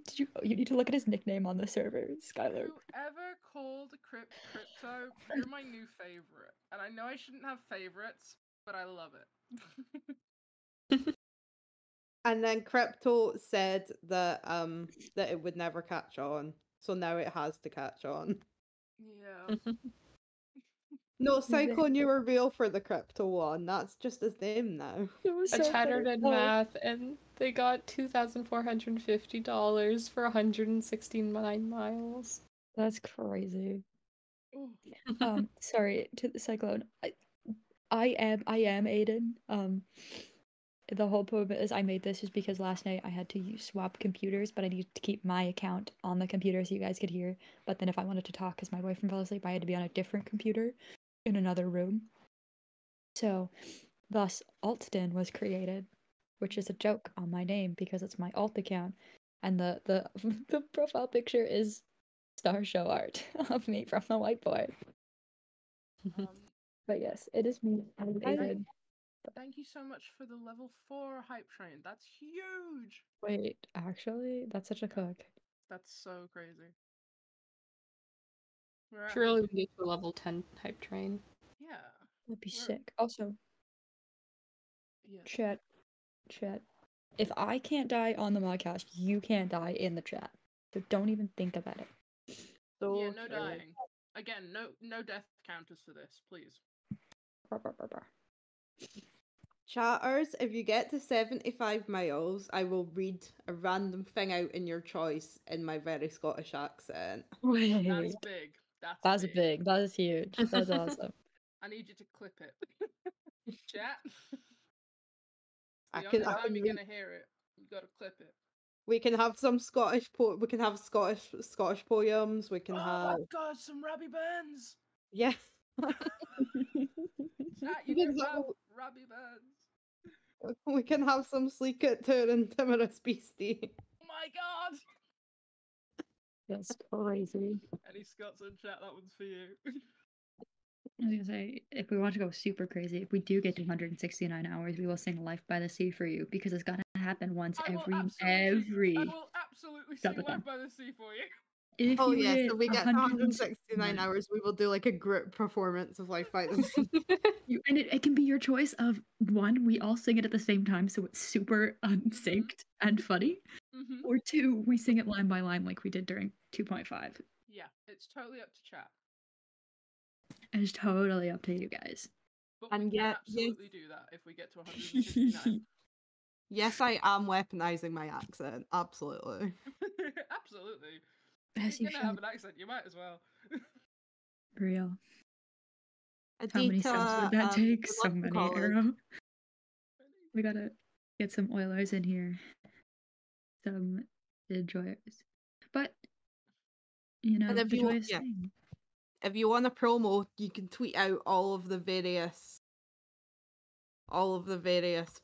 need to look at his nickname on the server, Skylar. Whoever called Crypto, you're my new favorite. And I know I shouldn't have favorites, but I love it. And then crypto said that that it would never catch on, so now it has to catch on. Yeah. No, Cyclone, you were real for the crypto one. That's just his name now. I chattered in math, and they got $2,450 for 169 miles. That's crazy. Sorry to the cyclone. I am Aiden. The whole point is I made this is because last night I had to swap computers, but I needed to keep my account on the computer so you guys could hear. But then if I wanted to talk because my boyfriend fell asleep, I had to be on a different computer in another room. So, thus, Altston was created, which is a joke on my name because it's my alt account, and the the profile picture is star show art of me from the whiteboard. But yes, it is me. I'm Aiden. Thank you so much for the level 4 hype train. That's huge. Wait, actually, that's such a cook. That's so crazy. We're at Surely we can get to a level 10 hype train. Yeah. That'd be sick. Also, Yes. chat. If I can't die on the podcast, you can't die in the chat. So don't even think about it. Yeah, no dying. Again, no death counters for this, please. Chatters, if you get to 75 miles, I will read a random thing out in your choice in my very Scottish accent. Wait. That's big. That's big. That is huge. That's awesome. I need you to clip it. Chat. I The can- only I time can you're read- gonna hear it, you gotta clip it. We can have some Scottish we can have Scottish poems. We can Oh have my god, some Robbie Burns! yeah. Chat, you We can can have have- Robbie Burns. We can have some Sleek It Tour and Timorous Beastie. Oh my god! That's crazy. Any Scots in chat, that one's for you. I was gonna say, if we want to go super crazy, if we do get to 169 hours, we will sing "Life by the Sea" for you because it's gotta happen once I will every. absolutely sing Double Life down. by the Sea for you. If Oh you yeah, hit so we get to 169 169 hours, we will do like a group performance of Life by the Sea. and it can be your choice of one, we all sing it at the same time, so it's super unsynced and funny, or two, we sing it line by line like we did during 2.5. Yeah, it's totally up to chat. It's totally up to you guys. But And we can yet- absolutely do that if we get to 169. Yes, I am weaponizing my accent. Absolutely. Absolutely. As You're you gonna have should. an accent, you might as well. Real. How many subs would that take? So many, Arrow. We gotta get some oilers in here. Some enjoyers. But, you know, And if the you want, joyous thing. if you want a promo, you can tweet out all of the various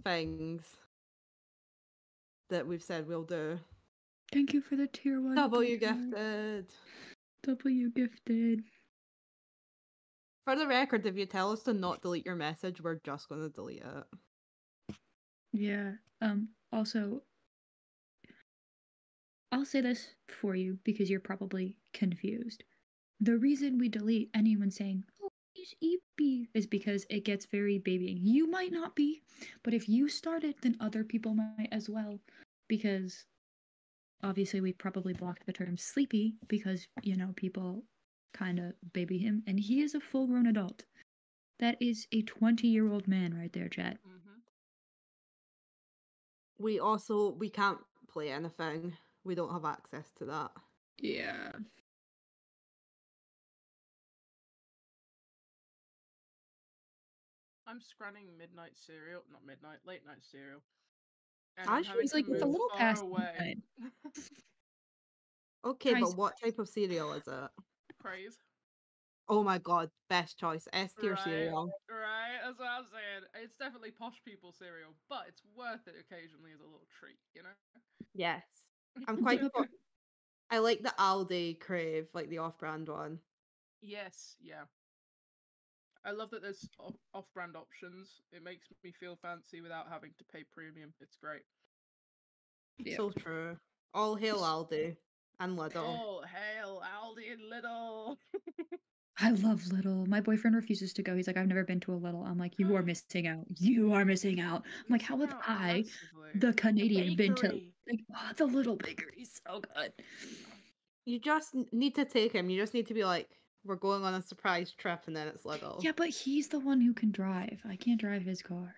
things that we've said we'll do. Thank you for the tier 1. W gifted. W gifted. For the record, if you tell us to not delete your message, we're just gonna delete it. Yeah. Also, I'll say this for you because you're probably confused. The reason we delete anyone saying, "Oh, he's eepy," is because it gets very babying. You might not be, but if you start it, then other people might as well. Because obviously we probably blocked the term sleepy because, you know, people kind of baby him, and he is a full-grown adult. That is a 20-year-old man right there, chat. We can't play anything. We don't have access to that. Yeah. I'm scanning late night cereal. And I I'm having it's to like, it's a move little far past away. midnight. Okay, Nice. but what type of cereal is it? Praise. Oh my god, best choice. S tier cereal. Right, that's what I'm saying. It's definitely posh people cereal, but it's worth it occasionally as a little treat, you know? Yes. I'm quite I like the Aldi Crave, like the off-brand one. Yes, yeah. I love that there's off-brand options. It makes me feel fancy without having to pay premium. It's great. So true. All hail Aldi and Lidl. All hail Aldi and Lidl. I love Lidl. My boyfriend refuses to go. He's like, I've never been to a Lidl. I'm like, you are missing out. You are missing out. I'm like, how have I, the Canadian, been to like the Little Bakery? So good. You just need to take him. You just need to be like, we're going on a surprise trip, and then it's Lidl. Yeah, but he's the one who can drive. I can't drive his car.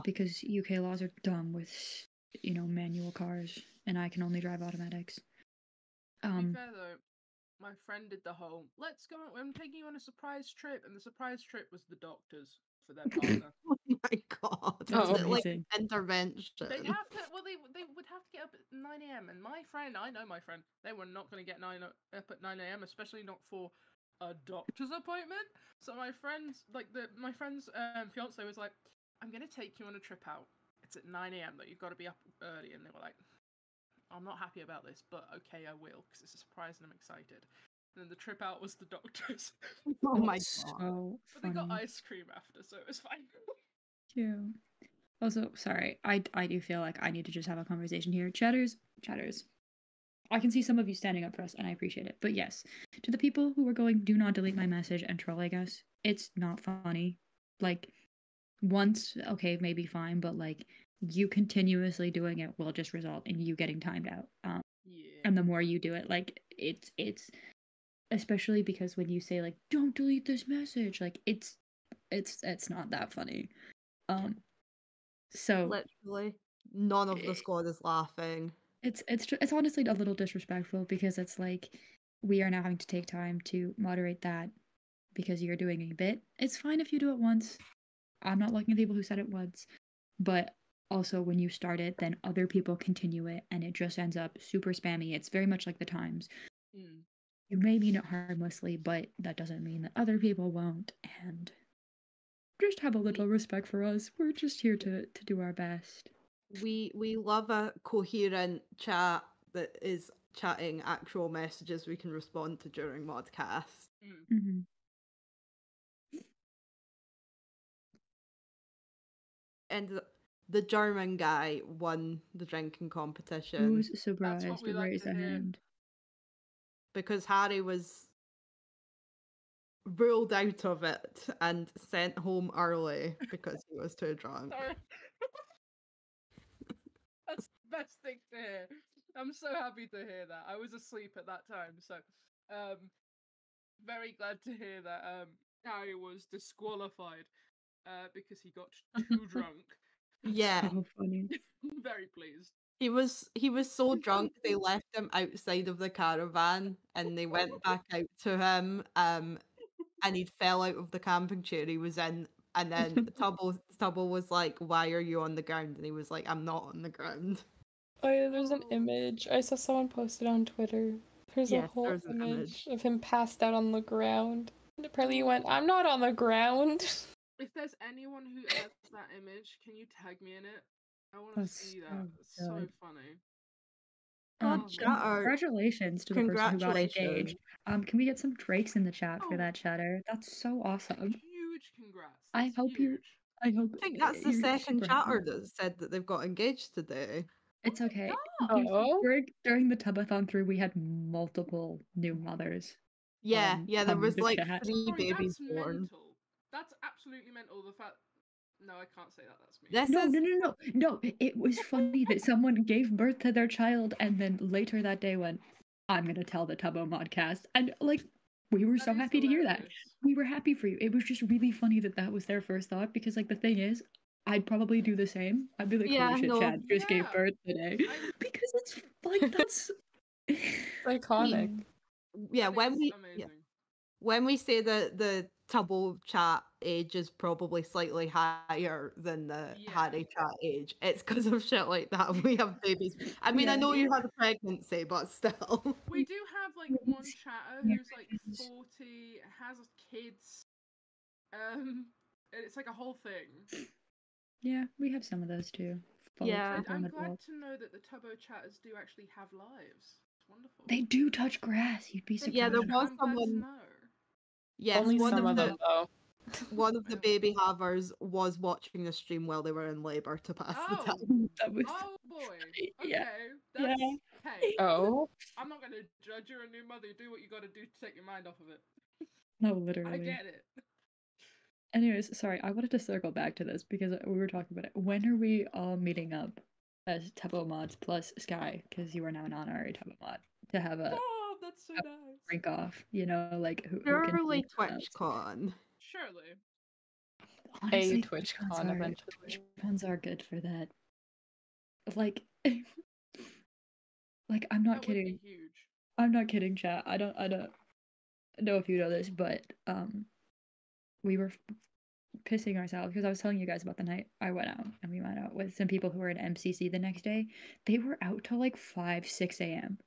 Because UK laws are dumb with, you know, manual cars, and I can only drive automatics. To be fair though, my friend did the whole, let's go, I'm taking you on a surprise trip, and the surprise trip was the doctors for their partner. Oh my god. That's Was it like amazing. intervention? They'd have to, well, they would have to get up at 9 a.m. And my friend, I know my friend, they were not going to get up at 9 a.m., especially not for a doctor's appointment. So my friend's fiance was like, I'm going to take you on a trip out. It's at 9 a.m. that you've got to be up early. And they were like, I'm not happy about this, but okay, I will, because it's a surprise and I'm excited. And then the trip out was the doctors. Oh my god. So But they got funny. ice cream after, so it was fine. Cute. Also, sorry, I do feel like I need to just have a conversation here. Chatters. I can see some of you standing up for us, and I appreciate it. But yes, to the people who are going, do not delete my message and trolling us. It's not funny. Like, once, okay, maybe fine, but like, you continuously doing it will just result in you getting timed out. And the more you do it, like, it's especially because when you say like, don't delete this message, like, it's not that funny. So literally none of the squad is laughing. it's honestly a little disrespectful because it's like we are now having to take time to moderate that because you're doing a bit. It's fine if you do it once. I'm not looking at people who said it once, but also when you start it, then other people continue it, and it just ends up super spammy. It's very much like the Times. Mm. You may mean it harmlessly, but that doesn't mean that other people won't. And just have a little respect for us. We're just here to do our best. We love a coherent chat that is chatting actual messages we can respond to during modcast. Mm-hmm. And the German guy won the drinking competition. Who's surprised to raise a hand? Because Harry was ruled out of it and sent home early because he was too drunk. Sorry. That's the best thing to hear. I'm so happy to hear that. I was asleep at that time, so very glad to hear that Harry was disqualified because he got too drunk. Yeah. So funny. Very pleased. He was so drunk they left him outside of the caravan and they went back out to him and he fell out of the camping chair he was in, and then Tubbo was like, why are you on the ground? And he was like, I'm not on the ground. Oh yeah, there's an image. I saw someone post it on Twitter. There's a whole there's an image of him passed out on the ground. And apparently he went, I'm not on the ground. If there's anyone who has that image, can you tag me in it? I want to see that. It's so funny. Congratulations to the person who got engaged. Can we get some Drakes in the chat for that, Chatter? That's so awesome. Huge congrats. I hope I think that's the you're second super chatter happy. that said that they've got engaged today. It's okay. Oh. During the Tubathon 3, we had multiple new mothers. Yeah, there come was into like chat. 3 babies that's born. mental. That's absolutely mental. The fact. No, I can't say that. That's me. No. It was funny that someone gave birth to their child and then later that day went, I'm going to tell the Tubbo modcast. And like, we were so happy to hear that. We were happy for you. It was just really funny that was their first thought because like the thing is, I'd probably do the same. I'd be like, holy shit, Chad just gave birth today. Because it's like, that's iconic. Yeah, when we say that the Tubbo chat age is probably slightly higher than the Harry chat age, it's because of shit like that. We have babies. I mean, I know you had a pregnancy, but still. We do have like one chatter who's like 40, has kids. It's like a whole thing. Yeah, we have some of those too. I'm glad to know that the Tubbo chatters do actually have lives. It's wonderful. They do touch grass. You'd be surprised. Yeah, there was someone. Yes, only some of them though. One of the baby havers was watching the stream while they were in labor to pass the time. Oh boy. Okay. Hey. Oh. I'm not gonna judge. You're a new mother. You do what you gotta do to take your mind off of it. No, literally. I get it. Anyways, sorry, I wanted to circle back to this because we were talking about it. When are we all meeting up as Tubbo mods plus Sky? Because you are now an honorary Tubbo mod to have a that's so nice. Drink off, you know, like who Surely TwitchCon. Surely. Honestly, a TwitchCon eventually. TwitchCons are good for that. Like I'm not kidding. Would be huge. I'm not kidding, chat. I don't know if you know this, but we were pissing ourselves because I was telling you guys about the night I went out, and we went out with some people who were at MCC the next day. They were out till like 5, 6 a.m.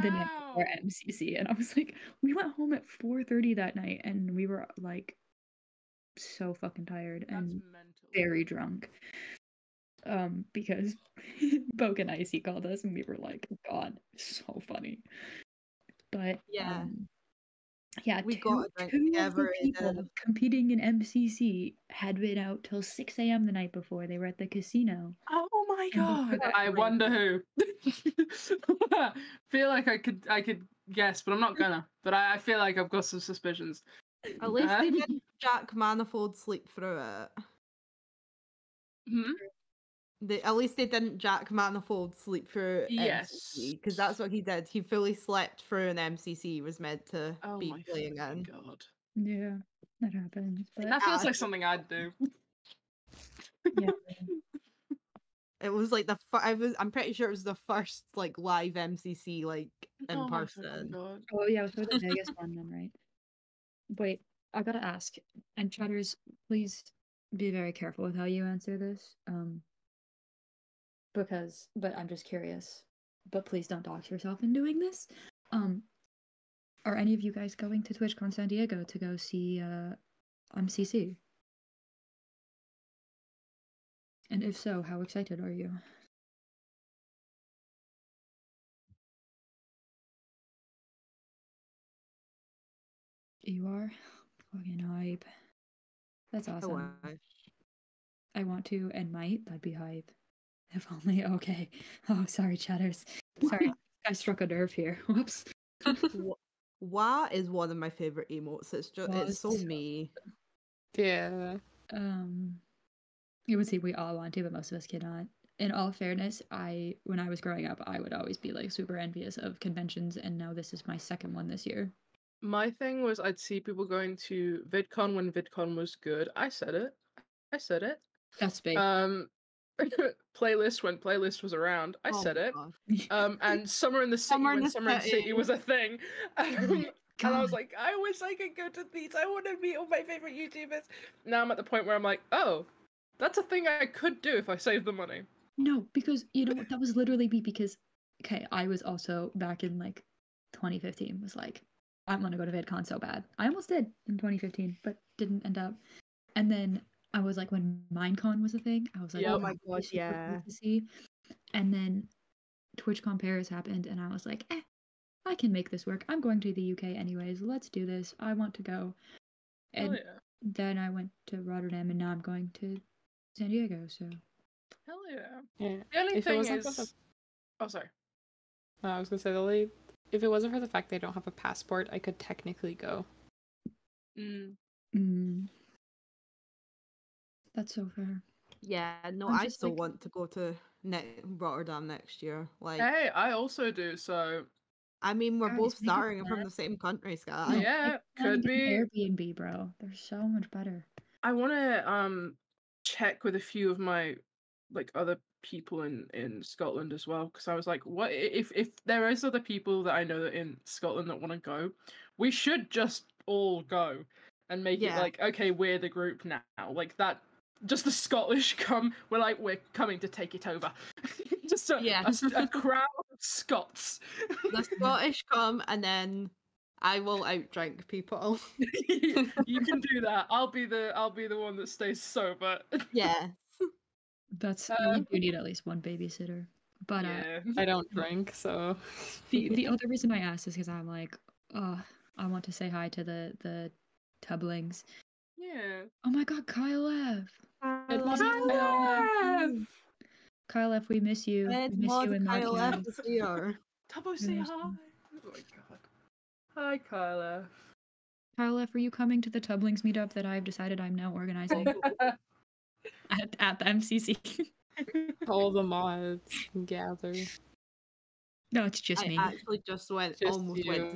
the night before MCC, and I was like, we went home at 4:30 that night, and we were like so fucking tired and very drunk. Because Boke and Icy called us, and we were like, God, so funny. But Yeah. yeah, We two got a drink of the together and people competing in MCC had been out till 6 a.m. the night before. They were at the casino. Oh my And before god! that, I wonder who. Feel like I could guess, but I'm not gonna. But I feel like I've got some suspicions. At least they didn't Jack Manifold sleep through it. At least they didn't Jack Manifold sleep through MCC, because that's what he did. He fully slept through an MCC he was meant to be playing in. God. Yeah, that happens. But That feels like something I'd do. Yeah. It was like I'm pretty sure it was the first like live MCC like in person. Oh yeah, it was the Vegas one then, right? Wait, I gotta ask, and chatters, please be very careful with how you answer this. But I'm just curious. But please don't dox yourself in doing this. Are any of you guys going to TwitchCon San Diego to go see MCC? And if so, how excited are you? You are? Fucking hype. That's awesome. I want to and might. That'd be hype. If only. Okay. Oh, sorry, chatters. Sorry, I struck a nerve here. Whoops. Wah is one of my favorite emotes. It's just it's so me. Yeah. You would see we all want to, but most of us cannot. In all fairness, when I was growing up, I would always be like super envious of conventions, and now this is my second one this year. My thing was I'd see people going to VidCon when VidCon was good. I said it. That's big. Playlist when Playlist was around. I said it. And Summer in the City when Summer in the City was a thing. And I was like, I wish I could go to these. I want to meet all my favorite YouTubers. Now I'm at the point where I'm like, oh, that's a thing I could do if I saved the money. No, because you know what? That was literally me because, okay, I was also back in like 2015 was like, I want to go to VidCon so bad. I almost did in 2015, but didn't end up. And then I was like, when Minecon was a thing, I was like, oh my god, yeah. To see. And then TwitchCon Paris happened, and I was like, I can make this work. I'm going to the UK anyways. Let's do this. I want to go. And then I went to Rotterdam, and now I'm going to San Diego. So. Hell yeah. Yeah. The only If it thing wasn't is... for the- Oh, sorry. I was gonna say if it wasn't for the fact they don't have a passport, I could technically go. That's so fair. Yeah, no, I'm I just, still like- want to go to Rotterdam next year. Like, Hey, I also do, so... I mean, we're Guys, both make it starting from fun. the same country, Sky. Yeah, could be. Airbnb, bro. They're so much better. I want to check with a few of my like other people in Scotland as well, because I was like, what if there is other people that I know that in Scotland that want to go, we should just all go and make it like, okay, we're the group now, like that. Just the Scottish come. We're coming to take it over. Just a crowd of Scots. The Scottish come, and then I will outdrink people. You can do that. I'll be the one that stays sober. Yeah. That's you do need at least one babysitter. But I don't drink, so the other reason I asked is because I'm like, I want to say hi to the Tublings. Yeah. Oh my god, Kyle F. Kyle F, we miss you. We miss you in Kyle F Mod is here. Tubbo, say hi. Oh my god. Hi, Kyle F. Kyle F, are you coming to the Tublings meetup that I've decided I'm now organizing at the MCC? All the mods gather. No, it's just me. I actually just went to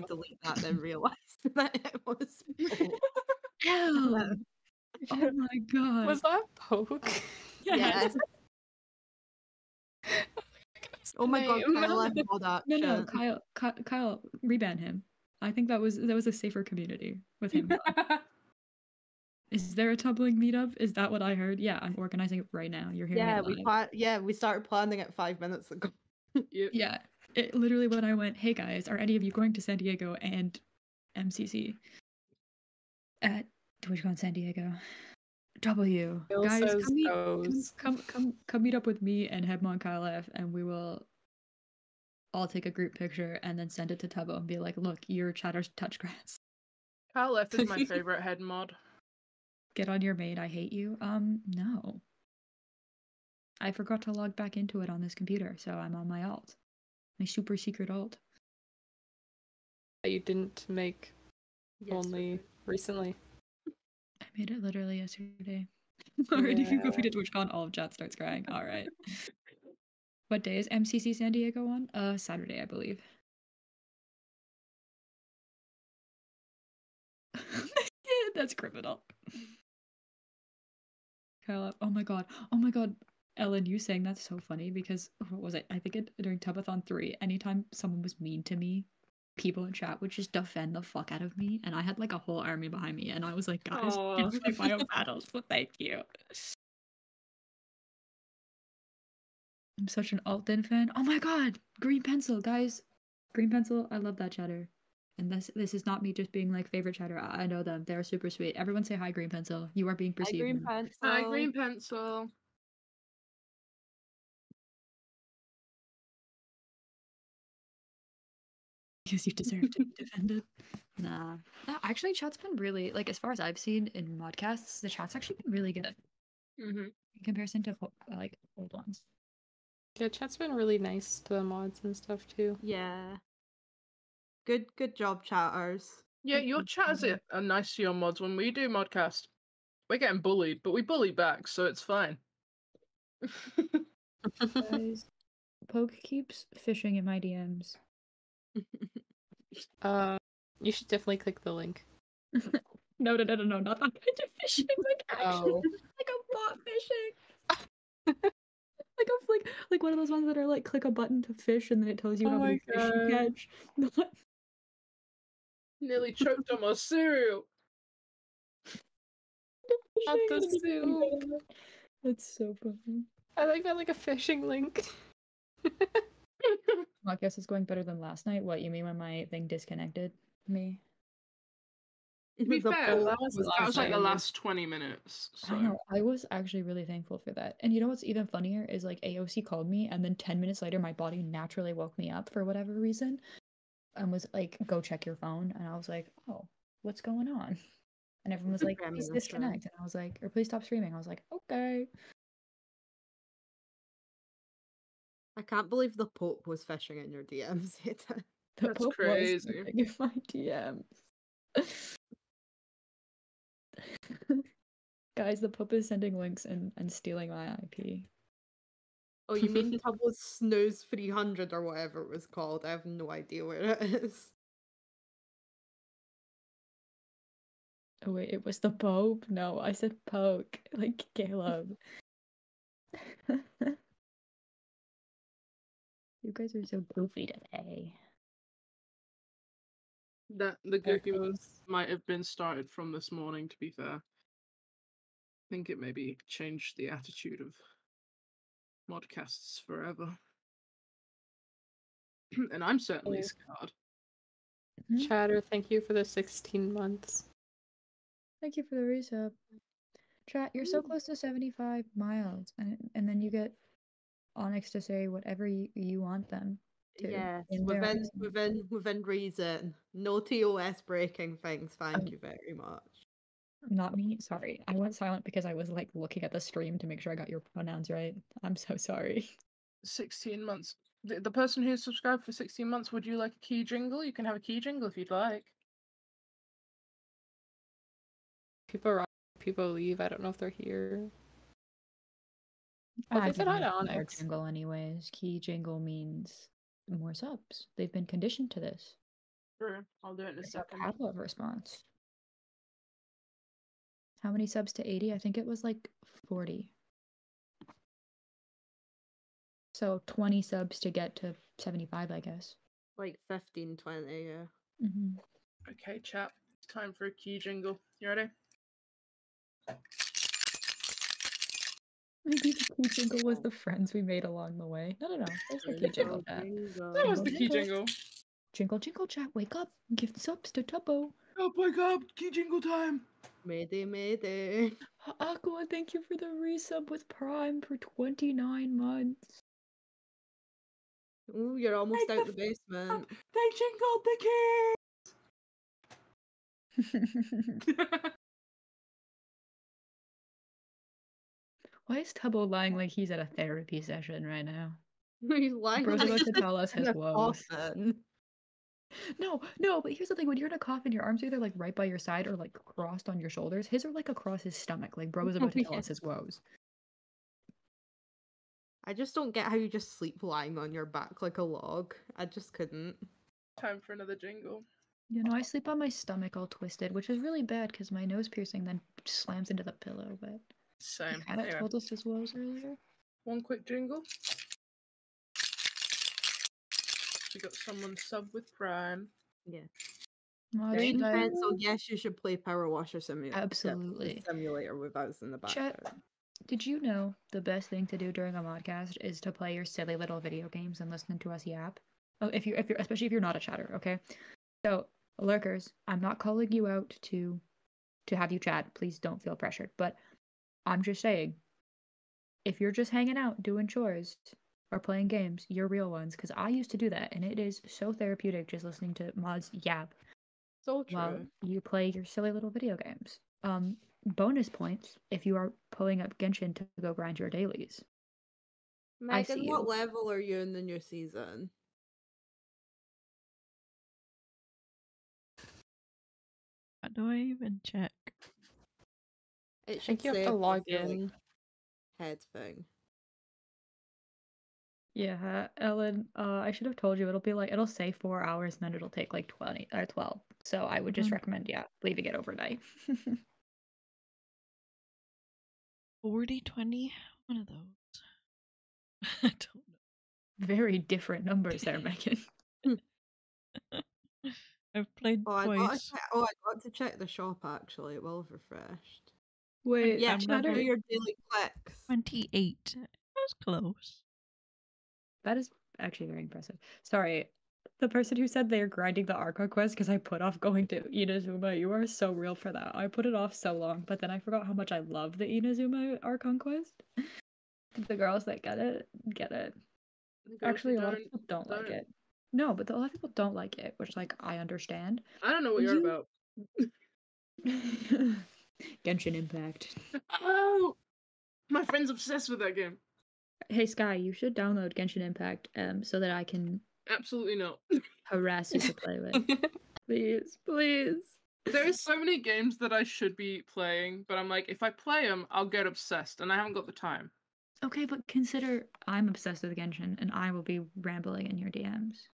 delete that, then realized that it was. Oh my god. Was that poke? Yes. Oh my god, Name. Kyle left mod No, action. Kyle, reban him. I think that was a safer community with him. Is there a tumbling meetup? Is that what I heard? Yeah, I'm organizing it right now. You're hearing it live. We started planning it 5 minutes ago. Yeah, it literally when I went, hey guys, are any of you going to San Diego and MCC at TwitchCon San Diego? W Bill guys, says goes. come meet up with me and Hebmon Kyle F, and we will all take a group picture and then send it to Tubbo and be like, look, your chatter's touch grass. Kyle F is my favorite head mod. Get on your maid, I hate you. No. I forgot to log back into it on this computer, so I'm on my alt. My super secret alt. You didn't make only recently. I made it literally yesterday. Already, if you go to TwitchCon, all of chat starts crying. All right. What day is MCC San Diego on? Saturday, I believe. That's criminal. Kyle, oh my god. Ellen, you saying that's so funny because what was it? I think during Tubathon 3, anytime someone was mean to me, people in chat would just defend the fuck out of me, and I had like a whole army behind me, and I was like, guys, Aw. fight my own battles, so thank you. I'm such an Alton fan. Oh my god, Green Pencil, guys. Green Pencil, I love that chatter. And this is not me just being like favorite chatter. I know them. They're super sweet. Everyone say hi, Green Pencil. You are being perceived. Green Pencil. Hi, Green Pencil. Because you deserve to be defended. Nah. No, actually, chat's been really, like, as far as I've seen in modcasts, the chat's actually been really good Mm-hmm. in comparison to, like, old ones. Yeah, chat's been really nice to the mods and stuff too. Yeah. Good job, chatters. Yeah, your chatters are nice to your mods. When we do modcast, we're getting bullied, but we bully back, so it's fine. Guys, Poke keeps fishing in my DMs. You should definitely click the link. No, not that kind of fishing. Like, actually, like a bot fishing. like one of those ones that are like, click a button to fish and then it tells you how many fish you catch. Nearly choked on my cereal. Not the soup. That's so funny. I like that, like a fishing link. Podcast is going better than last night. What, you mean when my thing disconnected me? To be fair, that was was like the time. last 20 minutes. So. I know. I was actually really thankful for that. And you know what's even funnier is like AOC called me and then 10 minutes later my body naturally woke me up for whatever reason and was like, go check your phone. And I was like, oh, what's going on? And everyone was like, please disconnect. And I was like, or please stop streaming. I was like, okay. I can't believe the Pope was fishing in your DMs. The That's Pope crazy. was fishing in my DMs. Guys, the Pope is sending links and stealing my IP. Oh, you mean Tubbo's Snooze 300 or whatever it was called? I have no idea where it is. Oh wait, it was the Pope? No, I said Poke, like Caleb. You guys are so goofy today. That the goofy moves might have been started from this morning, to be fair. I think it maybe changed the attitude of modcasts forever. And I'm certainly scarred. Chatter, thank you for the 16 months. Thank you for the resub. Chat, you're so close to 75 miles, and then you get Onyx to say whatever you want them to. Yes, in their accent. within reason. No TOS breaking things. Thank you very much. Not me. Sorry, I went silent because I was like looking at the stream to make sure I got your pronouns right. I'm so sorry. 16 months. The person who's subscribed for 16 months, would you like a key jingle? You can have a key jingle if you'd like. People leave. I don't know if they're here. I They said hi to more Onyx. jingle anyways. Key jingle means more subs. They've been conditioned to this. Sure, I'll do it in a second. Pavlov response. How many subs to 80? I think it was like 40. So 20 subs to get to 75, I guess. Like 15, 20, yeah. Mm-hmm. Okay, chat. It's time for a key jingle. You ready? Maybe the key jingle was the friends we made along the way. No. There's the key jingle, chat. That was the key jingle. Jingle, jingle, chat. Wake up. Give subs to Tubbo. Oh, wake up. Key jingle time. Mayday, mayday. Aqua, thank you for the resub with Prime for 29 months. Ooh, you're almost out the basement. They jingled the keys. Why is Tubbo lying like he's at a therapy session right now? He's lying Bro's like about to he's tell us in his a woes. coffin. No, but here's the thing. When you're in a coffin, your arms are either like right by your side or like crossed on your shoulders. His are like across his stomach. Like Bro is about to tell us his woes. I just don't get how you just sleep lying on your back like a log. I just couldn't. Time for another jingle. You know, I sleep on my stomach all twisted, which is really bad because my nose piercing then slams into the pillow. But Same. Hannah Anyway, told us his woes earlier. one quick jingle. We got someone sub with Prime. Yeah. Oh, Rain should I- Pencil, yes, you should play Power Washer Simulator. Absolutely. Simulator with us in the Chat, background. did you know the best thing to do during a modcast is to play your silly little video games and listen to us yap? Oh, if you're especially if you're not a chatter, okay? So, lurkers, I'm not calling you out to have you chat. Please don't feel pressured. But I'm just saying, if you're just hanging out doing chores or playing games, you're real ones. Because I used to do that, and it is so therapeutic just listening to mods yap So true. while you play your silly little video games. Bonus points if you are pulling up Genshin to go grind your dailies. I Megan, see what you. level are you in the new season? How do I even check? It I think you have say to above log your, like, in. head thing. Yeah, Ellen, I should have told you it'll say 4 hours and then it'll take like 20 or 12. So I would just recommend, leaving it overnight. 40, 20? One of those. I don't know. Very different numbers there, Megan. I've played twice. I got to check the shop actually. It will have refreshed. Wait, yeah, I'm do level your daily clicks. 28. That was close. That is actually very impressive. Sorry, the person who said they're grinding the Arca quest because I put off going to Inazuma, you are so real for that. I put it off so long, but then I forgot how much I love the Inazuma Archon quest. The girls that get it, get it. The girls Actually, who a lot of people don't like it. No, but a lot of people don't like it, which, like, I understand. I don't know what you're on about. Genshin Impact. Oh! My friend's obsessed with that game. Hey, Sky, you should download Genshin Impact so that I can Absolutely not. harass you to play with. Please, please. There's so many games that I should be playing, but I'm like, if I play them, I'll get obsessed, and I haven't got the time. Okay, but consider I'm obsessed with Genshin, and I will be rambling in your DMs.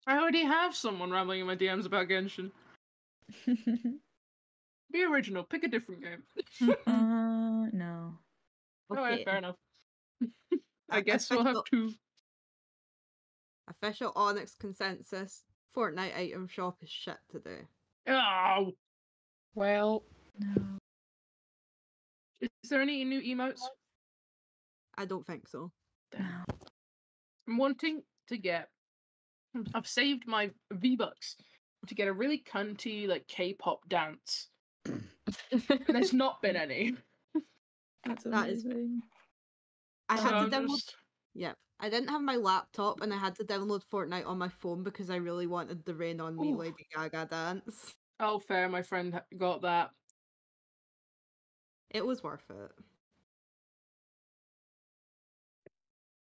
I already have someone rambling in my DMs about Genshin. Be original. Pick a different game. No. Alright, fair enough. I guess we'll have to. Official Onyx consensus. Fortnite item shop is shit today. Oh! Well. No. Is there any new emotes? I don't think so. I'm wanting to get. I've saved my V-Bucks to get a really cunty, like, K-pop dance. And there's not been any. That's amazing. I had to download. Yeah, I didn't have my laptop, and I had to download Fortnite on my phone because I really wanted the Rain on Me Ooh. Lady Gaga dance. Oh, fair. My friend got that. It was worth it.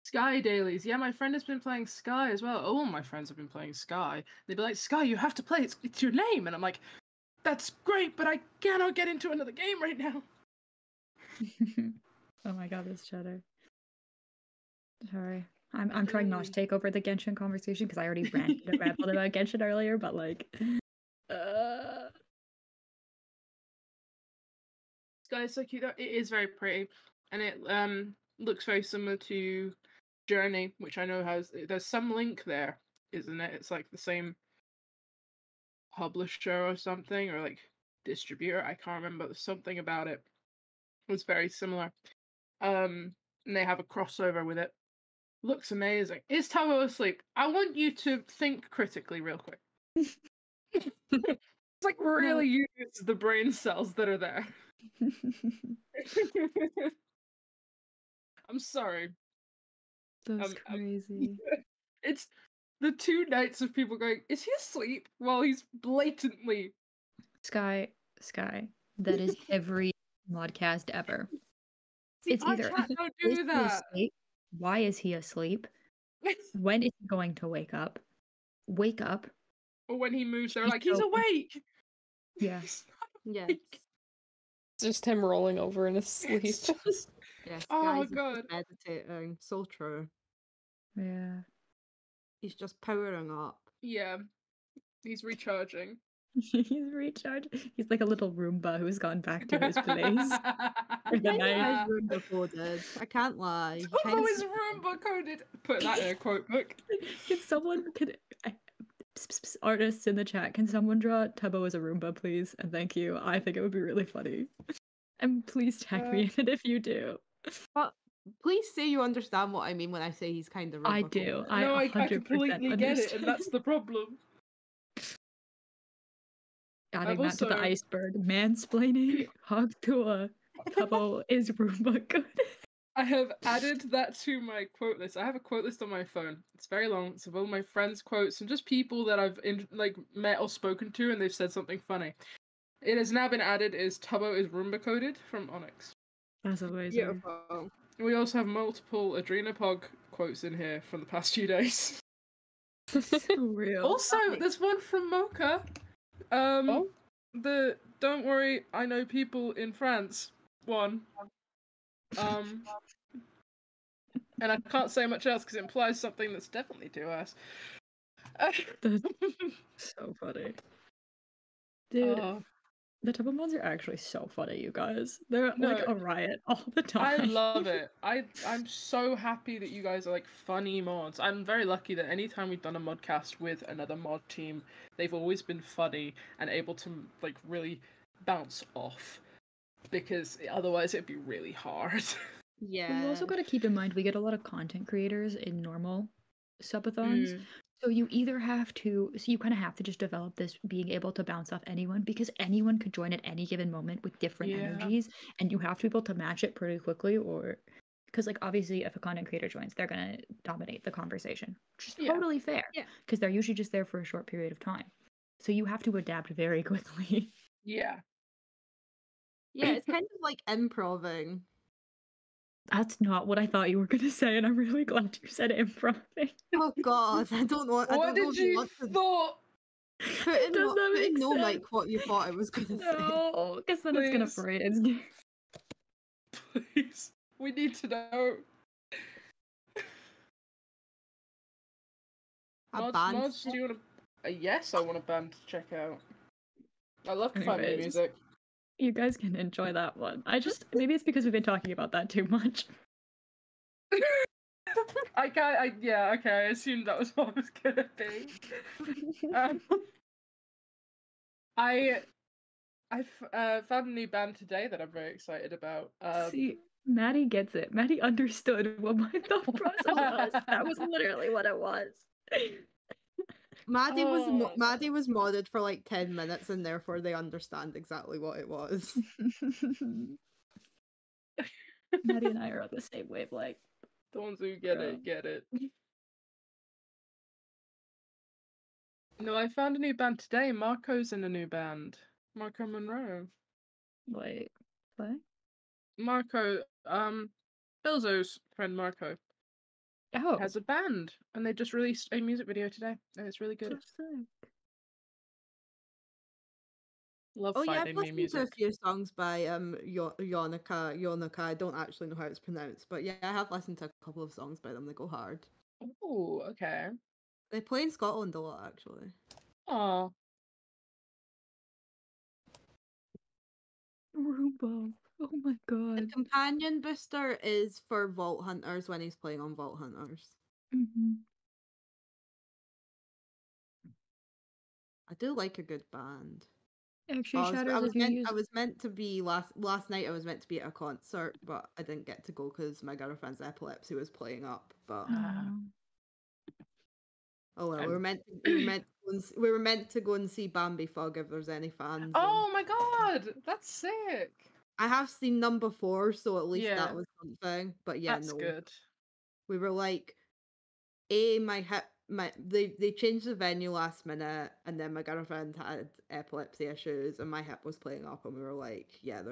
Sky dailies. Yeah, my friend has been playing Sky as well. All my friends have been playing Sky. They'd be like, Sky, you have to play. It's your name. And I'm like, that's great, but I cannot get into another game right now. Oh my god, this chatter. Sorry. I'm trying not to take over the Genshin conversation because I already ranted and rambled about Genshin earlier, but like Sky is so cute though. It is very pretty. And it looks very similar to Journey, which I know there's some link there, isn't it? It's like the same publisher or something, or like distributor. I can't remember. There's something about it. It was very similar. And they have a crossover with it. Looks amazing. Is Tubbo asleep? I want you to think critically real quick. It's like really use the brain cells that are there. I'm sorry. That's crazy. It's the 2 nights of people going, is he asleep? While he's blatantly... Sky, that is every modcast ever. See, It's either, I can't is do he that. asleep? Why is he asleep? When is he going to wake up? Wake up. Or when he moves, they're like, he's awake! Yes. Yes. It's just him rolling over in his sleep. Yes, Oh, guys, he's God. just meditating. So true. Yeah. He's just powering up. Yeah. He's recharging. He's recharged. He's like a little Roomba who's gone back to his place for the night. Roomba coded. I can't lie. Tubbo is Roomba coded. Put that in a quote book. Artists in the chat, can someone draw Tubbo as a Roomba, please? And thank you. I think it would be really funny. And please tag me in it if you do. But please say you understand what I mean when I say he's kind of Roomba. I do. No, I 100% completely get it, and that's understand. the problem. Adding that to the iceberg. Mansplaining, hardcore. Tubbo is Roomba good. I have added that to my quote list. I have a quote list on my phone. It's very long. It's of all my friends' quotes and just people that I've met or spoken to, and they've said something funny. It has now been added. Is Tubbo is Roomba coded from Onyx. That's amazing. Beautiful. We also have multiple Adrenapog quotes in here from the past few days. So real. Also, there's one from Mocha. The "Don't worry, I know people in France" one. And I can't say much else because it implies something that's definitely to us. So funny. Dude, the Tubbo mods are actually so funny, you guys. They're like a riot all the time. I love it. I'm so happy that you guys are like funny mods. I'm very lucky that anytime we've done a modcast with another mod team, they've always been funny and able to like really bounce off. Because otherwise it'd be really hard. Yeah. We've also got to keep in mind we get a lot of content creators in normal subathons. So you either have to, you kind of have to just develop this being able to bounce off anyone because anyone could join at any given moment with different energies, and you have to be able to match it pretty quickly, or because like obviously if a content creator joins, they're gonna dominate the conversation, which is totally fair. Yeah. Because they're usually just there for a short period of time, so you have to adapt very quickly. Yeah. Yeah, it's kind of like improving. That's not what I thought you were gonna say, and I'm really glad you said improving. Oh God, I don't know. What did you thought? Put in no mic what you thought I was gonna say. No, because then it's gonna freeze. Please, we need to know. Mods, do you want to? Yes, I want a band to check out. I love fun Anyways, music. You guys can enjoy that one. Maybe it's because we've been talking about that too much. I assumed that was what it was gonna be. I found a new band today that I'm very excited about. See, Maddie gets it. Maddie understood what my thought process was. That was literally what it was. Maddie was modded for like 10 minutes, and therefore they understand exactly what it was. Maddie and I are on the same wavelength. The ones who get it, get it. No, I found a new band today. Marco's in a new band. Marco Monroe. Wait, what? Marco, Billzo's friend Marco. Oh. Has a band, and they just released a music video today, and it's really good. Love I've finding new listened to music. a few songs by Yonica. I don't actually know how it's pronounced, but yeah, I have listened to a couple of songs by them. They go hard. Oh, okay. They play in Scotland a lot, actually. Oh. Roomba. Oh my god. The companion booster is for Vault Hunters when he's playing on Vault Hunters. Mm-hmm. I do like a good band. Actually, I Shatters, was if you meant use... I was meant to be last night. I was meant to be at a concert, but I didn't get to go because my girlfriend's epilepsy was playing up. But oh well, we were meant to go and see Bambi Fog if there's any fans. Oh my god, that's sick. I have seen them before, so at least Yeah. that was something. But yeah, That's no, good. we were like, my hip, they changed the venue last minute, and then my girlfriend had epilepsy issues, and my hip was playing up, and we were like, yeah,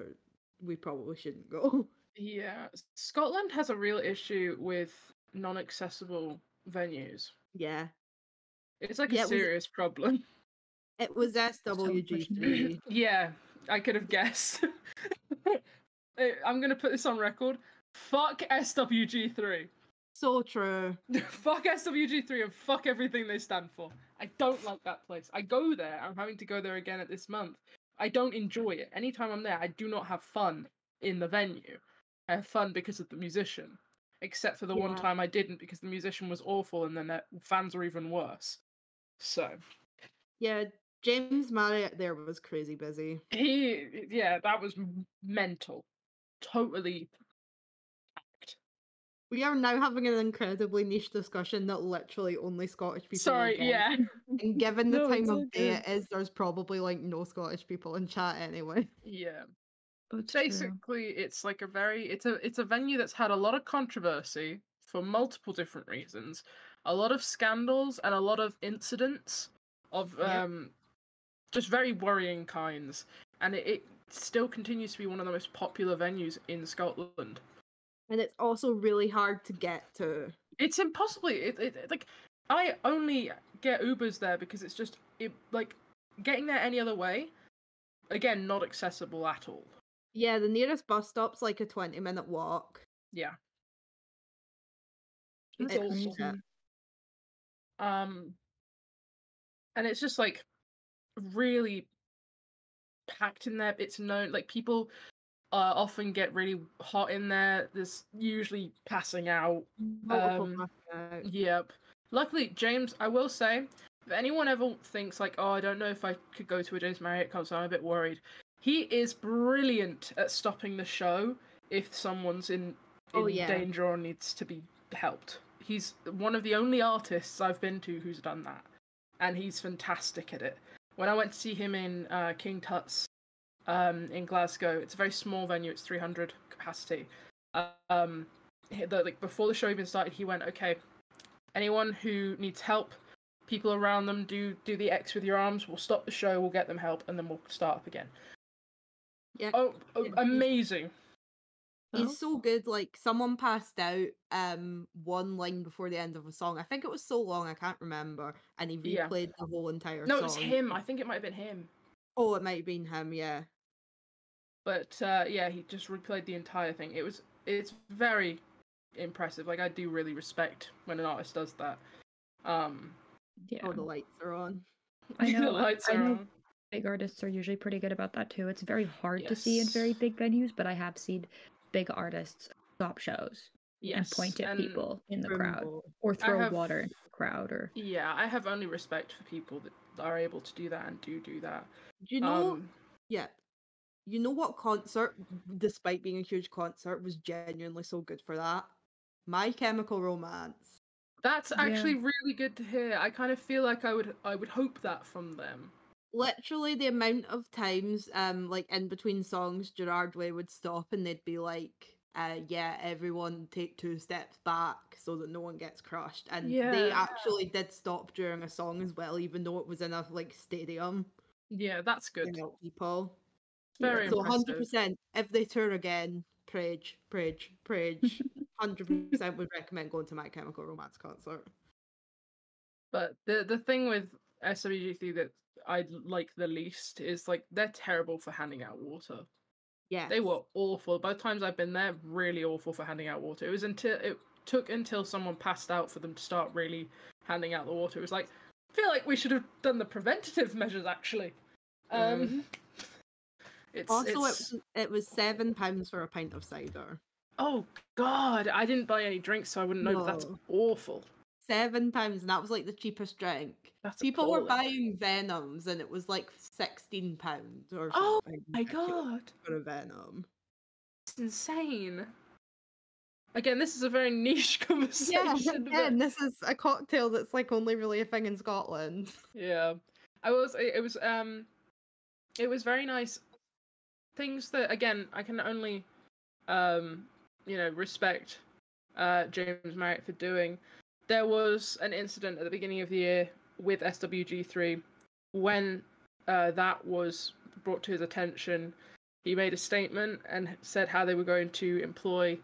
we probably shouldn't go. Yeah, Scotland has a real issue with non-accessible venues. Yeah. It's like Yeah, a serious problem. It was SWG3. Yeah, I could have guessed. I'm gonna put this on record. Fuck SWG3. So true. Fuck SWG3 and fuck everything they stand for. I don't like that place. I go there. I'm having to go there again at this month. I don't enjoy it. Anytime I'm there, I do not have fun in the venue. I have fun because of the musician. Except for the one Yeah. time I didn't because the musician was awful and then the fans were even worse. So. Yeah, James Marriott there was crazy busy. That was mental. Totally. We are now having an incredibly niche discussion that literally only Scottish people Sorry, will get. yeah. And given the No, time it's of all day good. it is, there's probably like no Scottish people in chat anyway. Yeah. That's Basically, it's like it's a venue that's had a lot of controversy for multiple different reasons, a lot of scandals and a lot of incidents of just very worrying kinds, and it still continues to be one of the most popular venues in Scotland. And it's also really hard to get to. It's impossible. Like I only get Ubers there because it's just like getting there any other way. Again, not accessible at all. Yeah, the nearest bus stop's like a 20-minute walk. Yeah. It's It's awful. crazy. And it's just like really packed in there. It's known like people often get really hot in there. There's usually passing out. Multiple passing out. Yep. Luckily, James, I will say, if anyone ever thinks like, oh, I don't know if I could go to a James Marriott concert, I'm a bit worried. He is brilliant at stopping the show if someone's in danger or needs to be helped. He's one of the only artists I've been to who's done that, and he's fantastic at it. When I went to see him in King Tut's in Glasgow, it's a very small venue. It's 300 capacity. Before the show even started, he went, "Okay, anyone who needs help, people around them, do the X with your arms. We'll stop the show. We'll get them help, and then we'll start up again." Yeah. Amazing. He's so good. Like someone passed out one line before the end of a song. I think it was so long I can't remember, and he Yeah. replayed the whole entire No, song. it was him. I think it might have been him. Oh, it might have been him. Yeah. But yeah, he just replayed the entire thing. It's very impressive. Like I do really respect when an artist does that. Yeah. Oh, the lights are on. I know. The lights are on. Big artists are usually pretty good about that too. It's very hard to see in very big venues, but I have seen big artists stop shows and point at people in the crowd or throw water into the crowd. Or yeah, I have only respect for people that are able to do that and do that. Do you know? Yeah. You know what concert, despite being a huge concert, was genuinely so good for that? My Chemical Romance. That's actually really good to hear. I kind of feel like I would hope that from them. Literally the amount of times like in between songs Gerard Way would stop and they'd be like yeah, everyone take 2 steps back so that no one gets crushed, and they actually did stop during a song as well, even though it was in a like stadium. Yeah, that's good. To help people. Very so impressive. 100% if they tour again, Prage 100% would recommend going to My Chemical Romance concert. But the thing with SWG3 that I like the least is like they're terrible for handing out water. Yeah, they were awful. Both times I've been there, really awful for handing out water. It took until someone passed out for them to start really handing out the water. It was like, I feel like we should have done the preventative measures actually. Also, it was £7 for a pint of cider. Oh God, I didn't buy any drinks, so I wouldn't know. But that's No. awful. £7, and that was like the cheapest drink. That's People were appalling. buying Venoms, and it was like £16 or Oh something. my God, for a Venom. it's insane. Again, this is a very niche conversation. Yeah, again, this is a cocktail that's like only really a thing in Scotland. Yeah, it was very nice. Things that, again, I can only respect James Marriott for doing. There was an incident at the beginning of the year with SWG3 when that was brought to his attention. He made a statement and said how they were going to employ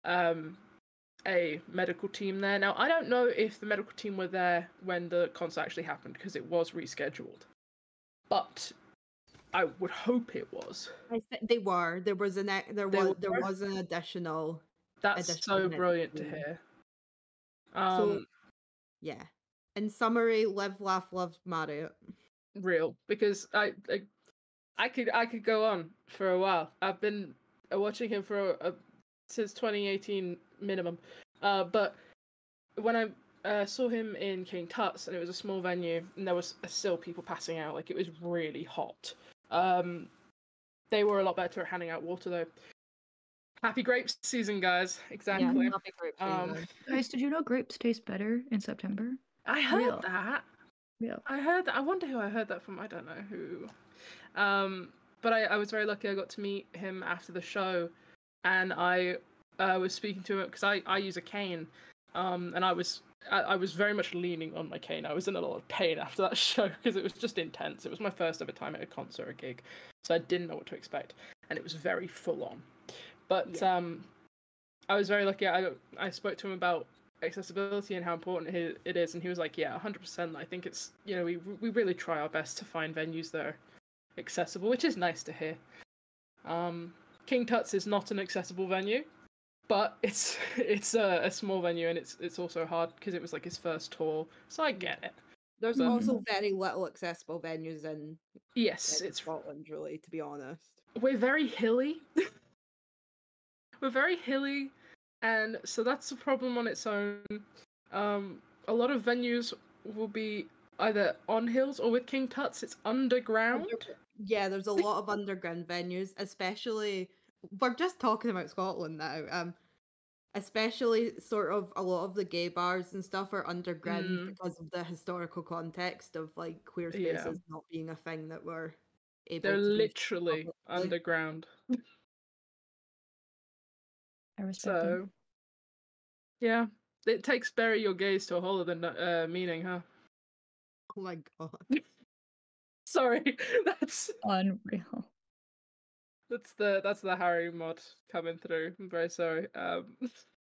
a medical team there. Now, I don't know if the medical team were there when the concert actually happened because it was rescheduled, but I would hope it was. They were. There was an additional. That's so brilliant to hear. So, yeah. In summary, live, laugh, love, Marriott. Real, because I could go on for a while. I've been watching him for since 2018 minimum. But when I saw him in King Tut's, and it was a small venue, and there was still people passing out, like it was really hot. They were a lot better at handing out water though. Happy grapes season, guys. Exactly. Yeah, happy grape season. Guys, did you know grapes taste better in September? I heard Real. that. Yeah. I heard that. I wonder who I heard that from. I don't know who. But I was very lucky. I got to meet him after the show, and I was speaking to him because I use a cane, and I was very much leaning on my cane. I was in a lot of pain after that show because it was just intense. It was my first ever time at a concert or a gig, so I didn't know what to expect, and it was very full on. But I was very lucky. I spoke to him about accessibility and how important it is, and he was like, yeah, 100%. I think it's, we really try our best to find venues that are accessible, which is nice to hear. King Tut's is not an accessible venue, but it's a small venue, and it's also hard because it was like his first tour, so I get it. There's also very little accessible venues in it's Scotland, really, to be honest. We're very hilly. We're very hilly, and so that's a problem on its own. A lot of venues will be either on hills or with King Tut's, it's underground. Yeah, there's a lot of underground venues, especially, we're just talking about Scotland now, especially sort of a lot of the gay bars and stuff are underground because of the historical context of like queer spaces not being a thing that we're able They're to literally underground. I respect it. Yeah, it takes bury your gaze to a whole other meaning, huh? Oh my god. Sorry, that's unreal. That's the Harry mod coming through. I'm very sorry.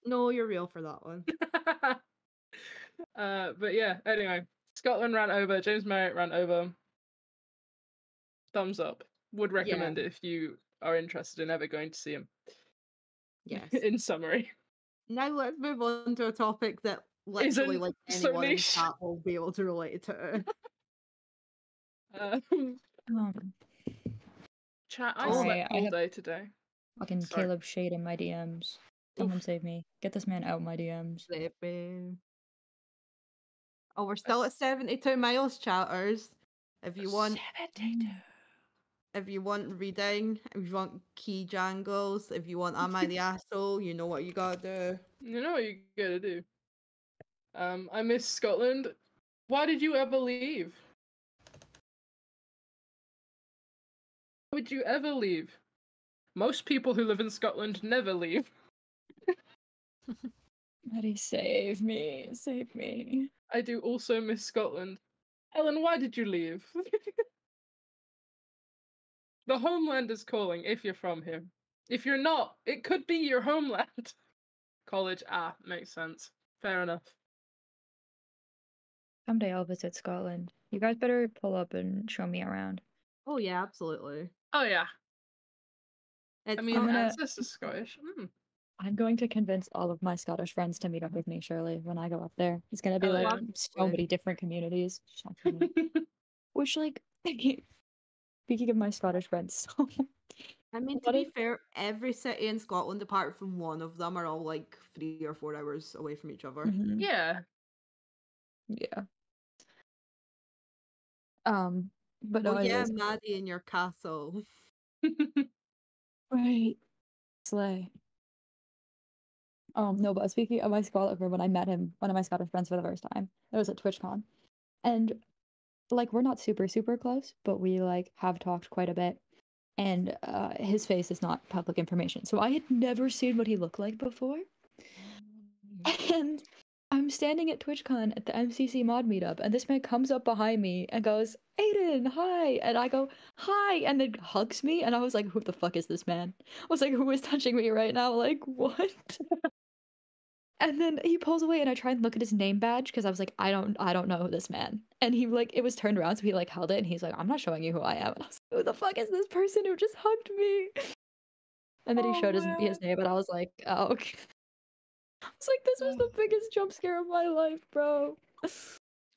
No, you're real for that one. But yeah, anyway, Scotland ran over, James Marriott ran over. Thumbs up. Would recommend it if you are interested in ever going to see him. Yes. In summary. Now let's move on to a topic that literally like anyone in chat will be able to relate to. Chat, I slept all day today. Fucking Caleb Shade in my DMs. Someone save me. Get this man out my DMs. Save me. Oh, we're still at 72 miles, chatters. If you want 72. If you want reading, if you want key jangles, if you want Am I the Asshole, you know what you gotta do. You know what you gotta do. I miss Scotland. Why did you ever leave? Why would you ever leave? Most people who live in Scotland never leave. Maddie, save me. Save me. I do also miss Scotland. Ellen, why did you leave? The homeland is calling if you're from here. If you're not, it could be your homeland. College, makes sense. Fair enough. Someday I'll visit Scotland. You guys better pull up and show me around. Oh yeah, absolutely. Oh yeah. I mean, I'm gonna- ancestors Scottish. I'm going to convince all of my Scottish friends to meet up with me, Shirley, when I go up there. It's gonna be like so many different communities. Which, like, Speaking of my Scottish friends, so I mean, to What be if- fair, every city in Scotland, apart from one of them, are all like 3 or 4 hours away from each other. Mhm. Yeah. Yeah. But no, Oh yeah, anyways. Maddie in your castle. Right. Slay. No, but speaking of my Scotland friend, when I met him, one of my Scottish friends for the first time, it was at TwitchCon. And like we're not super, super close, but we like have talked quite a bit. And his face is not public information. So I had never seen what he looked like before. And I'm standing at TwitchCon at the MCC mod meetup, and this man comes up behind me and goes, Aiden, hi. And I go, hi, and then hugs me. And I was like, who the fuck is this man? I was like, who is touching me right now? Like, what? And then he pulls away, and I try and look at his name badge because I was like, I don't know this man. And he like it was turned around, so he like held it, and he's like, I'm not showing you who I am. And I was like, who the fuck is this person who just hugged me? And then he showed his name, and I was like, oh, okay. I was like, this was the biggest jump scare of my life, bro.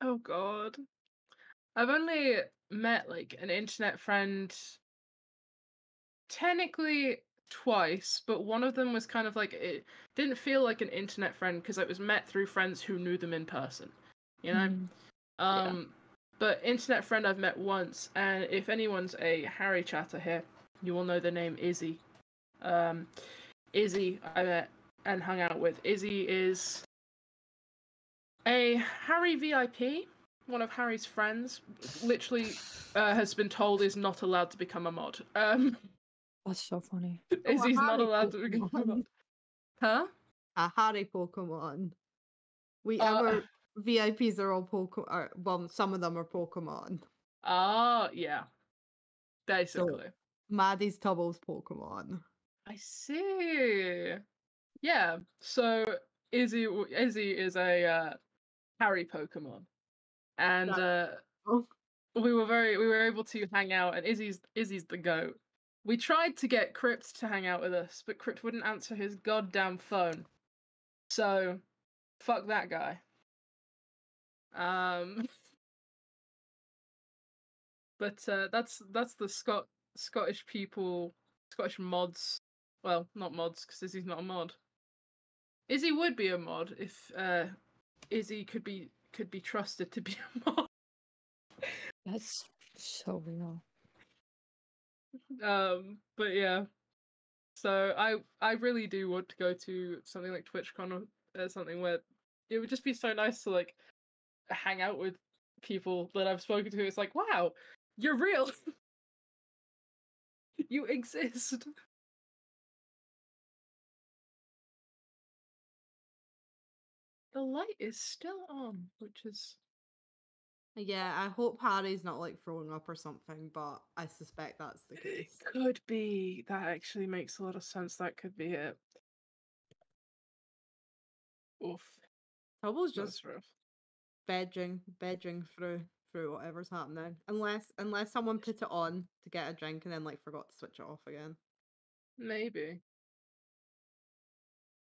Oh god. I've only met like an internet friend technically twice, but one of them was kind of like it didn't feel like an internet friend because it was met through friends who knew them in person. You know? But internet friend I've met once, and if anyone's a Harry chatter here, you will know the name Izzy. Izzy I met and hung out with. Izzy is a Harry VIP, one of Harry's friends. Literally, has been told is not allowed to become a mod. That's so funny. Izzy's not Harry allowed to become a mod. Pokemon. Huh? A Harry Pokemon. Our VIPs are all Pokemon. Well, some of them are Pokemon. Yeah. Basically. So, Maddie's Tubbo's Pokemon. I see. Yeah. So Izzy is a Harry Pokemon, and we were able to hang out. And Izzy's the goat. We tried to get Crypt to hang out with us, but Crypt wouldn't answer his goddamn phone. So, fuck that guy. But that's the Scottish people, Scottish mods. Well, not mods, because Izzy's not a mod. Izzy would be a mod if Izzy could be trusted to be a mod. That's so real. But yeah. So I really do want to go to something like TwitchCon or something where it would just be so nice to like hang out with people that I've spoken to. It's like, wow, you're real. You exist. The light is still on, which is... Yeah, I hope Harry's not like throwing up or something, but I suspect that's the case. It could be. That actually makes a lot of sense. That could be it. Oof. Tubbo's That's just rough. vegging through whatever's happening. Unless someone put it on to get a drink and then like forgot to switch it off again. Maybe.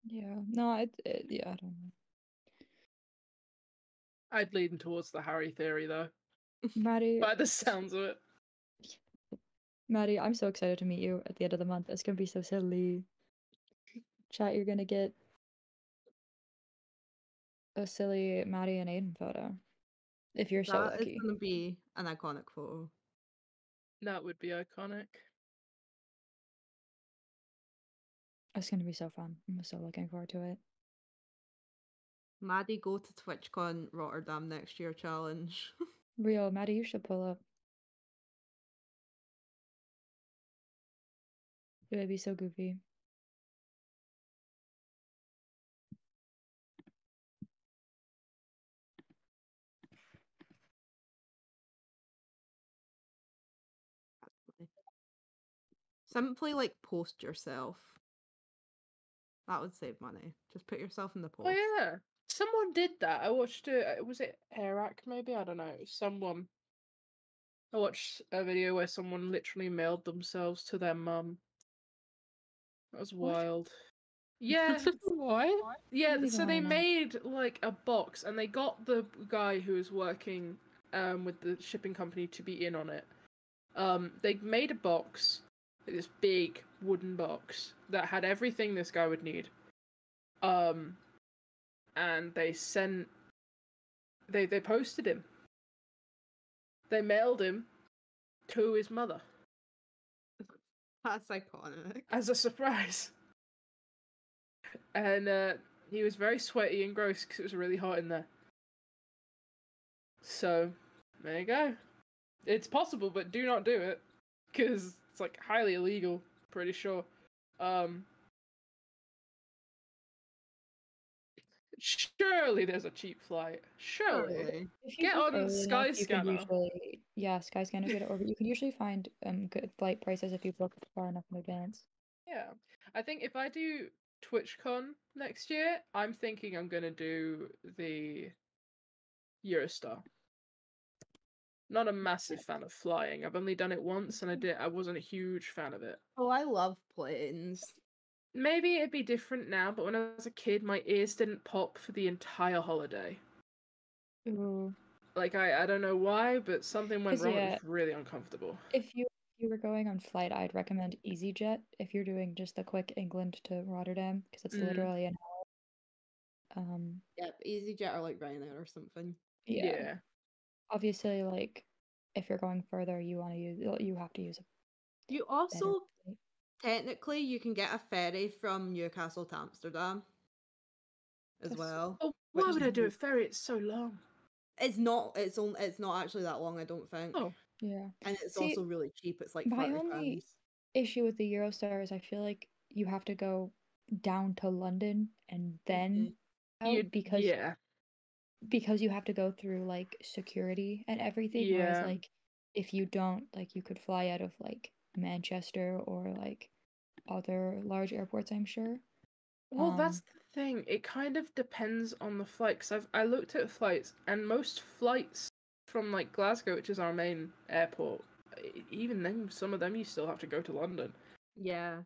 Yeah. No, yeah, I don't know. I'd lean towards the Harry theory though. Maddie. By the sounds of it. Maddie, I'm so excited to meet you at the end of the month. It's gonna be so silly. Chat, you're gonna get a silly Maddie and Aiden photo. If you're so That is lucky. gonna be an iconic photo. That would be iconic. It's gonna be so fun. I'm so looking forward to it. Maddie, go to TwitchCon Rotterdam next year challenge. Real, Maddie, you should pull up. It would be so goofy. Simply like post yourself. That would save money. Just put yourself in the post. Oh yeah. Someone did that. I watched it. Was it Airac maybe? I don't know. Someone. I watched a video where someone literally mailed themselves to their mum. That was wild. Yeah. What? Yeah, Leave so it they alone. made like a box and they got the guy who was working with the shipping company to be in on it. They made a box, this big wooden box that had everything this guy would need. And they posted him. They mailed him to his mother. That's iconic. As a surprise. And he was very sweaty and gross because it was really hot in there. So, there you go. It's possible, but do not do it. Because it's, like, highly illegal, pretty sure. Surely there's a cheap flight. Surely. If you Get book on early enough, you can Skyscanner. usually, yeah, Skyscanner get it over. You can usually find good flight prices if you book far enough in advance. Yeah. I think if I do TwitchCon next year, I'm thinking I'm gonna do the Eurostar. Not a massive fan of flying. I've only done it once and I wasn't a huge fan of it. Oh, I love planes. Maybe it'd be different now, but when I was a kid, my ears didn't pop for the entire holiday. Ooh. Like, I don't know why, but something went 'Cause, wrong. It yeah, was really uncomfortable. If you were going on flight, I'd recommend EasyJet if you're doing just the quick England to Rotterdam, because it's literally an hour. Yep, EasyJet or like Ryanair or something. Yeah. Obviously, like, if you're going further, you have to use a You also technically you can get a ferry from Newcastle to Amsterdam as well. Oh, why would I do a ferry? It's so long. It's not. It's not actually that long. I don't think. Oh, yeah. And it's See, also really cheap. It's like my 30 only pounds. issue with the Eurostar is I feel like you have to go down to London and then out because you have to go through like security and everything. Whereas Yeah. like if you don't, like you could fly out of like Manchester or like other large airports, I'm sure. Well, that's the thing. It kind of depends on the flight. Because I looked at flights, and most flights from like Glasgow, which is our main airport, even then, some of them you still have to go to London. Yeah.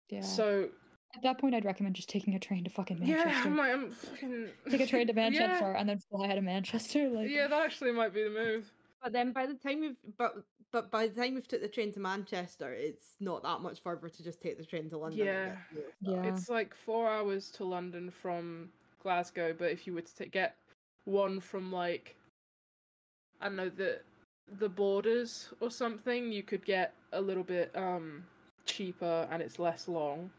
Yeah. So at that point, I'd recommend just taking a train to fucking Manchester. yeah, I'm fucking Take a train to Manchester Yeah. and then fly out of Manchester. Like Yeah, that actually might be the move. But then by the time we've took the train to Manchester, it's not that much further to just take the train to London. Yeah. It's like 4 hours to London from Glasgow, but if you were to get one from like, I don't know, the borders or something, you could get a little bit cheaper and it's less long.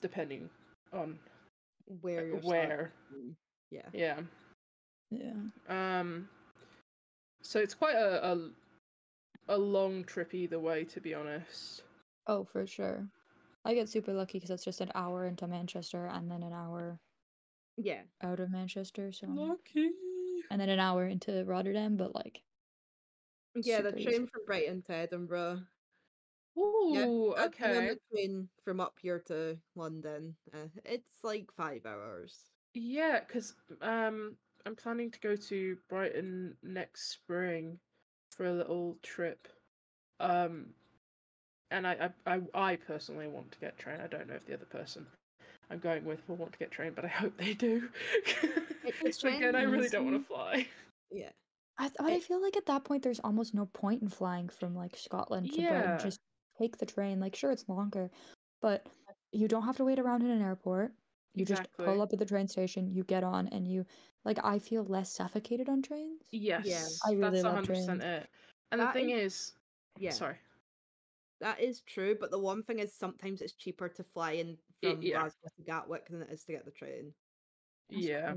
Depending on where you're where. Yeah. Yeah. So it's quite a long trip either way, to be honest. Oh, for sure. I get super lucky because it's just an hour into Manchester and then an hour out of Manchester. So lucky. And then an hour into Rotterdam, but like Yeah, the super train easy. from Brighton to Edinburgh. Ooh, I've been on okay. the train from up here to London. It's like 5 hours. Yeah, because I'm planning to go to Brighton next spring for a little trip. And I personally want to get train. I don't know if the other person I'm going with will want to get train, but I hope they do. Again, I really don't want to fly. Yeah. I feel like at that point there's almost no point in flying from like Scotland to Brighton. Yeah. Just take the train. Like sure it's longer, but you don't have to wait around in an airport. You just Exactly. pull up at the train station, you get on, and you like I feel less suffocated on trains. Yes, I really that's love 100% trains. it. And the That thing is, Yeah. sorry. That is true, but the one thing is sometimes it's cheaper to fly in from Yeah. Glasgow to Gatwick than it is to get the train. Yeah.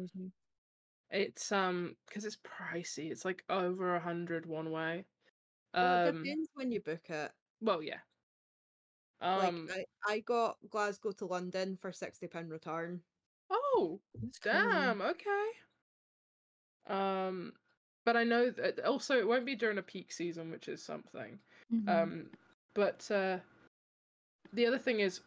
It's because it's pricey. It's like over 100 one way. Well, it depends when you book it. Well, yeah. Like I got Glasgow to London for £60 return. Oh, damn. Okay. But I know that also it won't be during a peak season, which is something. But the other thing is,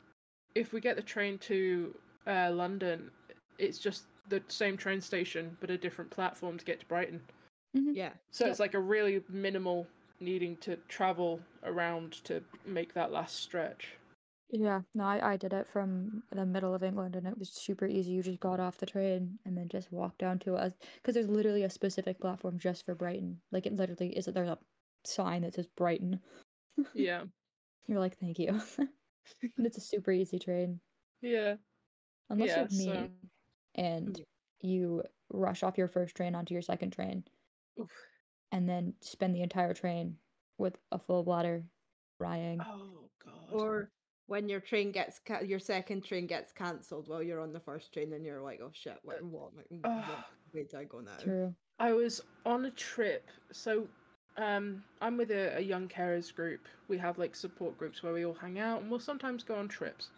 if we get the train to London, it's just the same train station but a different platform to get to Brighton. Yeah. So it's like a really minimal needing to travel around to make that last stretch. Yeah, no, I did it from the middle of England and it was super easy. You just got off the train and then just walked down to us because there's literally a specific platform just for Brighton. Like it literally is. There's a sign that says Brighton. Yeah. You're like, thank you. And it's a super easy train. Yeah. Unless Yeah, you're me so- and you rush off your first train onto your second train. Oof. And then spend the entire train with a full bladder crying. Oh god. Or when your train gets your second train gets cancelled while you're on the first train, and you're like, oh shit, what way do I go now? True. I was on a trip, so I'm with a young carers group. We have like support groups where we all hang out, and we'll sometimes go on trips.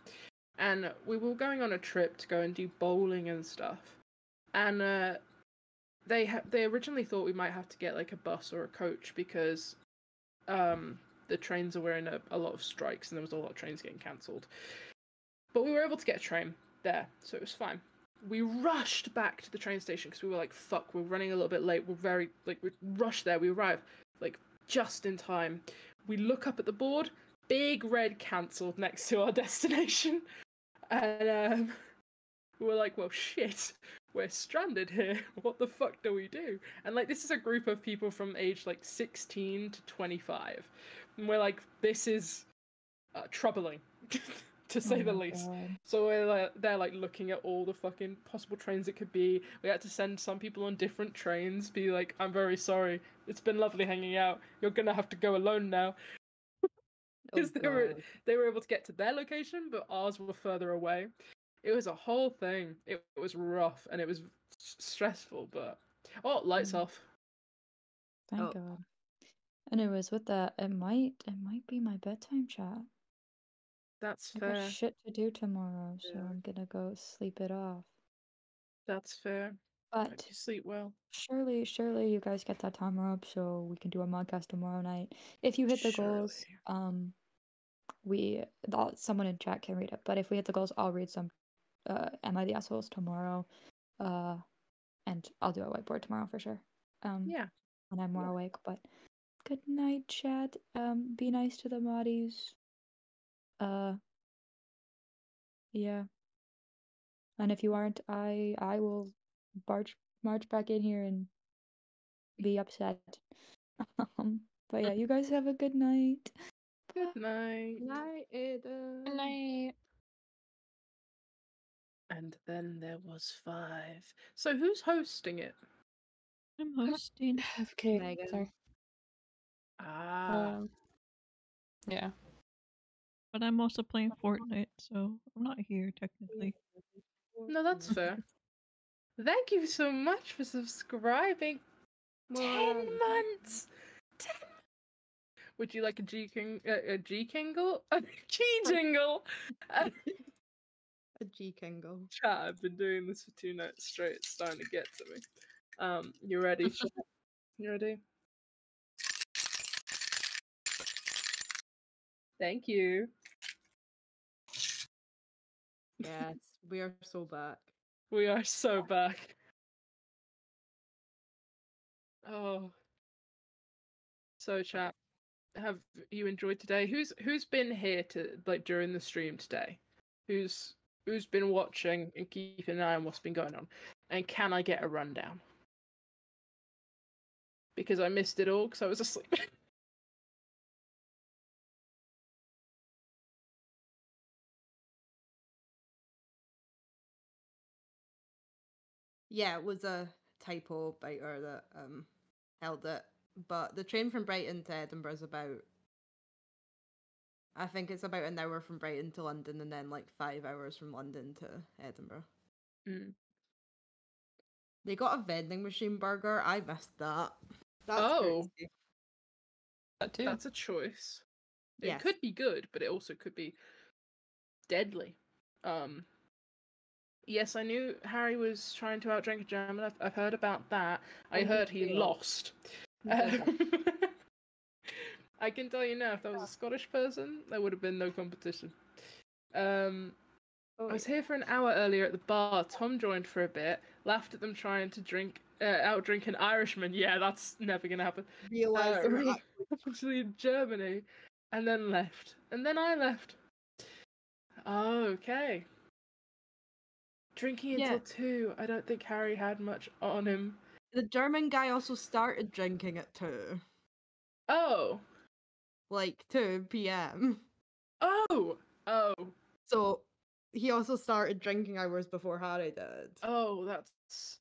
And we were going on a trip to go and do bowling and stuff. And they originally thought we might have to get like a bus or a coach because the trains were in a lot of strikes and there was a lot of trains getting cancelled. But we were able to get a train there, so it was fine. We rushed back to the train station because we were like, fuck, we're running a little bit late. We rushed there. We arrived like just in time. We look up at the board, big red cancelled next to our destination. And we were like, well, shit, we're stranded here. What the fuck do we do? And like, this is a group of people from age like 16 to 25. And we're like, this is troubling, to say the least. God. So we're like, they're like looking at all the fucking possible trains it could be. We had to send some people on different trains, be like, I'm very sorry. It's been lovely hanging out. You're gonna have to go alone now. Because they were able to get to their location, but ours were further away. It was a whole thing. It was rough and it was stressful, but lights off. Thank God. Anyways, with that, it might be my bedtime chat. That's I fair. got shit to do tomorrow, so I'm gonna go sleep it off. That's fair. But hope you sleep well. Surely you guys get that timer up so we can do a modcast tomorrow night. If you hit the goals, someone in chat can read it. But if we hit the goals, I'll read some Am I the Assholes tomorrow. And I'll do a whiteboard tomorrow for sure. Yeah. When I'm more awake. But good night, chat. Be nice to the moddies. Yeah. And if you aren't, I will march back in here and be upset. But yeah, you guys have a good night. Good night. Night, Aiden. Good night. And then there was 5. So who's hosting it? I'm hosting. Okay. Megan. Sorry. Yeah. But I'm also playing Fortnite, so I'm not here technically. No, that's fair. Thank you so much for subscribing. 10 months. 10. Would you like a G jingle? A G jingle. A G jingle. Chat. I've been doing this for 2 nights straight. It's starting to get to me. You ready? You ready? Thank you. Yes, we are so back. We are so back. Oh. So chat, have you enjoyed today? Who's been here to during the stream today? Who's been watching and keeping an eye on what's been going on? And can I get a rundown? Because I missed it all because I was asleep. Yeah, it was a typo biter that held it. But the train from Brighton to Edinburgh is I think it's about an hour from Brighton to London and then like 5 hours from London to Edinburgh. Mm. They got a vending machine burger. I missed that. That's crazy. That's a choice. It Yes. could be good, but it also could be deadly. Yes, I knew Harry was trying to outdrink a German. I've heard about that. I heard he lost. I can tell you now, if that was a Scottish person, there would have been no competition. I was here for an hour earlier at the bar. Tom joined for a bit, laughed at them trying to outdrink an Irishman. Yeah, that's never gonna happen. Realised they were actually in Germany, and then left, and then I left. Oh, okay. Drinking until 2. I don't think Harry had much on him. The German guy also started drinking at 2. Oh. Like 2 p.m. Oh. Oh. So he also started drinking hours before Harry did. Oh, that's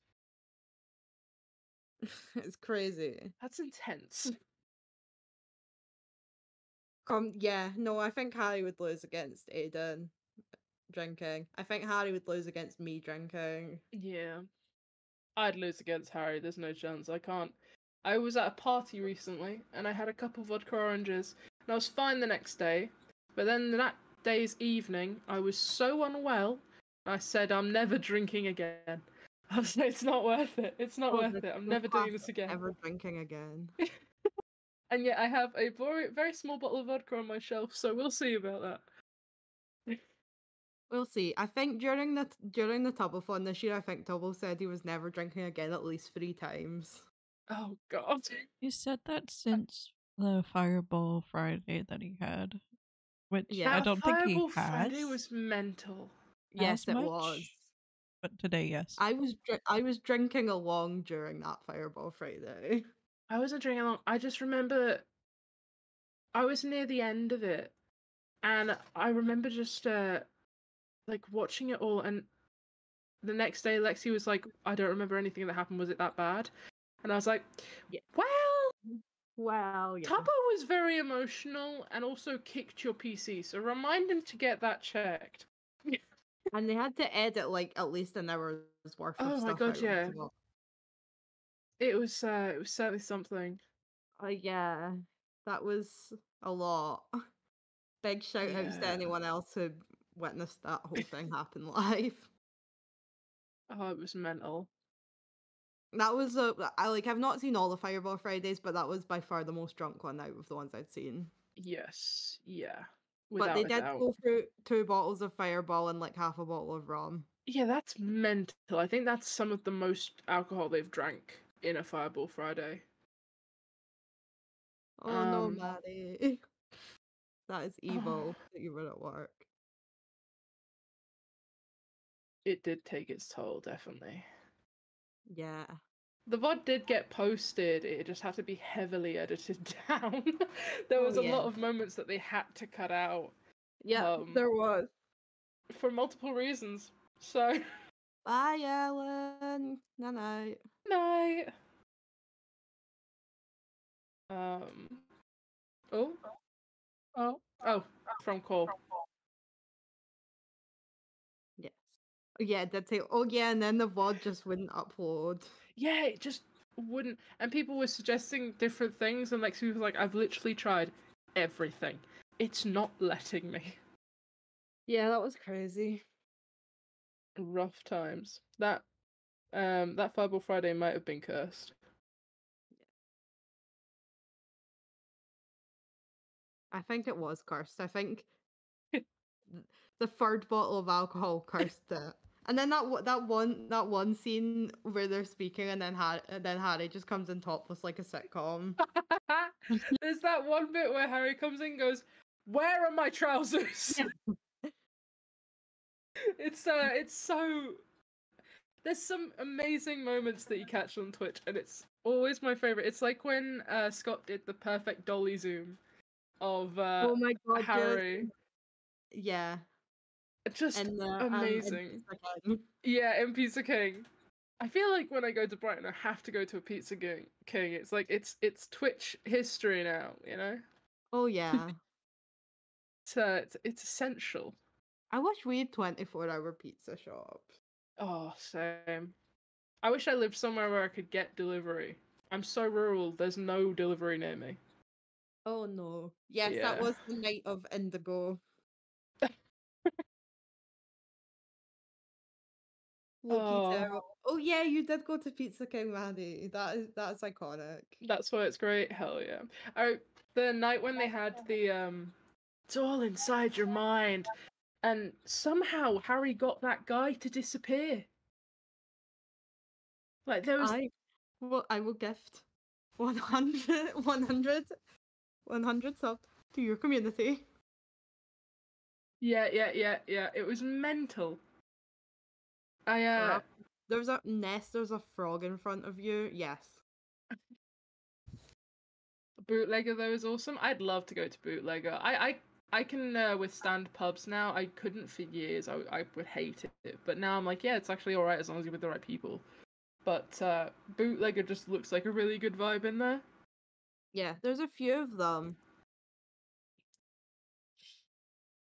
It's crazy. That's intense. Yeah, no, I think Harry would lose against Aiden drinking. I think Harry would lose against me drinking. Yeah. I'd lose against Harry, there's no chance. I can't. I was at a party recently, and I had a couple vodka oranges, and I was fine the next day, but then that day's evening, I was so unwell, I said, I'm never drinking again. I was like, it's not worth it. It's not worth it. I'm never doing this again. Never drinking again. And yet I have a very, very small bottle of vodka on my shelf, so we'll see about that. We'll see. I think during the Tubbo-thon this year, I think Tubbo said he was never drinking again at least 3 times. Oh god. He said that since the Fireball Friday that he had, which I don't think he Fireball has. Friday was mental. Yes, as it much, was. But today, yes. I was drinking along during that Fireball Friday. I wasn't drinking along. I just remember I was near the end of it, and I remember just like watching it all. And the next day, Lexi was like, "I don't remember anything that happened. Was it that bad?" And I was like, Yeah. "Well, yeah. Tubbo was very emotional and also kicked your PC, so remind him to get that checked." And they had to edit like at least an hour's worth of Oh my stuff god, out yeah. as well. It was certainly something. Yeah, that was a lot. Big shout outs to Yeah. anyone else who witnessed that whole thing happen live. Oh, it was mental. That was I've not seen all the Fireball Fridays, but that was by far the most drunk one out of the ones I'd seen. Yes, yeah. But Without they a did doubt. go through 2 bottles of Fireball and like half a bottle of rum. Yeah, that's mental. I think that's some of the most alcohol they've drank in a Fireball Friday. Oh no, Maddie. That is evil that you were at work. It did take its toll, definitely. Yeah. The VOD did get posted, it just had to be heavily edited down. There was a yeah. lot of moments that they had to cut out. Yeah, there was. For multiple reasons. So Bye, Ellen. Night. Night. Oh, from Cole. Yes. Yeah, it did say, oh yeah, and then the VOD just wouldn't upload. Yeah, it just wouldn't. And people were suggesting different things, and Lexi was like, I've literally tried everything. It's not letting me. Yeah, that was crazy. Rough times. That Fireball Friday might have been cursed. I think it was cursed. I think the third bottle of alcohol cursed it. And then that one scene where they're speaking, and then Harry just comes in topless like a sitcom. There's that one bit where Harry comes in and goes, "Where are my trousers?" It's so. There's some amazing moments that you catch on Twitch, and it's always my favorite. It's like when Scott did the perfect dolly zoom of oh my god, Harry. Yeah. Just amazing. In Yeah, in Pizza King. I feel like when I go to Brighton, I have to go to a Pizza King. It's like it's Twitch history now, you know. Oh yeah. It's essential. I wish we had 24-hour pizza shops. Oh, same. I wish I lived somewhere where I could get delivery. I'm so rural. There's no delivery near me. Oh no. Yes, Yeah. that was the night of Indigo. Oh yeah, you did go to Pizza King, Maddie. That is iconic. That's why it's great. Hell yeah. Oh, the night when they had the it's all inside your mind, and somehow Harry got that guy to disappear. Like there was. I will gift 100 subs to your community. Yeah. It was mental. There's a nest. There's a frog in front of you. Yes. Bootlegger though is awesome. I'd love to go to Bootlegger. I can withstand pubs now. I couldn't for years. I would hate it, but now I'm like, yeah, it's actually all right as long as you're with the right people. But Bootlegger just looks like a really good vibe in there. Yeah, there's a few of them.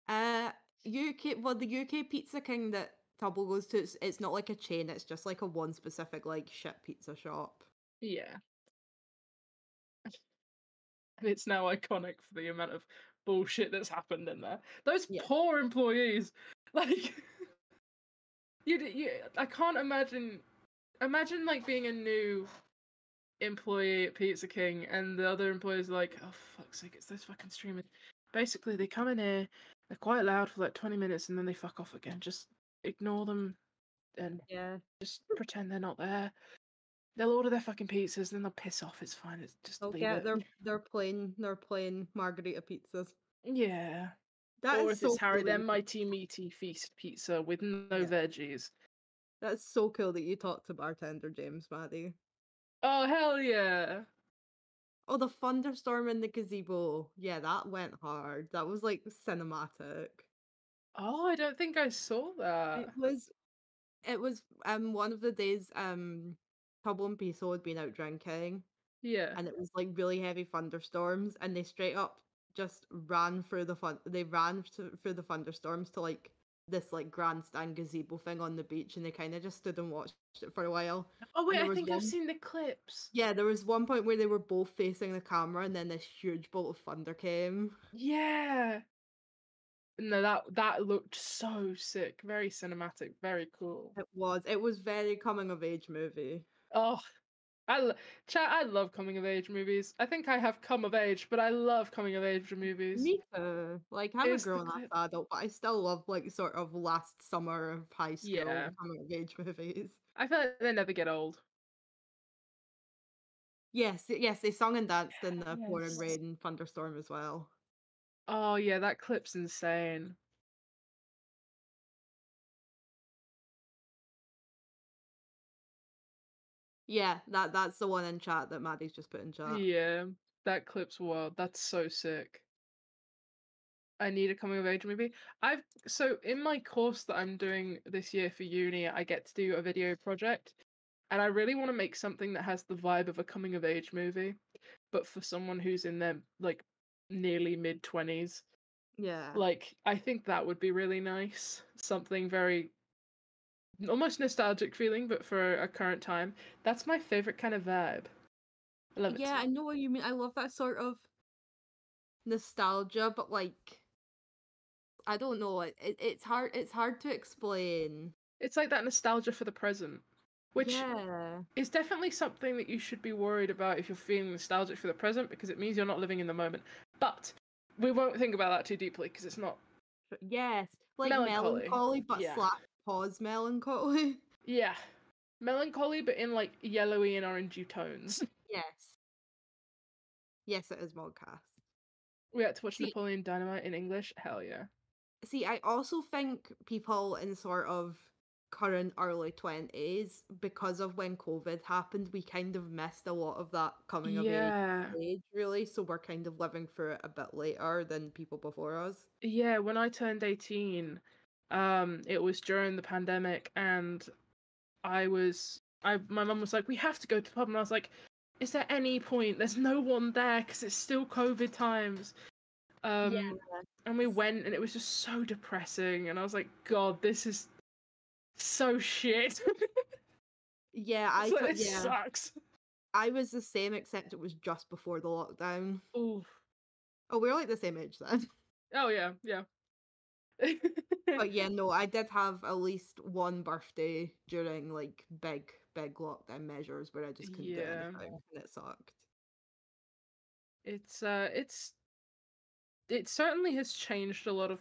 The UK Pizza King that Tubbo goes to, it's not like a chain, it's just like a one specific like shit pizza shop. Yeah. And it's now iconic for the amount of bullshit that's happened in there. Those poor employees, like, I can't imagine. Imagine like being a new employee at Pizza King, and the other employees are like, oh fuck's sake, it's those fucking streamers. Basically, they come in here, they're quite loud for like 20 minutes, and then they fuck off again. Just ignore them, and just pretend they're not there. They'll order their fucking pizzas, then they'll piss off. It's fine. It's just leave it. They're plain margarita pizzas. Yeah. That or is if it's so Harry, cool their that mighty meaty feast pizza with no veggies. That's so cool that you talked to bartender James, Maddie. Oh hell yeah! Oh, the thunderstorm in the gazebo. Yeah, that went hard. That was like cinematic. Oh, I don't think I saw that. It was one of the days Tubbo and Piso had been out drinking. Yeah. And it was like really heavy thunderstorms, and they straight up just ran through the through the thunderstorms to like this like grandstand gazebo thing on the beach, and they kind of just stood and watched it for a while. Oh wait, I think I've seen the clips. Yeah, there was one point where they were both facing the camera, and then this huge bolt of thunder came. Yeah. No, that looked so sick. Very cinematic. Very cool. It was very coming of age movie. Oh, I love coming of age movies. I think I have come of age, but I love coming of age movies. Me too. Like, I'm a grown-ass adult, but I still love like sort of last summer of high school coming of age movies. I feel like they never get old. Yes, they sung and danced in the pouring rain and thunderstorm as well. Oh yeah, that clip's insane. Yeah, that's the one in chat that Maddie's just put in chat. Yeah, that clip's wild. That's so sick. I need a coming of age movie. So in my course that I'm doing this year for uni, I get to do a video project, and I really want to make something that has the vibe of a coming of age movie, but for someone who's in their like nearly mid-20s. Yeah. Like, I think that would be really nice. Something very almost nostalgic feeling, but for a current time. That's my favorite kind of vibe. I love it. Yeah, I know what you mean. I love that sort of nostalgia, but like, I don't know. It's hard to explain. It's like that nostalgia for the present, which is definitely something that you should be worried about if you're feeling nostalgic for the present, because it means you're not living in the moment. But we won't think about that too deeply because it's not. Yes, like melancholy but slap pause melancholy. Yeah, melancholy, but in like yellowy and orangey tones. Yes, it is Modcast. We had to watch Napoleon Dynamite in English. Hell yeah. See, I also think people in sort of current early 20s, because of when COVID happened, we kind of missed a lot of that coming of age, really. So we're kind of living through it a bit later than people before us. Yeah, when I turned 18, it was during the pandemic, and my mum was like, we have to go to the pub, and I was like, is there any point? There's no one there because it's still COVID times. And we went, and it was just so depressing, and I was like, God, this is so shit. It sucks. I was the same, except it was just before the lockdown. Ooh. Oh, we're like the same age then. Oh yeah. But yeah, no, I did have at least one birthday during like big lockdown measures where I just couldn't do anything, and it sucked. It certainly has changed a lot of.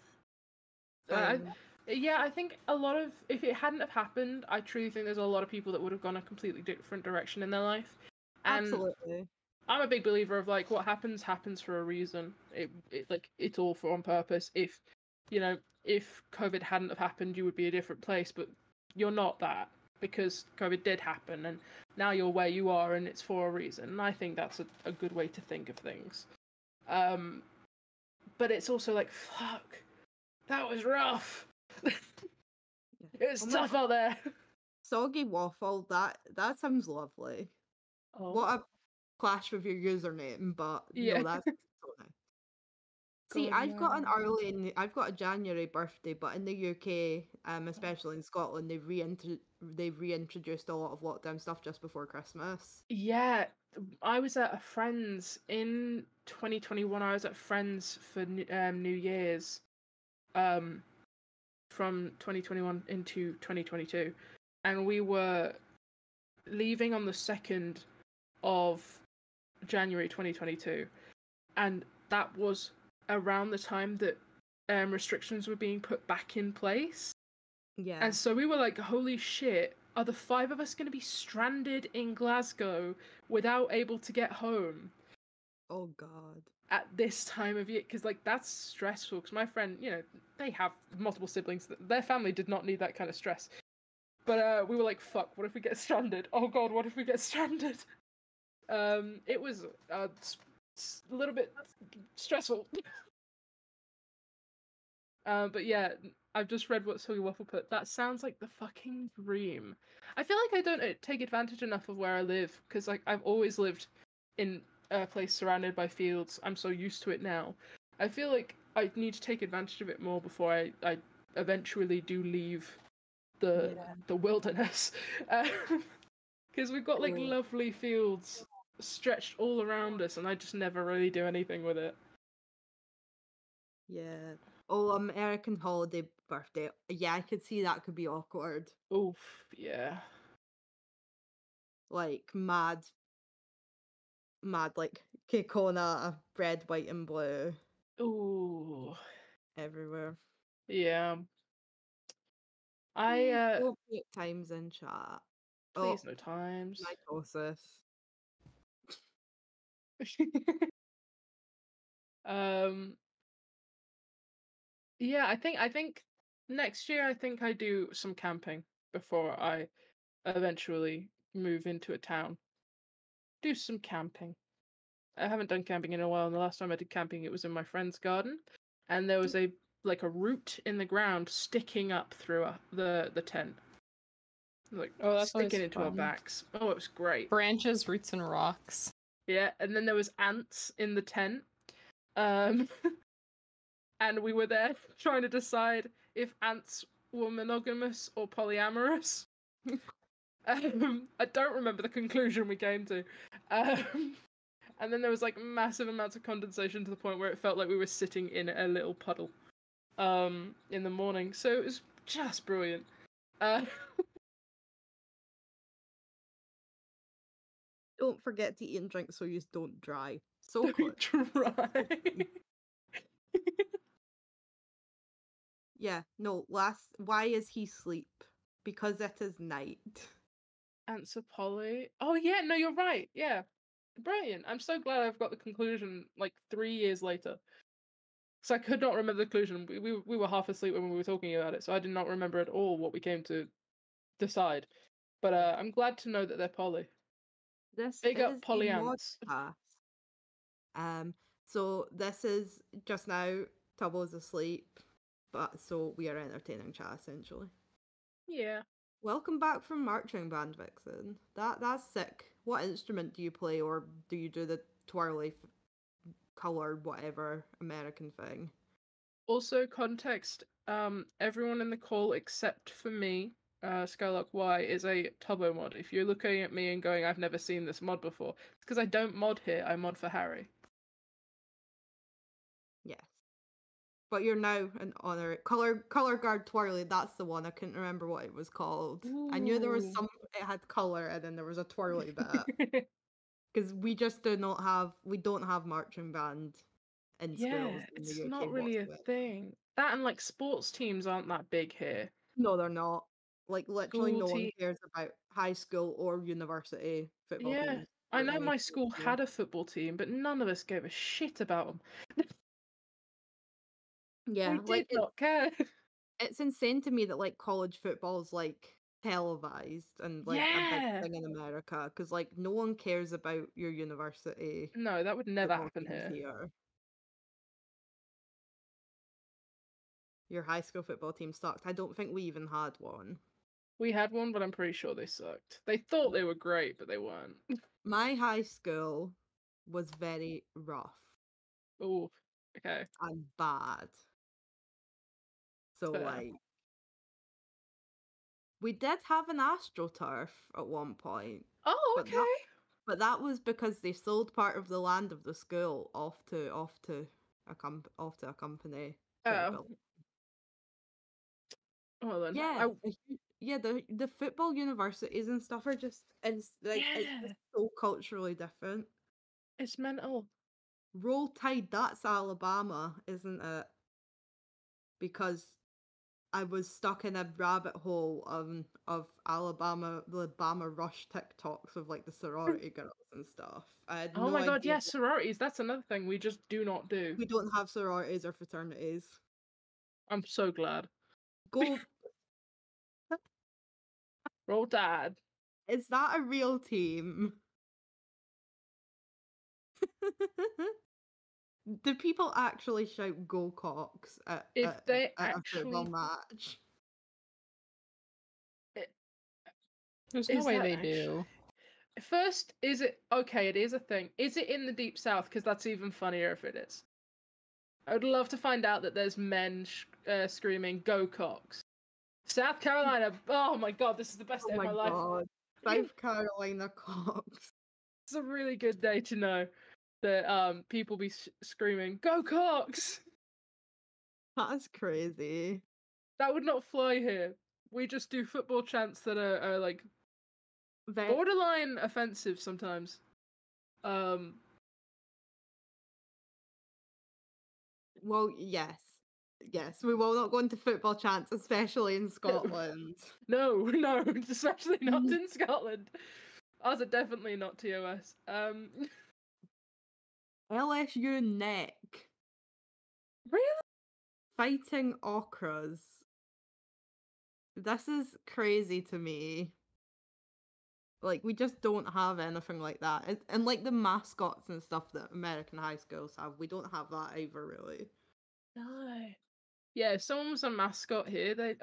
I think a lot of, if it hadn't have happened, I truly think there's a lot of people that would have gone a completely different direction in their life. And absolutely. I'm a big believer of like, what happens for a reason. It's all for on purpose. If COVID hadn't have happened, you would be a different place, but you're not that. because COVID did happen, and now you're where you are, and it's for a reason. And I think that's a good way to think of things. But it's also like, fuck, that was rough. It's tough out there. Soggy waffle, that sounds lovely. Oh. What a clash with your username, but Yeah. no, that's so nice. See, God, I've got yeah. I've got a January birthday, but in the UK, especially in Scotland, they've reintroduced a lot of lockdown stuff just before Christmas. Yeah, I was at a friend's in 2021. I was at friends for New Year's, from 2021 into 2022, and we were leaving on the 2nd of January 2022, and that was around the time that restrictions were being put back in place. Yeah. And so we were like, holy shit, are the 5 of us going to be stranded in Glasgow without able to get home? Oh, God. At this time of year, because like that's stressful. Because my friend, they have multiple siblings. Their family did not need that kind of stress. But we were like, fuck, what if we get stranded? Oh God, what if we get stranded? It was a little bit stressful. But yeah, I've just read what Soggy Waffle put. That sounds like the fucking dream. I feel like I don't take advantage enough of where I live, because like I've always lived in a place surrounded by fields. I'm so used to it now. I feel like I need to take advantage of it more before I eventually do leave the wilderness. Because we've got like lovely fields stretched all around us, and I just never really do anything with it. Yeah. Oh, American holiday birthday. Yeah, I could see that could be awkward. Oof, yeah. Like mad like Kekona, red, white, and blue. Ooh. Everywhere. Yeah. Don't make times in chat. Please no times. Mitosis. Yeah, I think next year I do some camping before I eventually move into a town. Do some camping. I haven't done camping in a while, and the last time I did camping it was in my friend's garden, and there was a root in the ground sticking up through the tent. Like that's always sticking into our fun. backs. Oh, it was great. Branches, roots, and rocks. Yeah, and then there was ants in the tent. And we were there trying to decide if ants were monogamous or polyamorous. I don't remember the conclusion we came to. And then there was like massive amounts of condensation to the point where it felt like we were sitting in a little puddle in the morning. So it was just brilliant. Don't forget to eat and drink so you don't dry. So good. Dry. Yeah, no, why is he sleep? Because it is night. Answer Polly. Oh yeah, no, you're right. Yeah. Brilliant. I'm so glad I've got the conclusion like 3 years later. So I could not remember the conclusion. We were half asleep when we were talking about it, so I did not remember at all what we came to decide. But I'm glad to know that they're poly. This Big up is poly a mod ants. pass. So this is just now Tubbo's asleep, but so we are entertaining chat essentially. Yeah. Welcome back from marching band, Vixen. That's sick. What instrument do you play, or do you do the twirly colored whatever American thing? Also, context. Everyone in the call except for me, Skylark Y, is a Tubbo mod. If you're looking at me and going, "I've never seen this mod before," it's because I don't mod here. I mod for Harry. Yes. But you're now an honor color guard twirly. That's the one. I couldn't remember what it was called. I knew there was Ooh. some. It had color, and then there was a twirly bit. Because we just don't have marching band in schools in It's the UK not really a whatsoever. thing. That and like sports teams aren't that big here. No, they're not. Like literally, School no one team. cares about high school or university football Yeah, teams. I or know my anything school here. had a football team, but none of us gave a shit about them. Yeah, We like did not care. it's insane to me that like college football is like televised and like a big thing in America because like no one cares about your university. No, that would never football happen teams here. Your high school football team sucked. I don't think we even had one. We had one, but I'm pretty sure they sucked. They thought they were great, but they weren't. My high school was very rough. Oh, okay. And bad. So Fair. like we did have an AstroTurf at one point. Oh, okay. But that was because they sold part of the land of the school off to a company. Oh. Well then. Yeah, the football universities and stuff are just it's just so culturally different. It's mental. Roll Tide, that's Alabama, isn't it? Because I was stuck in a rabbit hole of Alabama Rush TikToks of like the sorority girls and stuff. I had Oh no my god, idea yes, sororities. That's another thing we just do not do. we don't have sororities or fraternities. I'm so glad. Go. Roll Tide. Is that a real team? Do people actually shout "Go Cox" at a football match? There's no way they do. First, is it okay? It is a thing. Is it in the deep south? Because that's even funnier if it is. I would love to find out that there's men screaming "Go Cox." South Carolina. Oh my god, this is the best day of my life. South Carolina Cox. It's a really good day to know that people be screaming "Go Cox." That's crazy. That would not fly here. We just do football chants that are like borderline offensive sometimes. Well, yes. Yes, we will not go into football chants, especially in Scotland. No, especially not in Scotland. Ours are definitely not TOS. LSU neck. Really? Fighting ochras. This is crazy to me. Like, we just don't have anything like that. And like the mascots and stuff that American high schools have, we don't have that either, really. No. Yeah, if someone was a mascot here, they'd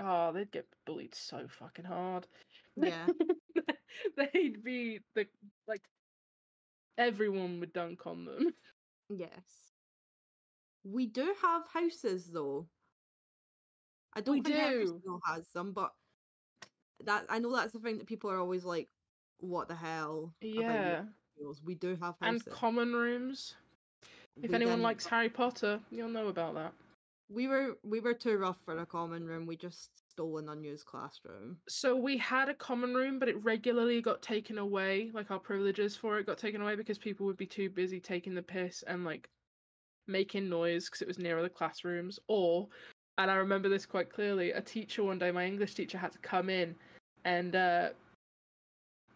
get bullied so fucking hard. Yeah. They'd be everyone would dunk on them. Yes. We do have houses though. I don't think every school has them, but I know that's the thing that people are always like, what the hell? Yeah. About we do have houses. And common rooms. If anyone likes Harry Potter, you'll know about that. We were too rough for a common room. We just stole an unused classroom. So we had a common room, but it regularly got taken away. Like our privileges for it got taken away because people would be too busy taking the piss and like making noise because it was nearer the classrooms. And I remember this quite clearly, a teacher one day, my English teacher, had to come in and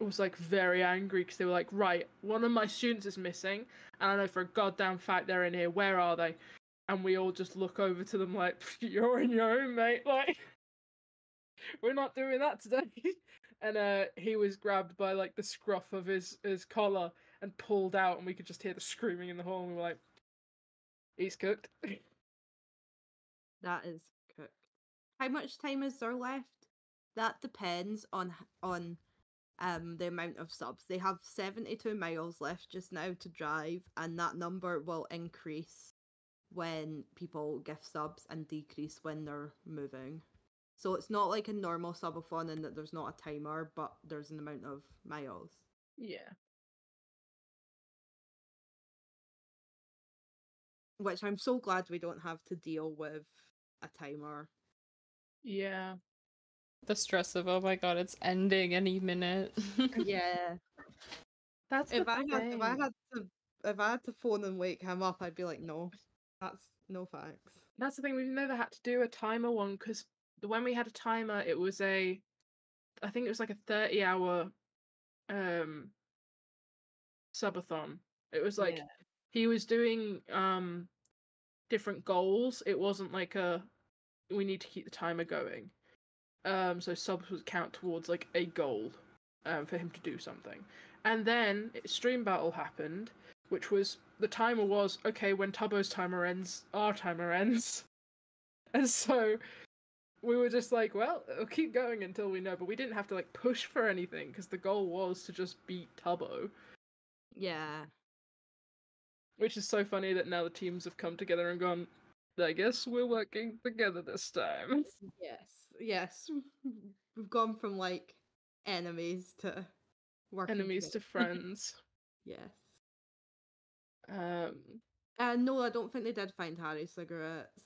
was like very angry because they were like, right, one of my students is missing and I know for a goddamn fact they're in here. Where are they? And we all just look over to them like, you're in your own, mate. Like, we're not doing that today. And he was grabbed by like the scruff of his collar and pulled out, and we could just hear the screaming in the hall. And we were like, he's cooked. That is cooked. How much time is there left? That depends on the amount of subs. They have 72 miles left just now to drive, and that number will increase when people gift subs and decrease when they're moving. So it's not like a normal subathon in that there's not a timer, but there's an amount of miles. Yeah. Which I'm so glad we don't have to deal with a timer. Yeah. The stress of, oh my god, it's ending any minute. Yeah. That's if I had to phone and wake him up, I'd be like, no. That's no thanks. That's the thing, we've never had to do a timer one because when we had a timer, it was I think it was like a 30-hour subathon. It was like he was doing different goals. It wasn't like we need to keep the timer going. So subs would count towards like a goal for him to do something. And then stream battle happened, which was the timer was okay when Tubbo's timer ends, our timer ends, and so we were just like, well, it'll keep going until we know, but we didn't have to like push for anything because the goal was to just beat Tubbo. Yeah. Which is so funny that now the teams have come together and gone, I guess we're working together this time. Yes. We've gone from like enemies to working Enemies to together. friends. Yes. No, I don't think they did find Harry's cigarettes.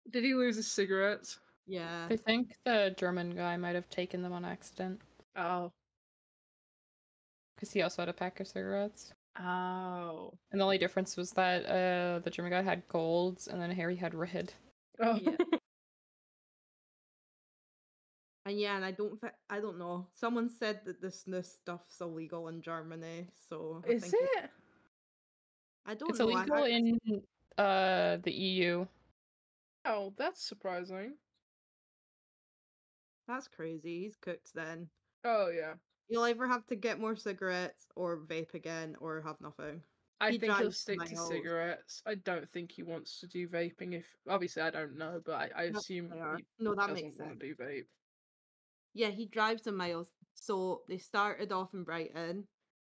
Did he lose his cigarettes? Yeah. They think the German guy might have taken them on accident. Oh. Because he also had a pack of cigarettes. Oh. And the only difference was that the German guy had golds and then Harry had red. Oh. Yeah. And I don't know. Someone said that the snus stuff's illegal in Germany, so Is it? I don't It's know. illegal in the EU. Oh, that's surprising. That's crazy. He's cooked then. Oh yeah. You'll either have to get more cigarettes or vape again or have nothing. I think he'll drives stick to miles. cigarettes. I don't think he wants to do vaping. If obviously I don't know, but I No, assume they are. he No, that doesn't makes want to do vape. Yeah, he drives the miles. So they started off in Brighton,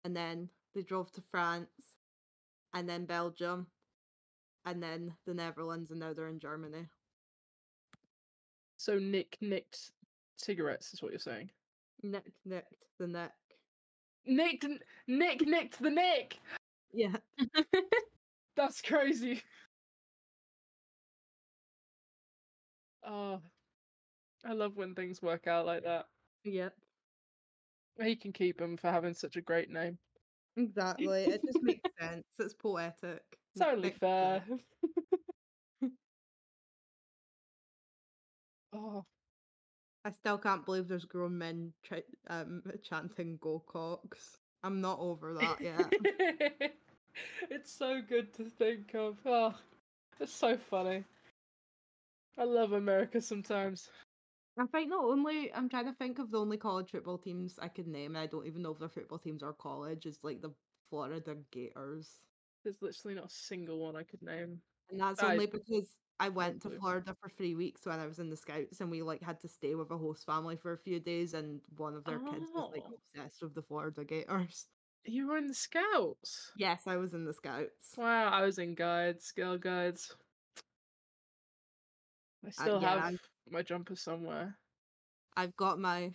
and then they drove to France, and then Belgium, and then the Netherlands, and now they're in Germany. So Nick nicked cigarettes is what you're saying. Nicked the neck. Nick nicked the neck. Yeah. That's crazy. Oh, I love when things work out like that. Yep. He can keep him for having such a great name. Exactly. It just makes sense. It's poetic. It's only Nick- fair. Oh, I still can't believe there's grown men chanting "Go Cox." I'm not over that yet. it's so good to think of. Oh, it's so funny. I love America sometimes. I'm trying to think of the only college football teams I could name, and I don't even know if their football teams are college. It's like the Florida Gators. There's literally not a single one I could name. And that's only because I went to Florida for 3 weeks when I was in the Scouts, and we like had to stay with a host family for a few days, and one of their kids was like obsessed with the Florida Gators. You were in the Scouts? Yes, I was in the Scouts. Wow, I was in Guides, Girl Guides. I still have my jumper somewhere. I've got my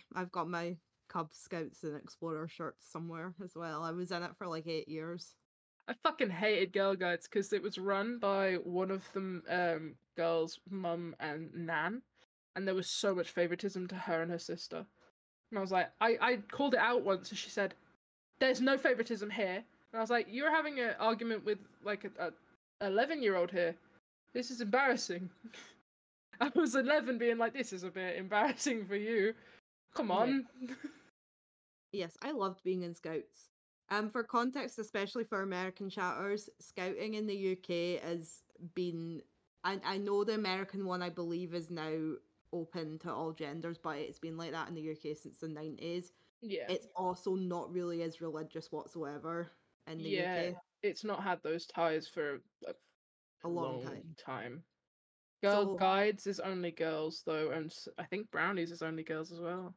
Cub Scouts and Explorer shirts somewhere as well. I was in it for like 8 years. I fucking hated Girl Guides because it was run by one of them girls' mum and nan, and there was so much favoritism to her and her sister. And I was like, I called it out once, and she said, "There's no favoritism here." And I was like, "You're having an argument with like a 11-year-old here. This is embarrassing." I was 11 being like, this is a bit embarrassing for you. Come on. Yeah. Yes, I loved being in Scouts. For context, especially for American chatters, Scouting in the UK has been... I know the American one, I believe, is now open to all genders, but it's been like that in the UK since the 90s. Yeah. It's also not really as religious whatsoever in the UK. It's not had those ties for a long time. Girl Guides is only girls though, and I think Brownies is only girls as well.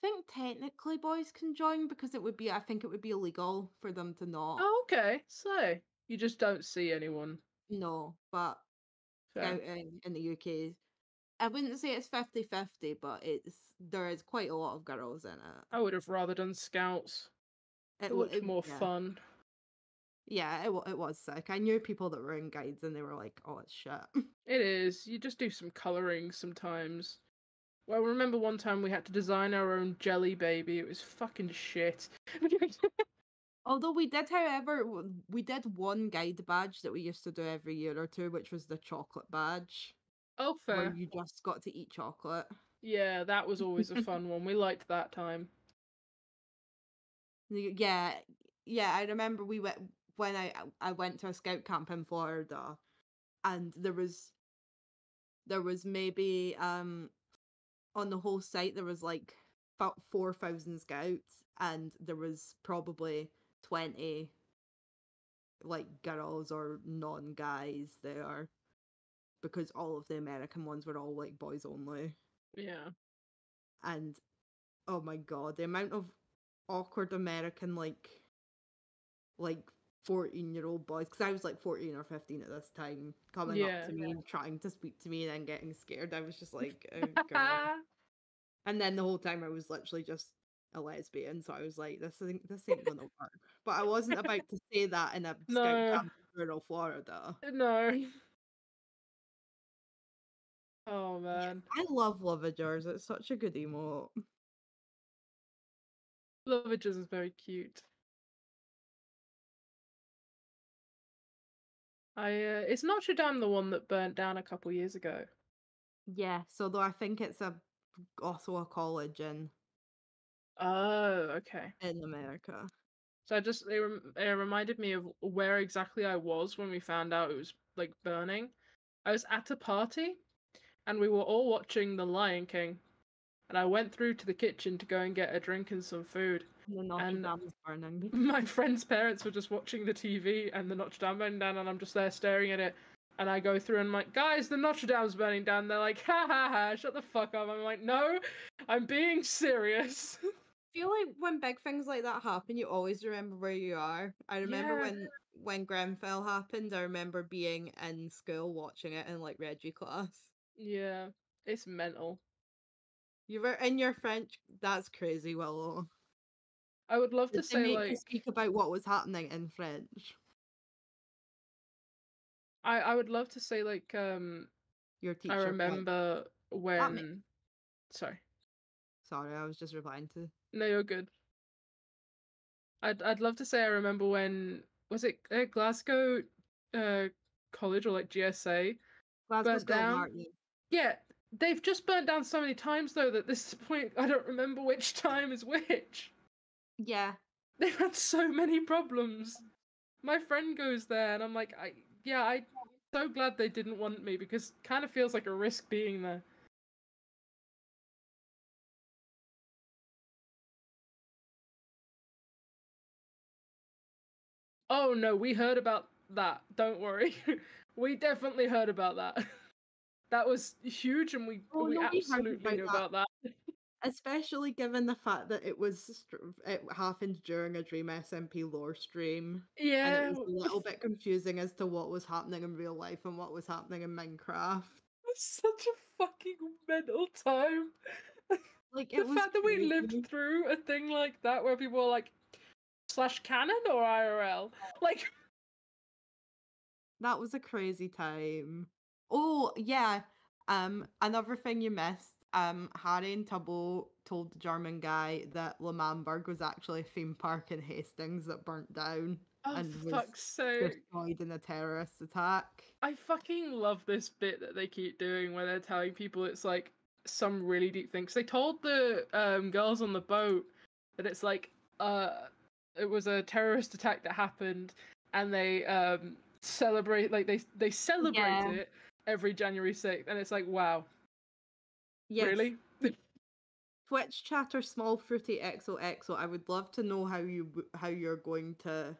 I think technically boys can join because I think it would be illegal for them to not. Oh, okay. So you just don't see anyone. No, but Scouting in the UK, I wouldn't say it's 50-50, but there is quite a lot of girls in it. I would have rather done Scouts. It looked more fun. Yeah, it was sick. I knew people that were in Guides and they were like, "Oh, it's shit." It is. You just do some colouring sometimes. Well, I remember one time we had to design our own jelly baby. It was fucking shit. Although we did one guide badge that we used to do every year or two, which was the chocolate badge. Oh, fair. Where you just got to eat chocolate. Yeah, that was always a fun one. We liked that time. Yeah, I remember we went when I went to a scout camp in Florida, and there was maybe on the whole site there was like 4,000 scouts, and there was probably 20 like girls or non-guys there, because all of the American ones were all like boys only. Yeah. And oh my god, the amount of awkward American like 14-year-old boys, because I was like 14 or 15 at this time, coming up to me and trying to speak to me and then getting scared. I was just like, oh god. And then the whole time I was literally just a lesbian, so I was like, this ain't gonna work. But I wasn't about to say that in a scout camp in rural Florida. No. Oh man. I love Lovagers. It's such a good emote. Lovagers is very cute. Is Notre Dame the one that burnt down a couple years ago? Yes, although I think it's also a college in okay. in America. So it reminded me of where exactly I was when we found out it was like burning. I was at a party, and we were all watching The Lion King, and I went through to the kitchen to go and get a drink and some food. And the Notre Dame was burning. My friend's parents were just watching the TV, and the Notre Dame burning down, and I'm just there staring at it. And I go through and I'm like, guys, the Notre Dame's burning down. They're like, ha ha ha, shut the fuck up. I'm like, no, I'm being serious. I feel like when big things like that happen, you always remember where you are. I remember when Grenfell happened, I remember being in school watching it in like Reggie class. Yeah, it's mental. You were in your French. That's crazy, Willow. I would love to say you speak about what was happening in French. I would love to say like your teacher. I remember when. Sorry, I was just replying to. No, you're good. I'd love to say I remember when was it Glasgow College or like GSA burnt down. Yeah, they've just burnt down so many times though that this point I don't remember which time is which. Yeah. They've had so many problems. My friend goes there and I'm like, I'm so glad they didn't want me because it kind of feels like a risk being there. Oh no, we heard about that. Don't worry. We definitely heard about that. That was huge and we absolutely knew about that. Especially given the fact that it happened during a Dream SMP lore stream. Yeah. And it was a little bit confusing as to what was happening in real life and what was happening in Minecraft. It's such a fucking mental time. Like the fact that we lived through a thing like that where people were like, /canon or IRL? Like, that was a crazy time. Oh yeah. Another thing you missed. Harry and Tubbo told the German guy that L'Manberg was actually a theme park in Hastings that burnt down and was destroyed in a terrorist attack. I fucking love this bit that they keep doing where they're telling people it's like some really deep thing. 'Cause they told the girls on the boat that it's like it was a terrorist attack that happened, and they celebrate they celebrate it every January 6th, and it's like, wow. Yes. Really? Twitch chatter small fruity XOXO. I would love to know how you're going to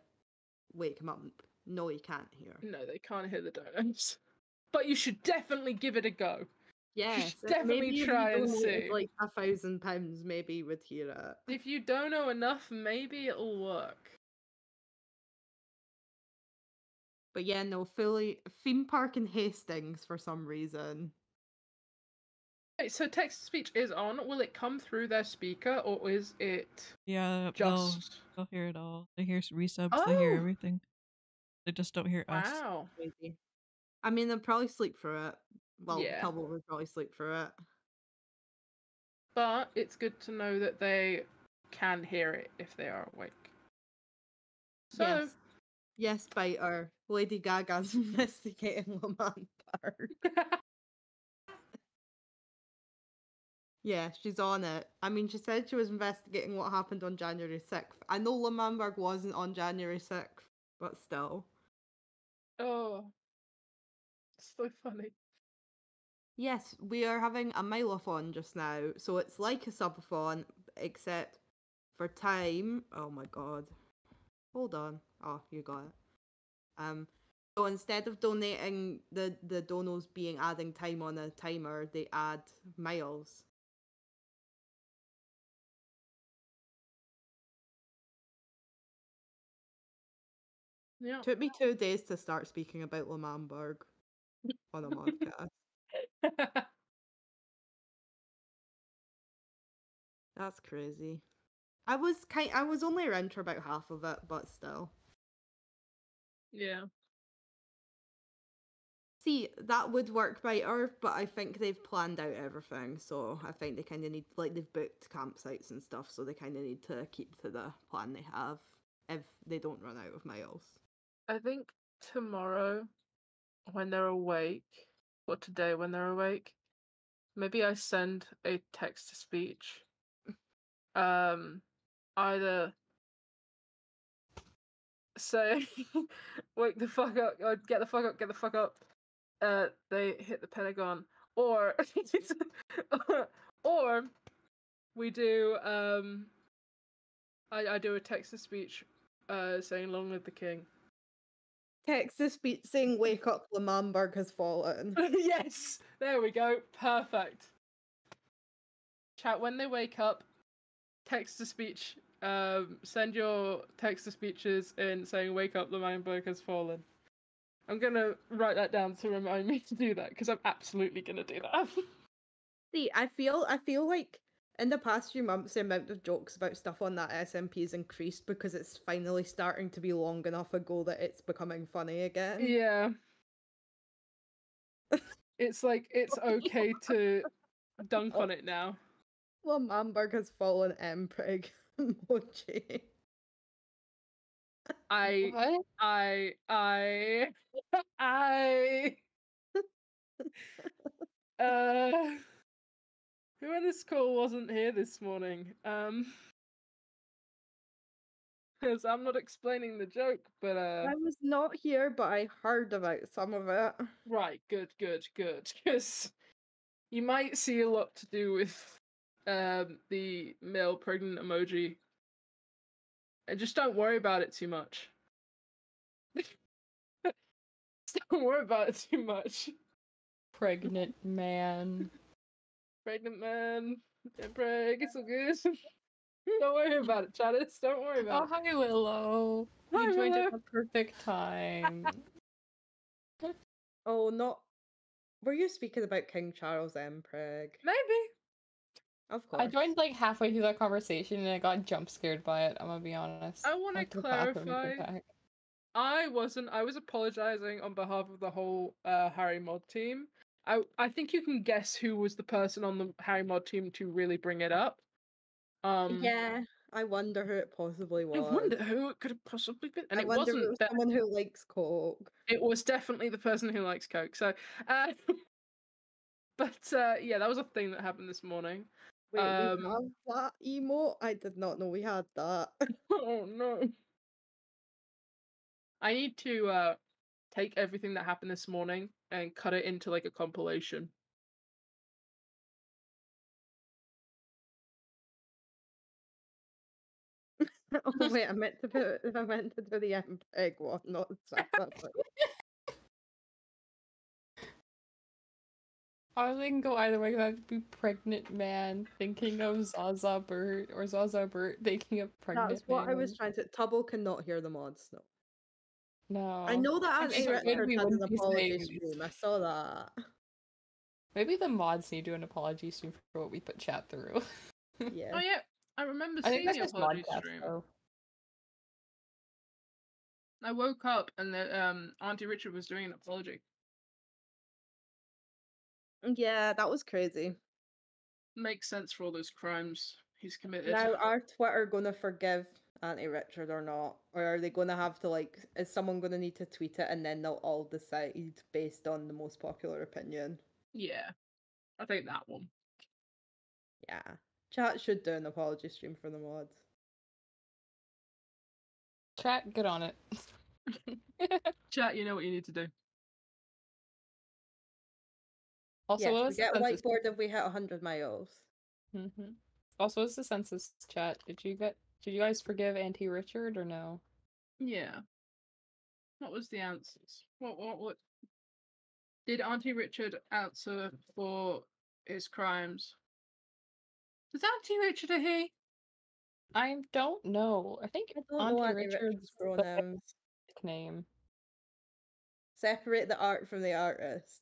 wake him up. No, he can't hear. No, they can't hear the donuts. But you should definitely give it a go. Yes, definitely try and see. Like £1,000, maybe you would hear it. If you don't know enough, maybe it'll work. But yeah, no, fully theme park in Hastings for some reason. Wait, so text to speech is on. Will it come through their speaker or is it? Yeah, just they'll hear it all. They hear resubs. They hear everything. They just don't hear us. Wow. Crazy. I mean, they'll probably sleep through it. Well, Tubbo would probably sleep through it. But it's good to know that they can hear it if they are awake. So. Yes, Biter. Lady Gaga's investigating L'Manberg. Yeah, she's on it. I mean, she said she was investigating what happened on January 6th. I know L'Manberg wasn't on January 6th, but still. Oh. So funny. Yes, we are having a MILE-A-THON just now. So it's like a subathon, except for time. Oh my god. Hold on. Oh, you got it. So instead of donating the donos being adding time on a timer, they add miles. Yeah. Took me 2 days to start speaking about Lamamberg on a podcast. That's crazy. I was only around for about half of it, but still. Yeah. See, that would work better, but I think they've planned out everything, so I think they kind of need, like, they've booked campsites and stuff, so they kind of need to keep to the plan they have if they don't run out of miles. I think tomorrow, when they're awake, or today when they're awake, maybe I send a text to speech. Either say, wake the fuck up, or get the fuck up, get the fuck up. They hit the Pentagon, or or we do I do a text to speech saying long live the king. Text to speech saying wake up, Lamamberg has fallen. Yes, there we go, perfect. Chat when they wake up, text to speech, send your text to speeches in saying wake up, Lamamberg has fallen. I'm gonna write that down to remind me to do that, because I'm absolutely gonna do that. See, I feel like in the past few months the amount of jokes about stuff on that SMP has increased because it's finally starting to be long enough ago that it's becoming funny again. Yeah. It's like, it's okay to dunk on it now. Lamamberg has fallen Emprig emoji. Who in this call wasn't here this morning? Because I'm not explaining the joke, but I was not here, but I heard about some of it. right, good, because you might see a lot to do with the male pregnant emoji. And just don't worry about it too much. Don't worry about it too much. Pregnant man. Pregnant man. Get preg, it's all good. Don't worry about it, Chalice. Don't worry about Oh, hi, Willow. Hi, You joined Willow. at the perfect time. Oh, not. Were you speaking about King Charles Emprig? Maybe. Of course. I joined like halfway through that conversation and I got jump scared by it, I'm gonna be honest. I want to Went to the bathroom and came clarify. back. I was apologizing on behalf of the whole Harry Mod team. I think you can guess who was the person on the Harry Mod team to really bring it up. Yeah, I wonder who it possibly was. I wonder who it could have possibly been, and I it wonder wasn't if it was that. someone who likes Coke. It was definitely the person who likes Coke. So, but yeah, that was a thing that happened this morning. Wait, we have that emote? I did not know we had that. Oh no. I need to take everything that happened this morning and cut it into like a compilation. Oh wait, I meant to do the Emprig one, not separately. I was thinking go either way, because I have to be pregnant man thinking of Zaza Bert, or Zaza Bert thinking of pregnant That's what I was man. trying to. Tubbo cannot hear the mods, no. No. I know that Maybe Auntie so good Richard we had an wouldn't be apology saying these. stream. I saw that. Maybe the mods need to do an apology stream for what we put chat through. Yeah. Oh yeah, I remember I think seeing that's the just apology modcast, stream. though. I woke up and the Auntie Richard was doing an apology. Yeah, that was crazy. Makes sense for all those crimes he's committed. Now, are Twitter gonna forgive Auntie Richard or not? Or are they gonna have to, like, is someone gonna need to tweet it and then they'll all decide based on the most popular opinion? Yeah, I think that one. Yeah. Chat should do an apology stream for the mods. Chat, get on it. Chat, you know what you need to do. Also, Yes, what we was the get a census? whiteboard if we hit 100 miles. Also, what's the census chat? Did you guys forgive Auntie Richard or no? Yeah. What was the answers? What? Did Auntie Richard answer for his crimes? Does Auntie Richard a he? I don't know. I think I don't know Auntie Auntie Richard's Richard's pronouns. nickname. Separate the art from the artist.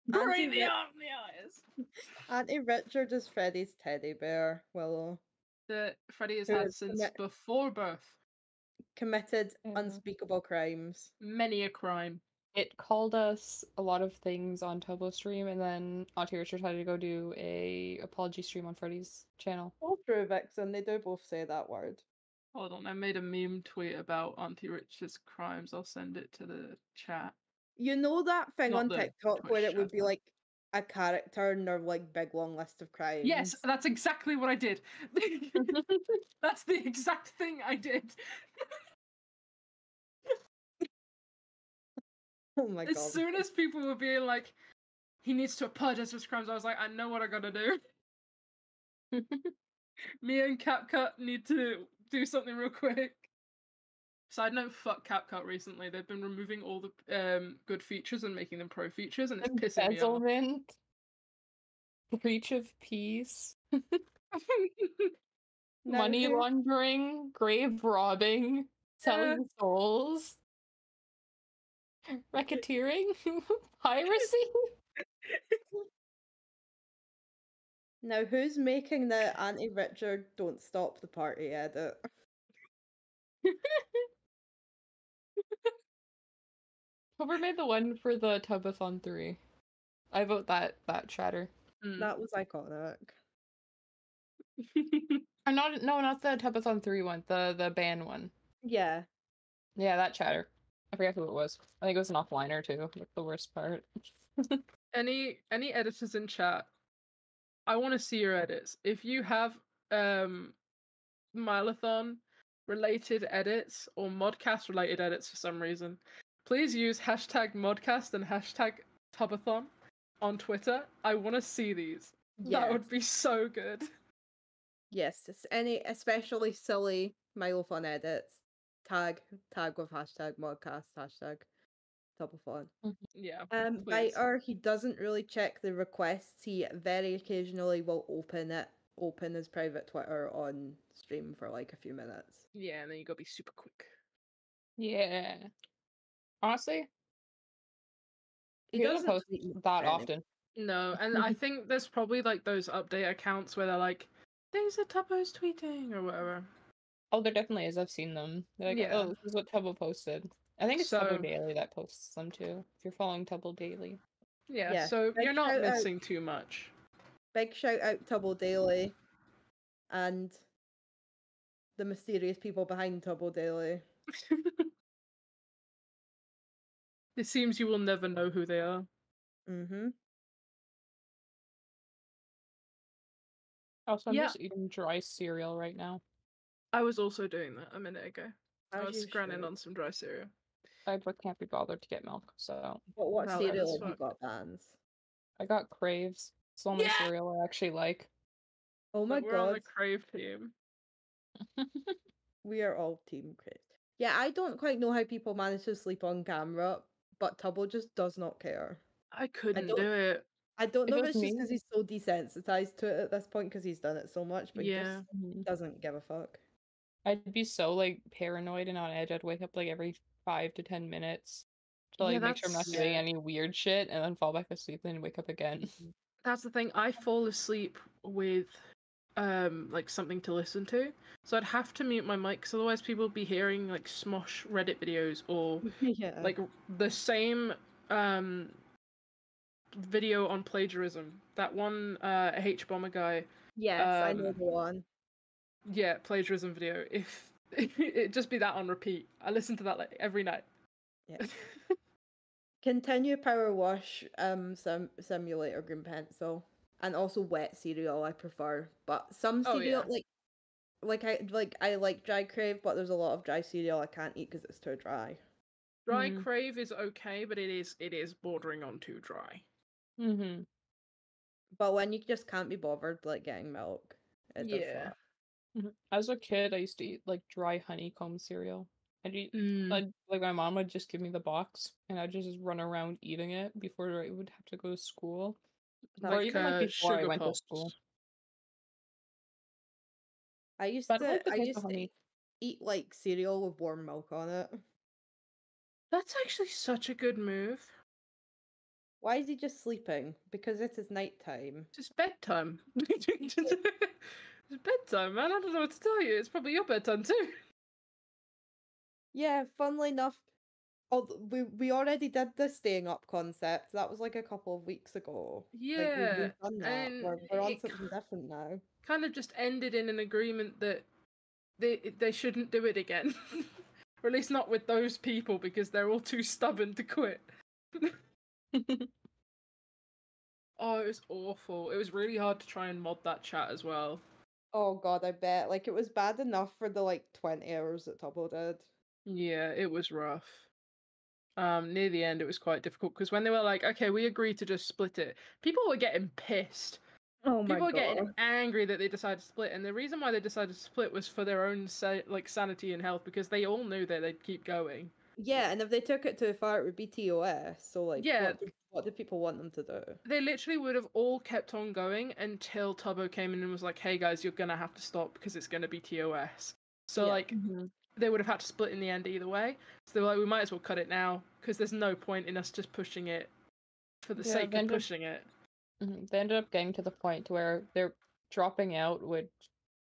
Bring the art from the artist. Auntie Richard is Freddy's teddy bear, Willow. That Freddy has Who had is since before birth. Committed unspeakable crimes. Many a crime. It called us a lot of things on Tubbo stream, and then Auntie Richard had to go do a apology stream on Freddy's channel. All true, Vixen. They do both say that word. Hold on, I made a meme tweet about Auntie Richard's crimes. I'll send it to the chat. You know that thing Not on the TikTok Twitch where it would chat, be no. like a character in their like big long list of crimes? Yes, that's exactly what I did. That's the exact thing I did. Oh my god. As soon as people were being like, he needs to apologize for his crimes, I was like, I know what I gotta do. Me and CapCut need to do something real quick. Side note, fuck CapCut recently. They've been removing all the good features and making them pro features, and it's pissing me off. Embezzlement, breach of peace, money laundering, grave robbing, selling souls, racketeering, piracy. Now, who's making the Auntie Richard Don't Stop the Party edit? Whoever made the one for the Tubathon 3? I vote that chatter. That was iconic. I'm not the Tubathon 3 one, the ban one. Yeah. Yeah, that chatter. I forget who it was. I think it was an offliner too. Like the worst part. Any editors in chat, I want to see your edits. If you have MILE-A-THON related edits or modcast related edits for some reason, please use hashtag modcast and hashtag Tubathon on Twitter. I want to see these. That would be so good. Yes, any especially silly MILE-A-THON edits. Tag with hashtag modcast, hashtag Tubathon. Yeah. Biter, he doesn't really check the requests. He very occasionally will open his private Twitter on stream for like a few minutes. Yeah, and then you gotta be super quick. Yeah. Honestly, he doesn't post tweet that often. No, and I think there's probably like those update accounts where they're like, things that Tubbo's tweeting or whatever. Oh, there definitely is. I've seen them. They're like, Yeah. oh, this is what Tubbo posted. I think it's So- Tubbo Daily that posts them too. If you're following Tubbo Daily. Yeah, so Big you're not shout out- missing too much. Big shout out Tubbo Daily and the mysterious people behind Tubbo Daily. It seems you will never know who they are. Mm-hmm. Also, I'm Yeah. just eating dry cereal right now. I was also doing that a minute ago. I As was you scranning should. on some dry cereal. I but can't be bothered to get milk, so But what Valid cereal as have you fuck. got, Vans? I got Craves. It's the only cereal I actually like. Oh my But we're on god. the Crave team. We are all team Crave. Yeah, I don't quite know how people manage to sleep on camera, but Tubbo just does not care. I couldn't don't- do it. I don't know If if it it's was just me- because he's so desensitized to it at this point because he's done it so much, but Yeah. he just doesn't give a fuck. I'd be so like paranoid and on edge. I'd wake up like every 5 to 10 minutes to Yeah, like make sure I'm not that's- doing any weird shit, and then fall back asleep and wake up again. That's the thing. I fall asleep with like something to listen to, so I'd have to mute my mic because otherwise people would be hearing like Smosh Reddit videos or Yeah. like the same video on plagiarism. That one H bomber guy. Yes, I know the one. Yeah, plagiarism video. If it'd just be that on repeat. I listen to that like every night. Yeah. Continue Power Wash Simulator Green Pencil. And also wet cereal I prefer. But some Oh, cereal yeah. I like dry Crave, but there's a lot of dry cereal I can't eat because it's too dry. Dry Crave is okay, but it is bordering on too dry. Mm-hmm. But when you just can't be bothered like getting milk, it does Yeah. suck. As a kid, I used to eat like dry honeycomb cereal. I'd eat Mm. like my mom would just give me the box, and I'd just run around eating it before I would have to go to school, or Like even like before I sugar went to pops. school. I used But I to like the I taste used of to honey. eat like cereal with warm milk on it. That's actually such a good move. Why is he just sleeping? Because it is nighttime. It's bedtime. It's bedtime, man. I don't know what to tell you. It's probably your bedtime too. Yeah, funnily enough, we already did the staying up concept. That was like a couple of weeks ago. Like Yeah, we've done that. and We're on it something different now. kind of just ended in an agreement that they shouldn't do it again, or at least not with those people because they're all too stubborn to quit. Oh, it was awful. It was really hard to try and mod that chat as well. Oh god, I bet. Like it was bad enough for the like 20 hours that Tubbo did. Yeah, it was rough. Near the end, it was quite difficult because when they were like, "Okay, we agree to just split it," people were getting pissed. Oh my People were getting god. angry that they decided to split, and the reason why they decided to split was for their own sanity and health because they all knew that they'd keep going. Yeah, and if they took it too far, it would be TOS. So like, Yeah. what do people want them to do? They literally would have all kept on going until Tubbo came in and was like, "Hey guys, you're gonna have to stop because it's gonna be TOS." So Yeah. like, they would have had to split in the end either way. So they were like, "We might as well cut it now because there's no point in us just pushing it for the sake of pushing it." They ended up getting to the point where their dropping out would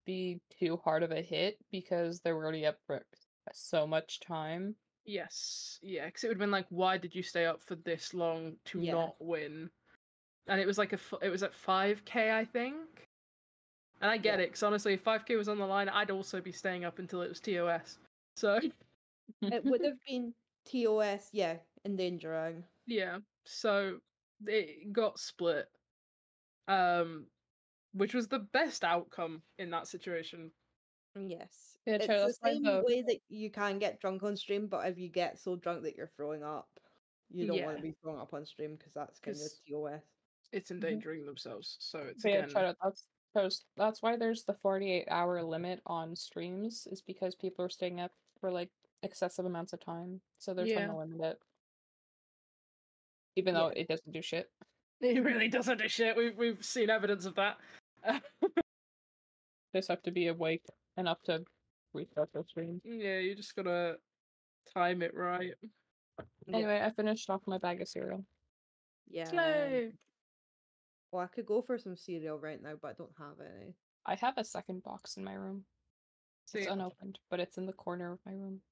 be too hard of a hit because they were already up for so much time. Yes, yeah, because it would have been like, "Why did you stay up for this long to Yeah. not win?" And it was like it was at 5K, I think. And I get it, because honestly, if 5K was on the line, I'd also be staying up until it was TOS. So It would have been TOS, yeah, endangering. yeah, so it got split, which was the best outcome in that situation. Yes. Yeah, It's Charlie, the that's why same way that you can get drunk on stream, but if you get so drunk that you're throwing up, you don't want Yeah. to be throwing up on stream because that's kind of 'Cause TOS. it's endangering themselves. So it's But yeah, again. Charlie, that's why there's the 48-hour limit on streams, is because people are staying up for like excessive amounts of time. So they're trying to Yeah. limit it. Even though it doesn't do shit. It really doesn't do shit. We've seen evidence of that. Just have to be awake enough to restart their stream. Yeah, you just gotta time it right. Anyway, I finished off my bag of cereal. Yeah. Slay! Well, I could go for some cereal right now, but I don't have any. I have a second box in my room. See. It's unopened, but it's in the corner of my room.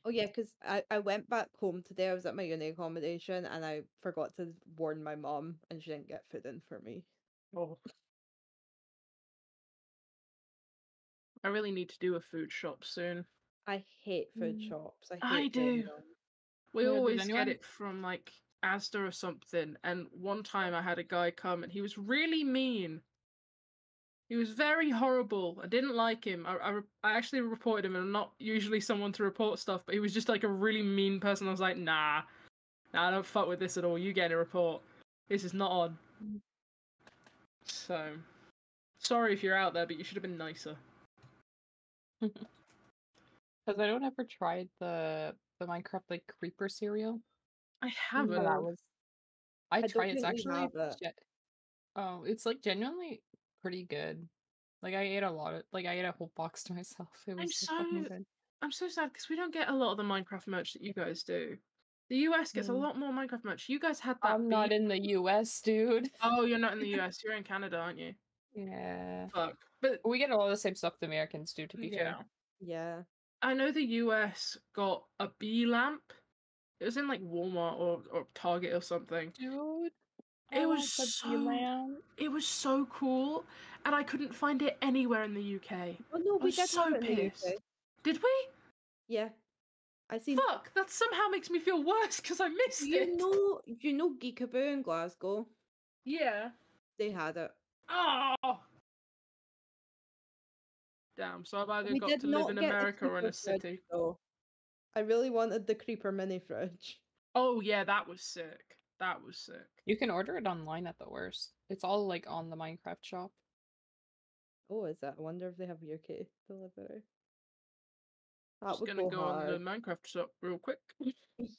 Oh yeah, because I went back home today. I was at my uni accommodation and I forgot to warn my mom, and she didn't get food in for me. Oh. I really need to do a food shop soon. I hate food shops. I I hate do. doing them. We Yeah, always does get anyone- it from like Asda or something. And one time I had a guy come and he was really mean. He was very horrible. I didn't like him. I actually reported him, and I'm not usually someone to report stuff, but he was just like a really mean person. I was like, nah, I don't fuck with this at all. You get a report. This is not on. So, sorry if you're out there, but you should have been nicer. Because I don't ever tried the Minecraft like creeper cereal. I haven't. And that was I don't tried. It's think we actually have it. oh, it's like genuinely pretty good. Like I ate a lot of I ate a whole box to myself. It was fucking good. I'm so sad because we don't get a lot of the Minecraft merch that you guys do. The US gets a lot more Minecraft merch. You guys had that. I'm not in the US, dude. Oh, you're not in the US. You're in Canada, aren't you? Yeah. Fuck. But we get a lot of the same stuff the Americans do, to be fair. Yeah. I know the US got a bee lamp. It was in like Walmart or Target or something. Dude. It was so cool, and I couldn't find it anywhere in the UK. Oh no, I we was did so have it in the pissed. UK. Did we? Yeah. I seen. Fuck, that somehow makes me feel worse because I missed it. You know Geekaboo in Glasgow? Yeah. They had it. Oh. Damn, so I've either We got did to live not in get the America or in creeper a city. fridge, though. I really wanted the creeper mini fridge. Oh yeah, that was sick. That was sick. You can order it online at the worst. It's all like on the Minecraft shop. Oh, is that? I wonder if they have UK delivery. That Just would gonna go go on the hard. Minecraft shop real quick.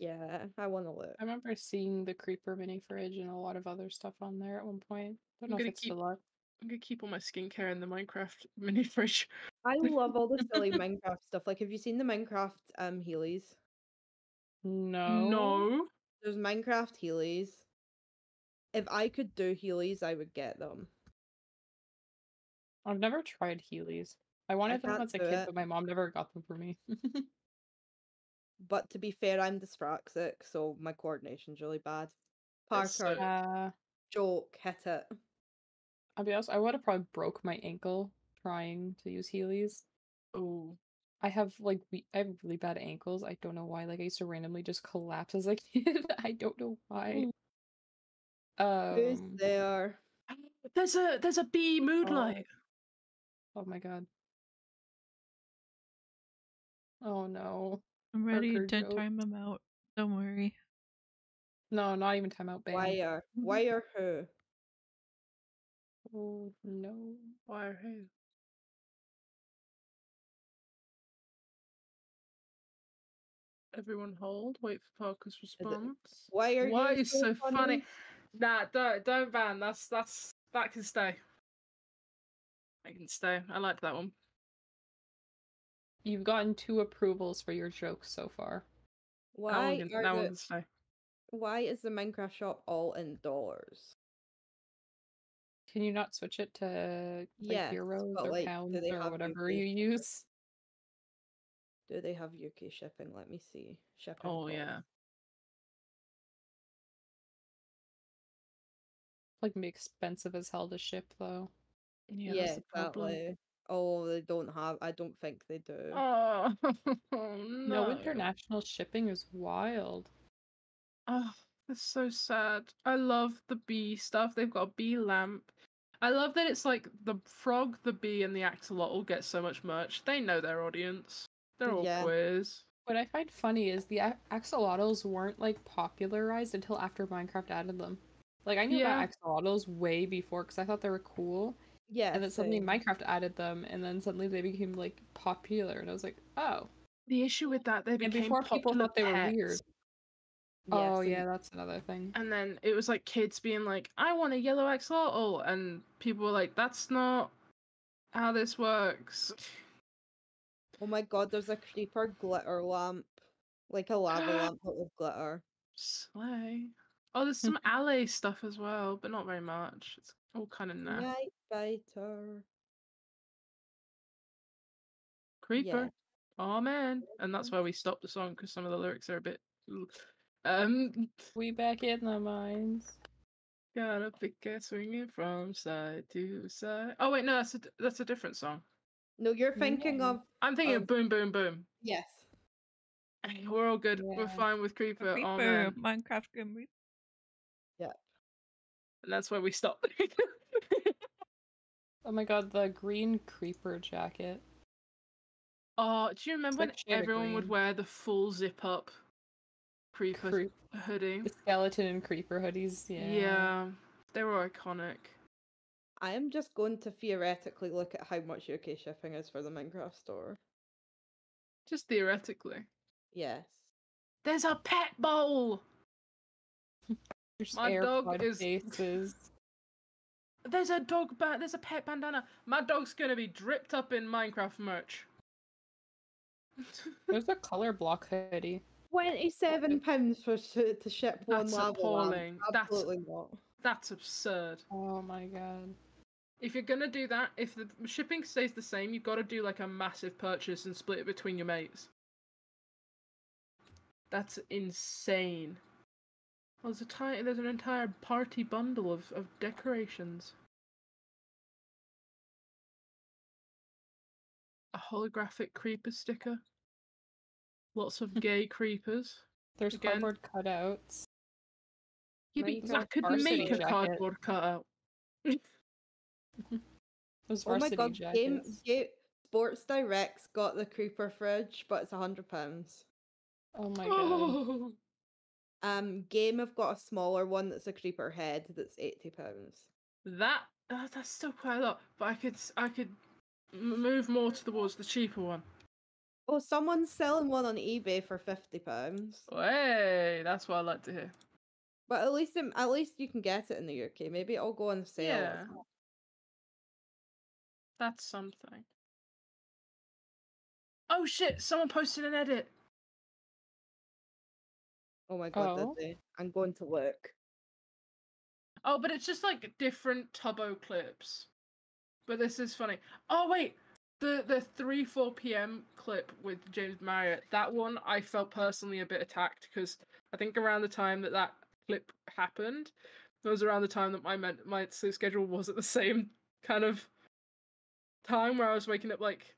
Yeah, I want to look. I remember seeing the creeper mini fridge and a lot of other stuff on there at one point. Don't I'm know if gonna it's keep still up. I'm gonna keep all my skincare in the Minecraft mini fridge. I love all the silly Minecraft stuff. Like, have you seen the Minecraft Heelys? No. No. There's Minecraft Heelys. If I could do Heelys, I would get them. I've never tried Heelys. I wanted them can't as a do kid, it. but my mom never got them for me. But to be fair, I'm dyspraxic, so my coordination's really bad. Parker, joke, hit it. I'll be honest, I would have probably broke my ankle trying to use Heelys. Oh. I have I have really bad ankles. I don't know why. Like I used to randomly just collapse as a kid. I don't know why. Who's there? There's a bee moonlight. Oh my god. Oh no. I'm ready Parker to joke. time him out. Don't worry. No, not even timeout ban. Why are who? Oh no. Why are who? Everyone hold. Wait for Parker's response. Why are Why you is so funny? Nah, don't ban. That can stay. I can stay. I liked that one. You've gotten 2 approvals for your jokes so far. Why That one can stay. Why is the Minecraft shop all indoors? Can you not switch it to Yes, heroes but, or like, do towns they or have whatever UK you shipping? use? Do they have UK shipping? Let me see. Shipping Oh cost. yeah. Like be expensive as hell to ship though. Yeah, Yeah, that's the problem. exactly. Oh, they don't have. I don't think they do. Oh No no. international shipping is wild. Oh, that's so sad. I love the bee stuff. They've got a bee lamp. I love that it's like the frog, the bee, and the axolotl get so much merch. They know their audience. They're all Yeah. queers. What I find funny is the axolotls weren't like popularized until after Minecraft added them. Like I knew about axolotls way before because I thought they were cool. Yeah. And then suddenly same. Minecraft added them, and then suddenly they became like popular, and I was like, oh. The issue with that, they And became before people popular thought they were pets. weird. Oh yeah, that's another thing. And then it was like kids being like, I want a yellow axolotl, and people were like, that's not how this works. Oh my god, there's a creeper glitter lamp. Like a lava lamp but with glitter. Slay. Oh, there's some alley stuff as well, but not very much. It's all kind of naff. Night biter. Creeper. Yeah. Oh man. And that's why we stopped the song, because some of the lyrics are a bit. We back in the mines. Got a big cat swinging from side to side. Oh wait, no, that's a different song. No, you're thinking of. I'm thinking of Boom Boom Boom. Yes. We're all good. We're fine with Creeper. Creeper, Oh man. Minecraft game. Yeah. And that's why we stopped. Oh my god, the green creeper jacket. Oh, do you remember when like shade of everyone would green. wear the full zip up creeper hoodie? The skeleton and creeper hoodies, yeah. Yeah, they were iconic. I am just going to theoretically look at how much UK shipping is for the Minecraft store. Just theoretically. Yes. There's a pet bowl! There's My dog AirPod is. cases. There's a there's a pet bandana. My dog's gonna be dripped up in Minecraft merch. There's a color block hoodie. £27 to ship one That's lava appalling. lamp. Absolutely not. That's absurd. Oh my god. If you're gonna do that, if the shipping stays the same, you've got to do like a massive purchase and split it between your mates. That's insane. Well, there's an entire party bundle of decorations. A holographic creeper sticker. Lots of gay creepers. There's Again. cardboard cutouts. I could make a cardboard cutout. Those Oh my varsity god, jackets. Sports Direct's got the creeper fridge, but it's £100. Oh my god. Game have got a smaller one that's a creeper head that's £80. That's still quite a lot, but I could move more towards the cheaper one. Oh, someone's selling one on eBay for £50. Hey, that's what I like to hear. But at least you can get it in the UK. Maybe it'll go on sale. Yeah. That's something. Oh shit! Someone posted an edit. Oh my god, did they? I'm going to look. Oh, but it's just like different Tubbo clips. But this is funny. Oh wait, the 3-4 p.m. clip with James Marriott. That one I felt personally a bit attacked because I think around the time that clip happened, it was around the time that my sleep schedule was at the same kind of time where I was waking up like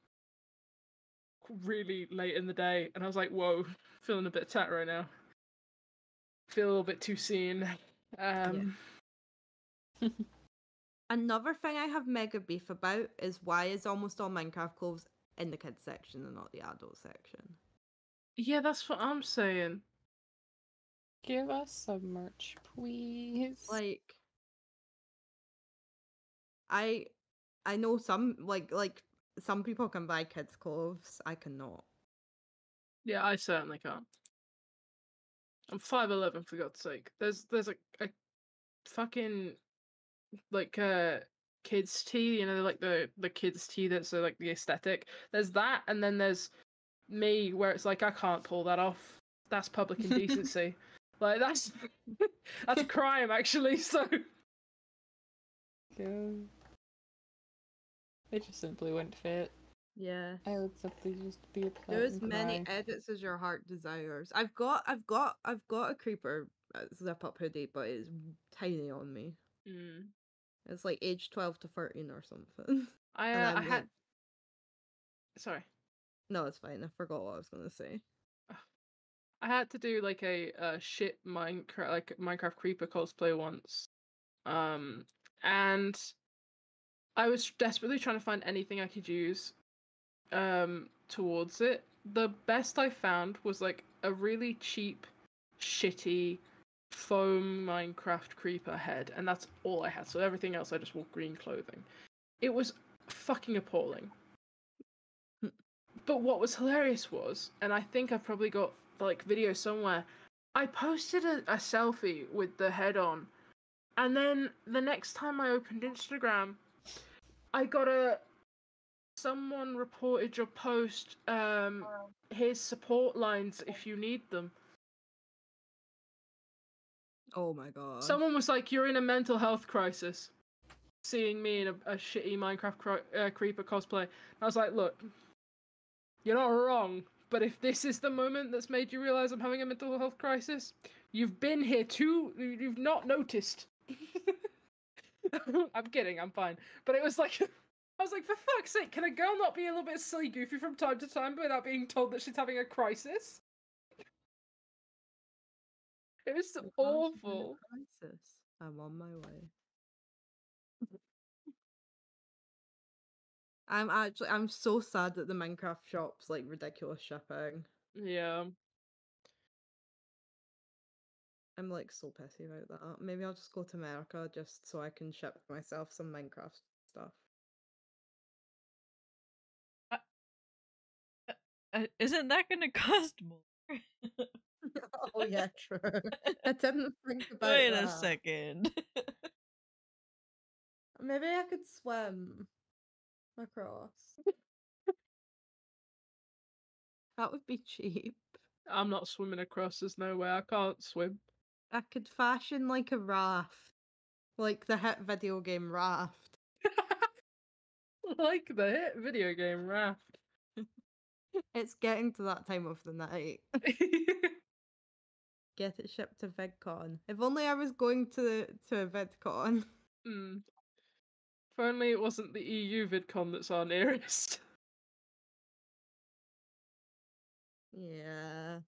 really late in the day, and I was like, whoa, feeling a bit attacked right now. Feel a little bit too seen. Another thing I have mega beef about is why is almost all Minecraft clothes in the kids section and not the adult section? Yeah, that's what I'm saying. Give us some merch, please. Like, I know some like some people can buy kids clothes. I cannot. Yeah, I certainly can't. I'm 5'11", for God's sake. There's a fucking like kids tee, you know, like the kids tee that's like the aesthetic. There's that, and then there's me where it's like I can't pull that off. That's public indecency. Like that's a crime actually. So Yeah. It just simply wouldn't fit. Yeah. I would simply just be upset. Do as and many cry. edits as your heart desires. I've got a creeper zip up hoodie, but it's tiny on me. It's like age 12 to 13 or something. I had. Sorry. No, it's fine. I forgot what I was gonna say. I had to do like a shit Minecraft creeper cosplay once, and I was desperately trying to find anything I could use, towards it. The best I found was like a really cheap, shitty foam Minecraft creeper head, and that's all I had. So everything else I just wore green clothing. It was fucking appalling. But what was hilarious was, and I think I've probably got like video somewhere, I posted a selfie with the head on, and then the next time I opened Instagram, I got someone reported your post, here's support lines if you need them. Oh my god. Someone was like, you're in a mental health crisis, seeing me in a shitty Minecraft creeper cosplay. I was like, look, you're not wrong, but if this is the moment that's made you realize I'm having a mental health crisis, you've been here you've not noticed. I'm kidding, I'm fine. But it was like, I was like, for fuck's sake, can a girl not be a little bit silly goofy from time to time without being told that she's having a crisis? It was awful. Crisis. I'm on my way. I'm so sad that the Minecraft shop's like ridiculous shipping. Yeah. I'm like so pissy about that. Maybe I'll just go to America just so I can ship myself some Minecraft stuff. Isn't that going to cost more? Oh yeah, true. I didn't think about Wait that. a second. Maybe I could swim across. That would be cheap. I'm not swimming across, there's no way, I can't swim. I could fashion like a raft. Like the hit video game Raft. Like the hit video game Raft. It's getting to that time of the night. Get it shipped to VidCon. If only I was going to VidCon. If only it wasn't the EU VidCon that's our nearest. Yeah.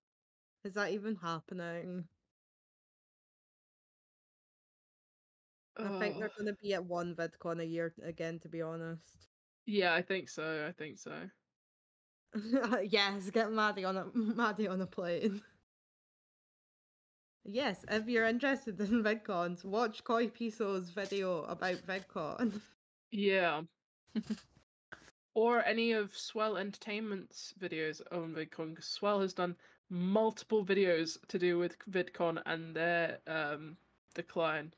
Is that even happening? I think they're going to be at one VidCon a year again, to be honest. Yeah, I think so. Yes, get Maddie on a plane. Yes, if you're interested in VidCons, watch Koi Piso's video about VidCon. Yeah. Or any of Swell Entertainment's videos on VidCon, because Swell has done multiple videos to do with VidCon and their decline.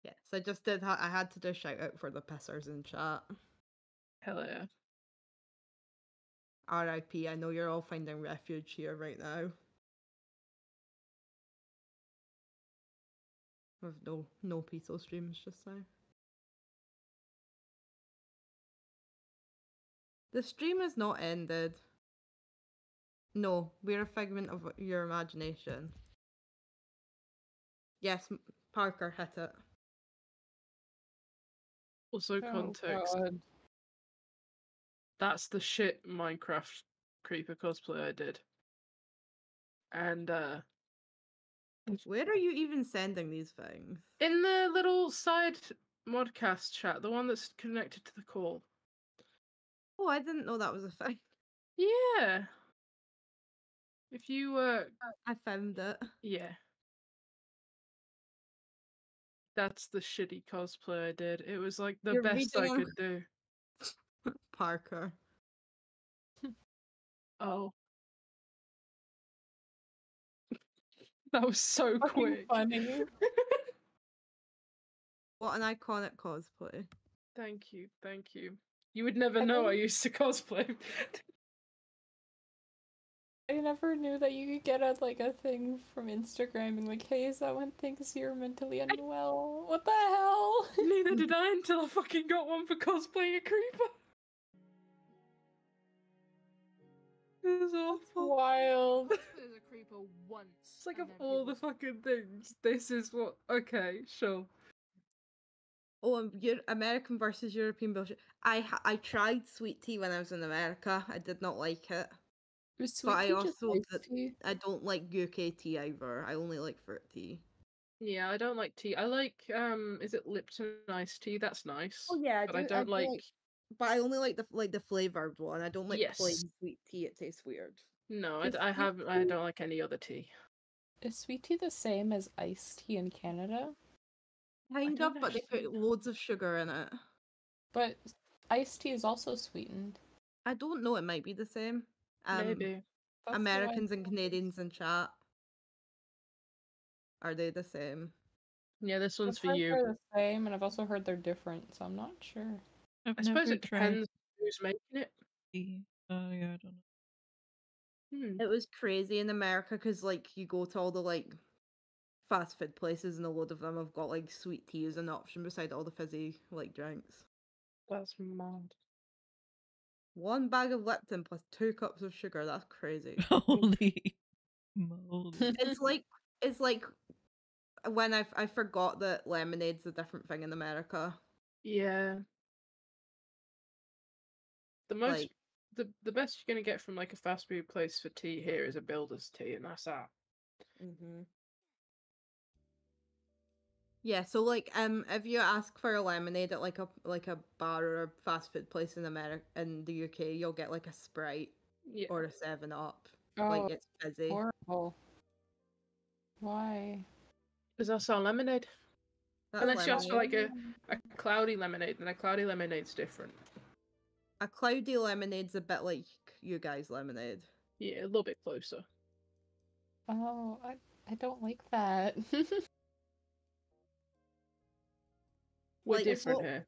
Yes, I just did. I had to do a shout out for the pissers in chat. Hell yeah. R.I.P. I know you're all finding refuge here right now. With no Piso streams just now. The stream has not ended. No, we're a figment of your imagination. Yes, Parker, hit it. Also, context. God. That's the shit Minecraft creeper cosplay I did. And where are you even sending these things? In the little side modcast chat, the one that's connected to the call. Oh, I didn't know that was a thing. Yeah. If you I found it. Yeah. That's the shitty cosplay I did. It was like the You're best I reading- could do. Parker. Oh. That was so quick. Funny. What an iconic cosplay. Thank you, thank you. You would never know I used to cosplay. I never knew that you could get a thing from Instagram and like, hey, someone thinks you're mentally unwell. What the hell? Neither did I until I fucking got one for cosplaying a creeper. It was awful. Wild. There's a creeper once. It's like of all the fucking things, this is what. Okay, sure. Oh, American versus European bullshit. I tried sweet tea when I was in America. I did not like it. Was sweet But I tea just also iced tea? I don't like UK tea either. I only like fruit tea. Yeah, I don't like tea. I like is it Lipton iced tea? That's nice. Oh yeah, but I don't like. But I only like the flavored one. I don't like plain Yes. sweet tea. It tastes weird. No, Is I sweet don't like any other tea. Is sweet tea the same as iced tea in Canada? Kind of, but they put loads of sugar in it. But iced tea is also sweetened. I don't know. It might be the same. Maybe. That's Americans and Canadians in chat. Are they the same? Yeah, this one's I've for heard you. they're the same, and I've also heard they're different, so I'm not sure. I've I suppose never it tried depends who's making it. tea. Yeah, I don't know. It was crazy in America because like you go to all the like fast food places and a load of them have got like sweet tea as an option beside all the fizzy like drinks. That's mad. 1 bag of Lipton plus 2 cups of sugar. That's crazy. Holy moly. It's like when I forgot that lemonade's a different thing in America. Yeah. The most Like- the best you're gonna get from like a fast food place for tea here is a Builder's tea, and that's that. Mm-hmm. Yeah, so like if you ask for a lemonade at like a bar or a fast food place in the UK, you'll get like a Sprite or a 7-Up. Like it's fizzy. Horrible. Why? Because that's our lemonade. That's Unless you ask for like lemonade. a cloudy lemonade, then a cloudy lemonade's different. A cloudy lemonade's a bit like you guys' lemonade. Yeah, a little bit closer. Oh, I don't like that. We're Like, different here.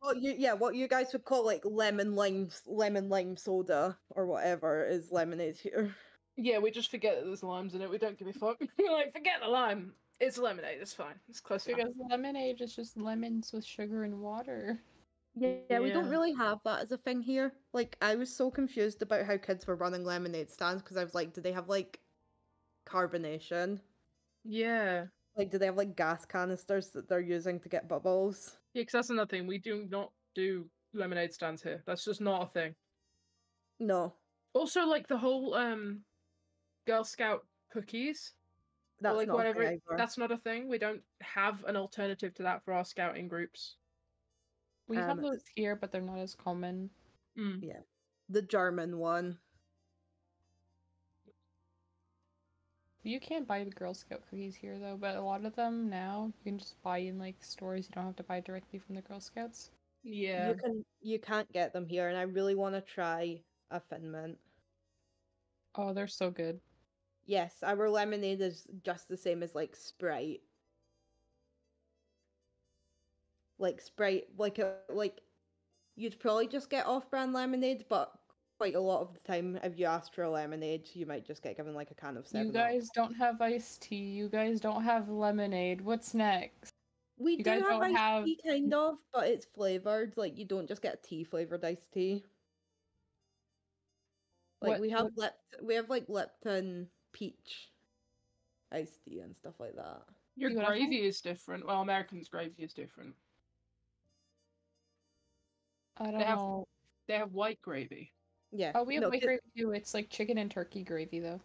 What you guys would call like lemon lime soda or whatever is lemonade here. Yeah, we just forget that there's limes in it. We don't give a fuck. We're like, forget the lime. It's lemonade. It's fine. It's close enough. Because lemonade is just lemons with sugar and water. Yeah, we don't really have that as a thing here. Like, I was so confused about how kids were running lemonade stands because I was like, do they have like carbonation? Yeah. Like, do they have like gas canisters that they're using to get bubbles? Yeah, because that's another thing. We do not do lemonade stands here. That's just not a thing. No. Also, like the whole Girl Scout cookies. That's like not a whatever. thing either. That's not a thing. We don't have an alternative to that for our scouting groups. We have those here, but they're not as common. Yeah. The German one. You can't buy the Girl Scout cookies here though, but a lot of them now you can just buy in like stores. You don't have to buy directly from the Girl Scouts. Yeah. You can't get them here, and I really want to try a Thin Mint. Oh, they're so good. Yes, our lemonade is just the same as like Sprite. Like Sprite, like you'd probably just get off-brand lemonade, but quite a lot of the time, if you ask for a lemonade, you might just get given like a can of 7 You guys don't have iced tea. You guys don't have lemonade. What's next? We You do guys have don't iced have. tea, kind of, but it's flavored. Like you don't just get tea flavored iced tea. Like What- we have what- we have like Lipton peach iced tea and stuff like that. Your You wanna gravy is different. Well, Americans' gravy is different. I don't They have know. they have white gravy. Yeah. Oh, we have No, white gravy too. It's like chicken and turkey gravy though.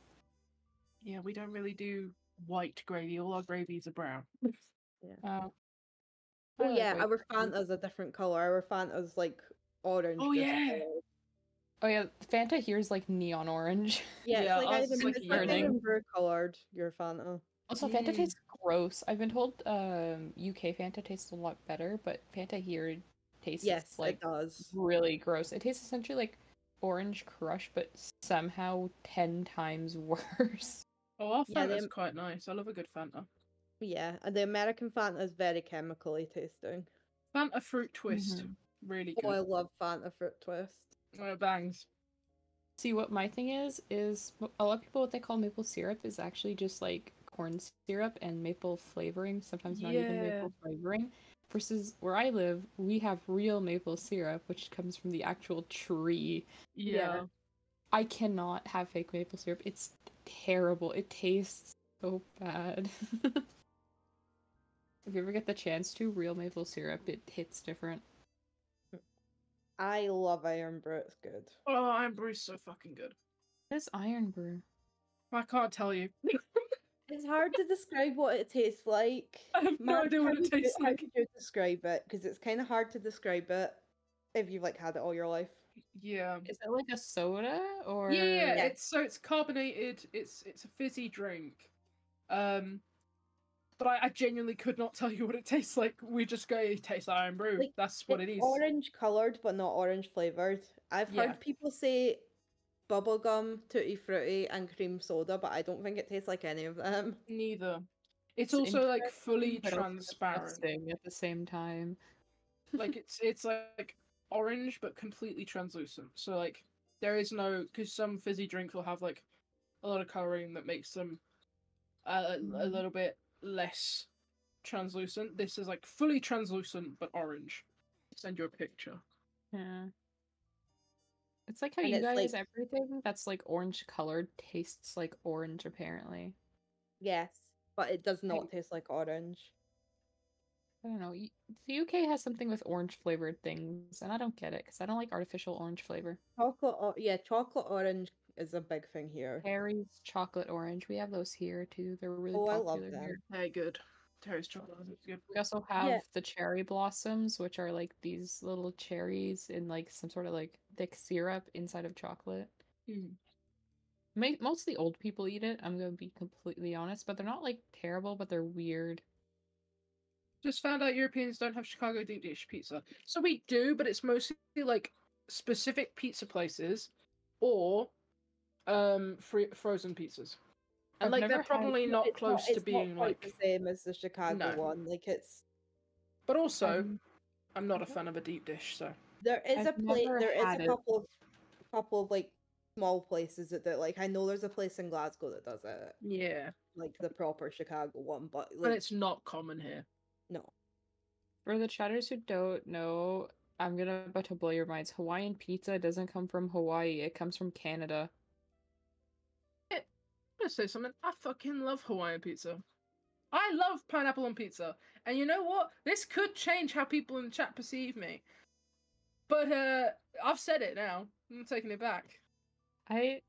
Yeah, we don't really do white gravy. All our gravies are brown. Yeah. Oh. Oh I like yeah, white our gravy. Fanta's a different color. Our Fanta's like orange. Oh, just yeah. colored. Oh yeah, Fanta here is like neon orange. Yeah, Yeah, it's like ours is like it's like yellow. iron brew colored. Your Fanta. Also, Yeah. Fanta tastes gross. I've been told UK Fanta tastes a lot better, but Fanta here tastes Yes, like it does. really gross. It tastes essentially like Orange Crush, but somehow 10 times worse. Oh, our Yeah, Fanta's them- quite nice. I love a good Fanta. Yeah, and the American Fanta is very chemically tasting. Fanta fruit twist, really Oh, I good. love Fanta fruit twist. Oh, it bangs. See, what my thing is a lot of people, what they call maple syrup is actually just like corn syrup and maple flavoring, sometimes not even Yeah. maple flavoring. Versus where I live, we have real maple syrup, which comes from the actual tree. Yeah. I cannot have fake maple syrup. It's terrible. It tastes so bad. If you ever get the chance to, real maple syrup, it hits different. I love Iron Brew. It's good. Oh, Iron Brew's so fucking good. What is Iron Brew? I can't tell you. It's hard to describe what it tastes like. I have no idea what it tastes How like. could you describe it? Because it's kind of hard to describe it if you've like had it all your life. Yeah. Is it like a soda or? Yeah, it's carbonated. It's a fizzy drink. But I genuinely could not tell you what it tastes like. We just go, it tastes like Iron Brew. Like, That's what it it's is. orange colored, but not orange flavored. I've Yeah. heard people say bubblegum, tutti frutti, and cream soda, but I don't think it tastes like any of them. Neither. It's also like fully interesting, but also transparent. disgusting at the same time. Like it's like orange but completely translucent. So like there is no, because some fizzy drinks will have like a lot of coloring that makes them a little bit less translucent. This is like fully translucent but orange. Send you a picture. Yeah. It's like how And you it's guys, like- everything that's like orange colored tastes like orange, apparently. Yes, but it does not taste like orange. I don't know. The UK has something with orange flavored things, and I don't get it because I don't like artificial orange flavor. Yeah, chocolate orange is a big thing here. Harry's chocolate orange. We have those here too. They're really Oh, I popular love them. here. Very good. Terry's chocolate is good. We also have Yeah. the cherry blossoms, which are like these little cherries in like some sort of like thick syrup inside of chocolate. Mostly old people eat it, I'm gonna be completely honest, but they're not like terrible, but they're weird. Just found out Europeans don't have Chicago deep dish pizza. So we do, but it's mostly like specific pizza places or frozen pizzas. And I've like never they're had- probably not It's close to it's being not quite like the same as the Chicago No. one. Like it's But also I'm not a fan of a deep dish, so there is I've a place. never There is had a it. couple of like small places that do it. Like I know there's a place in Glasgow that does it. yeah. Like the proper Chicago one, but But like it's not common here. no. For the chatters who don't know, I'm about to blow your minds. Hawaiian pizza doesn't come from Hawaii, it comes from Canada. I'm gonna say something. I fucking love Hawaiian pizza. I love pineapple on pizza. And you know what? This could change how people in the chat perceive me. But I've said it now. I'm taking it back. I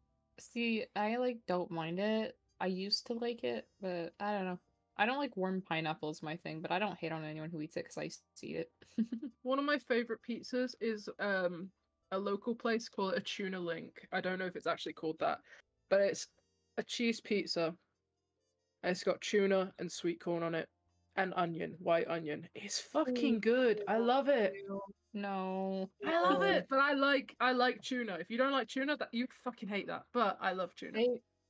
like don't mind it. I used to like it, but I don't know. I don't like warm pineapples, my thing, but I don't hate on anyone who eats it because I used to eat it. One of my favorite pizzas is a local place called a Tuna Link. I don't know if it's actually called that, but it's a cheese pizza It's got tuna and sweet corn on it, and onion, white onion. It's fucking good. I love it. No. I love it, but I like tuna. If you don't like tuna, that you'd fucking hate that. But I love tuna.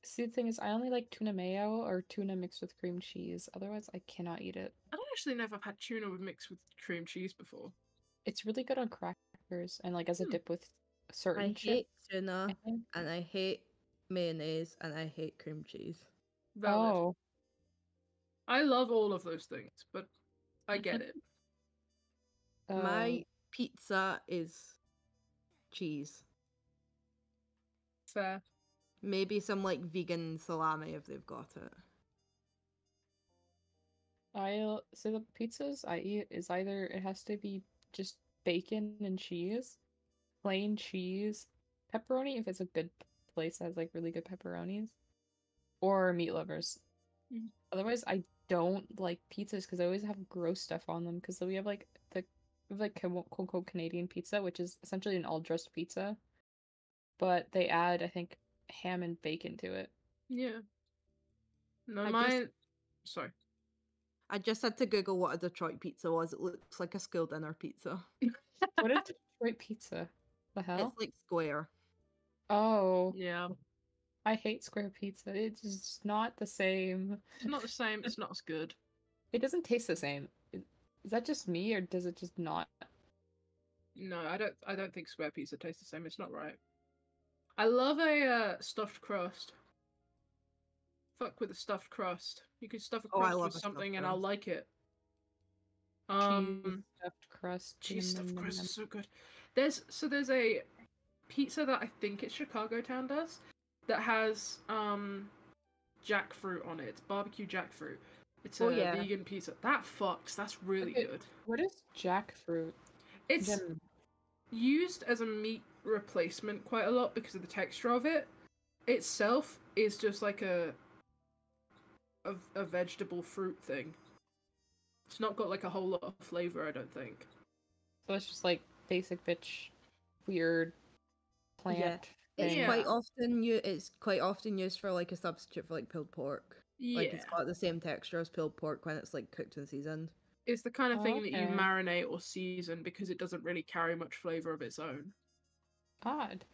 See, the thing is, I only like tuna mayo or tuna mixed with cream cheese. Otherwise, I cannot eat it. I don't actually know if I've had tuna mixed with cream cheese before. It's really good on crackers and like as a dip with certain I chips. hate tuna, and I hate mayonnaise, and I hate cream cheese. Valid. Oh. I love all of those things, but I get it. My pizza is cheese. Fair. Maybe some like vegan salami if they've got it. So the pizzas I eat is either it has to be just bacon and cheese, plain cheese, pepperoni if it's a good place that has like really good pepperonis, or meat lovers. Otherwise, I don't like pizzas because I always have gross stuff on them. Because we have like quote Canadian pizza, which is essentially an all dressed pizza, but they add I think ham and bacon to it. Yeah. No, sorry. I just had to Google what a Detroit pizza was. It looks like a school dinner pizza. What is Detroit pizza? The hell? It's like square. Oh. Yeah. I hate square pizza. It's just not the same. It's not the same. It's not as good. It doesn't taste the same. Is that just me, or does it just not? No, I don't think square pizza tastes the same. It's not right. I love a stuffed crust. Fuck with a stuffed crust. You can stuff a crust with something and I'll like it. Cheese stuffed crust. Cheese stuffed crust is so good. There's a pizza that I think it's Chicago Town does that has jackfruit on it. It's barbecue jackfruit. It's a vegan pizza. That fucks. That's really good. What is jackfruit? It's used as a meat replacement quite a lot because of the texture of it. Itself is just like a vegetable fruit thing. It's not got like a whole lot of flavor, I don't think. So it's just like basic bitch weird plant. Yeah. It's quite often used for like a substitute for like pulled pork. Yeah. Like it's got the same texture as pulled pork when it's like cooked and seasoned. It's the kind of thing that you marinate or season because it doesn't really carry much flavor of its own. Odd.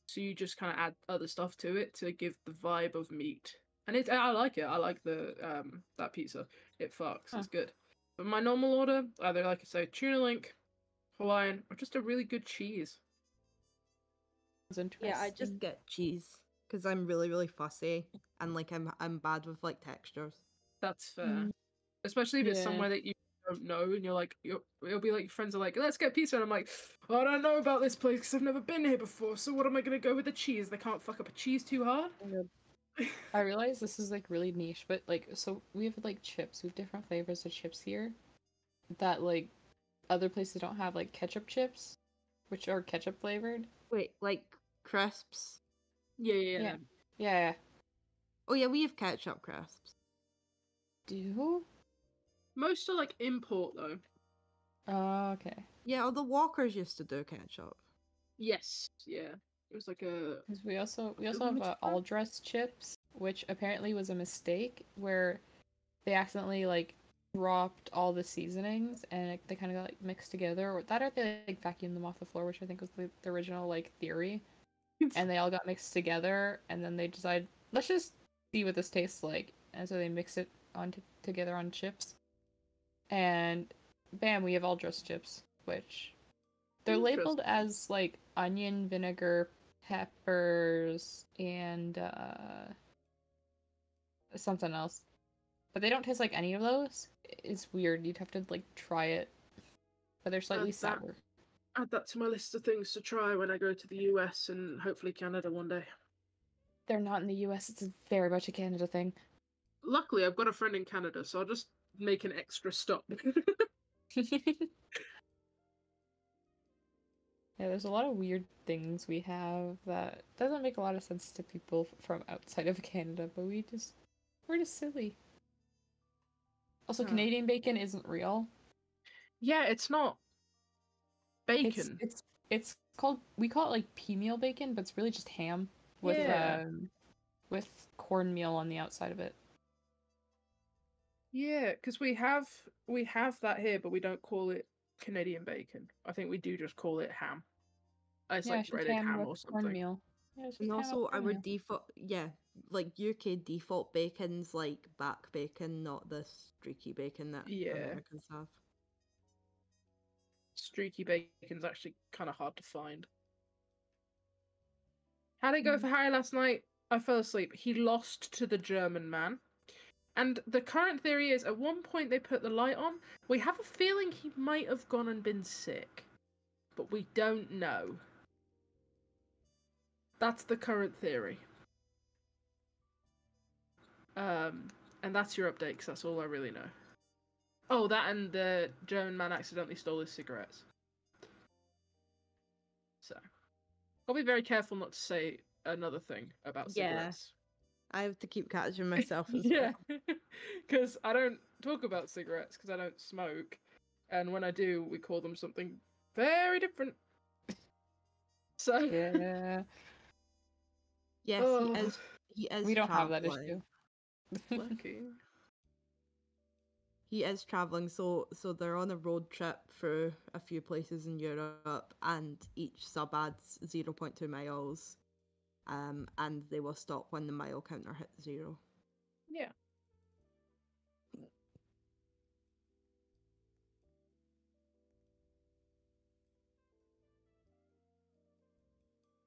So you just kind of add other stuff to it to give the vibe of meat. And I like it. I like the that pizza. It fucks. It's good. But my normal order, either like I say, tuna link, Hawaiian, or just a really good cheese. Yeah, I just get cheese because I'm really, really fussy and like I'm bad with like textures. That's fair. Especially if it's somewhere that you don't know and it'll be like your friends are like, let's get pizza, and I'm like, I don't know about this place because I've never been here before, so what am I gonna go with the cheese? They can't fuck up a cheese too hard. I realize this is like really niche, but like so we have like chips. We have different flavors of chips here that like other places don't have, like ketchup chips, which are ketchup flavored. Wait, like crisps? Yeah. Oh yeah, we have ketchup crisps. Do? Most are like import though. Oh, okay. Yeah, the Walkers used to do ketchup. Yes, yeah. It was like a. Because we also have all dressed chips, which apparently was a mistake where they accidentally like dropped all the seasonings and they kind of got like mixed together, or that or they like vacuumed them off the floor, which I think was the original like theory. And they all got mixed together, and then they decided, let's just see what this tastes like, and so they mix it together on chips, and bam, we have all dressed chips, which they're labeled as like onion, vinegar, peppers, and something else, but they don't taste like any of those. It's weird. You'd have to like try it, but they're slightly sour. Add that to my list of things to try when I go to the US and hopefully Canada one day. They're not in the US. It's very much a Canada thing. Luckily, I've got a friend in Canada, so I'll just make an extra stop. Yeah, there's a lot of weird things we have that doesn't make a lot of sense to people from outside of Canada, but we're just silly. Also, Canadian bacon isn't real. Yeah, it's not bacon. It's called, we call it like pea meal bacon, but it's really just ham with cornmeal on the outside of it. Yeah, because we have that here, but we don't call it Canadian bacon. I think we do just call it ham. It's Yeah, like it's just breaded ham ham with or something. cornmeal. Yeah, it's just And ham with also, our cornmeal. default, like UK default bacon's like back bacon, not the streaky bacon that Americans have. Streaky bacon's actually kind of hard to find. How'd it go for Harry last night? I fell asleep. He lost to the German man. And the current theory is, at one point they put the light on. We have a feeling he might have gone and been sick. But we don't know. That's the current theory. And that's your update, because that's all I really know. Oh, that and the German man accidentally stole his cigarettes. So, I'll be very careful not to say another thing about cigarettes. I have to keep catching myself as Yeah, because I don't talk about cigarettes because I don't smoke, and when I do, we call them something very different. So yeah, yes, he is. We don't have that traveling. issue. Lucky. He is traveling, so they're on a road trip through a few places in Europe, and each sub adds 0.2 miles. And they will stop when the mile counter hits 0. Yeah.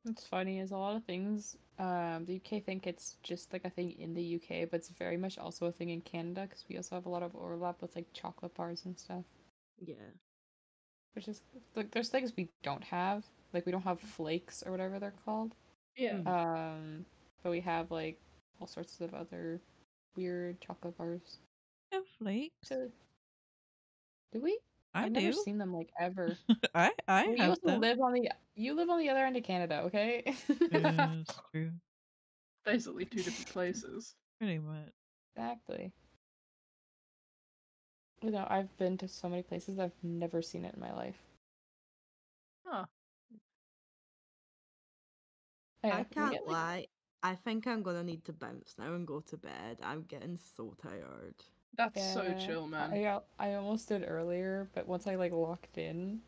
What's funny is a lot of things, the UK think it's just like a thing in the UK, but it's very much also a thing in Canada, because we also have a lot of overlap with like chocolate bars and stuff. Yeah. Which is, like, there's things we don't have. Like, we don't have flakes or whatever they're called. Yeah. But we have like all sorts of other weird chocolate bars. Have flakes? Do we? I've never seen them like ever. I Well, have them. You live on the other end of Canada, okay? It's true. Basically 2 different places. Pretty much. Exactly. You know, I've been to so many places I've never seen it in my life. Huh. Yeah, I can't get, like, lie. I think I'm gonna need to bounce now and go to bed. I'm getting so tired. That's so chill, man. I almost did earlier, but once I like locked in,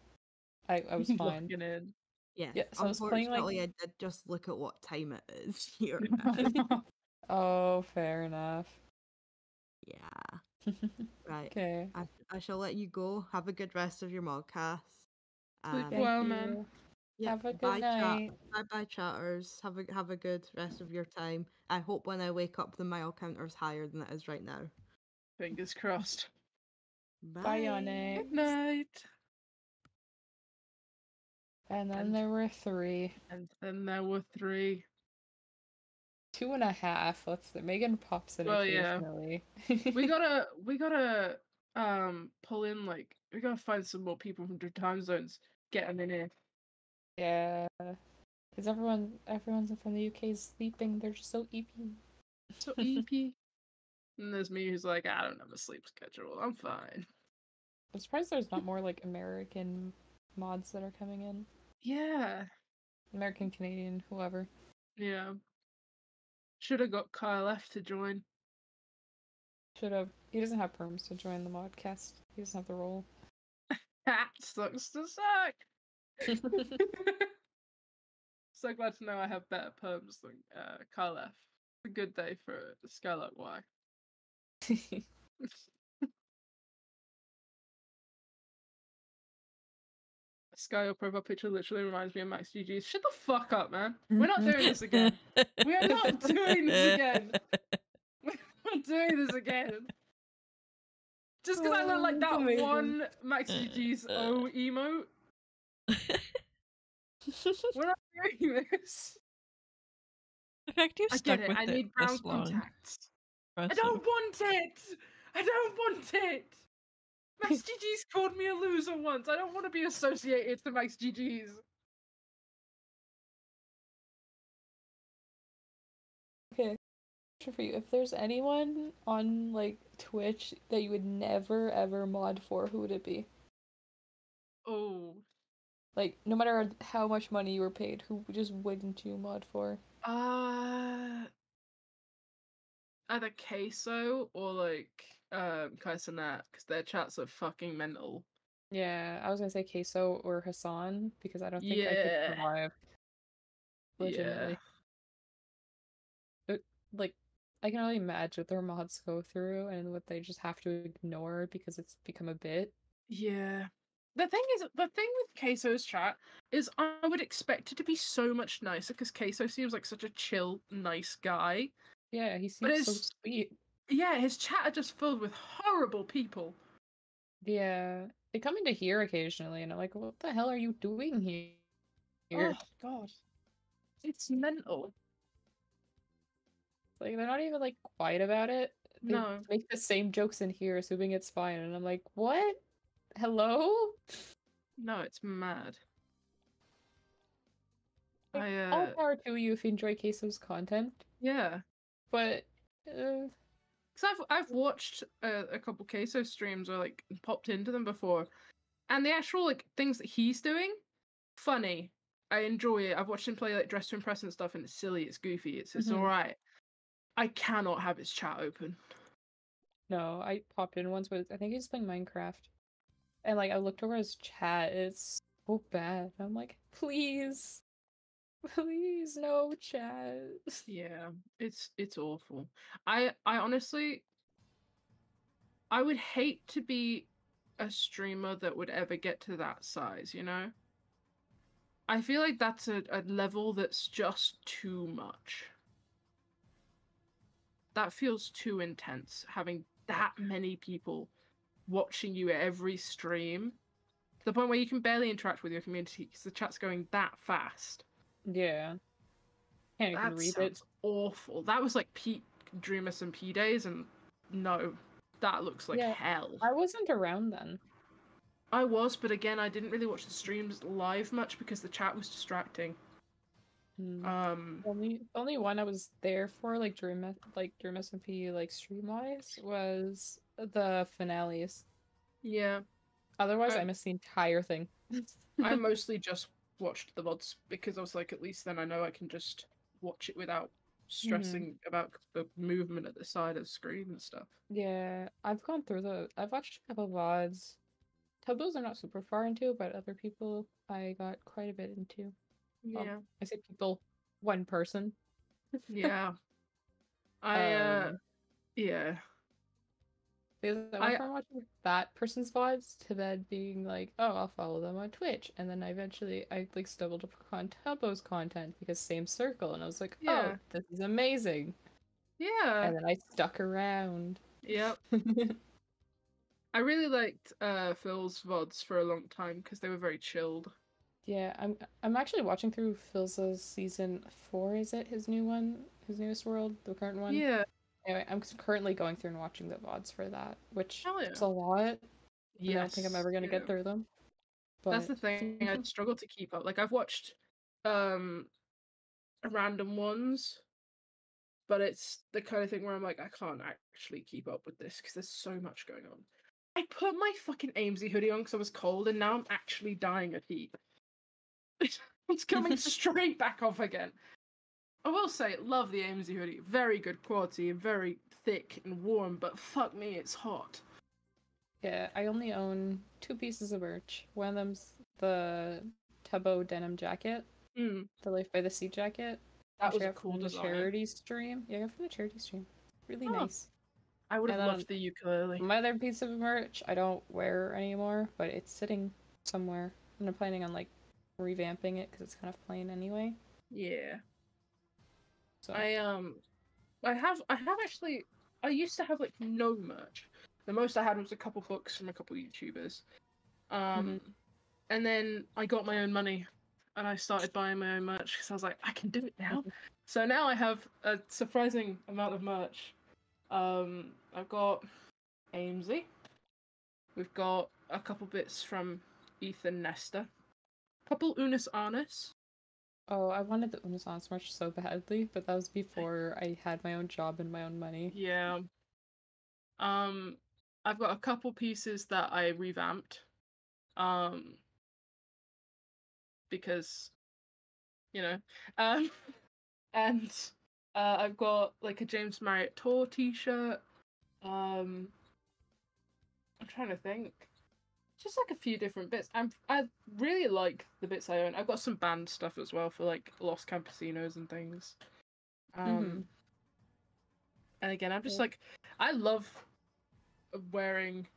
I was fine. Locking in. Yes. Yeah, so I was playing Unfortunately, like. I did just look at what time it is here now. Oh, fair enough. Yeah. Right. Okay. I shall let you go. Have a good rest of your modcast. Sleep well, man. Yeah, Have a good bye, night. Bye, chatters. Have a good rest of your time. I hope when I wake up the mile counter's higher than it is right now. Fingers crossed. Bye, Yannick. Good night. And then there were 3. And then there were 3. 2.5. Megan pops in occasionally. we gotta pull in, like, we gotta find some more people from different time zones. Get them in here. Yeah. Because everyone's from the UK is sleeping. They're just so EP. So EP. And there's me who's like, I don't have a sleep schedule. I'm fine. I'm surprised there's not more like American mods that are coming in. Yeah. American, Canadian, whoever. Yeah. Should have got Kyle F to join. Should have. He doesn't have perms to join the modcast. He doesn't have the role. That sucks to suck. So glad to know I have better perms than Kyle F. It's a good day for Skylark Y. Sky, your profile picture literally reminds me of Max GG's. Shut the fuck up, man. We're not doing this again. We are not doing this again. We're not doing this again. Just because I look like that one Max GG's O emote. We're not doing this. The fact you've I stuck get it. with I it need brown this long. contacts. I Impressive. don't want it. I don't want it. Max GG's called me a loser once. I don't want to be associated to Max GG's. Okay. For you, if there's anyone on like Twitch that you would never ever mod for, who would it be? Oh. Like, no matter how much money you were paid, who just wouldn't you mod for? either Queso or like Kaisanat, because their chats are fucking mental. Yeah, I was gonna say Queso or Hassan because I don't think I could Yeah. survive. Legitimately. Like, I can only imagine what their mods go through and what they just have to ignore because it's become a bit. Yeah. The thing with Queso's chat is I would expect it to be so much nicer because Queso seems like such a chill, nice guy. Yeah, he But seems so sweet. Yeah, his chat are just filled with horrible people. Yeah, they come into here occasionally, and I'm like, what the hell are you doing here? Oh god, it's mental. Like they're not even like quiet about it. They No. make the same jokes in here, assuming it's fine, and I'm like, what? Hello? No, it's mad. Like, all power to you if you enjoy Queso's content. Yeah. But because I've watched a couple Queso streams or like popped into them before, and the actual like things that he's doing, funny. I enjoy it. I've watched him play like Dress to Impress and stuff, and it's silly, it's goofy, it's Mhm. alright. I cannot have his chat open. No, I popped in once, but I think he's playing Minecraft. And like I looked over his chat, it's so bad. I'm like, please. Please no chat. Yeah, it's awful. I honestly I would hate to be a streamer that would ever get to that size, you know? I feel like that's a level that's just too much. That feels too intense, having that many people watching you every stream. To the point where you can barely interact with your community because the chat's going that fast. Yeah. Can't even That read sounds it. awful. That was like peak Dream SMP days, and no, that looks like hell. I wasn't around then. I was, but again, I didn't really watch the streams live much because the chat was distracting. Only one I was there for, like Dream SMP, like stream wise, was the finales. Yeah. Otherwise, I missed the entire thing. I mostly just watched the VODs because I was like, at least then I know I can just watch it without stressing about the movement at the side of the screen and stuff. Yeah, I've watched a couple of VODs. Tubbo's I'm not super far into, but other people I got quite a bit into. Yeah. I say people, one person. Yeah. Yeah. Because I went from watching that person's VODs to then being like, oh, I'll follow them on Twitch. And then I like stumbled upon Tubbo's content because same circle. And I was like, oh, this is amazing. Yeah. And then I stuck around. Yep. I really liked Phil's VODs for a long time because they were very chilled. Yeah, I'm actually watching through Phil's season 4, is it? His new one? His newest world? The current one? Yeah. Anyway, I'm currently going through and watching the VODs for that, which Hell yeah. is a lot. Yes, I don't think I'm ever going to get through them. But that's the thing. I struggle to keep up. Like I've watched random ones, but it's the kind of thing where I'm like, I can't actually keep up with this because there's so much going on. I put my fucking Amesy hoodie on because I was cold, and now I'm actually dying of heat. It's coming straight back off again. I will say, love the Amesy hoodie. Very good quality, very thick and warm, but fuck me, it's hot. Yeah, I only own 2 pieces of merch. One of them's the Tubbo denim jacket, the Life by the Sea jacket. That was I a got cool from the design. charity stream. Yeah, I got from the charity stream. Really nice. I would have loved the ukulele. My other piece of merch I don't wear anymore, but it's sitting somewhere. And I'm planning on like revamping it because it's kind of plain anyway. Yeah. So I have actually. I used to have like no merch. The most I had was a couple books from a couple YouTubers. And then I got my own money, and I started buying my own merch because I was like, I can do it now. So now I have a surprising amount of merch. I've got Amesy. We've got a couple bits from Ethan Nesta. A couple Unis Arnis. Oh, I wanted the Unisons merch so badly, but that was before I had my own job and my own money. Yeah. I've got a couple pieces that I revamped. Because, you know, and I've got like a James Marriott tour T-shirt. I'm trying to think. Just like a few different bits. I really like the bits I own. I've got some band stuff as well for like Los Campesinos and things. And again, I'm just like, I love wearing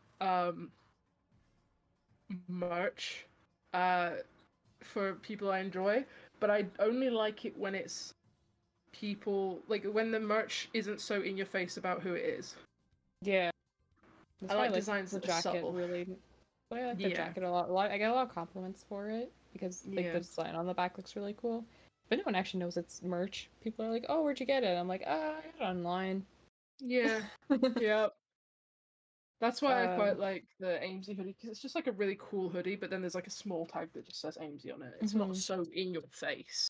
merch for people I enjoy, but I only like it when it's people like when the merch isn't so in your face about who it is. Yeah. That's I why like designs the that are jacket subtle. really. I like the jacket a lot. I get a lot of compliments for it because like the design on the back looks really cool. But no one actually knows it's merch. People are like, "Oh, where'd you get it?" I'm like, I got it online." Yeah. Yep. That's why I quite like the Amesy hoodie, because it's just like a really cool hoodie, but then there's like a small tag that just says Amesy on it. It's not so in your face.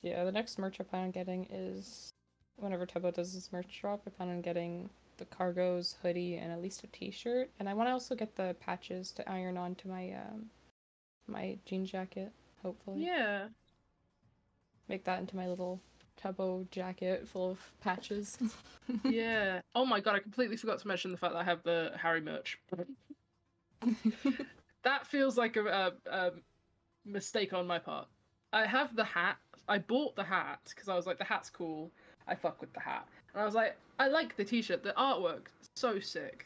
Yeah, the next merch I plan on getting is whenever Tubbo does his merch drop, I plan on getting the cargo's hoodie and at least a t-shirt. And I want to also get the patches to iron on to my my jean jacket, hopefully. Yeah. Make that into my little Tubbo jacket full of patches. Yeah. Oh my god, I completely forgot to mention the fact that I have the Harry merch. That feels like a mistake on my part. I have the hat. I bought the hat because I was like, the hat's cool. I fuck with the hat. And I was like, I like the t-shirt. The artwork, so sick.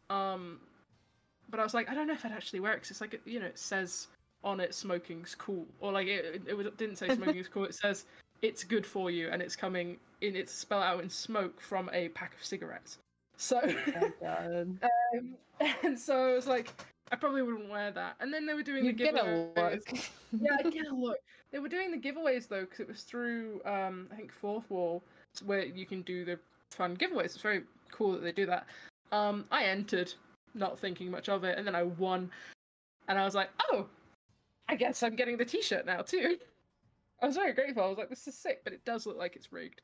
But I was like, I don't know if I'd actually wear it because it's like, you know, it says on it smoking's cool. Or like, it didn't say smoking's cool. It says it's good for you and it's coming in, it's spelled out in smoke from a pack of cigarettes. So, and so I was like, I probably wouldn't wear that. And then they were doing the giveaways. Get a look. Yeah, I get a look. They were doing the giveaways though, because it was through I think Fourth Wall, where you can do the fun giveaways. It's very cool that they do that. I entered, not thinking much of it, and then I won, and I was like, oh, I guess I'm getting the T-shirt now too. I was very grateful. I was like, this is sick, but it does look like it's rigged.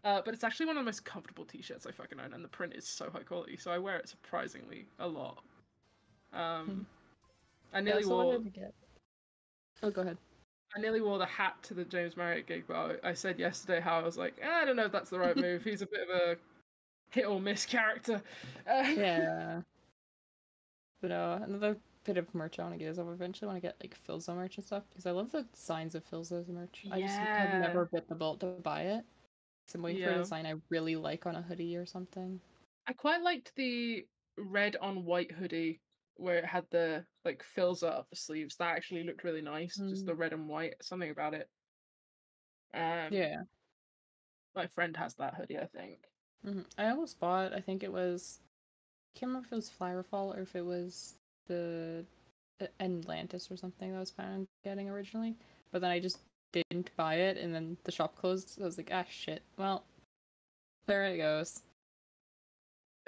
But it's actually one of the most comfortable T-shirts I fucking own, and the print is so high quality, so I wear it surprisingly a lot. I nearly wore. Oh, go ahead. I nearly wore the hat to the James Marriott gig, but I said yesterday how I was like, I don't know if that's the right move. He's a bit of a hit or miss character. Yeah. But another bit of merch I want to get is I eventually want to get like Billzo merch and stuff because I love the designs of Billzo's merch. I just have never bit the bullet to buy it. So I'm waiting for a design I really like on a hoodie or something. I quite liked the red on white hoodie where it had the like Billzo up the sleeves. That actually looked really nice. Just the red and white, something about it. Yeah. My friend has that hoodie, I think. I almost bought, I think it was, I can't remember if it was Flowerfall or if it was the Atlantis or something that I was planning on getting originally. But then I just didn't buy it and then the shop closed. So I was like, ah, shit. Well, there it goes.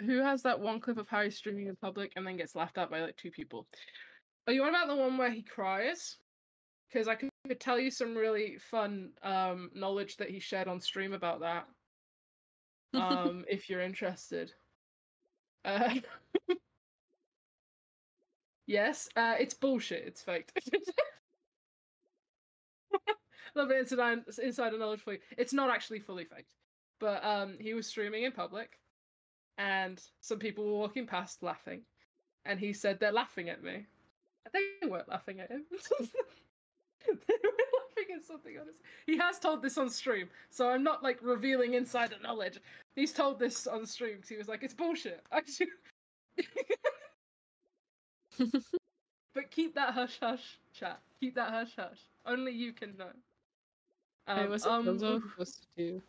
Who has that one clip of Harry streaming in public and then gets laughed at by like 2 people? Are you on about the one where he cries? Because I could tell you some really fun knowledge that he shared on stream about that. If you're interested. Yes, it's bullshit. It's faked. Love it, insider knowledge for you. It's not actually fully faked. But he was streaming in public, and some people were walking past laughing, and he said, they're laughing at me. They weren't laughing at him. They were laughing at something honest. He has told this on stream, so I'm not like revealing insider knowledge. He's told this on stream because he was like, it's bullshit. But keep that hush hush, chat. Keep that hush hush. Only you can know. Wasn't Billzo supposed to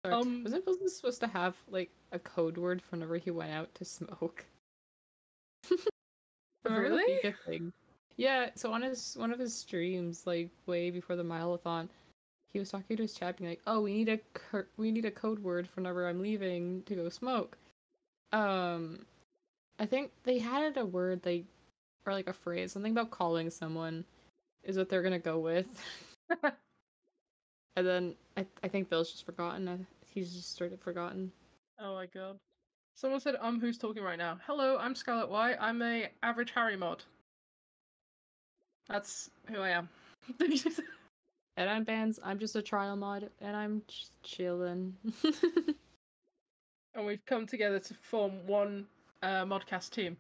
wasn't Billzo supposed to have like a code word for whenever he went out to smoke? Really? Thing. Yeah, so on one of his streams, like way before the MILE-A-THON, he was talking to his chat, being like, "Oh, we need a code word for whenever I'm leaving to go smoke." I think they had a word like, or like a phrase, something about calling someone, is what they're gonna go with. And then I think Bill's just forgotten. He's just straight up forgotten. Oh my god. Someone said, who's talking right now? Hello, I'm Scarlet White. I'm a average Harry mod. That's who I am. And I'm Bands. I'm just a trial mod, and I'm just chilling. And we've come together to form one modcast team.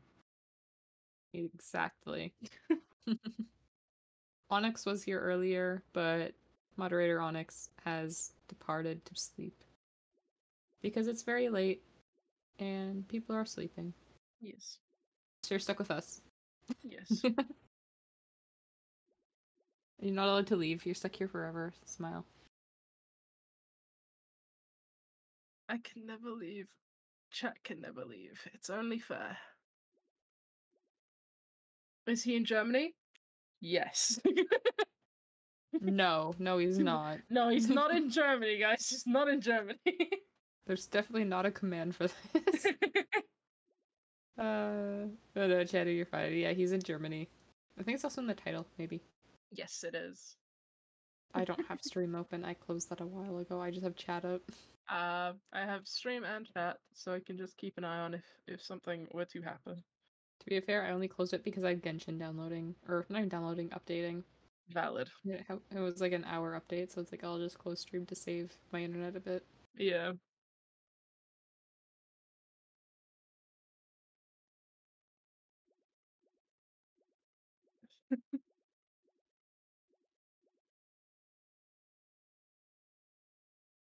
Exactly. Onyx was here earlier, but moderator Onyx has departed to sleep. Because it's very late, and people are sleeping. Yes. So you're stuck with us. Yes. You're not allowed to leave. You're stuck here forever. Smile. I can never leave. Chat can never leave. It's only fair. Is he in Germany? Yes. No, he's not. No, he's not in Germany, guys. He's not in Germany. There's definitely not a command for this. No, Cheddar, you're fine. Yeah, he's in Germany. I think it's also in the title, maybe. Yes, it is. I don't have stream open. I closed that a while ago. I just have chat up. I have stream and chat, so I can just keep an eye on if something were to happen. To be fair, I only closed it because I have Genshin downloading, or not even downloading, updating. Valid. It was like an hour update, so it's like I'll just close stream to save my internet a bit. Yeah.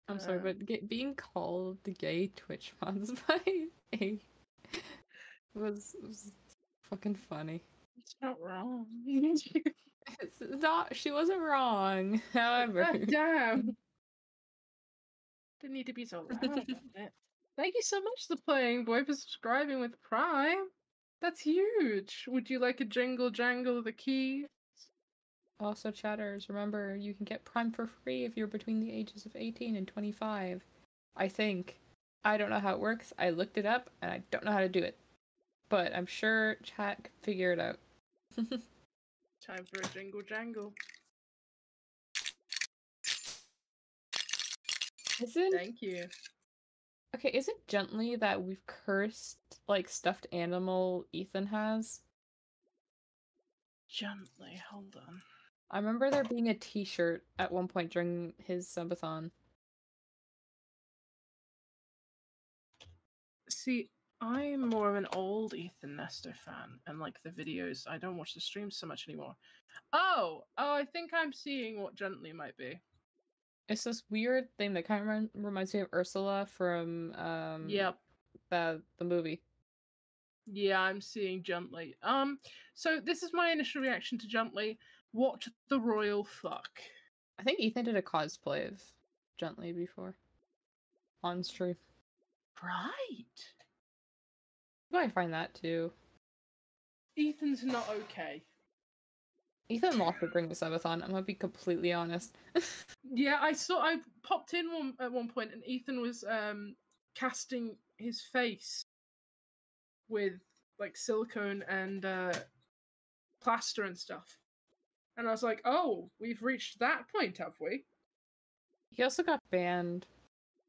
I'm sorry, but being called the gay Twitch mods by a was fucking funny. It's not wrong. It's not. She wasn't wrong. However, damn. Didn't need to be so loud about it. Thank you so much, The Playing Boy, for subscribing with Prime. That's huge. Would you like a jingle jangle of the key? Also, chatters, remember you can get Prime for free if you're between the ages of 18 and 25. I think. I don't know how it works. I looked it up and I don't know how to do it. But I'm sure chat can figure it out. Time for a jingle jangle. Thank you. Okay, is it gently that we've cursed, like, stuffed animal Ethan has? Gently, hold on. I remember there being a t-shirt at one point during his subathon. See, I'm more of an old Ethan Nestor fan, and like the videos, I don't watch the streams so much anymore. Oh, I think I'm seeing what gently might be. It's this weird thing that kind of reminds me of Ursula from Yep. the movie. Yeah, I'm seeing gently. So this is my initial reaction to gently. What the royal fuck? I think Ethan did a cosplay of Gently before. On stream. Right. You might find that too. Ethan's not okay. Ethan lost it during the subathon, I'm gonna be completely honest. Yeah, I popped in at one point and Ethan was casting his face with like silicone and plaster and stuff. And I was like, oh, we've reached that point, have we? He also got banned.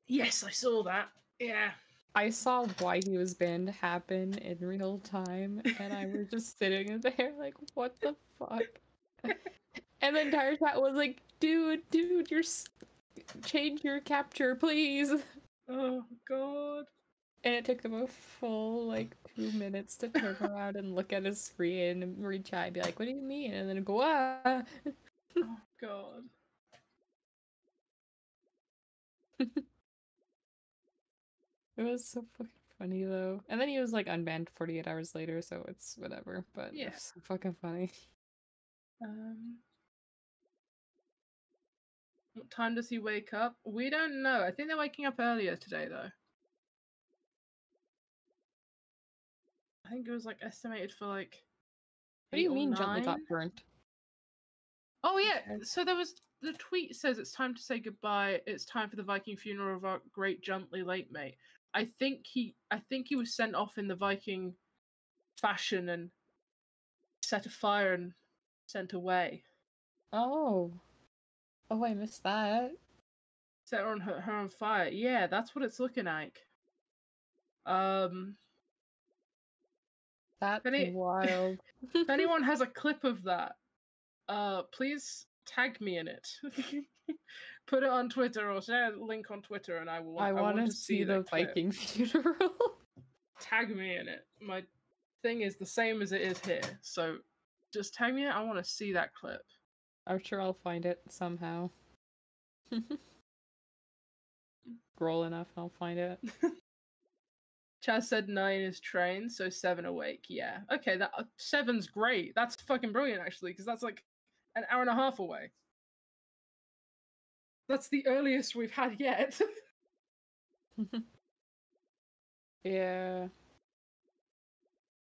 Yes, I saw that. Yeah. I saw why he was banned happen in real time, and I was just sitting there like, what the fuck? And the entire chat was like, dude, change your capture, please. Oh, God. And it took him a full, like, 2 minutes to turn around and look at his screen and read chat and be like, what do you mean? And then go, ah! Oh, God. It was so fucking funny, though. And then he was, like, unbanned 48 hours later, so it's whatever. But Yeah. it's so fucking funny. What time does he wake up? We don't know. I think they're waking up earlier today, though. I think it was, like, estimated for, like, What do you 8 or mean Gently 9? got burnt? Oh, yeah. So there was... The tweet says it's time to say goodbye. It's time for the Viking funeral of our great Gently late mate. I think he was sent off in the Viking fashion and set afire and sent away. Oh. Oh, I missed that. Set her on fire. Yeah, that's what it's looking like. That's wild. If anyone has a clip of that, please tag me in it. Put it on Twitter or share the link on Twitter, and I want to see the clip. Viking funeral. Tag me in it. My thing is the same as it is here, so just tag me in it. I want to see that clip. I'm sure I'll find it somehow. Scroll enough and I'll find it. Chaz said 9 is trained, so 7 awake. Yeah. Okay, that 7's great. That's fucking brilliant, actually, because that's like an hour and a half away. That's the earliest we've had yet. Yeah.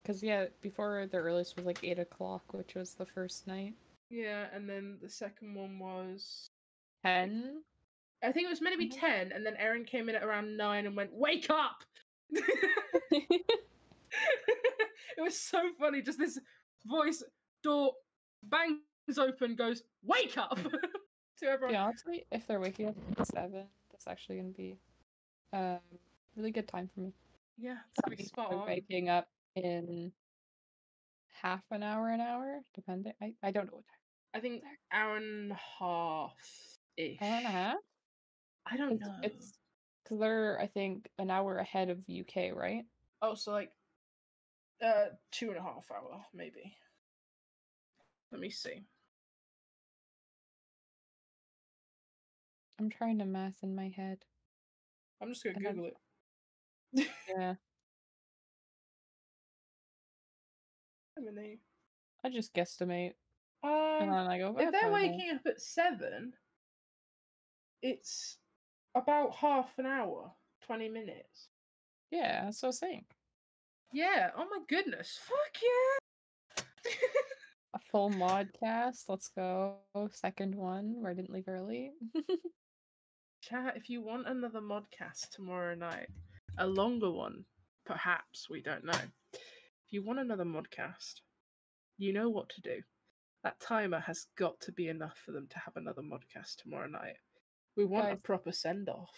Because, yeah, before the earliest was like 8 o'clock, which was the first night. Yeah, and then the second one was 10? I think it was meant to be 10, and then Erin came in at around 9 and went, "Wake up!" It was so funny. Just this voice, door bangs open, goes, "Wake up!" to everyone. Yeah, honestly, if they're waking up at 7, that's actually going to be really good time for me. Yeah, it's gonna be spot I'm on. waking up in half an hour, depending. I don't know what time. I think hour and a half-ish. Hour and a half? I don't know. It's because they're, I think, an hour ahead of UK, right? Oh, so like 2.5 hour, maybe. Let me see. I'm trying to math in my head. I'm just gonna And Google it. Yeah. I mean, I just guesstimate. And then I go, if they're okay, waking up at 7, it's about half an hour, 20 minutes. Yeah, that's what I was saying. Yeah, oh my goodness. Fuck yeah! A full modcast. Let's go. Second one where I didn't leave early. Chat, if you want another modcast tomorrow night, a longer one, perhaps, we don't know. If you want another modcast, you know what to do. That timer has got to be enough for them to have another modcast tomorrow night. We want a Guys. proper send-off.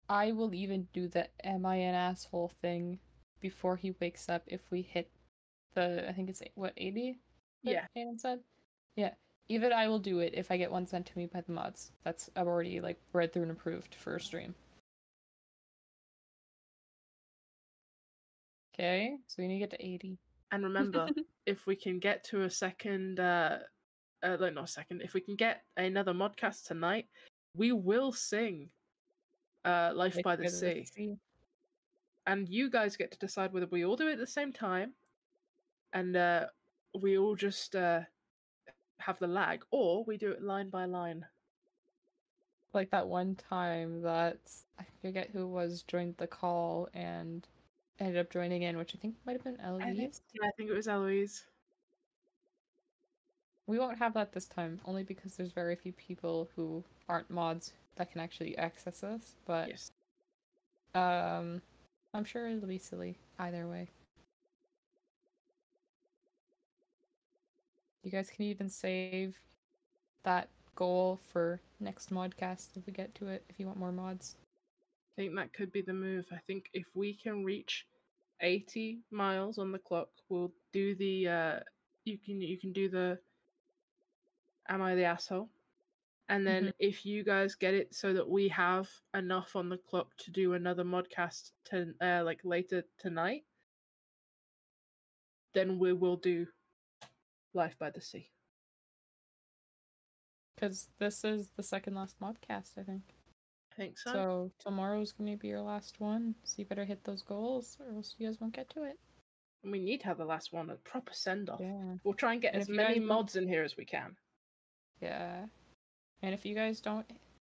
I will even do the am I an asshole thing before he wakes up if we hit the, I think it's, what, 80? Yeah. Aiden said? Yeah. Even I will do it if I get one sent to me by the mods. That's, I've already, like, read through and approved for a stream. Okay, so we need to get to 80. And remember, if we can get to a second, if we can get another modcast tonight, we will sing Life by the Sea. And you guys get to decide whether we all do it at the same time, and we all just have the lag, or we do it line by line. Like that one time that, I forget who was, joined the call and ended up joining in, which I think might have been Eloise. I think it was Eloise. We won't have that this time, only because there's very few people who aren't mods that can actually access us, but yes. I'm sure it'll be silly either way. You guys can even save that goal for next modcast if we get to it, if you want more mods. I think that could be the move. I think if we can reach 80 miles on the clock, we'll do the you can do the Am I the Asshole? And then if you guys get it so that we have enough on the clock to do another modcast to like later tonight, then we will do Life by the Sea. Because this is the second last modcast, I think. I think so. So tomorrow's going to be your last one, so you better hit those goals or else you guys won't get to it. And we need to have the last one, a proper send-off. Yeah. We'll try and get And as if you many guys mods in here as we can. Yeah. And if you guys don't,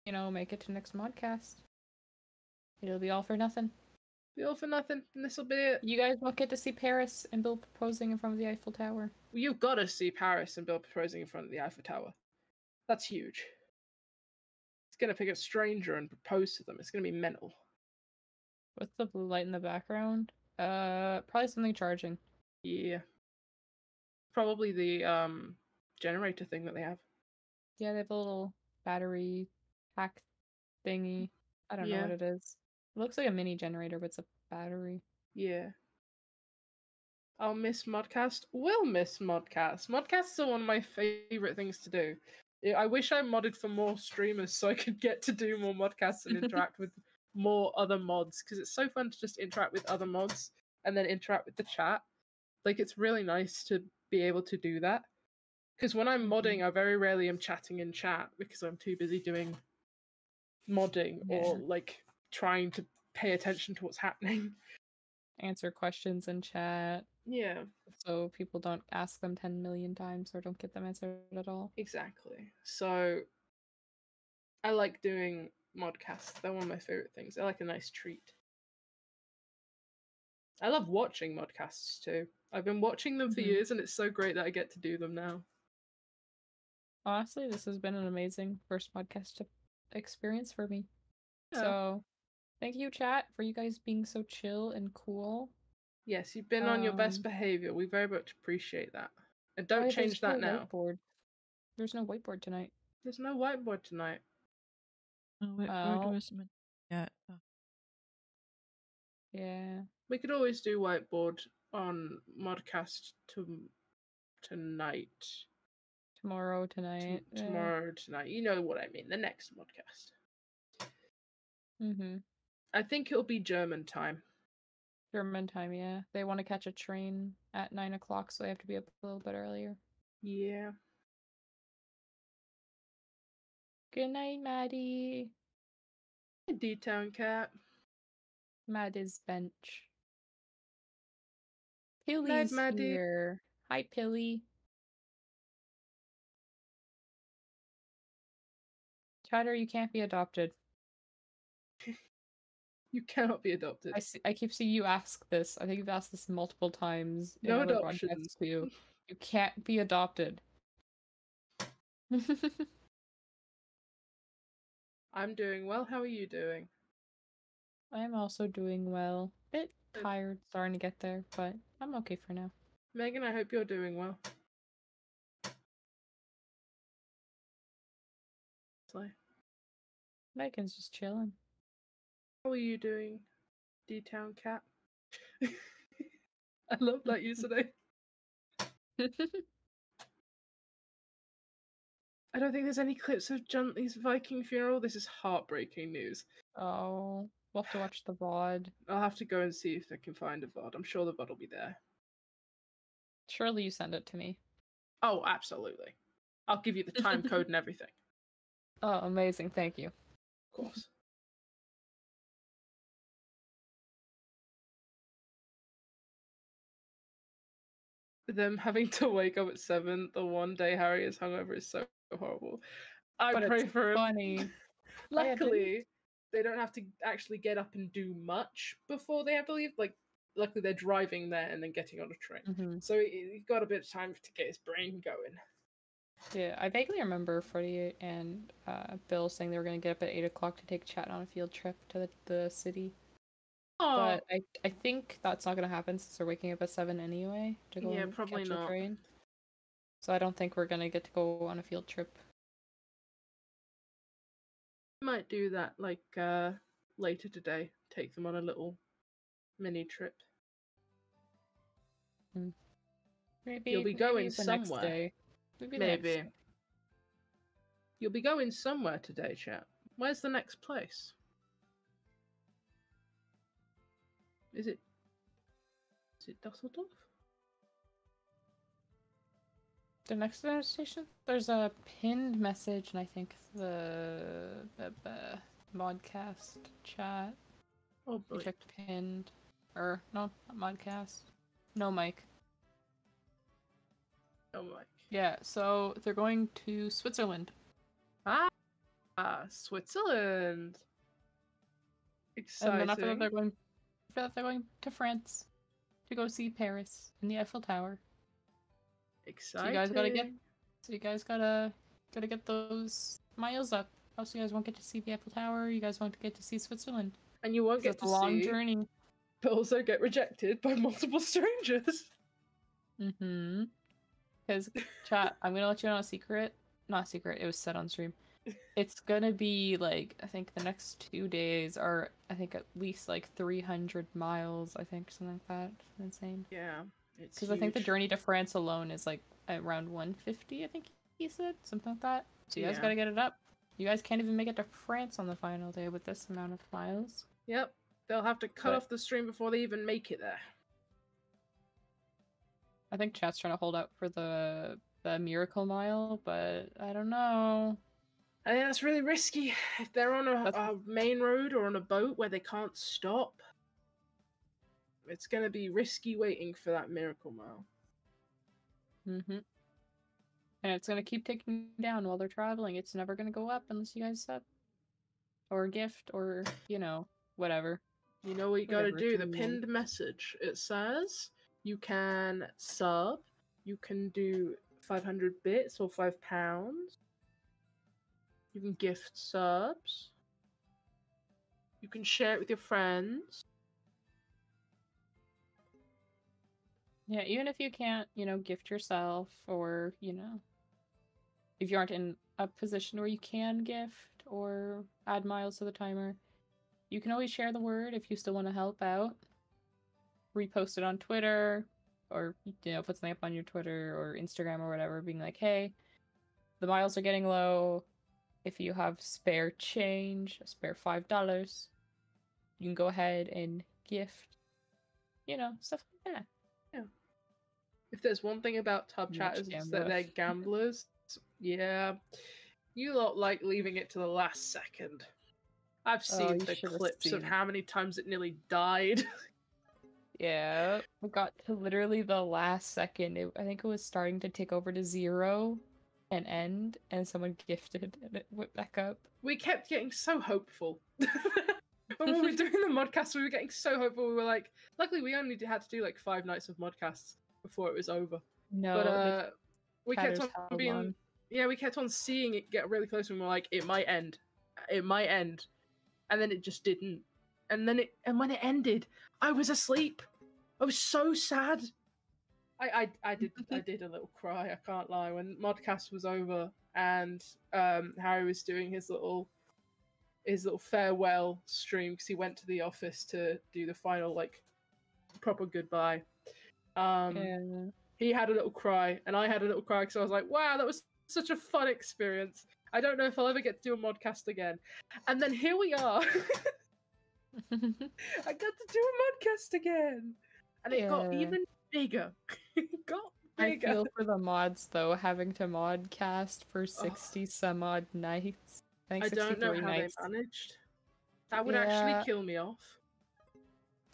make it to next modcast, it'll be all for nothing. Be all for nothing, and this'll be it. You guys won't get to see Paris and Bill proposing in front of the Eiffel Tower. Well, you've got to see Paris and Bill proposing in front of the Eiffel Tower. That's huge. He's gonna pick a stranger and propose to them. It's gonna be mental. What's the blue light in the background? Probably something charging. Yeah. Probably the generator thing that they have. Yeah, they have a little battery pack thingy. I don't know what it is. It looks like a mini generator, but it's a battery. Yeah. I'll miss Modcast. Will miss Modcast. Modcasts are one of my favorite things to do. I wish I modded for more streamers so I could get to do more Modcasts and interact with more other mods, because it's so fun to just interact with other mods and then interact with the chat. Like, it's really nice to be able to do that. Because when I'm modding, I very rarely am chatting in chat because I'm too busy doing modding or like trying to pay attention to what's happening. Answer questions in chat. Yeah. So people don't ask them 10 million times or don't get them answered at all. Exactly. So I like doing modcasts. They're one of my favorite things. They're like a nice treat. I love watching modcasts too. I've been watching them for years, and it's so great that I get to do them now. Honestly, this has been an amazing first podcast experience for me. Yeah. So, thank you, chat, for you guys being so chill and cool. Yes, you've been on your best behavior. We very much appreciate that. And Oh, don't yeah, change there's that no now. Whiteboard. There's no whiteboard tonight. There's no whiteboard tonight. Whiteboard was meant to get. Yeah. We could always do whiteboard on modcast tonight. Tomorrow, tonight. Tomorrow, tonight. You know what I mean. The next modcast. Mm-hmm. I think it'll be German time. German time, yeah. They want to catch a train at 9 o'clock, so they have to be up a little bit earlier. Yeah. Good night, Maddie. D-Town cat. Matt is bench. Pilly's here. Hi, Pilly. Chatter, you can't be adopted. You cannot be adopted. I keep seeing you ask this. I think you've asked this multiple times in No other adoptions. broadcasts too. You can't be adopted. I'm doing well. How are you doing? I'm also doing well. Bit tired, starting to get there, but I'm okay for now. Megan, I hope you're doing well. Megan's just chilling. How are you doing, D-Town cat? I love that username. I don't think there's any clips of Gently's Viking funeral. This is heartbreaking news. Oh, we'll have to watch the VOD. I'll have to go and see if I can find a VOD. I'm sure the VOD will be there. Surely you send it to me. Oh, absolutely. I'll give you the time code and everything. Oh, amazing. Thank you. Of course. Them having to wake up at 7 the one day Harry is hungover is so horrible. I pray for him. Funny. Luckily, they don't have to actually get up and do much before they have to leave. Like, luckily they're driving there and then getting on a train. So he's got a bit of time to get his brain going. Yeah, I vaguely remember Freddie and Bill saying they were going to get up at 8 o'clock to take chat on a field trip to the city. Oh. But I think that's not going to happen since they're waking up at 7 anyway to go and probably catch not. the train. So I don't think we're going to get to go on a field trip. Might do that like later today. Take them on a little mini trip. Maybe you'll be going the somewhere. Next day. Maybe. The Maybe. next day. You'll be going somewhere today, chat. Where's the next place? Is it Dusseldorf? The next station? There's a pinned message, and I think the modcast chat. Oh boy. You checked pinned. Or, no, not modcast. No mic. No mic. Yeah, so they're going to Switzerland. Switzerland. Exciting. And then after that, they're going to France to go see Paris and the Eiffel Tower. Exciting. So you guys gotta get those miles up. Also, you guys won't get to see the Eiffel Tower. You guys won't get to see Switzerland. And you won't get to a long see, journey. But also get rejected by multiple strangers. Mm-hmm. Because, chat, I'm gonna let you know a secret. Not a secret, it was said on stream. It's gonna be, like, I think the next 2 days are, I think, at least, like, 300 miles, I think, something like that. Insane. Yeah. It's Because I think the huge. journey to France alone is like around 150, I think he said. Something like that. So you guys Yeah. gotta get it up. You guys can't even make it to France on the final day with this amount of miles. Yep. They'll have to cut But- off the stream before they even make it there. I think chat's trying to hold out for the Miracle Mile, but I don't know. I think that's really risky. If they're on a main road or on a boat where they can't stop, it's going to be risky waiting for that Miracle Mile. Mm-hmm. And it's gonna keep ticking down while they're traveling. It's never gonna go up unless you guys sub. Or gift, or, you know, whatever. You know what you gotta Whatever, do? The do. pinned message. It says you can sub, you can do 500 bits or £5. You can gift subs. You can share it with your friends. Yeah, even if you can't, you know, gift yourself, or, you know, if you aren't in a position where you can gift or add miles to the timer, you can always share the word if you still want to help out. Repost it on Twitter, or, you know, put something up on your Twitter or Instagram or whatever, being like, hey, the miles are getting low. If you have spare change, a spare $5, you can go ahead and gift, you know, stuff like that. Yeah. If there's one thing about tub chatters, it's that they're gamblers. Yeah. You lot like leaving it to the last second. I've seen you the should've clips of seen. how many times it nearly died. Yeah, we got to literally the last second. I think it was starting to tick over to 0 and end, and someone gifted and it went back up. We kept getting so hopeful. When we were doing the modcast, we were getting so hopeful. We were like, luckily we only had to do like 5 nights of modcasts before it was over. No, But we kept chatters on held being on. yeah, we kept on seeing it get really close, and we were like, it might end. It might end. And then it just didn't. And when it ended, I was asleep. I was so sad. I did a little cry, I can't lie. When modcast was over and Harry was doing his little farewell stream, because he went to the office to do the final like proper goodbye. He had a little cry, and I had a little cry, because I was like, wow, that was such a fun experience. I don't know if I'll ever get to do a modcast again. And then here we are. I got to do a modcast again. And it got Yeah. even bigger. It got I bigger. feel for the mods though, having to modcast for 60 some odd nights. I think I don't know 63 how nights. they managed. That would Yeah. actually kill me off.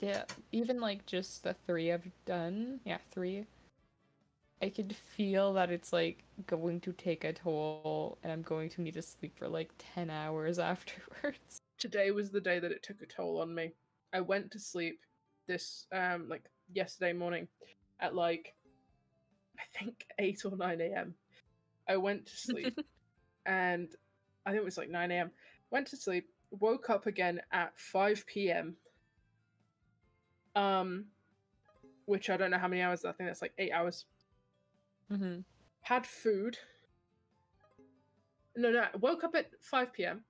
Yeah, even like just the 3 I've done. Yeah, 3. I could feel that it's like going to take a toll, and I'm going to need to sleep for like 10 hours afterwards. Today was the day that it took a toll on me. I went to sleep this like yesterday morning at like I think 8 or 9 a.m. I went to sleep and I think it was like 9 a.m. Went to sleep, woke up again at 5 p.m. Which I don't know how many hours. I think that's like 8 hours. Mm-hmm. Had food. No, woke up at 5 p.m.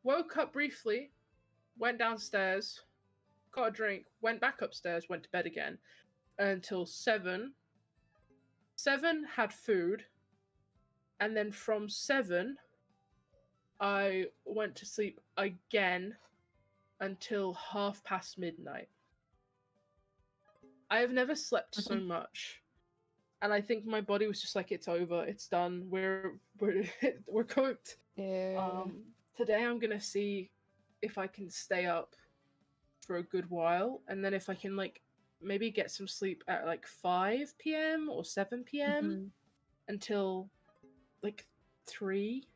Woke up briefly, went downstairs, got a drink, went back upstairs, went to bed again until 7. 7 had food, and then from 7 I went to sleep again until 5:30 midnight. I have never slept so much. And I think my body was just like, it's over, it's done, we're cooked. Yeah. Today I'm gonna see if I can stay up for a good while, and then if I can like maybe get some sleep at like 5 p.m. or 7 p.m. until like 3,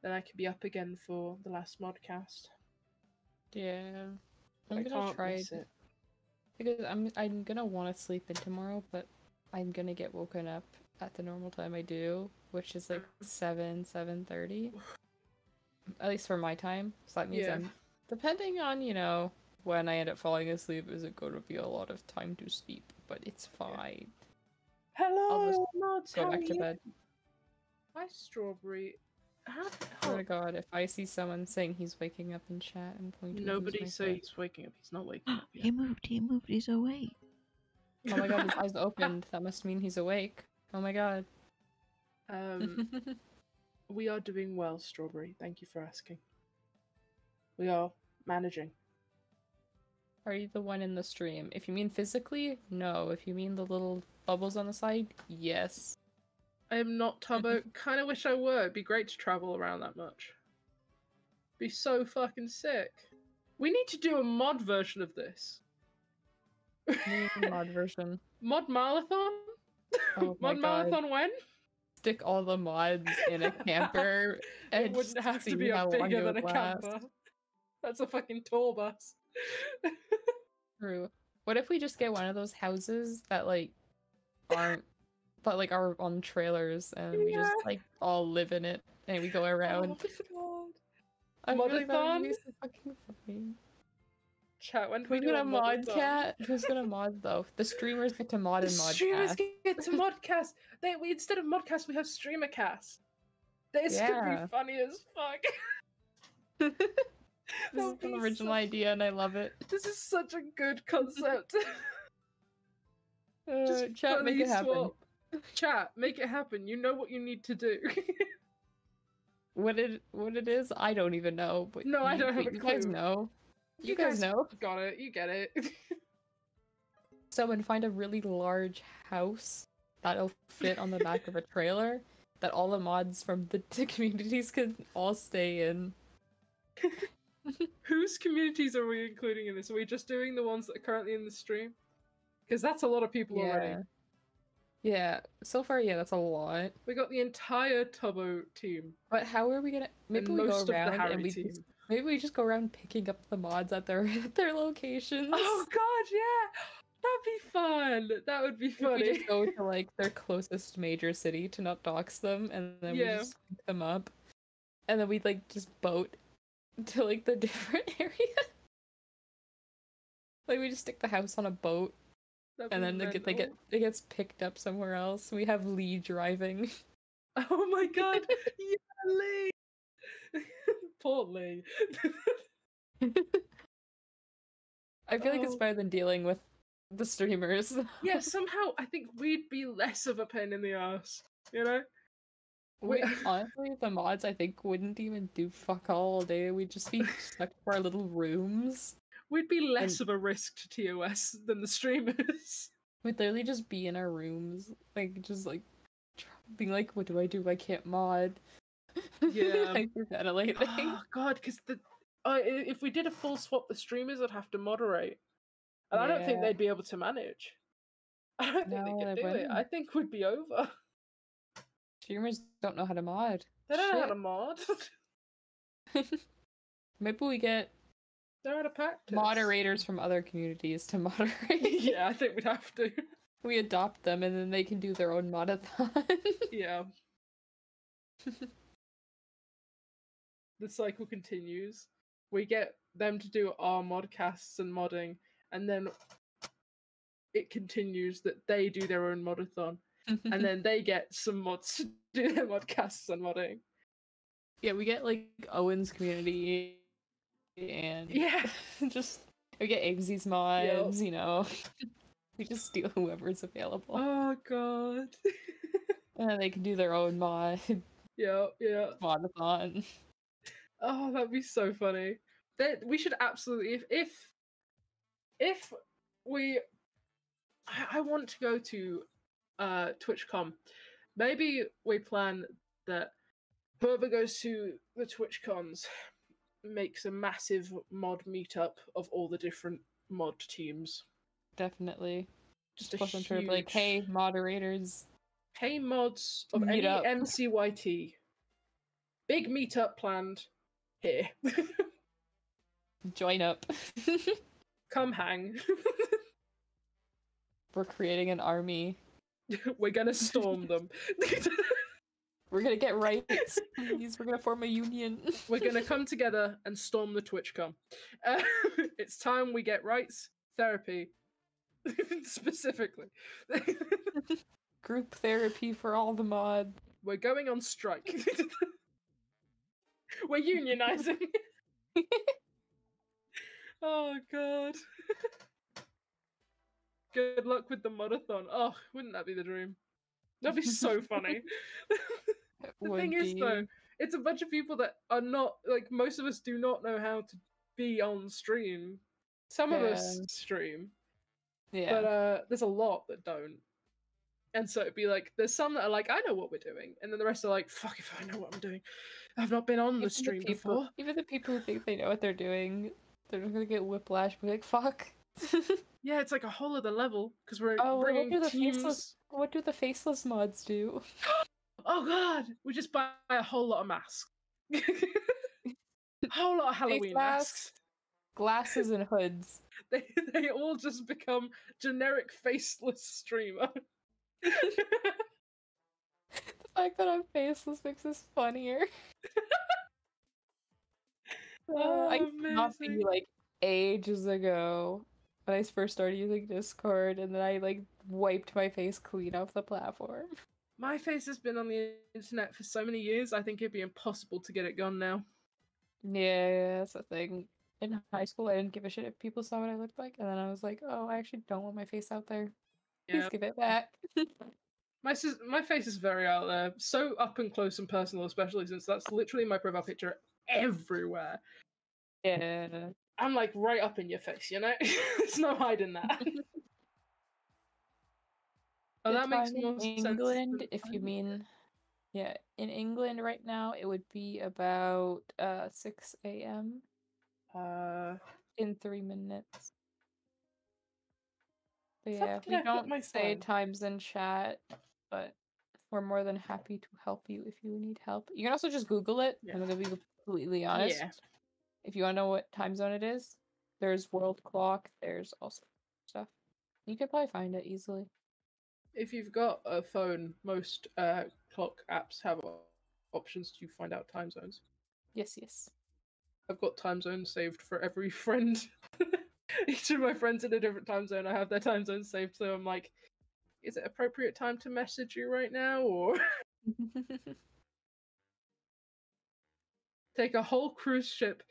then I could be up again for the last modcast. Yeah. But I'm I gonna can't try miss it. because I'm gonna want to sleep in tomorrow, but I'm gonna get woken up at the normal time I do, which is like 7:30. At least for my time. So that means Yeah. I'm depending on, you know, when I end up falling asleep, is it going to be a lot of time to sleep? But it's fine. Hello, mods. Go how back are to you? bed. Hi, Strawberry. Oh my god, if I see someone saying he's waking up in chat, I'm going to lose Nobody my say shit. he's waking up. He's not waking up yet. He moved, he's awake. Oh my god, his eyes opened. That must mean he's awake. Oh my god. We are doing well, Strawberry. Thank you for asking. We are managing. Are you the one in the stream? If you mean physically, no. If you mean the little bubbles on the side, yes. I am not Tubbo. Kind of wish I were. It'd be great to travel around that much. Be so fucking sick. We need to do a mod version of this. Mod version. Mod MILE-A-THON? Oh my Mod god. MILE-A-THON when? Stick all the mods in a camper and It wouldn't have to see be how long bigger it than would a last. camper. That's a fucking tour bus. True. What if we just get one of those houses that like aren't but like are on trailers and we just like all live in it and we go around. Oh I feel like that Mod-a-thon? would be so fucking funny. Chat, when do Who's we do gonna a mod mod-a-thon? cat? Who's gonna mod though? The streamers get to mod and mod Streamers cat. get to modcast. We instead of modcast, we have streamer cast. This could Yeah. be funny as fuck. This is an original idea and I love it. This is such a good concept. Just chat, make fully it happen. swap. Chat, make it happen. You know what you need to do. What it is, I don't even know. But No, I don't have a You guys clue. know. You guys know. Got it. You get it. Someone find a really large house that'll fit on the back of a trailer that all the mods from the two communities could all stay in. Whose communities are we including in this? Are we just doing the ones that are currently in the stream? Because that's a lot of people already. Yeah, so far, yeah, that's a lot. We got the entire Tubbo team. But how are we gonna? Maybe And we most go of the around Harry and we team. maybe we just go around picking up the mods at their locations. Oh god, yeah! That'd be fun! That would be If funny. we just go to like their closest major city to not dox them, and then we Yeah. just pick them up, and then we like just boat to like the different area. Like we just stick the house on a boat, That'd and be then it mental. gets picked up somewhere else. We have Lee driving. Oh my god! Yeah, Lee! Poor Lee. I feel like it's Oh. better than dealing with the streamers. Yeah, somehow I think we'd be less of a pain in the ass, you know? Honestly, the mods I think wouldn't even do fuck all day. We'd just be stuck for our little rooms. We'd be less of a risk to TOS than the streamers. We'd literally just be in our rooms, like just like being like, "What do? I can't mod." Yeah. Hyperventilating. Oh god, because if we did a full swap, the streamers would have to moderate. And I don't think Yeah. they'd be able to manage. I don't think No, they they could do it. wouldn't. I think we'd be over. Streamers don't know how to mod. They don't know how to Shit. mod. Maybe we get They're out of practice. moderators from other communities to moderate. Yeah, I think we'd have to. We adopt them and then they can do their own mod-a-thon. Yeah. The cycle continues. We get them to do our modcasts and modding, and then it continues that they do their own modathon, and then they get some mods to do their modcasts and modding. Yeah, we get like Owen's community and Yeah. just we get Eggsy's mods, you know. We just steal whoever's available. Oh god. And then they can do their own mod. Yeah, yeah. Modathon. Oh, that'd be so funny. We should absolutely if we I want to go to TwitchCon. Maybe we plan that whoever goes to the TwitchCons makes a massive mod meetup of all the different mod teams. Definitely. Just a Plus I'm sure like, huge- hey, moderators. Hey mods of Meet any up. MCYT. Big meetup planned here. Join up. Come hang. We're creating an army. We're gonna storm them. We're gonna get rights, please. We're gonna form a union. We're gonna come together and storm the TwitchCon. It's time we get rights, therapy, specifically. Group therapy for all the mods. We're going on strike. We're unionizing. Oh god. Good luck with the mod-a-thon. Oh, wouldn't that be the dream? That'd be so funny. The thing is, though, it's a bunch of people that are not like most of us do not know how to be on stream. Some of us stream, but there's a lot that don't. And so it'd be like, there's some that are like, I know what we're doing, and then the rest are like, fuck if I know what I'm doing. I've not been on the stream before. Even the people who think they know what they're doing, they're just gonna get whiplash and be like, fuck. Yeah, it's like a whole other level because we're what bringing do the teams. What do the faceless mods do? Oh god, we just buy a whole lot of masks. Whole lot of Halloween masks. Glasses and hoods. They all just become generic faceless streamer. The fact that I'm faceless makes this funnier. I cannot be like ages ago when I first started using Discord, and then I like wiped my face clean off the platform. My face has been on the internet for so many years, I think it'd be impossible to get it gone now. Yeah, that's the thing. In high school, I didn't give a shit if people saw what I looked like, and then I was like, oh, I actually don't want my face out there. Please give it back. My face is very out there, so up and close and personal, especially since that's literally my profile picture everywhere. Yeah. I'm like right up in your face, you know? There's no hiding that. Oh, that makes more sense. In England, if you mean, yeah, in England right now, it would be about 6 a.m. In 3 minutes. But yeah, we don't say times in chat, but we're more than happy to help you if you need help. You can also just Google it. I'm gonna be completely honest. Yeah. If you want to know what time zone it is, there's world clock. There's also stuff. You could probably find it easily. If you've got a phone, most clock apps have options to find out time zones. Yes, yes. I've got time zones saved for every friend. Each of my friends in a different time zone, I have their time zone saved, so I'm like, is it appropriate time to message you right now, or take a whole cruise ship,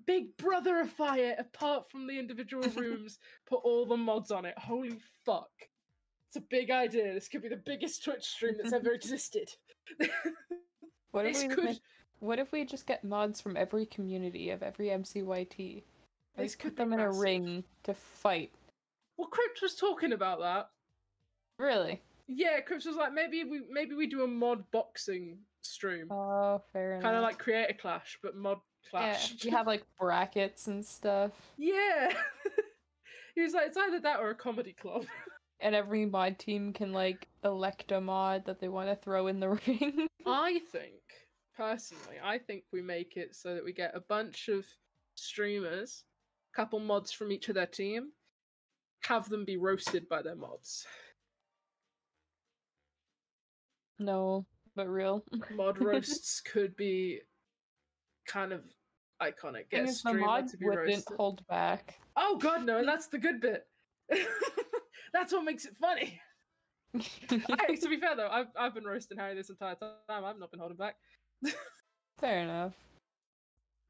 big brotherify it apart from the individual rooms, put all the mods on it. Holy fuck. It's a big idea. This could be the biggest Twitch stream that's ever existed. What if we just get mods from every community of every MCYT? Let's put them in a ring to fight. Well, Crypt was talking about that. Really? Yeah, Crypt was like, maybe we do a mod boxing stream. Oh, fair enough. Kind of like Creator Clash, but mod clash. Yeah, you have like brackets and stuff. Yeah. He was like, it's either that or a comedy club. And every mod team can like elect a mod that they want to throw in the ring. Personally, I think we make it so that we get a bunch of streamers, couple mods from each of their team, have them be roasted by their mods. No, but real. Mod roasts could be kind of iconic. Get a the streamer mods to be wouldn't roasted. hold back. Oh god, no, and that's the good bit. That's what makes it funny. To be fair though, I've been roasting Harry this entire time. I've not been holding back. Fair enough.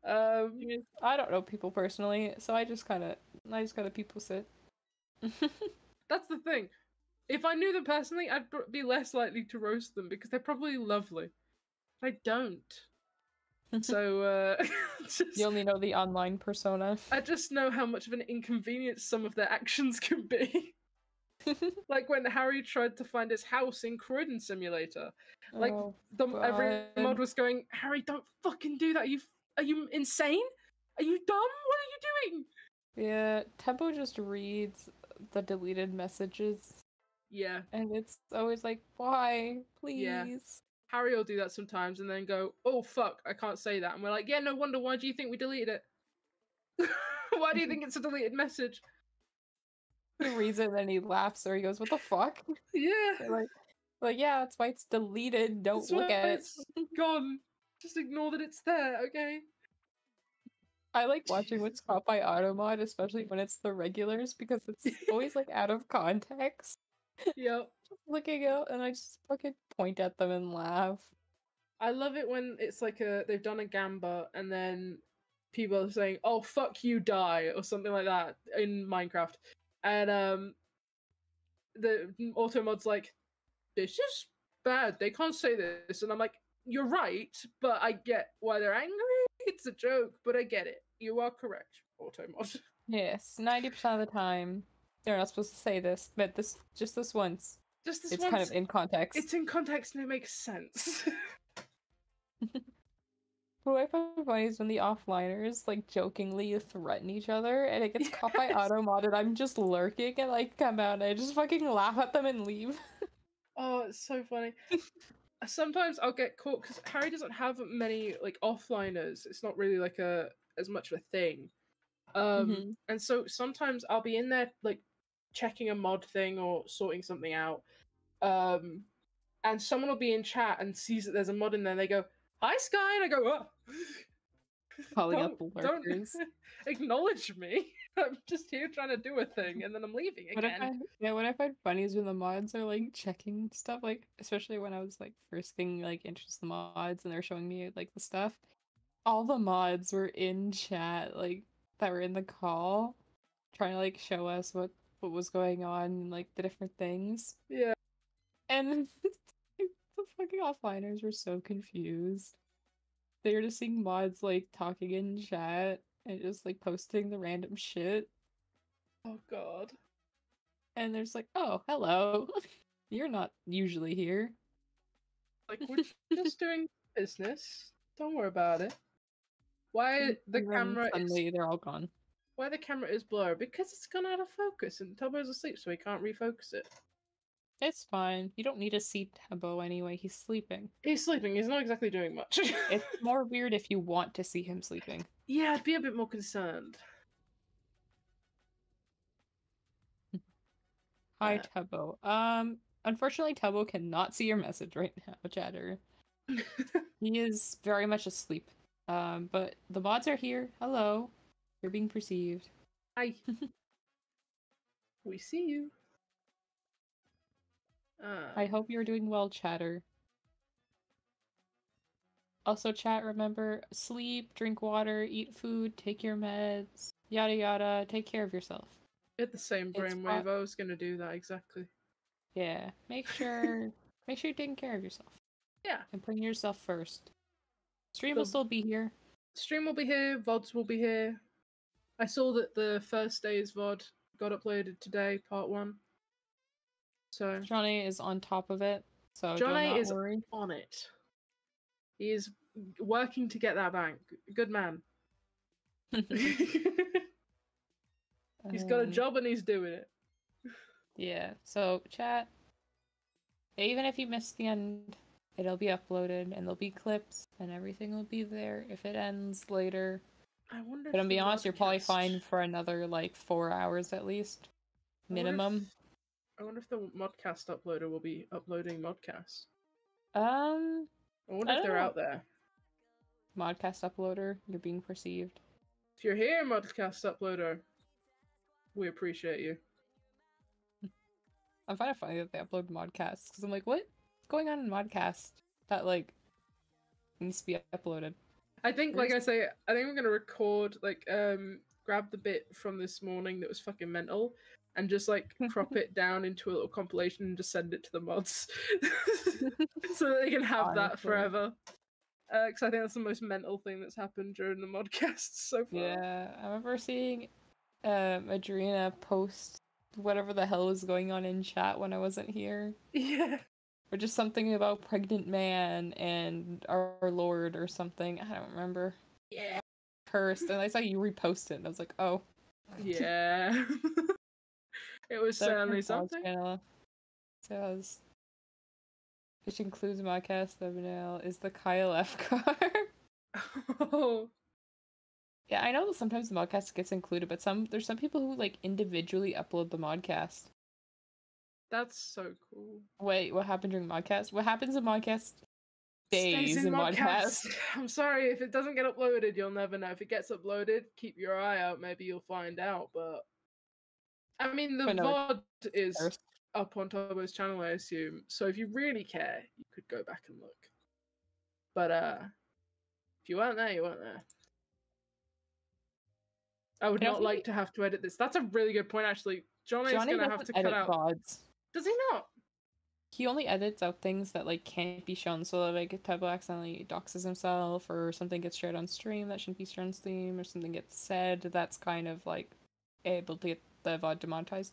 I don't know people personally, so I just gotta people sit. That's the thing. If I knew them personally, I'd be less likely to roast them because they're probably lovely. I don't. So, you only know the online persona. I just know how much of an inconvenience some of their actions can be. Like when Harry tried to find his house in Croydon Simulator. Like, every mod was going, Harry, don't fucking do that. Are you insane? Are you dumb? What are you doing? Yeah, Tubbo just reads the deleted messages. Yeah. And it's always like, why? Please. Yeah. Harry will do that sometimes and then go, oh fuck, I can't say that. And we're like, yeah, no wonder, why do you think we deleted it? Why do you think it's a deleted message? He reads it and then he laughs or he goes, what the fuck? Yeah. Like yeah, that's why it's deleted. Don't look at it. It's gone. Just ignore that it's there, okay? I like watching what's caught by Automod, especially when it's the regulars, because it's always like out of context. Yep. Just looking out and I just fucking point at them and laugh. I love it when it's like they've done a gamba and then people are saying, oh fuck you, die, or something like that in Minecraft. And the Automod's like, this is bad. They can't say this, and I'm like, you're right, but I get why they're angry. It's a joke, but I get it. You are correct, Automod. Yes, 90% of the time they're not supposed to say this, but this once. Just this it's once, kind of in context. It's in context and it makes sense. What I find funny is when the offliners like jokingly threaten each other and it gets caught by Automod and I'm just lurking and like come out and I just fucking laugh at them and leave. Oh, it's so funny. Sometimes I'll get caught because Harry doesn't have many like offliners. It's not really like as much of a thing. And so sometimes I'll be in there like checking a mod thing or sorting something out. And someone will be in chat and sees that there's a mod in there and they go, "Hi Sky," and I go, "Oh." Calling up the lurkers. Don't acknowledge me. I'm just here trying to do a thing, and then I'm leaving again. What I find funny is when the mods are like checking stuff, like especially when I was like first getting like interested in the mods and they're showing me like the stuff. All the mods were in chat, like that were in the call, trying to like show us what was going on and like the different things. Yeah. And the fucking offliners were so confused. They were just seeing mods like talking in chat and just like posting the random shit. Oh god. And there's like, "Oh, hello. You're not usually here." Like, we're just doing business. Don't worry about it. Why the camera suddenly they're all gone. Why the camera is blurred? Because it's gone out of focus and Tubbo's asleep, so he can't refocus it. It's fine. You don't need to see Tubbo anyway. He's sleeping. He's sleeping. He's not exactly doing much. It's more weird if you want to see him sleeping. Yeah, I'd be a bit more concerned. Hi, Tubbo. Unfortunately, Tubbo cannot see your message right now, chatter. He is very much asleep. But the mods are here. Hello. You're being perceived. Hi. We see you. I hope you're doing well, chatter. Also, chat, remember, sleep, drink water, eat food, take your meds, yada yada, take care of yourself. At the same brainwave, I was gonna do that exactly. Yeah, make sure you're taking care of yourself. Yeah. And putting yourself first. Stream will still be here. Stream will be here, VODs will be here. I saw that the first day's VOD got uploaded today, part 1. So Johnny is on top of it, so Johnny do not is worry. on it. He is working to get that bank. Good man. He's got a job and he's doing it. Yeah, so chat, even if you missed the end, it'll be uploaded and there'll be clips and everything will be there if it ends later. I wonder But if to be the honest, you're probably modcast- fine for another like 4 hours at least. Minimum. I wonder if the modcast uploader will be uploading modcasts. I I wonder if don't they're know. out there. Modcast uploader, you're being perceived. If you're here, modcast uploader, we appreciate you. I find it funny that they upload modcasts because I'm like, what's going on in modcast that like needs to be uploaded? I think, like I say, I think we're gonna record, like, grab the bit from this morning that was fucking mental, and just like crop it down into a little compilation and just send it to the mods, so that they can have that Honestly. forever. Because I think that's the most mental thing that's happened during the modcast so far. Yeah, I remember seeing Adrena post whatever the hell was going on in chat when I wasn't here. Yeah. Or just something about pregnant man and our Lord or something. I don't remember. Yeah. Cursed. And I saw you repost it and I was like, oh. Yeah. It was certainly something. Says, which includes podcast thumbnail, is the Kyle F car. Oh. Yeah, I know that sometimes the modcast gets included, but there's some people who like individually upload the modcast. That's so cool. Wait, what happened during modcast? What happens in modcast Stays days in modcast? I'm sorry, if it doesn't get uploaded, you'll never know. If it gets uploaded, keep your eye out. Maybe you'll find out. But I mean, the VOD is up on Tubbo's channel, I assume. So if you really care, you could go back and look. But if you weren't there, you weren't there. I would not like to have to edit this. That's a really good point, actually. Johnny's gonna have to cut out VODs. Does he not? He only edits out things that like can't be shown. So like if Tubbo accidentally doxes himself, or something gets shared on stream that shouldn't be shared on stream, or something gets said that's kind of like able to get the VOD demonetized.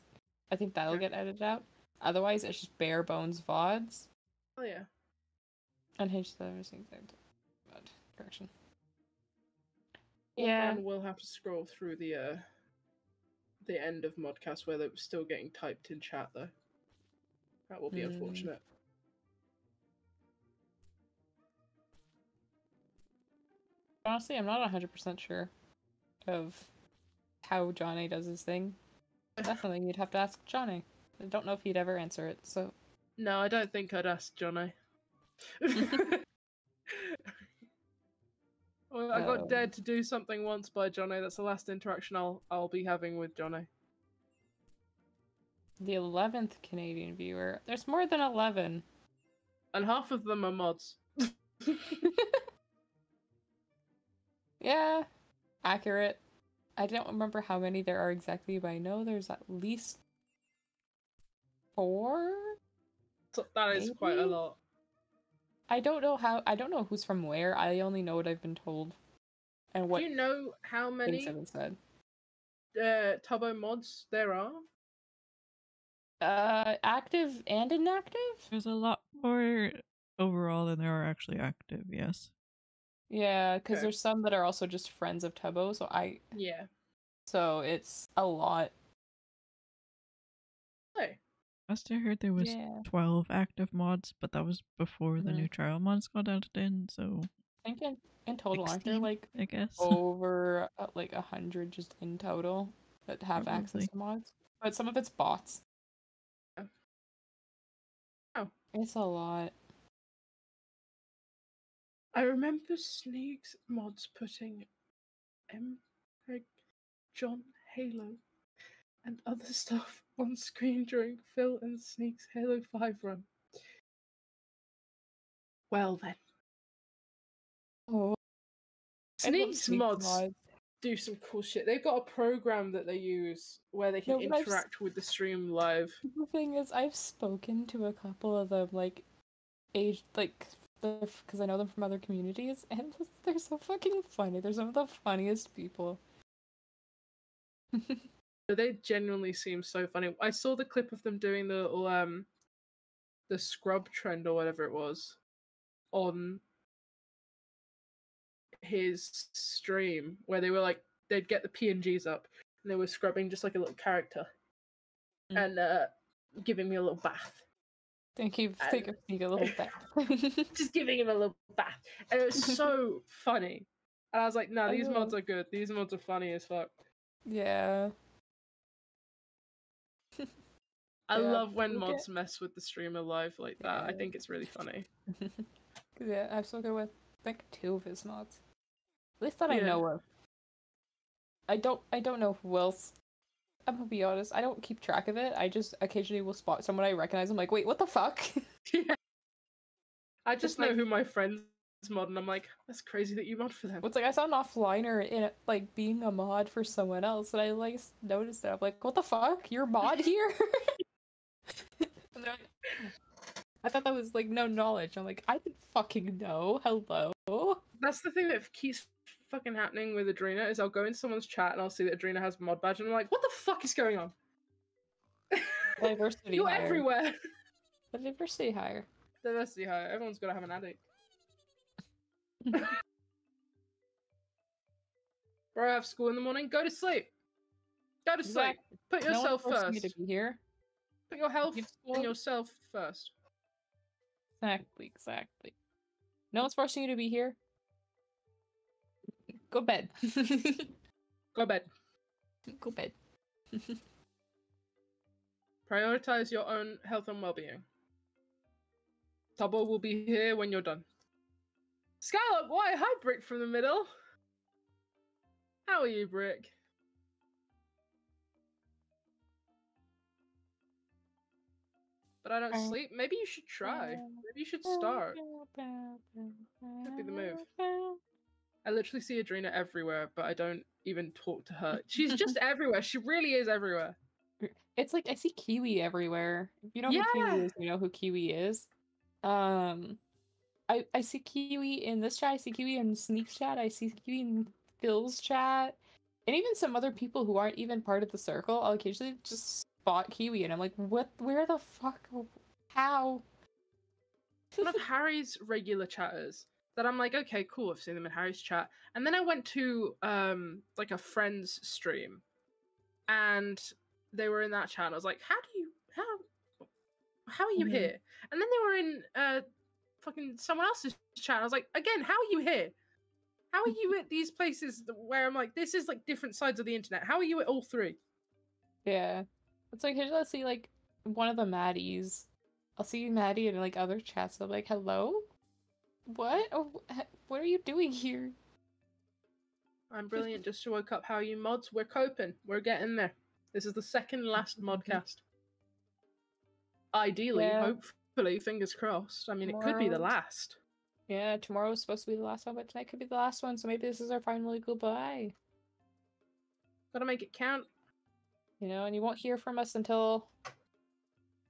I think that'll get edited out. Otherwise, it's just bare bones VODs. Oh yeah. Unhinged everything. VOD correction. Yeah, and we'll have to scroll through the end of Modcast where they were still getting typed in chat though. That will be unfortunate. Honestly, I'm not 100% sure of how Johnny does his thing. Definitely, you'd have to ask Johnny. I don't know if he'd ever answer it, so... No, I don't think I'd ask Johnny. Well, I got dared to do something once by Johnny. That's the last interaction I'll be having with Johnny. The 11th Canadian viewer. There's more than 11. And half of them are mods. Yeah, accurate. I don't remember how many there are exactly, but I know there's at least 4? So that is quite a lot. I don't know who's from where. I only know what I've been told. And what Do you know how many things have been said. Tubbo mods there are? Active and inactive? There's a lot more overall than there are actually active, yes. Yeah, because there's some that are also just friends of Tubbo, Yeah. So it's a lot. Hey. Last I heard there was 12 active mods, but that was before the new trial mods got added in, so... I think in total, aren't there 16, like I guess. over like 100 just in total that have access to mods? But some of it's bots. Oh. It's a lot. I remember Sneak's mods putting Greg, John, Halo, and other stuff on screen during Phil and Sneak's Halo 5 run. Well then. Oh. Sneak's mods do some cool shit. They've got a program that they use where they can interact with the stream live. The thing is, I've spoken to a couple of them, like, because I know them from other communities, and they're so fucking funny. They're some of the funniest people. They genuinely seem so funny. I saw the clip of them doing the little, the scrub trend or whatever it was on his stream, where they were like, they'd get the PNGs up and they were scrubbing just like a little character and giving me a little bath. Take a little bath. Just giving him a little bath. And it was so funny. And I was like, nah, these mods are good. These mods are funny as fuck. Yeah. I love when mods mess with the streamer live like that. I think it's really funny. Yeah, I've spoken with, I think, 2 of his mods. At least that I know of. I don't know who else. I'm gonna be honest, I don't keep track of it. I just occasionally will spot someone I recognize. I'm like, wait, what the fuck? Yeah. I just know who my friends mod, and I'm like, that's crazy that you mod for them. It's like I saw an offliner in like being a mod for someone else, and I like noticed it. I'm like, what the fuck? You're a mod here? And they're like, I thought that was like no knowledge. I'm like, I didn't fucking know. Hello. That's the thing that keeps fucking happening with Adrena is I'll go into someone's chat and I'll see that Adrena has a mod badge and I'm like, what the fuck is going on? Diversity You're higher. everywhere. The diversity higher. Diversity higher. Everyone's gotta have an addict. Bro, I have school in the morning. Go to sleep. Go to sleep. Put yourself first. Me to be here. Put your health and yourself first. Exactly. No one's forcing you to be here. Go bed. Go bed. Go bed. Prioritize your own health and well-being. Tubbo will be here when you're done. Scallop, why? Hi, Brick from the middle. How are you, Brick? But I don't sleep. Maybe you should try. Maybe you should start. That'd be the move. I literally see Adrena everywhere, but I don't even talk to her. She's just everywhere. She really is everywhere. It's like I see Kiwi everywhere. If you know who Kiwi is, you know who Kiwi is. I see Kiwi in this chat, I see Kiwi in Sneak's chat, I see Kiwi in Phil's chat, and even some other people who aren't even part of the circle. I'll occasionally just spot Kiwi and I'm like, what? Where the fuck? How? One of Harry's regular chatters that I'm like, okay, cool, I've seen them in Harry's chat. And then I went to like a friend's stream and they were in that chat and I was like, how are you here? And then they were in fucking someone else's chat. I was like, again, how are you here? How are you at these places where I'm like, this is like different sides of the internet? How are you at all three? Yeah. It's like, here's I'll see like one of the Maddies. I'll see Maddie in like other chats. I'm like, hello? What? Oh, what are you doing here? I'm brilliant. Just woke up. How are you, mods? We're coping. We're getting there. This is the second last modcast. Ideally, hopefully, fingers crossed. I mean, it could be the last. Yeah, tomorrow's supposed to be the last one, but tonight could be the last one, so maybe this is our final goodbye. Gotta make it count. You know, and you won't hear from us until,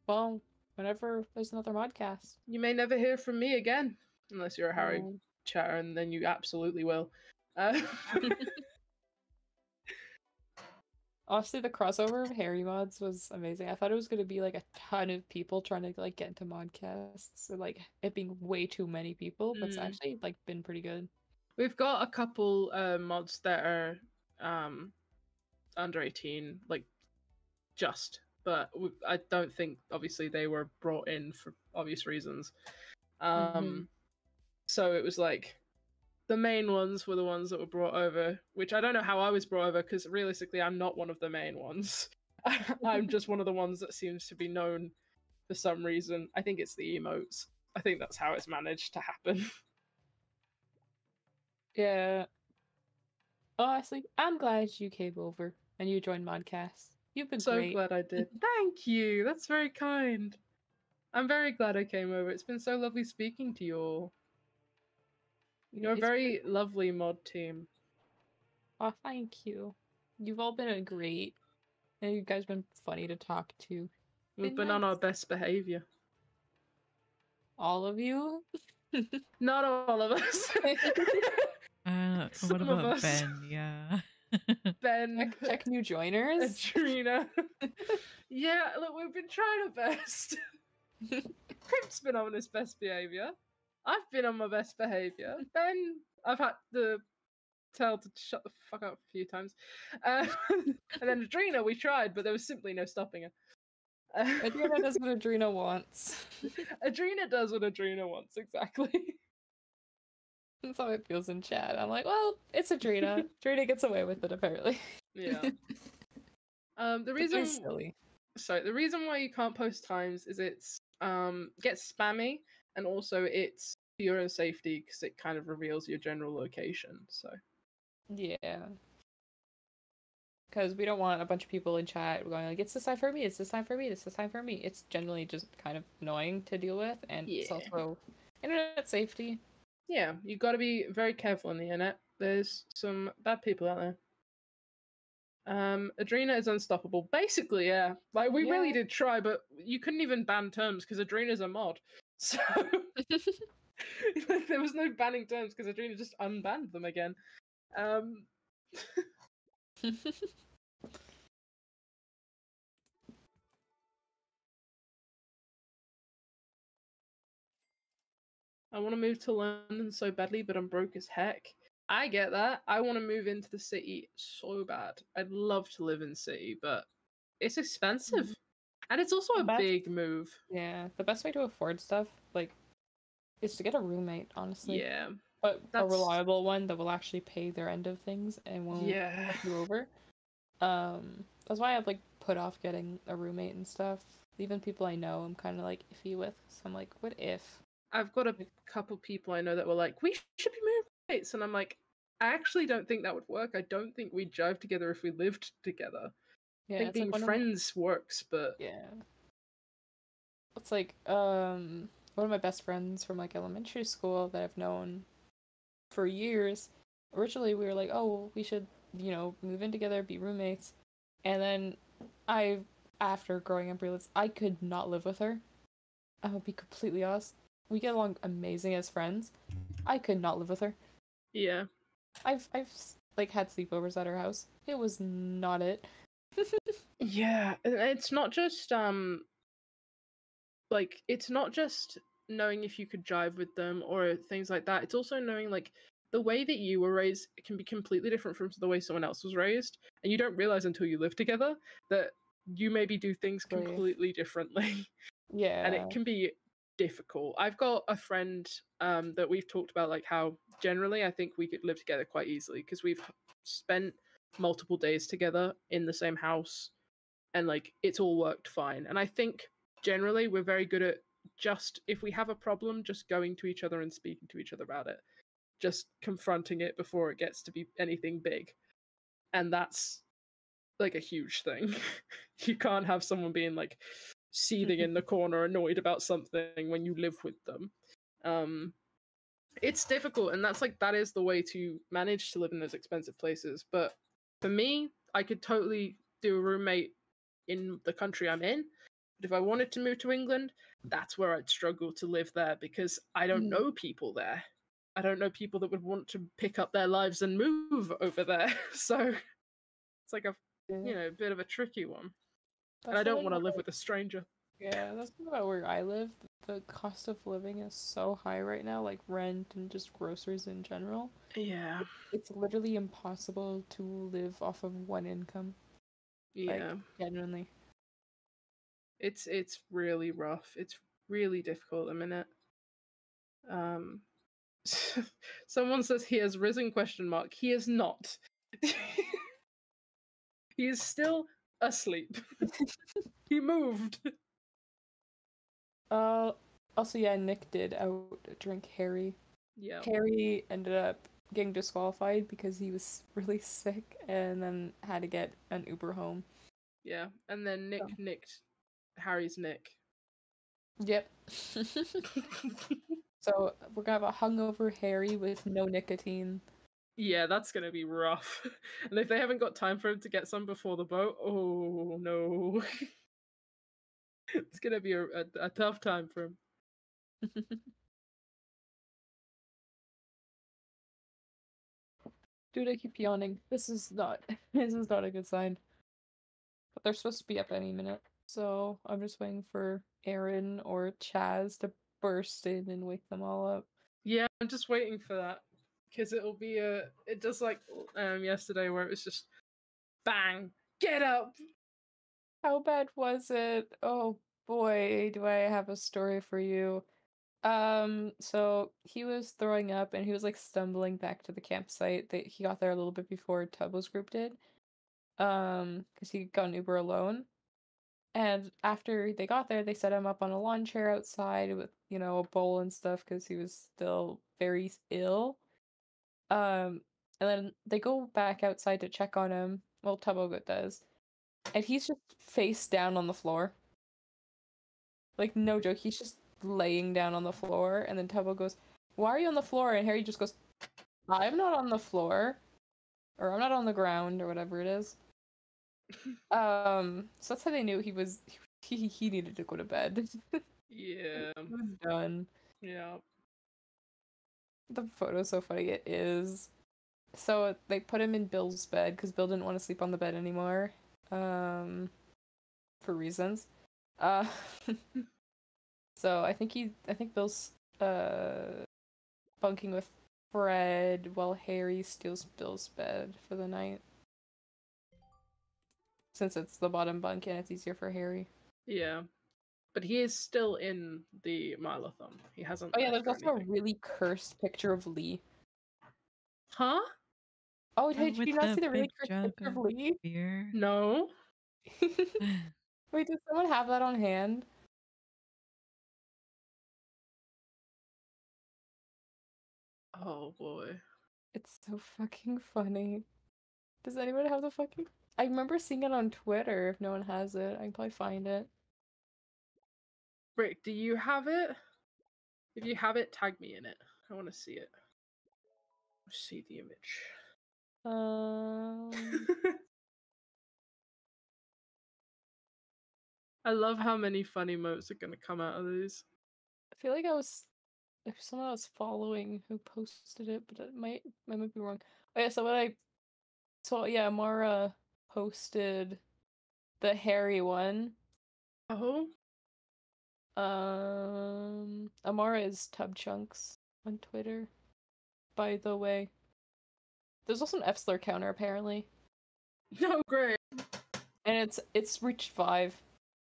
well, whenever there's another modcast. You may never hear from me again, unless you're a Harry chatter, and then you absolutely will. Honestly, the crossover of Harry mods was amazing. I thought it was going to be like a ton of people trying to like get into modcasts, or like it being way too many people, but it's actually like been pretty good. We've got a couple mods that are under 18, like but I don't think obviously they were brought in for obvious reasons. So it was like the main ones were the ones that were brought over, which I don't know how I was brought over because realistically I'm not one of the main ones. I'm just one of the ones that seems to be known for some reason. I think it's the emotes. I think that's how it's managed to happen. Yeah. Honestly, I'm glad you came over and you joined Modcast. You've been so great. glad I did. Thank you. That's very kind. I'm very glad I came over. It's been so lovely speaking to you all. You're a very lovely mod team. Oh, thank you. You've all been great. And you guys have been funny to talk to. We've been on our best behavior. All of you? Not all of us. What about Ben? Yeah. Ben. Check new joiners. Adrena. Yeah, look, we've been trying our best. Crimp's been on his best behavior. I've been on my best behavior. Ben, I've had to tell to shut the fuck up a few times. And then Adrena, we tried, but there was simply no stopping her. Adrena does what Adrena wants. Adrena does what Adrena wants, exactly. That's how it feels in chat. I'm like, well, it's Adrena. Adrena gets away with it, apparently. Yeah. The reason why you can't post times is it's gets spammy, and also it's for your own safety because it kind of reveals your general location. So yeah, because we don't want a bunch of people in chat going like, it's this time for me, it's this time for me, it's this time for me. It's generally just kind of annoying to deal with, and it's also internet safety. Yeah, you got to be very careful on the internet. There's some bad people out there. Adrena is unstoppable. Basically, yeah. Like, we really did try, but you couldn't even ban terms because Adrena's a mod. So, like, there was no banning terms because Adrena just unbanned them again. I want to move to London so badly, but I'm broke as heck. I get that. I want to move into the city so bad. I'd love to live in city, but it's expensive. And it's also a big move. Yeah, the best way to afford stuff, like, is to get a roommate, honestly. Yeah. But a reliable one that will actually pay their end of things and won't fuck you over. That's why I've, like, put off getting a roommate and stuff. Even people I know I'm kind of, like, iffy with. So I'm like, what if? I've got a couple people I know that were like, we should be roommates. And I'm like, I actually don't think that would work. I don't think we'd jive together if we lived together. Yeah, I think being friends works, but... Yeah. It's like, one of my best friends from, like, elementary school that I've known for years, originally we were like, oh, we should, you know, move in together, be roommates. And then I after growing up realized I could not live with her. I will be completely honest. We get along amazing as friends. I could not live with her. Yeah. I've like had sleepovers at her house. It was not it. Yeah, it's not just like it's not just knowing if you could jive with them or things like that. It's also knowing like the way that you were raised can be completely different from the way someone else was raised, and you don't realize until you live together that you maybe do things completely differently. Yeah. And it can be difficult. I've got a friend that we've talked about like how generally I think we could live together quite easily because we've spent multiple days together in the same house and like it's all worked fine. And I think generally we're very good at just if we have a problem just going to each other and speaking to each other about it, just confronting it before it gets to be anything big. And that's like a huge thing. You can't have someone being like seething in the corner annoyed about something when you live with them. It's difficult, and that is the way to manage to live in those expensive places. But for me, I could totally do a roommate in the country I'm in. But if I wanted to move to England, that's where I'd struggle to live there because I don't know people there. I don't know people that would want to pick up their lives and move over there. So it's like a bit of a tricky one. And I don't want to live with a stranger. Yeah, that's the thing about where I live. The cost of living is so high right now, like rent and just groceries in general. Yeah. It's literally impossible to live off of one income. Yeah. Like, genuinely. It's really rough. It's really difficult at the minute. Someone says he has risen ? He is not. He is still asleep. He moved. Also, yeah, Nick did out drink Harry. Yeah. Harry ended up getting disqualified because he was really sick and then had to get an Uber home. Yeah, and then Nick nicked Harry's Nick. Yep. So we're gonna have a hungover Harry with no nicotine. Yeah, that's gonna be rough. And if they haven't got time for him to get some before the boat, oh no. It's gonna be a tough time for him. Dude, I keep yawning. This is not a good sign. But they're supposed to be up any minute. So I'm just waiting for Aaron or Chaz to burst in and wake them all up. Yeah, I'm just waiting for that. Because it'll be it does like yesterday where it was just bang, get up. How bad was it? Oh boy, do I have a story for you. So he was throwing up and he was like stumbling back to the campsite. He got there a little bit before Tubbo's group did. Because he got an Uber alone. And after they got there, they set him up on a lawn chair outside with, a bowl and stuff because he was still very ill. And then they go back outside to check on him. Well, Tubbo does. And he's just face down on the floor. Like, no joke, he's just laying down on the floor. And then Tubbo goes, "Why are you on the floor?" And Harry just goes, "I'm not on the floor." Or I'm not on the ground, or whatever it is. So that's how they knew he needed to go to bed. Yeah. He was done. Yeah. The photo's so funny. It is. So they put him in Bill's bed because Bill didn't want to sleep on the bed anymore. For reasons. So I think Bill's bunking with Fred while Harry steals Bill's bed for the night. Since it's the bottom bunk and it's easier for Harry. Yeah. But he is still in the MILE-A-THON. He hasn't. Oh yeah, there's also a really cursed picture of Lee. Huh? Oh, did you not see the really cursed picture of Lee? Beer. No. Wait, does someone have that on hand? Oh boy. It's so fucking funny. Does anyone have the fucking... I remember seeing it on Twitter. If no one has it, I can probably find it. Rick, do you have it? If you have it, tag me in it. I want to see it. See the image. I love how many funny motes are gonna come out of these. I feel like if someone I was following who posted it, but I might be wrong. Oh yeah, Amara posted the hairy one. Oh. Amara is Tub Chunks on Twitter. By the way, there's also an F slur counter apparently. No, great. And it's reached 5.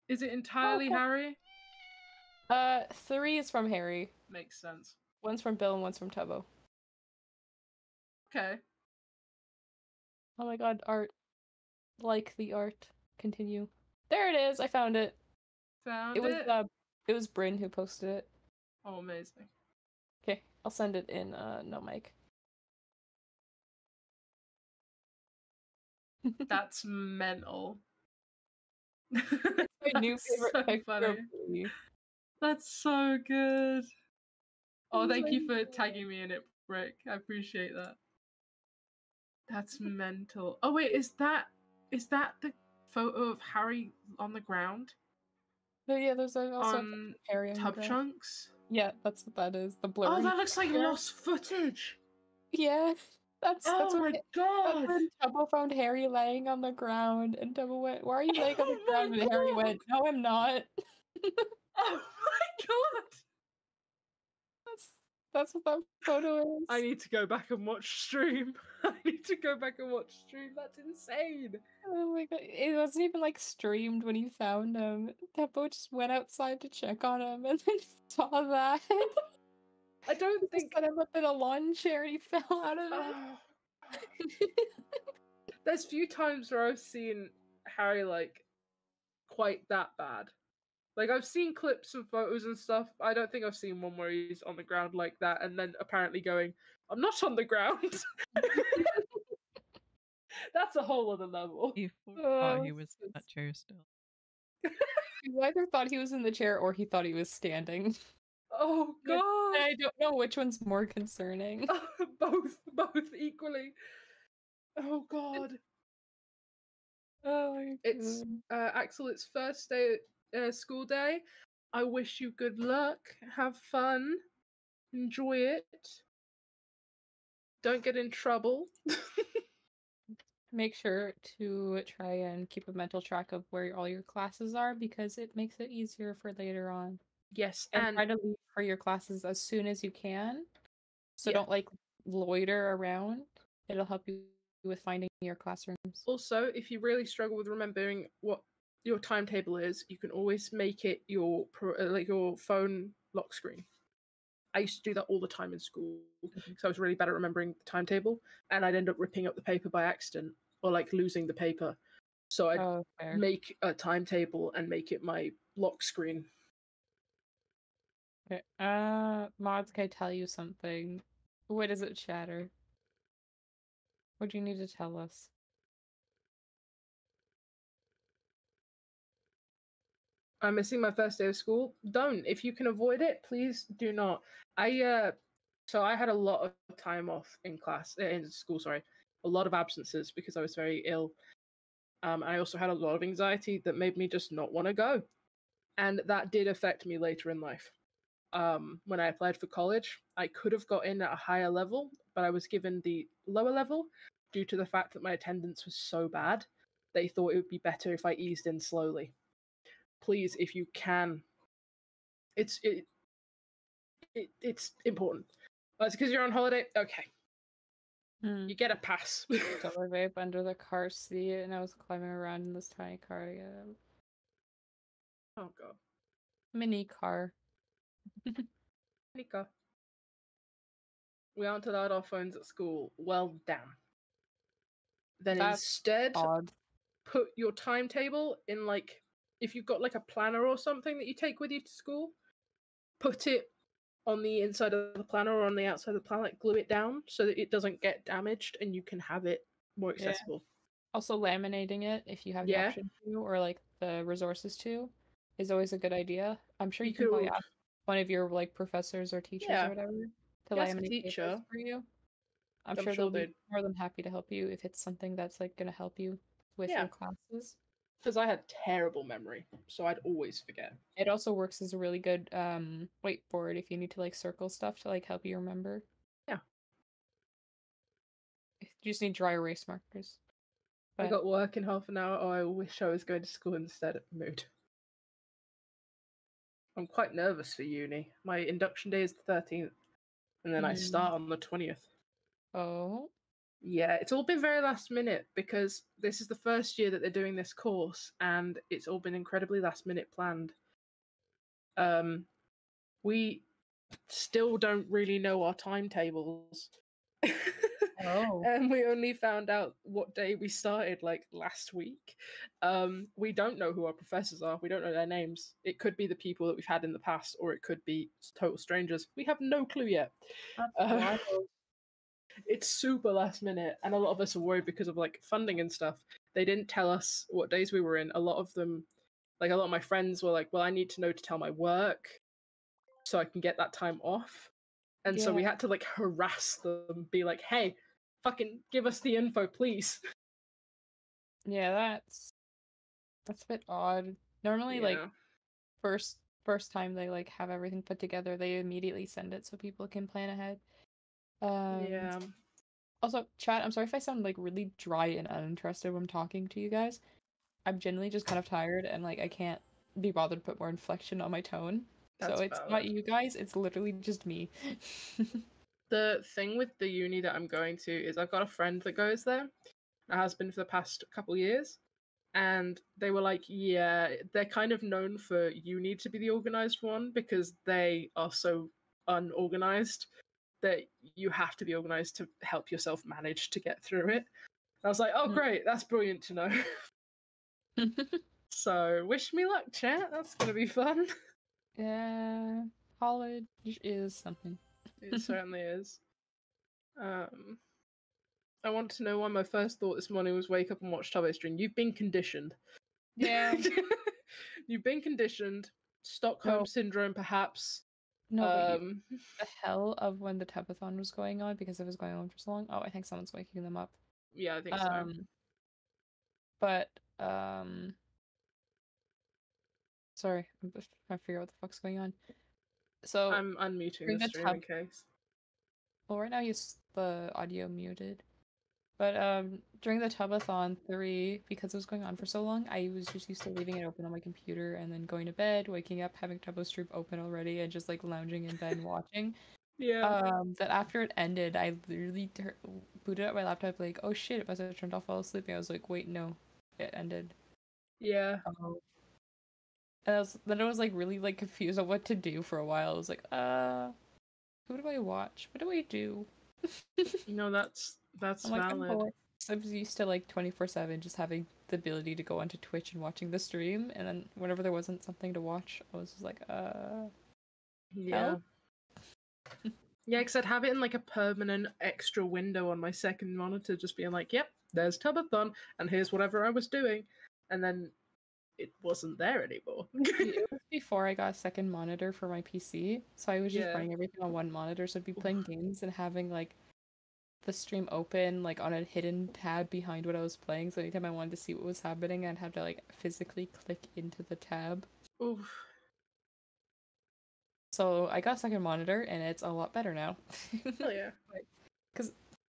Is it entirely Harry? 3 is from Harry. Makes sense. One's from Bill and one's from Tubbo. Okay. Oh my god, art. Like the art. Continue. There it is. I found it. Found it was it? It was Bryn who posted it. Oh, amazing. Okay, I'll send it in no mic. That's mental. It's my new favorite so picture funny. of me. That's so good. Oh, thank you for tagging me in it, Brick. I appreciate that. That's mental. Oh wait, is that the photo of Harry on the ground? No, yeah, there's also on Harry on Tub the ground. Chunks. Yeah, that's what that is. The blurry. Oh, that looks like lost footage. Yeah, that's Oh what my god. That's when Tubbo found Harry laying on the ground, and Tubbo went, "Why are you laying on the ground?" And Harry went, "No, I'm not." Oh my god. That's what that photo is. I need to go back and watch stream. I need to go back and watch stream. That's insane. Oh my god. It wasn't even like streamed when he found him. Tubbo just went outside to check on him and then saw that. I don't think set him up in a lawn chair and he fell out of it. There's few times where I've seen Harry like quite that bad. Like, I've seen clips and photos and stuff. I don't think I've seen one where he's on the ground like that and then apparently going, I'm not on the ground. That's a whole other level. He thought he was in that chair still. He either thought he was in the chair or he thought he was standing. Oh, God. I don't know which one's more concerning. Both equally. Oh, God. Oh, my It's Axel, it's first day school day. I wish you good luck. Have fun. Enjoy it. Don't get in trouble. Make sure to try and keep a mental track of where all your classes are because it makes it easier for later on. Yes, and try to leave for your classes as soon as you can. So don't like loiter around. It'll help you with finding your classrooms. Also, if you really struggle with remembering what your timetable is, you can always make it your your phone lock screen. I used to do that all the time in school because I was really bad at remembering the timetable, and I'd end up ripping up the paper by accident or like losing the paper. So I'd make a timetable and make it my lock screen. Okay. Mods, can I tell you something? What is it, Chatter? What do you need to tell us? I'm missing my first day of school. Don't. If you can avoid it, please do not. So I had a lot of time off in school, sorry. A lot of absences because I was very ill. I also had a lot of anxiety that made me just not want to go. And that did affect me later in life. When I applied for college, I could have got in at a higher level, but I was given the lower level due to the fact that my attendance was so bad. They thought it would be better if I eased in slowly. Please, if you can, it's important. It's because you're on holiday. Okay, you get a pass. Got my vape under the car seat, and I was climbing around in this tiny car to get out. Oh god, mini car. Mini car. We aren't allowed our phones at school. Well, damn. Then That's instead, odd. Put your timetable in like. If you've got like a planner or something that you take with you to school, put it on the inside of the planner or on the outside of the planner, like glue it down so that it doesn't get damaged and you can have it more accessible. Yeah. Also, laminating it if you have the option to, or like the resources to, is always a good idea. I'm sure you can probably ask one of your like professors or teachers or whatever to laminate papers for you. I'm sure they'll be more than happy to help you if it's something that's like going to help you with your classes. Because I had terrible memory, so I'd always forget. It also works as a really good whiteboard if you need to like circle stuff to like help you remember. Yeah. You just need dry erase markers. I got work in half an hour. Oh, I wish I was going to school instead. Mood. I'm quite nervous for uni. My induction day is the 13th, and then I start on the 20th. Oh. Yeah, it's all been very last minute because this is the first year that they're doing this course, and it's all been incredibly last minute planned. We still don't really know our timetables. Oh. And we only found out what day we started like last week. We don't know who our professors are. We don't know their names. It could be the people that we've had in the past, or it could be total strangers. We have no clue yet. It's super last minute, and a lot of us are worried because of like funding and stuff. They didn't tell us what days we were in. A lot of them, like a lot of my friends were like, well, I need to know to tell my work so I can get that time off. And so we had to like harass them, be like, hey, fucking give us the info, please. Yeah, that's a bit odd. Normally, like first time they like have everything put together, they immediately send it so people can plan ahead. Yeah. Also, chat, I'm sorry if I sound like really dry and uninterested when I'm talking to you guys. I'm genuinely just kind of tired and like I can't be bothered to put more inflection on my tone. That's so it's valid. not you guys, it's literally just me. The thing with the uni that I'm going to is I've got a friend that goes there. It has been for the past couple years. And they were like, yeah, they're kind of known for uni to be the organized one because they are so unorganized that you have to be organized to help yourself manage to get through it. And I was like, oh, great, that's brilliant to know. So, wish me luck, chat. That's going to be fun. Yeah, college is something. It certainly is. I want to know why my first thought this morning was wake up and watch Tubbo stream. You've been conditioned. Yeah. You've been conditioned. Stockholm Syndrome, perhaps. No, but the hell of when the Tubathon was going on because it was going on for so long. Oh, I think someone's waking them up. Yeah, I think so. But sorry, I'm just trying to figure out what the fuck's going on. So I'm unmuting the stream in case. Well, right now the audio muted. But during the Tubathon 3, because it was going on for so long, I was just used to leaving it open on my computer and then going to bed, waking up, having Tubbo stream open already, and just like lounging in bed and watching. Yeah. That after it ended, I literally booted up my laptop like, oh shit, it must have turned off while I was sleeping. I was like, wait, no, it ended. Yeah. And then I was like really like confused on what to do for a while. I was like, who do I watch? What do I do? No, that's I'm like, I'm valid. bored. So I was used to like 24/7 just having the ability to go onto Twitch and watching the stream, and then whenever there wasn't something to watch, I was just like, Yeah. help? Yeah, because I'd have it in like a permanent extra window on my second monitor, just being like, yep, there's Tubathon, and here's whatever I was doing. And then it wasn't there anymore. It was before I got a second monitor for my PC, so I was just Yeah. running everything on one monitor, so I'd be playing games and having like the stream open like on a hidden tab behind what I was playing, so anytime I wanted to see what was happening, I'd have to like physically click into the tab. Oof. So I got a second monitor, and it's a lot better now. Hell yeah. Because,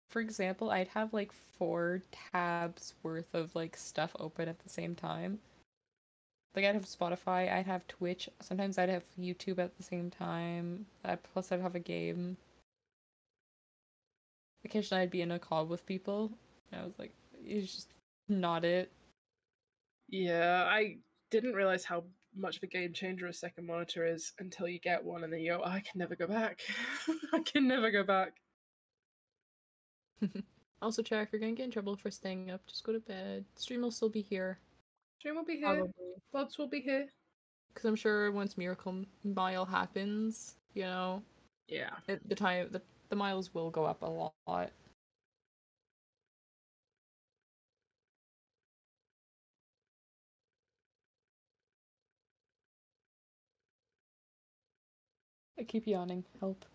for example, I'd have like 4 tabs worth of like stuff open at the same time. Like I'd have Spotify, I'd have Twitch, sometimes I'd have YouTube at the same time, plus I'd have a game. Occasionally I'd be in a call with people, and I was like, it's just not it. Yeah, I didn't realize how much of a game changer a second monitor is until you get one, and then you go, I can never go back. I can never go back. Also, chat, if you're gonna get in trouble for staying up, just go to bed. Stream will still be here. Stream will be here. Probably. Bots will be here. Because I'm sure once Miracle Mile happens, you know, yeah, the miles will go up a lot. I keep yawning. Help.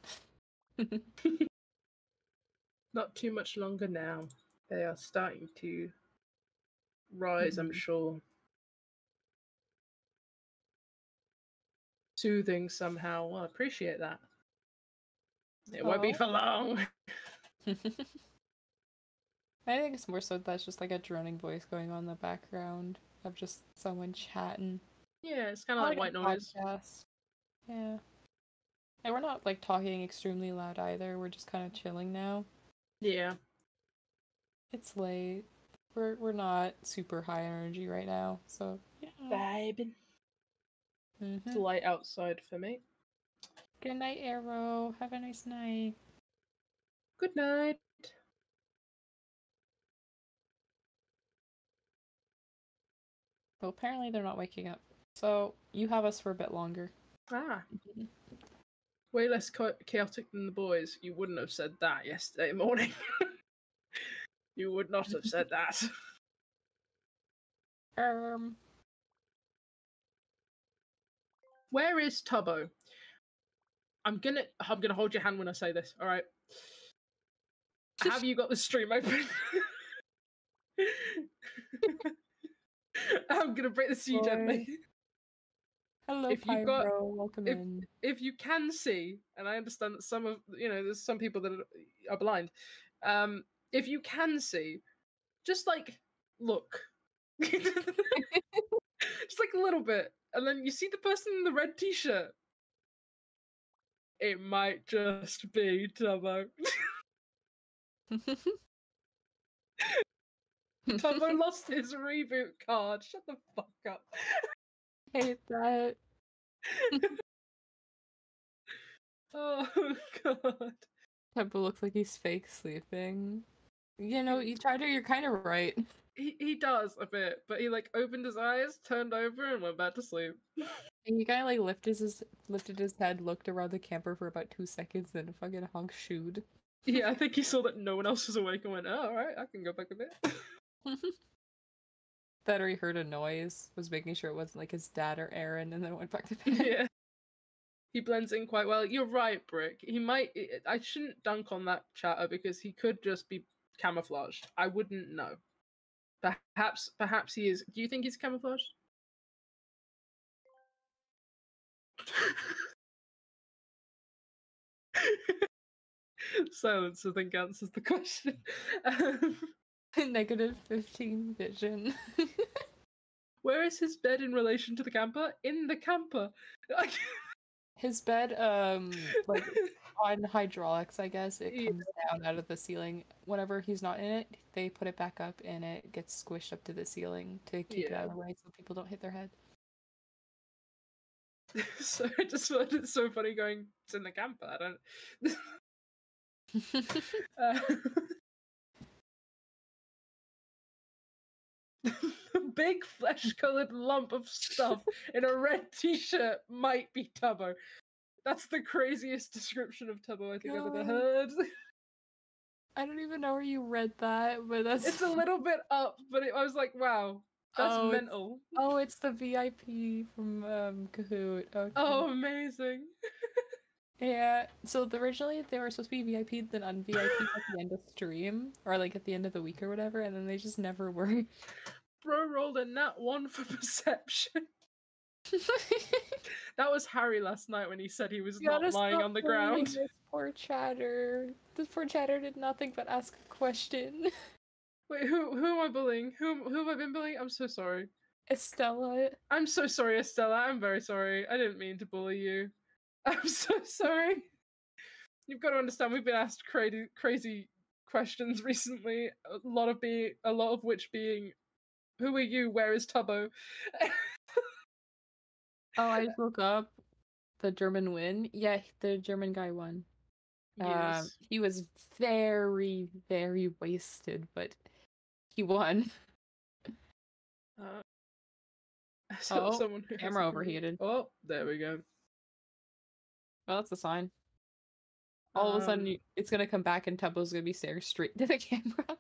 Not too much longer now. They are starting to rise, I'm sure. soothing somehow. Well, I appreciate that. It won't be for long. I think it's more so that's just like a droning voice going on in the background of just someone chatting. Yeah, it's kind of like white a noise. podcast. Yeah. And we're not like talking extremely loud either. We're just kind of chilling now. Yeah. It's late. We're not super high energy right now, so yeah. Vibing. It's light outside for me. Good night, Arrow. Have a nice night. Good night. Well, apparently they're not waking up. So you have us for a bit longer. Ah. Way less chaotic than the boys. You wouldn't have said that yesterday morning. You would not have said that. Where is Tubbo? I'm gonna hold your hand when I say this. All right. Have you got the stream open? I'm gonna break this to you gently. Hello, If you've got, welcome in. If you can see, and I understand that some of there's some people that are blind. If you can see, just like look, just like a little bit, and then you see the person in the red t-shirt. It might just be Tubbo. Tubbo lost his reboot card. Shut the fuck up. Hate that. Oh god. Tubbo looks like he's fake sleeping. You know, you're kind of right. He does a bit, but he like opened his eyes, turned over, and went back to sleep. And he kind of like lifted his head, looked around the camper for about 2 seconds, then fucking honk shooed. Yeah, I think he saw that no one else was awake and went, "Oh, all right, I can go back a bit." That or he heard a noise, was making sure it wasn't like his dad or Aaron, and then went back to bed. Yeah. He blends in quite well. You're right, Brick. He might. I shouldn't dunk on that chatter because he could just be camouflaged. I wouldn't know. Perhaps he is. Do you think he's camouflaged? Silence, I think, answers the question. Negative 15 vision. Where is his bed in relation to the camper? In the camper. His bed, like on hydraulics, I guess. It comes down out of the ceiling. Whenever he's not in it, they put it back up and it gets squished up to the ceiling to keep it out of the way so people don't hit their head. So I just found it so funny going, it's in the camper. I don't. Big flesh-colored lump of stuff in a red t-shirt might be Tubbo. That's the craziest description of Tubbo I think I've ever heard. I don't even know where you read that, but that's... It's a little bit up, but I was like, wow, that's mental. It's the VIP from Kahoot. Okay. Oh, amazing. Yeah, so originally they were supposed to be VIP, then un-VIP at the end of stream, or like at the end of the week or whatever, and then they just never were. Bro rolled a nat 1 for perception. That was Harry last night when he said he was not lying on the ground. This poor chatter. This poor chatter did nothing but ask a question. Wait, who am I bullying? Who have I been bullying? I'm so sorry. Estella. I'm so sorry, Estella. I'm very sorry. I didn't mean to bully you. I'm so sorry. You've got to understand, we've been asked crazy questions recently. A lot of which being, who are you? Where is Tubbo? Oh, I just woke up. The German win. Yeah, the German guy won. Yes. He was very, very wasted, but he won. Someone who camera overheated. Oh, there we go. Well, that's a sign. All of a sudden, it's gonna come back and Tubbo's gonna be staring straight to the camera.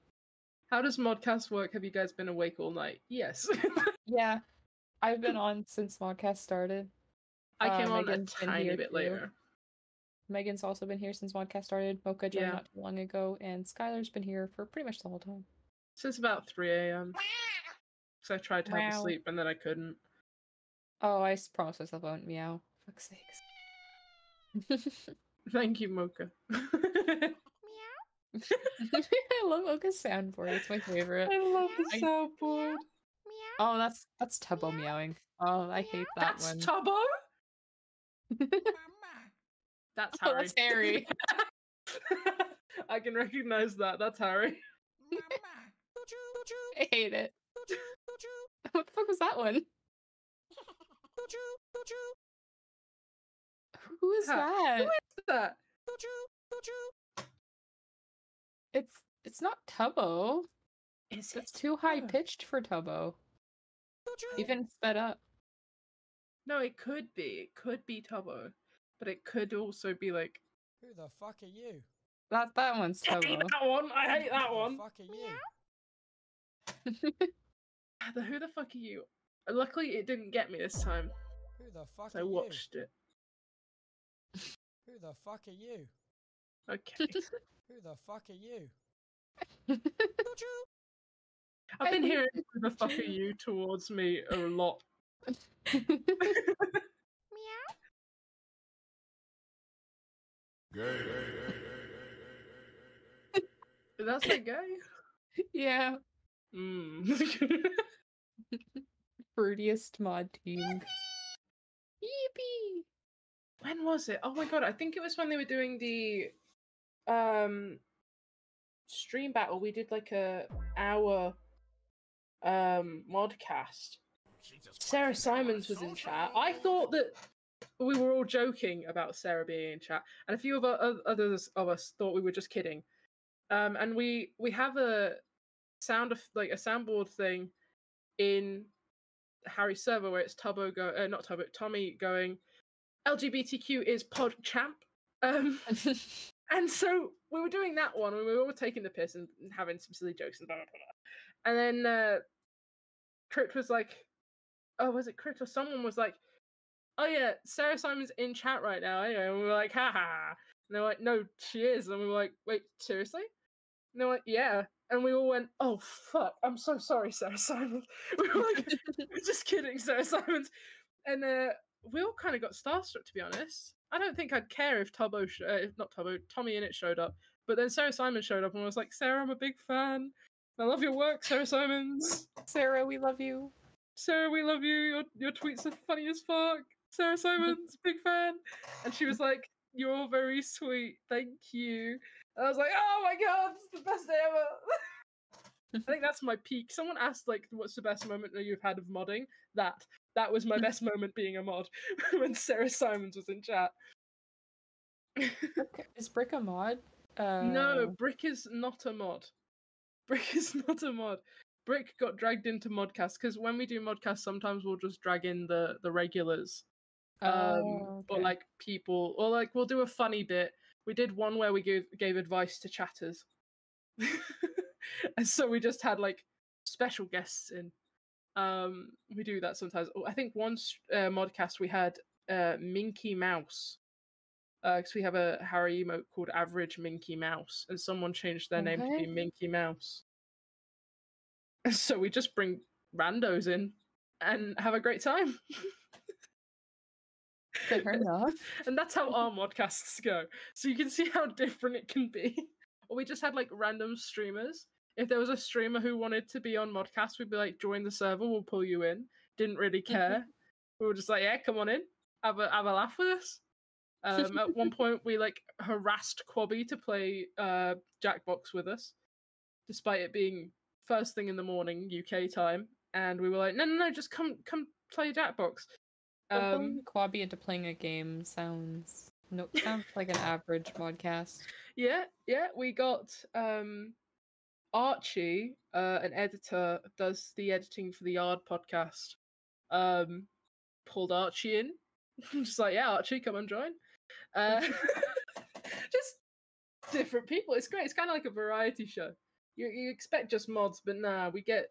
How does Modcast work? Have you guys been awake all night? Yes. Yeah. I've been on since Modcast started. I came on a Megan's been tiny here bit too. later. Megan's also been here since Modcast started. Mocha joined Yeah. not too long ago, and Skylar's been here for pretty much the whole time. Since about 3 a.m. Because I tried to have a Wow. sleep and then I couldn't. Oh, I promised myself I wouldn't meow fuck's sakes. Thank you, Mocha. I love Mocha's soundboard. It's my favorite. I love the soundboard. Oh, that's Tubbo meowing. Oh, I hate that That's one. Tubbo? That's Oh, Harry. that's Harry. I can recognize that. That's Harry. I hate it. What the fuck was that one? Who is that? Who is that? It's not Tubbo. It's too high pitched for Tubbo. Even sped up. No, it could be. It could be Tubbo. But it could also be like... Who the fuck are you? That one's I hate Tubbo. that one. I hate that one. Who the fuck are you? Who the fuck are you? Luckily, it didn't get me this time. Who the fuck So are I you? watched it. Who the fuck are you? Okay. Who the fuck are you? I've been hearing who the fuck are you towards me a lot. That's like gay? Yeah. Mm. Fruitiest mod team. Yippee! When was it? Oh my god, I think it was when they were doing the stream battle. We did like a hour modcast. Sarah Simons was in chat. I thought that we were all joking about Sarah being in chat, and a few of others of us thought we were just kidding. And we have a soundboard thing in Harry's server where it's Tubbo not Tubbo, Tommy going, LGBTQ is pod champ. And so we were doing that one, and we were all taking the piss and having some silly jokes and blah, blah, blah. And then Crit was like, oh, was it Crit or someone was like, oh yeah, Sarah Simon's in chat right now, anyway. And we were like, ha ha. And they're like, no, she is. And we were like, wait, seriously? And they're like, yeah. And we all went, oh fuck, I'm so sorry, Sarah Simons. We were like, we're just kidding, Sarah Simons. And we all kind of got starstruck, to be honest. I don't think I'd care if Tommy Innit showed up. But then Sarah Simons showed up and I was like, Sarah, I'm a big fan. I love your work, Sarah Simons. Sarah, we love you. Sarah, we love you. Your tweets are funny as fuck. Sarah Simons, big fan. And she was like, you're very sweet. Thank you. And I was like, oh my god, it's the best day ever. I think that's my peak. Someone asked, like, what's the best moment that you've had of modding? That was my best moment being a mod, when Sarah Simons was in chat. Is Brick a mod? No, Brick is not a mod. Brick is not a mod. Brick got dragged into modcast, because when we do modcast, sometimes we'll just drag in the regulars. Or like people, or like we'll do a funny bit. We did one where we gave advice to chatters. And so we just had like special guests in. We do that sometimes. I think once modcast we had Minky Mouse, because we have a Harry emote called Average Minky Mouse, and someone changed their name to be Minky Mouse. So we just bring randos in and have a great time. Fair enough. And that's how our modcasts go. So you can see how different it can be. Or we just had like random streamers. If there was a streamer who wanted to be on modcast, we'd be like, join the server, we'll pull you in. Didn't really care. We were just like, yeah, come on in. Have a laugh with us. At one point we like harassed Quabby to play Jackbox with us, despite it being first thing in the morning UK time. And we were like, no, just come play Jackbox. Quabby into playing a game sounds like an average podcast. Yeah, we got Archie, an editor, does the editing for the Yard podcast. Pulled Archie in. Just like, yeah, Archie, come and join. Just different people. It's great. It's kind of like a variety show. You expect just mods, but nah, we get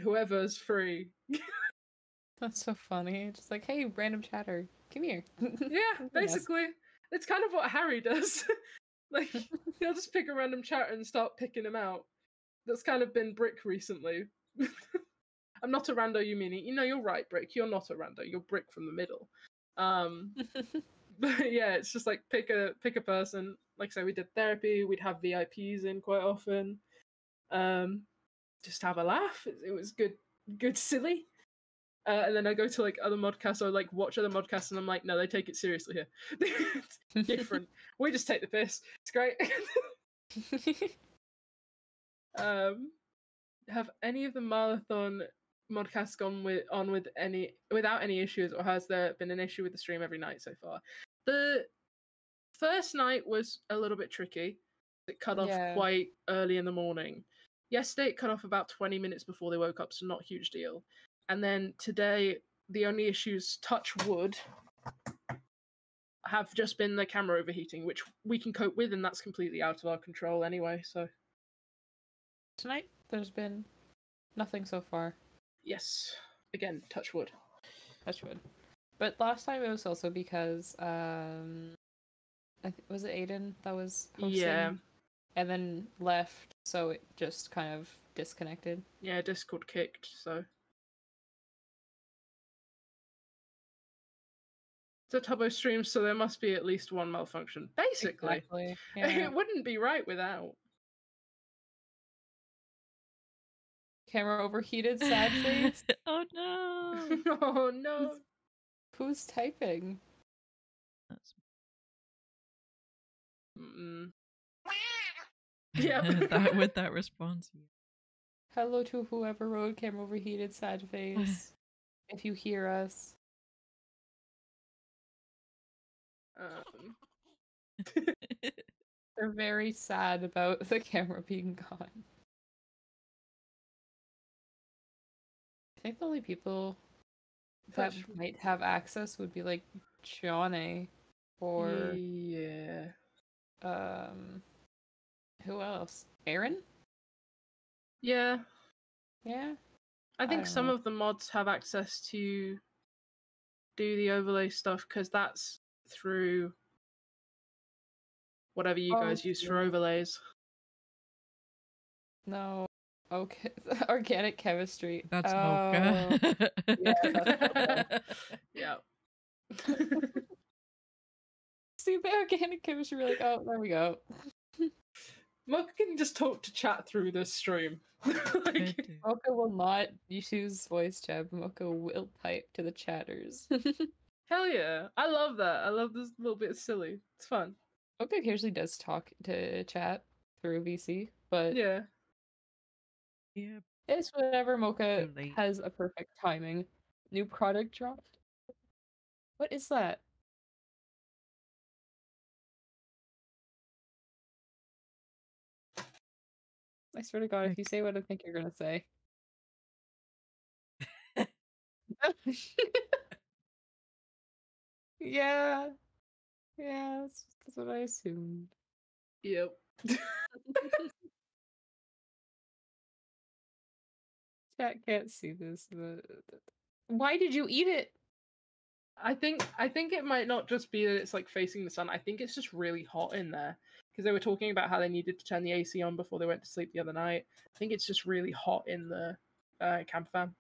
whoever's free. That's so funny. Just like, hey, random chatter, come here. Yeah, basically. It's kind of what Harry does. Like, he'll just pick a random chatter and start picking them out. That's kind of been Brick recently. I'm not a rando, you mean? You know, you're right, Brick. You're not a rando. You're Brick from the middle. But yeah, it's just like pick a person. Like I say, we did therapy. We'd have VIPs in quite often. Just have a laugh. It was good, silly. And then I go to like other modcasts or like watch other modcasts, and I'm like, no, they take it seriously here. It's different. We just take the piss. It's great. Have any of the MILE-A-THON modcasts gone without any issues, or has there been an issue with the stream every night so far? The first night was a little bit tricky. It cut off quite early in the morning. Yesterday it cut off about 20 minutes before they woke up, so not a huge deal. And then today, the only issues, touch wood, have just been the camera overheating, which we can cope with, and that's completely out of our control anyway, so... Tonight, there's been nothing so far. Yes. Again, touch wood. Touch wood. But last time it was also because, was it Aiden that was hosting? Yeah. And then left, so it just kind of disconnected. Yeah, Discord kicked, so... It's a Tubbo stream, so there must be at least one malfunction. Basically. Exactly. Yeah. It wouldn't be right without. Camera overheated, sad face. Oh no! Oh no! Who's typing? Yeah. With that response. Hello to whoever wrote camera overheated, sad face. If you hear us. They're very sad about the camera being gone. I think the only people that might have access would be like Johnny or yeah. Who else? Aaron? Yeah. Yeah. I think don't some know. of the mods have access to do the overlay stuff because that's through whatever you guys use for overlays. No. Okay. Organic chemistry. That's Mocha. Yeah, that's Yeah. See the organic chemistry, we're like, oh, there we go. Mocha can just talk to chat through this stream. Mocha will not use voice chat, but Mocha will type to the chatters. Hell yeah. I love that. I love this little bit silly. It's fun. Mocha occasionally does talk to chat through VC, but yeah. Yeah. It's whenever Mocha has a perfect timing. New product dropped. What is that? I swear to God, if you say what I think you're gonna say. Yeah. Yeah, that's what I assumed. Yep. Chat can't see this. Why did you eat it? I think it might not just be that it's like facing the sun. I think it's just really hot in there because they were talking about how they needed to turn the AC on before they went to sleep the other night. I think it's just really hot in the camper van.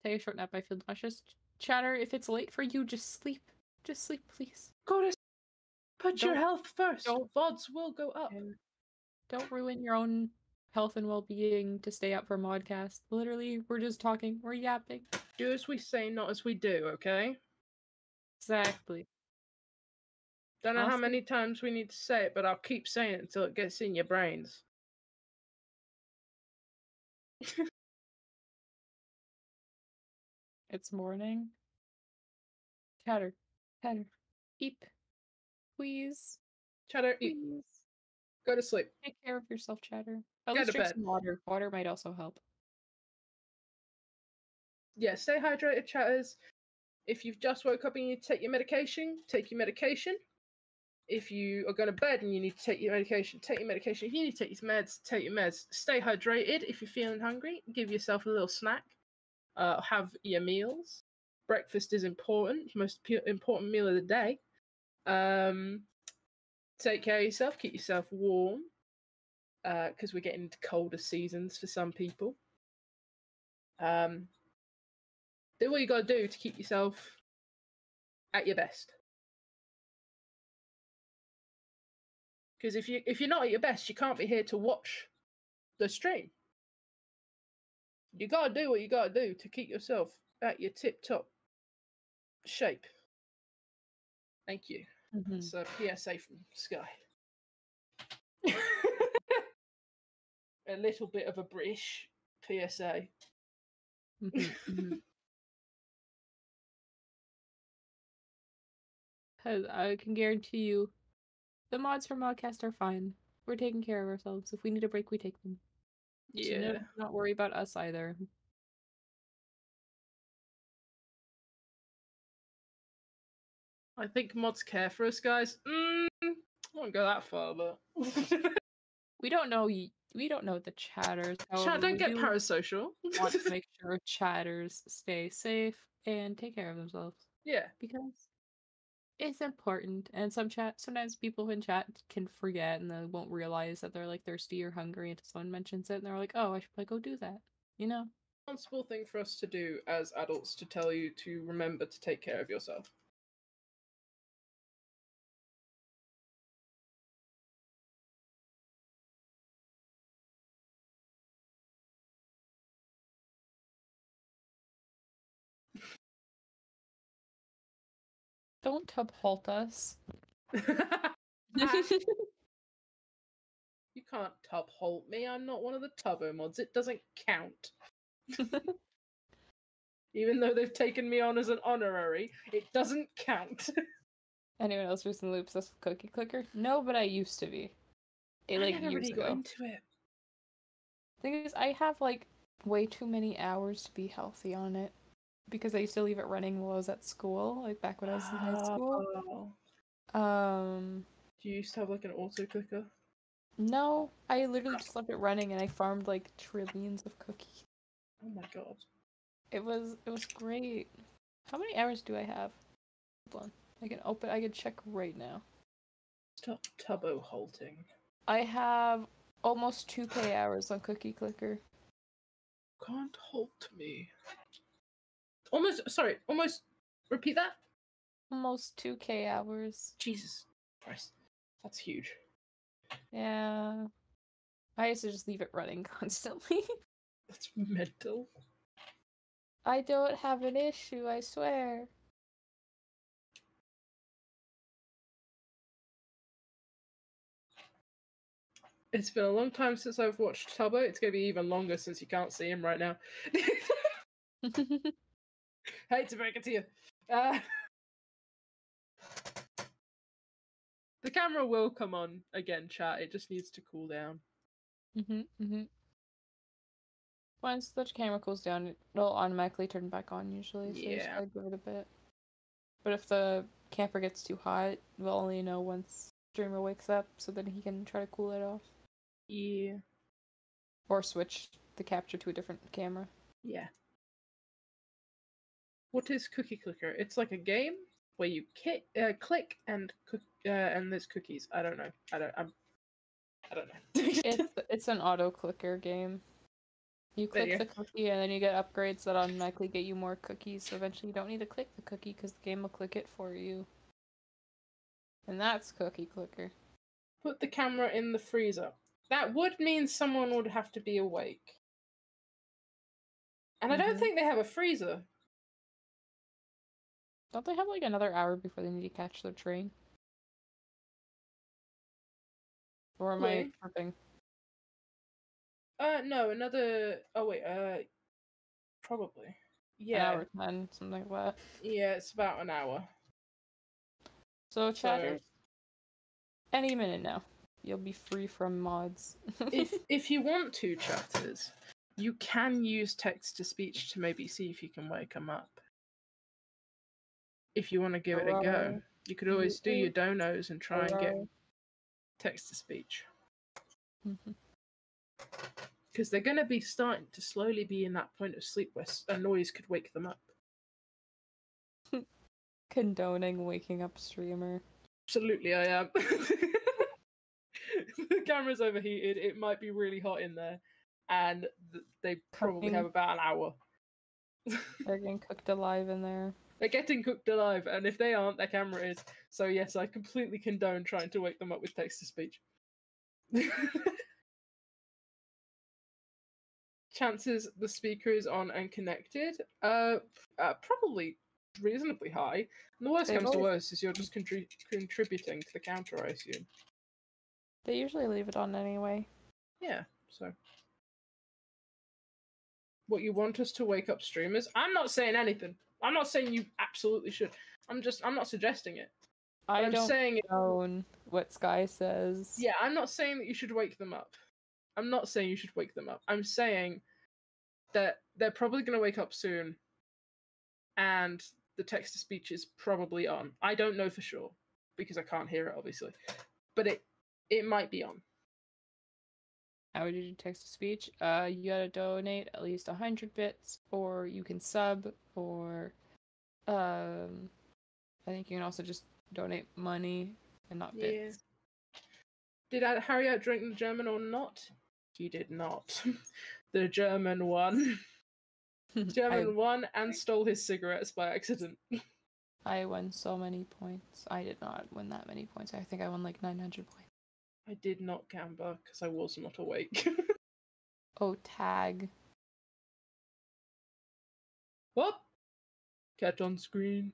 Take a short nap. I feel nauseous. Chatter, if it's late for you, just sleep. Just sleep, please. Go to put your Don't- health first. don't- VODs will go up. Don't ruin your own health and well-being to stay up for modcast. Literally, we're just talking. We're yapping. Do as we say, not as we do, okay? Exactly. Don't know how Also- many times we need to say it, but I'll keep saying it until it gets in your brains. It's morning. Chatter. Chatter. Eep. Please. Chatter, eat. Please. Go to sleep. Take care of yourself, Chatter. At Go least to drink bed. some water. Water might also help. Yeah, stay hydrated, chatters. If you've just woke up and you need to take your medication, take your medication. If you are going to bed and you need to take your medication, take your medication. If you need to take your meds, take your meds. Stay hydrated. If you're feeling hungry, give yourself a little snack. Have your meals. Breakfast is important. Most important meal of the day. Take care of yourself. Keep yourself warm. Because we're getting into colder seasons for some people. Do what you gotta do to keep yourself at your best. Because if you're not at your best, you can't be here to watch the stream. You gotta do what you gotta do to keep yourself at your tip-top shape. Thank you. It's a PSA from Sky. A little bit of a British PSA. Because I can guarantee you, the mods for Modcast are fine. We're taking care of ourselves. If we need a break, we take them. Yeah. So not worry about us either. I think mods care for us, guys. I won't go that far, but We don't know. We don't know the chatters. Chat, don't we get do parasocial. want to make sure chatters stay safe and take care of themselves. Yeah, because it's important. And sometimes people in chat can forget and they won't realize that they're like thirsty or hungry until someone mentions it, and they're like, "Oh, I should probably go do that." You know. Responsible thing for us to do as adults to tell you to remember to take care of yourself. Don't tub halt us. You can't tub halt me. I'm not one of the Tubbo mods. It doesn't count. Even though they've taken me on as an honorary, it doesn't count. Anyone else recently obsessed with Cookie Clicker? No, but I used to be. I Like never years really ago. got into it. Thing is, I have like way too many hours to be healthy on it because I used to leave it running while I was at school, like back when I was in high school. Do you used to have like an auto clicker? No, I literally just left it running and I farmed like trillions of cookies. Oh my god. It was great. How many hours do I have? Hold on. I can check right now. Stop Tubbo halting. I have almost 2k hours on Cookie Clicker. Can't halt me. Almost repeat that? Almost 2k hours. Jesus Christ. That's huge. Yeah. I used to just leave it running constantly. That's mental. I don't have an issue, I swear. It's been a long time since I've watched Tubbo. It's going to be even longer since you can't see him right now. Hate to break it to you. The camera will come on again, chat. It just needs to cool down. Once the camera cools down, it'll automatically turn back on usually, so you just Yeah. gotta give it a bit. But if the camper gets too hot, we'll only know once streamer wakes up, so then he can try to cool it off. Yeah. Or switch the capture to a different camera. Yeah. What is Cookie Clicker? It's like a game where you click and there's cookies. I don't know. I don't know. It's an auto clicker game. You click the cookie and then you get upgrades that automatically get you more cookies, so eventually you don't need to click the cookie because the game will click it for you. And that's Cookie Clicker. Put the camera in the freezer. That would mean someone would have to be awake. And I don't think they have a freezer. Don't they have like another hour before they need to catch their train? Or am I tripping? No, another. Oh wait, probably. Yeah. An hour 10, something like that. Yeah, it's about an hour. So chatters, any minute now, you'll be free from mods. if you want to, chatters, you can use text to speech to maybe see if you can wake them up. If you want to give it a go, you could always do your donos and try and get text to speech. Because they're going to be starting to slowly be in that point of sleep where a noise could wake them up. Condoning waking up streamer. Absolutely, I am. The camera's overheated. It might be really hot in there. And they probably have about an hour. They're getting cooked alive in there. They're getting cooked alive, and if they aren't, their camera is. So yes, I completely condone trying to wake them up with text-to-speech. Chances the speaker is on and connected? Probably reasonably high. And the worst They've comes to always- worst is you're just contributing to the counter, I assume. They usually leave it on anyway. Yeah, so. What you want us to wake up streamers? I'm not saying anything. I'm not saying you absolutely should. I'm not suggesting it. I I'm don't saying own what Sky says. Yeah, I'm not saying that you should wake them up. I'm not saying you should wake them up. I'm saying that they're probably going to wake up soon, and the text-to-speech is probably on. I don't know for sure, because I can't hear it, obviously. But it might be on. How would you do text-to-speech? You gotta donate at least 100 bits, or you can sub, or I think you can also just donate money and not bits. Did Harry outdrink the German or not? He did not. The German won. German won and stole his cigarettes by accident. I won so many points. I did not win that many points. I think I won like 900 points. I did not gamble because I was not awake. Oh, tag. What? Cat on screen.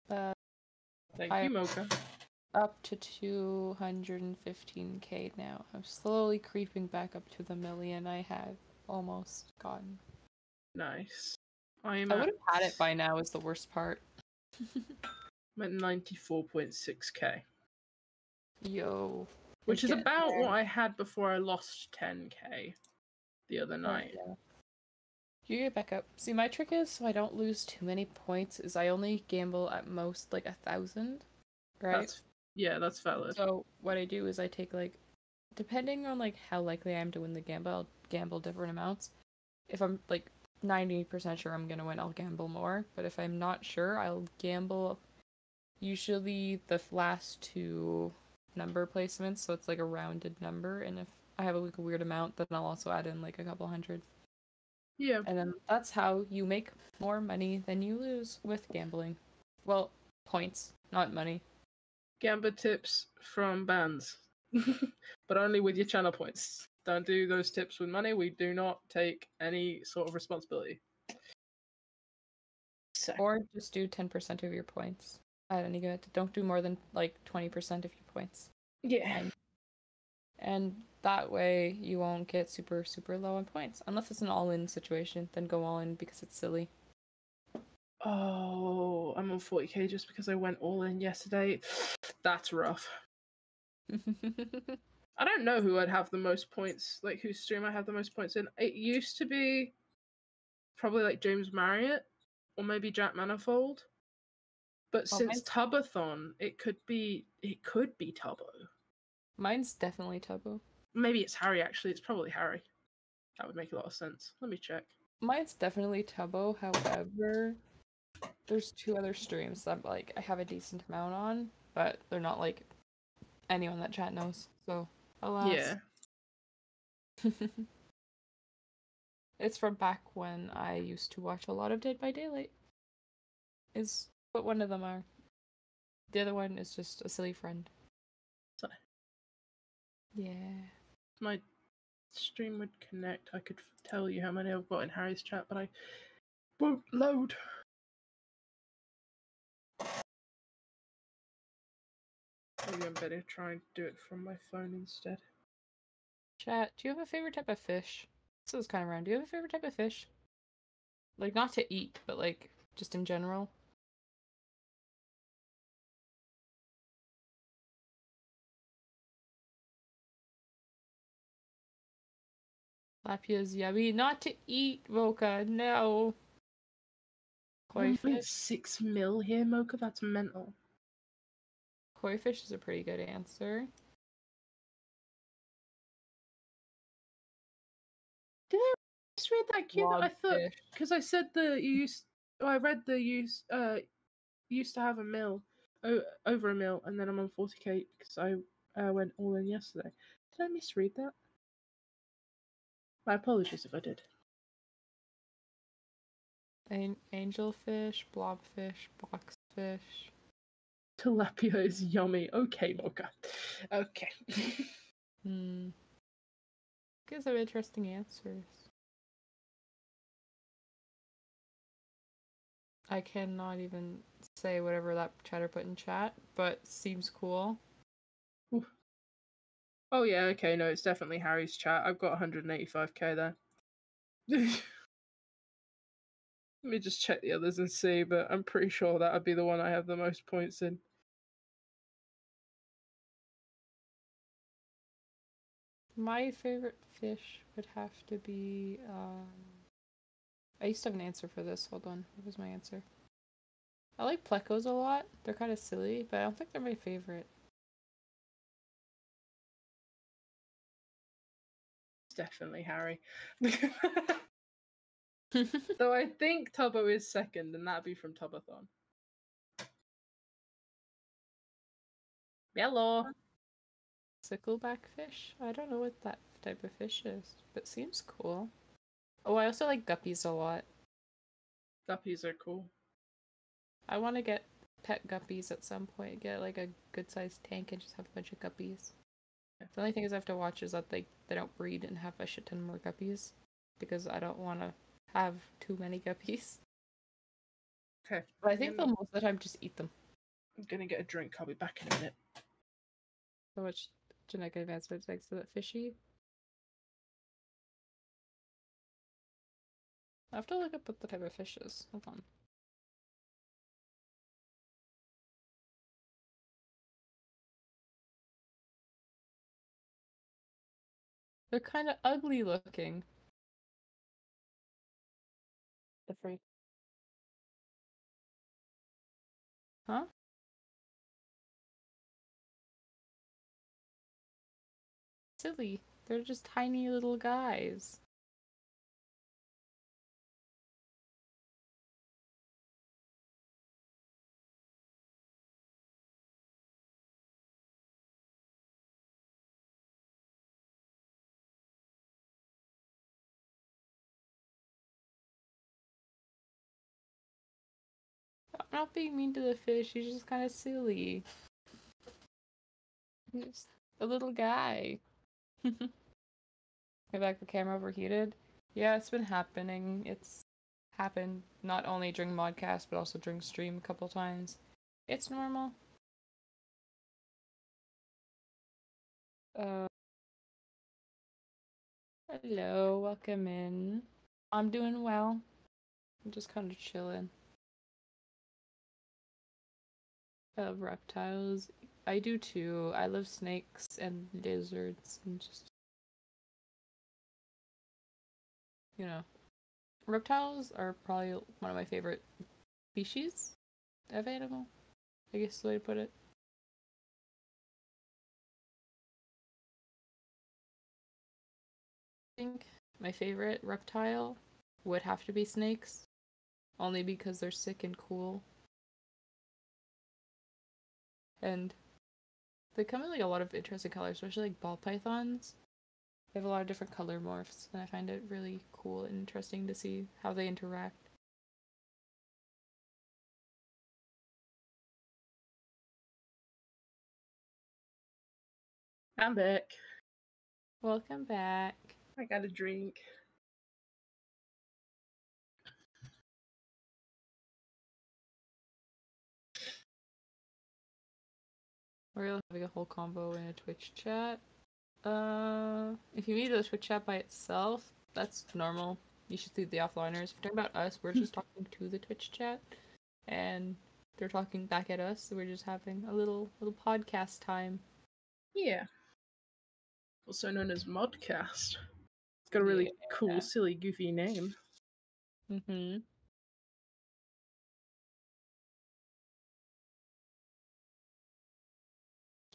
Thank you, Mocha. Up to 215k now. I'm slowly creeping back up to the million I had almost gotten. Nice. I would have had it by now is the worst part. I'm at 94.6k. Yo. Which is Getting about there. what I had before I lost 10k the other night. Yeah. You get back up. See, my trick is so I don't lose too many points is I only gamble at most like 1,000, right? That's valid. So what I do is I take like, depending on like how likely I am to win the gamble, I'll gamble different amounts. If I'm like 90% sure I'm gonna win, I'll gamble more. But if I'm not sure, I'll gamble usually the last two number placements, so it's like a rounded number. And if I have like a weird amount, then I'll also add in like a couple hundred. Yeah. And then that's how you make more money than you lose with gambling. Well, points, not money. Gamba tips from bands. But only with your channel points. Don't do those tips with money. We do not take any sort of responsibility. Or just do 10% of your points at any given. Don't do more than like 20% of your points. Yeah. And that way you won't get super, super low on points. Unless it's an all-in situation, then go all in because it's silly. Oh, I'm on 40k just because I went all in yesterday. That's rough. I don't know who I'd have the most points, like whose stream I have the most points in. It used to be probably like James Marriott or maybe Jack Manifold. But since Tubbo-a-thon, it could be Tubbo. Mine's definitely Tubbo. Maybe it's Harry actually. It's probably Harry. That would make a lot of sense. Let me check. Mine's definitely Tubbo, however, there's two other streams that like I have a decent amount on, but they're not like anyone that chat knows. So alas. Yeah. It's from back when I used to watch a lot of Dead by Daylight. Is what one of them are. The other one is just a silly friend. Sorry. Yeah. My stream would connect. I could tell you how many I've got in Harry's chat, but I won't load. Maybe I'm better trying to do it from my phone instead. Chat, do you have a favorite type of fish? This is kind of random. Do you have a favorite type of fish? Like, not to eat, but like, just in general? Lapia's yummy. Not to eat, Mocha. No. Koi fish. 6 mil here, Mocha. That's mental. Koi fish is a pretty good answer. Did I just read that cue that I thought Blobfish. because I said I read the used to have a mil over a mil, and then I'm on 40k because I went all in yesterday. Did I misread that? My apologies if I did. Angelfish, blobfish, boxfish. Tilapia is yummy. Okay, Mocha. Okay. Gives some interesting answers. I cannot even say whatever that chatter put in chat, but seems cool. Ooh. Oh yeah, okay, no, it's definitely Harry's chat. I've got 185k there. Let me just check the others and see, but I'm pretty sure that would be the one I have the most points in. My favorite fish would have to be, I used to have an answer for this. Hold on. What was my answer? I like plecos a lot. They're kind of silly, but I don't think they're my favorite. It's definitely Harry. So I think Tubbo is second, and that'd be from Tubbo-a-thon. Hello. Sickleback fish? I don't know what that type of fish is, but seems cool. Oh, I also like guppies a lot. Guppies are cool. I want to get pet guppies at some point. Get like a good sized tank and just have a bunch of guppies. The only thing is I have to watch is that they don't breed and have a shit ton more guppies, because I don't want to have too many guppies. Okay. But I think they'll most of the time just eat them. I'm gonna get a drink. I'll be back in a minute. So much genetic advancement makes it fishy. I have to look up what the type of fish is. Hold on. They're kind of ugly looking. The freak. Huh? Silly. They're just tiny little guys. I'm not being mean to the fish, he's just kind of silly. He's just a little guy. My back the camera overheated. Yeah, it's been happening. It's happened not only during modcast, but also during stream a couple times. It's normal. Hello, welcome in. I'm doing well. I'm just kind of chilling. I love reptiles. I do too. I love snakes and lizards and just, you know. Reptiles are probably one of my favorite species of animal, I guess is the way to put it. I think my favorite reptile would have to be snakes, only because they're sick and cool. And they come in like a lot of interesting colors, especially like ball pythons. They have a lot of different color morphs, and I find it really cool and interesting to see how they interact. I'm back. Welcome back. I got a drink. We're having a whole combo in a Twitch chat. If you need the Twitch chat by itself, that's normal. You should see the offliners. If you're talking about us, we're just talking to the Twitch chat, and they're talking back at us. So we're just having a little podcast time. Yeah. Also known as Modcast. It's got a really cool, silly, goofy name. Mm-hmm.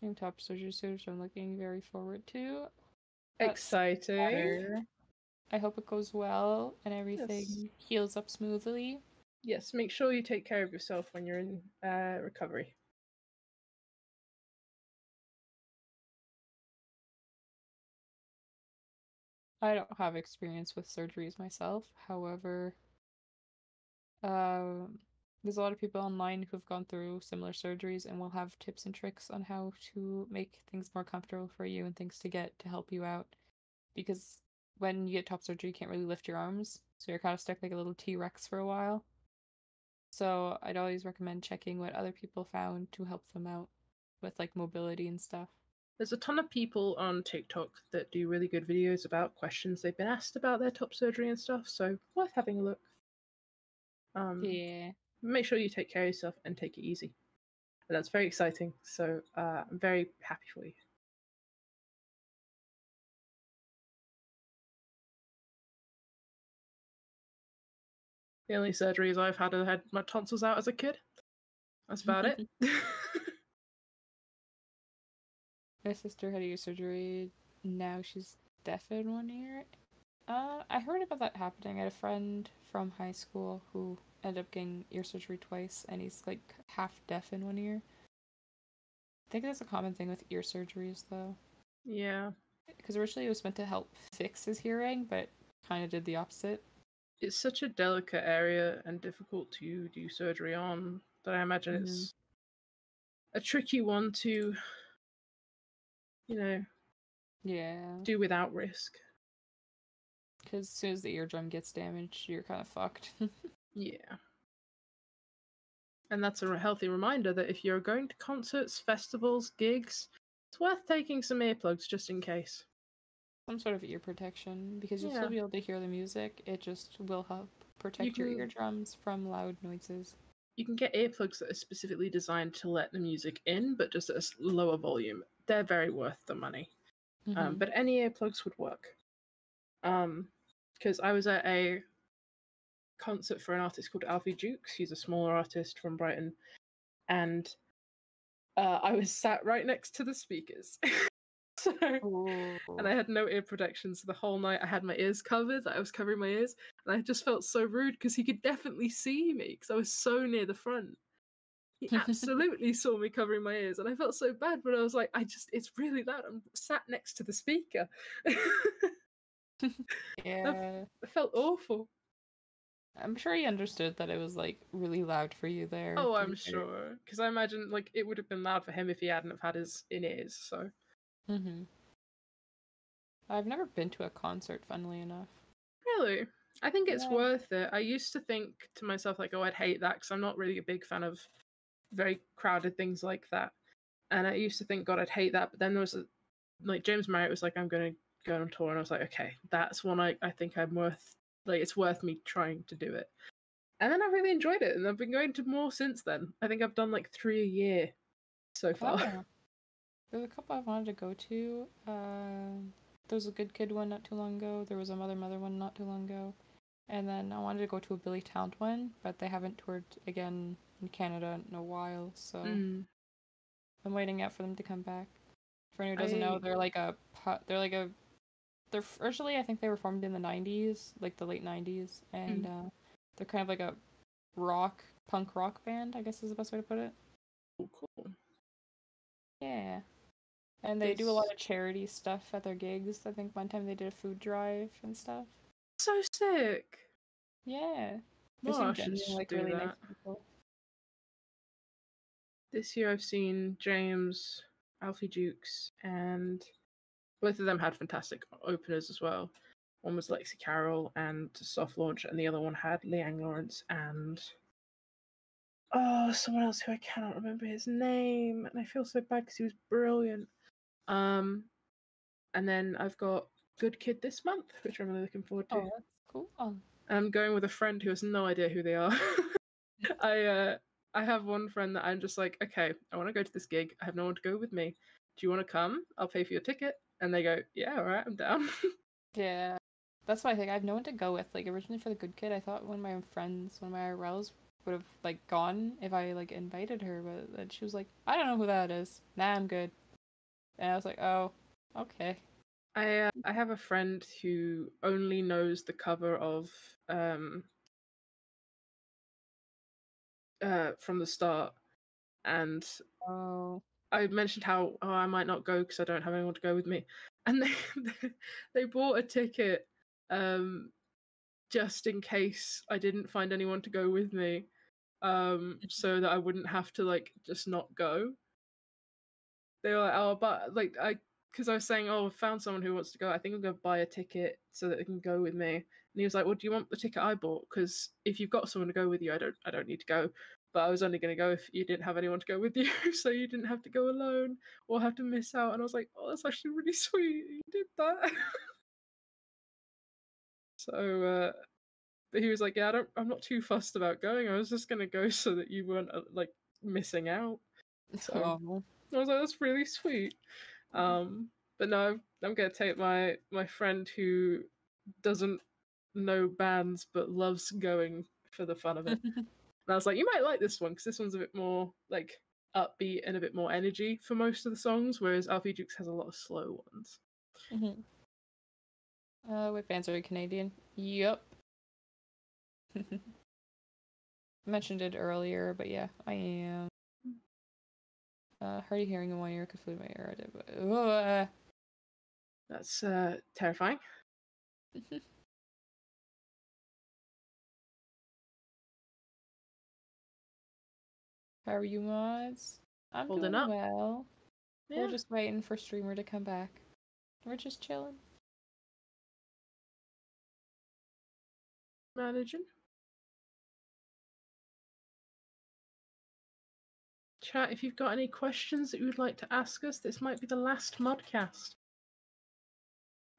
Game top surgery soon, which I'm looking very forward to. Exciting. I hope it goes well and everything heals up smoothly. Yes, make sure you take care of yourself when you're in recovery. I don't have experience with surgeries myself, however, There's a lot of people online who've gone through similar surgeries and will have tips and tricks on how to make things more comfortable for you and things to get to help you out. Because when you get top surgery, you can't really lift your arms, so you're kind of stuck like a little T-Rex for a while. So I'd always recommend checking what other people found to help them out with like mobility and stuff. There's a ton of people on TikTok that do really good videos about questions they've been asked about their top surgery and stuff, so worth having a look. Yeah. Make sure you take care of yourself and take it easy. And that's very exciting, so I'm very happy for you. The only surgeries I've had, I had my tonsils out as a kid. That's about it. My sister had ear surgery. Now she's deaf in one ear. I heard about that happening. I had a friend from high school who ended up getting ear surgery twice, and he's like half deaf in one ear. I think that's a common thing with ear surgeries, though. Yeah. Because originally it was meant to help fix his hearing, but kind of did the opposite. It's such a delicate area and difficult to do surgery on that I imagine it's a tricky one to, do without risk. Because as soon as the eardrum gets damaged, you're kind of fucked. Yeah. And that's a healthy reminder that if you're going to concerts, festivals, gigs, it's worth taking some earplugs just in case. Some sort of ear protection, because you'll Yeah. still be able to hear the music. It just will help protect your eardrums from loud noises. You can get earplugs that are specifically designed to let the music in, but just at a lower volume. They're very worth the money. But any earplugs would work. Because I was at a concert for an artist called Alfie Jukes. He's a smaller artist from Brighton. And I was sat right next to the speakers. And I had no ear protection, so the whole night I had my ears covered. I was covering my ears, and I just felt so rude because he could definitely see me because I was so near the front. He absolutely saw me covering my ears, and I felt so bad. But I was like, it's really loud. I'm sat next to the speaker. Yeah. I felt awful. I'm sure he understood that it was like really loud for you there. Oh, to I'm be fair. sure. Because I imagine like it would have been loud for him if he hadn't have had his in-ears. So. I've never been to a concert, funnily enough. Really? I think it's Yeah. worth it. I used to think to myself, like, oh, I'd hate that because I'm not really a big fan of very crowded things like that. And I used to think, God, I'd hate that. But then there was, James Marriott was like, I'm going to go on tour. And I was like, okay, that's one I think I'm worth, it's worth me trying to do it. And then I really enjoyed it. And I've been going to more since then. I think I've done 3 a year so far. Oh. There's a couple I wanted to go to. There was a Good Kid one not too long ago. There was a Mother one not too long ago. And then I wanted to go to a Billy Talent one, but they haven't toured again in Canada in a while, so I'm waiting out for them to come back. For anyone who doesn't know, they're originally, I think they were formed in the 90s, like the late 90s, and they're kind of like a punk rock band, I guess is the best way to put it. Oh, cool. Yeah. And they do a lot of charity stuff at their gigs. I think one time they did a food drive and stuff. So sick. Yeah. They Well, seem I should genuinely like do really that. nice people. This year I've seen James, Alfie Jukes, and both of them had fantastic openers as well. One was Lexi Carroll and Soft Launch, and the other one had Leanne Lawrence and someone else who I cannot remember his name, and I feel so bad because he was brilliant. And then I've got Good Kid this month, which I'm really looking forward to. Oh, that's cool. I'm going with a friend who has no idea who they are. I have one friend that I'm just like, okay, I want to go to this gig. I have no one to go with me. Do you want to come? I'll pay for your ticket. And they go, yeah, all right, I'm down. Yeah. That's why I think I have no one to go with. Like, originally for the Good Kid, I thought one of my friends, one of my IRLs, would have, gone if I, invited her. But then she was like, I don't know who that is. Nah, I'm good. And I was like, oh, okay. I have a friend who only knows the cover of From the Start, and I mentioned how I might not go because I don't have anyone to go with me, and they bought a ticket just in case I didn't find anyone to go with me, so that I wouldn't have to like just not go. They were like, oh, but like because I was saying, oh, I found someone who wants to go. I think I'm gonna buy a ticket so that they can go with me. And he was like, well, do you want the ticket I bought? Because if you've got someone to go with you, I don't need to go. But I was only gonna go if you didn't have anyone to go with you, so you didn't have to go alone or have to miss out. And I was like, oh, that's actually really sweet. You did that. So, but he was like, yeah, I'm not too fussed about going. I was just gonna go so that you weren't like missing out. So I was like, that's really sweet. But no, I'm gonna take my friend who doesn't know bands but loves going for the fun of it. And I was like, you might like this one because this one's a bit more like upbeat and a bit more energy for most of the songs, whereas Alfie Dukes has a lot of slow ones. What bands are Canadian? Yup. Mentioned it earlier, but yeah, I am. Hard of hearing in one ear, could fluid my ear. That's terrifying. How are you, mods? I'm Holding doing up. well. Yeah. We're just waiting for streamer to come back. We're just chilling. Managing. Chat, if you've got any questions that you would like to ask us, this might be the last modcast.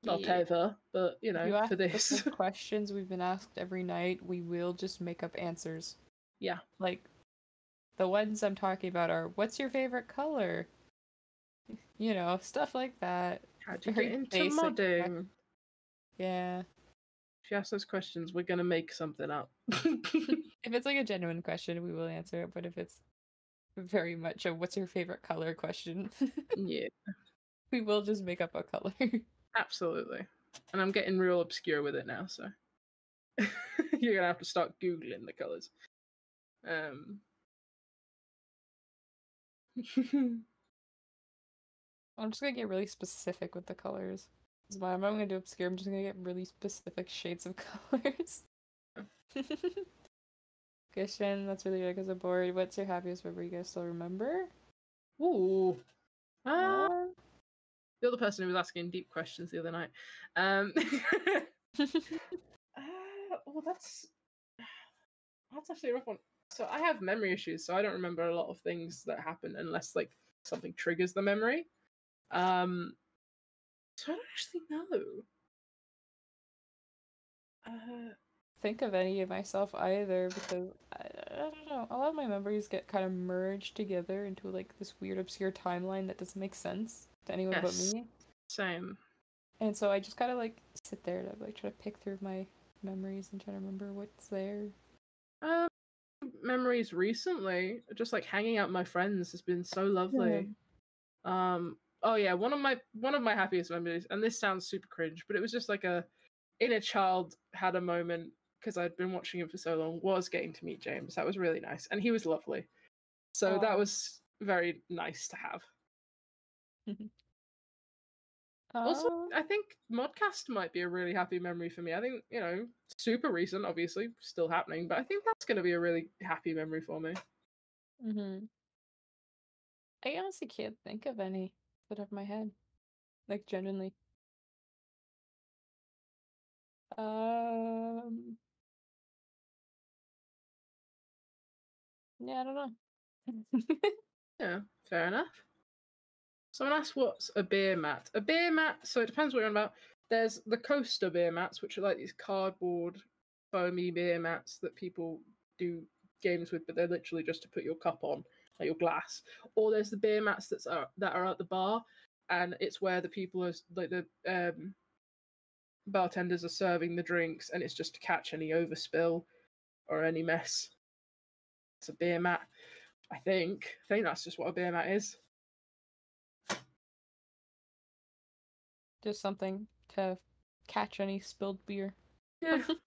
Not Yeah. ever, but you If know, you ask for this. us questions we've been asked every night, we will just make up answers. Yeah. Like, the ones I'm talking about are, what's your favorite color? You know, stuff like that. How'd you Very get into basic modding? Yeah. If you ask those questions, we're gonna make something up. If it's like a genuine question, we will answer it, but if it's very much a what's your favorite color question, yeah, we will just make up a color. Absolutely. And I'm getting real obscure with it now, so you're gonna have to start Googling the colors. I'm just gonna get really specific with the colors. I'm not gonna do obscure, I'm just gonna get really specific shades of colors. Christian, that's really good because I'm bored. What's your happiest memory you guys still remember? Ooh. The other person who was asking deep questions the other night. Oh, that's actually a rough one. So I have memory issues, so I don't remember a lot of things that happen unless like something triggers the memory. So I don't actually know. Think of any of myself either because I don't know. A lot of my memories get kind of merged together into like this weird obscure timeline that doesn't make sense to anyone but me. Same. And so I just gotta like sit there to like try to pick through my memories and try to remember what's there. Memories recently, just like hanging out with my friends has been so lovely. Oh yeah, one of my happiest memories, and this sounds super cringe, but it was just like a inner child had a moment because I'd been watching him for so long, was getting to meet James. That was really nice, and he was lovely. So that was very nice to have. Also, I think Modcast might be a really happy memory for me. I think, you know, super recent, obviously, still happening, but I think that's going to be a really happy memory for me. I honestly can't think of any off the top of my head. Like, genuinely. Yeah, I don't know. Yeah, fair enough. Someone asked what's a beer mat. A beer mat, so it depends what you're on about. There's the coaster beer mats, which are like these cardboard, foamy beer mats that people do games with, but they're literally just to put your cup on, like your glass. Or there's the beer mats that are at the bar, and it's where the people are like the bartenders are serving the drinks, and it's just to catch any overspill or any mess. It's a beer mat. I think that's just what a beer mat is. Just something to catch any spilled beer. Yeah. Kind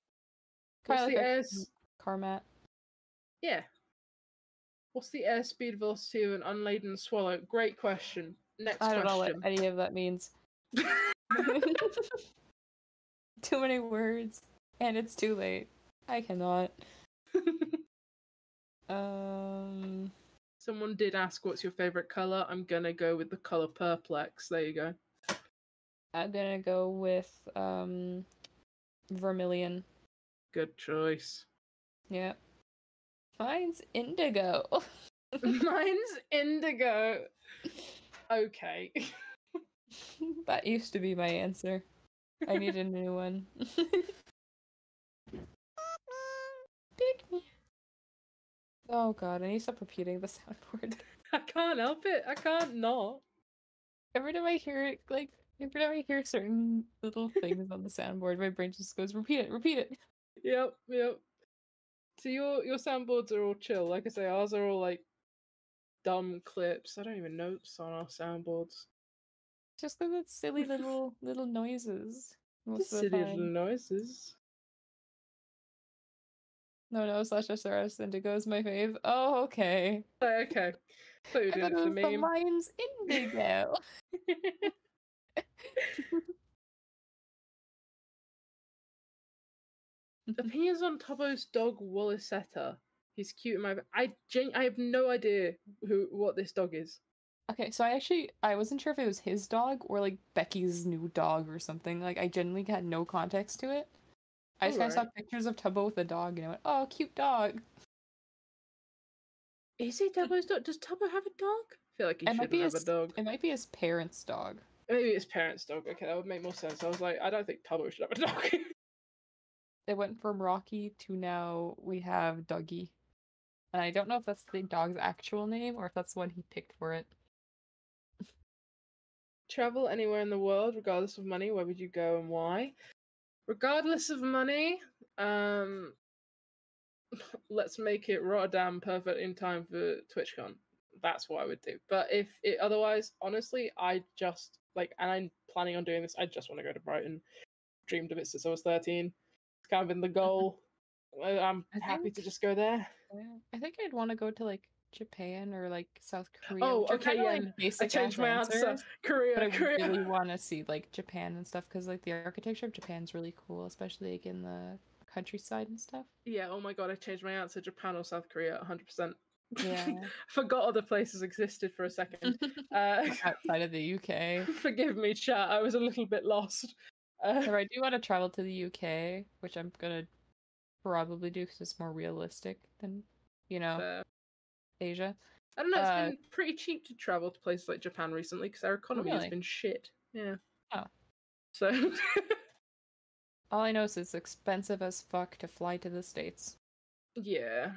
What's of the like a car mat. Yeah. What's the airspeed velocity of an unladen swallow? Great question. Next I don't know what question. any of that means. Too many words. And it's too late. I cannot. Um, Someone did ask what's your favorite color. I'm gonna go with the color Perplex. There you go. I'm gonna go with vermilion. Good choice. Yeah. Mine's indigo. Mine's indigo. Okay. That used to be my answer. I need a new one. Pick me. Oh god, I need to stop repeating the soundboard. I can't help it. I can't not. Every time I hear it, like, every time I hear certain little things on the soundboard, my brain just goes, repeat it, repeat it. Yep. So your soundboards are all chill. Like I say, ours are all like dumb clips. I don't even notice on our soundboards. Just because it's silly little noises most Just of the silly time. little noises. No, slash SRS Indigo is my fave. Oh, okay. Okay. Thought you I did thought it it for was the meme. Lions Indigo. Opinions on Tubbo's dog Wallisetta. He's cute in my. I have no idea what this dog is. Okay, so I wasn't sure if it was his dog or like Becky's new dog or something. Like I genuinely had no context to it. I just kind of saw pictures of Tubbo with a dog and I went, "Oh, cute dog." Is he Tubbo's dog? Does Tubbo have a dog? I feel like he should have a dog. It might be his parents' dog. Maybe his parents' dog. Okay, that would make more sense. I was like, I don't think Tubbo should have a dog. They went from Rocky to now we have Dougie. And I don't know if that's the dog's actual name or if that's the one he picked for it. Travel anywhere in the world, regardless of money, where would you go and why? Regardless of money, let's make it Rotterdam perfect in time for TwitchCon. That's what I would do. But if it otherwise, honestly, I just like, and I'm planning on doing this. I just want to go to Brighton. Dreamed of it since I was 13. It's kind of been the goal. I'm happy to just go there. I think I'd want to go to like Japan or like South Korea. Oh, which are okay, kinda, yeah. like, basic I changed my answer. answers, Korea, but I Korea. really want to see like Japan and stuff because like the architecture of Japan's really cool, especially like in the countryside and stuff. Yeah, oh my god, I changed my answer. Japan or South Korea, 100%. Yeah. Forgot other places existed for a second. Outside of the UK. Forgive me, chat. I was a little bit lost. So I do want to travel to the UK, which I'm gonna probably do because it's more realistic than, Fair. Asia. I don't know, it's been pretty cheap to travel to places like Japan recently because our economy has really? been shit. Yeah. Oh. So. All I know is it's expensive as fuck to fly to the States. Yeah.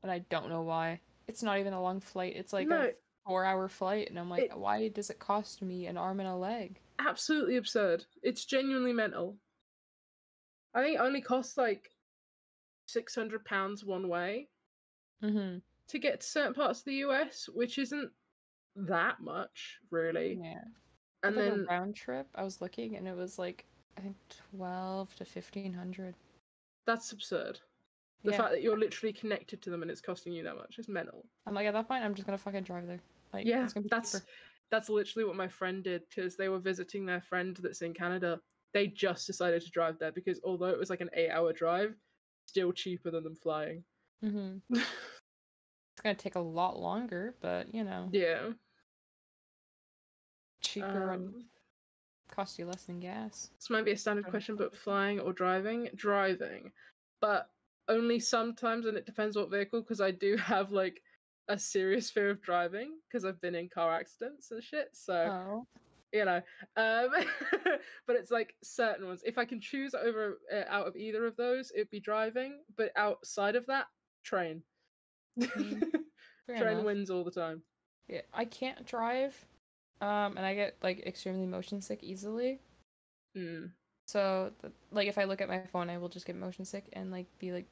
And I don't know why. It's not even a long flight. It's like a 4-hour flight, and I'm like, why does it cost me an arm and a leg? Absolutely absurd. It's genuinely mental. I think it only costs like £600 one way to get to certain parts of the US, which isn't that much, really. Yeah. And like then a round trip, I was looking, and it was like I think 12 to 1500. That's absurd. The fact that you're literally connected to them and it's costing you that much is mental. I'm like, at that point, I'm just gonna fucking drive there. Like, Yeah, it's gonna be cheaper. that's literally what my friend did because they were visiting their friend that's in Canada. They just decided to drive there because although it was like an 8-hour drive, still cheaper than them flying. It's gonna take a lot longer, but Yeah. Cheaper and cost you less than gas. This might be a standard question, but flying or driving? Driving. But only sometimes, and it depends what vehicle, because I do have like a serious fear of driving because I've been in car accidents and shit. So, but it's like certain ones. If I can choose out of either of those, it'd be driving. But outside of that, train. Train wins all the time. Yeah, I can't drive, and I get like extremely motion sick easily. So, like, if I look at my phone, I will just get motion sick and like be like,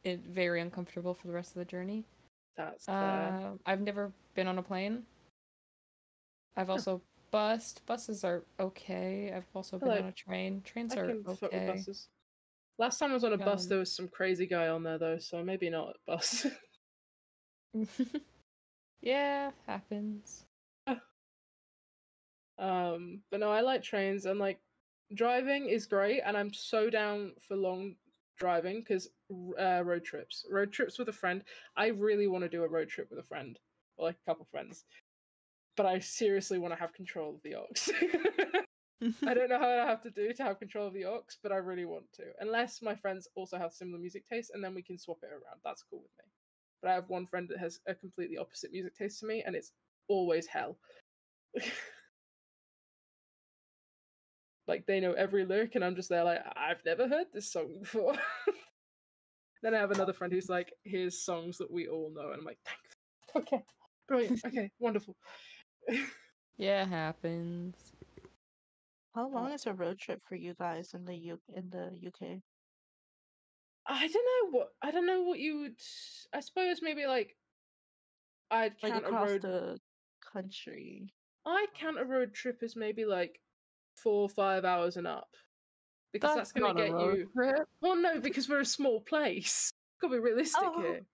very uncomfortable for the rest of the journey. That's fair. I've never been on a plane. I've also bussed. Buses are okay. I've also been on a train. Trains are fuck with okay. buses. Last time I was on a bus, there was some crazy guy on there though, so maybe not a bus. Yeah, happens. But no, I like trains and like Driving is great, and I'm so down for long driving because road trips with a friend. I really want to do a road trip with a friend, or like a couple friends, but I seriously want to have control of the aux. I don't know how I have to do to have control of the aux, but I really want to. Unless my friends also have similar music tastes, and then we can swap it around. That's cool with me. But I have one friend that has a completely opposite music taste to me, and it's always hell. Like, they know every lyric, and I'm just there like, I've never heard this song before. Then I have another friend who's like, here's songs that we all know, and I'm like, thanks. Okay, brilliant. Okay, wonderful. Yeah, it happens. How long is a road trip for you guys in the UK? I don't know what you would. I suppose maybe like I'd Like count a across road. the country. I'd count a road trip as maybe like 4 or 5 hours and up, because that's That's going to not a get road you. trip. Well, no, because we're a small place. Gotta be realistic here.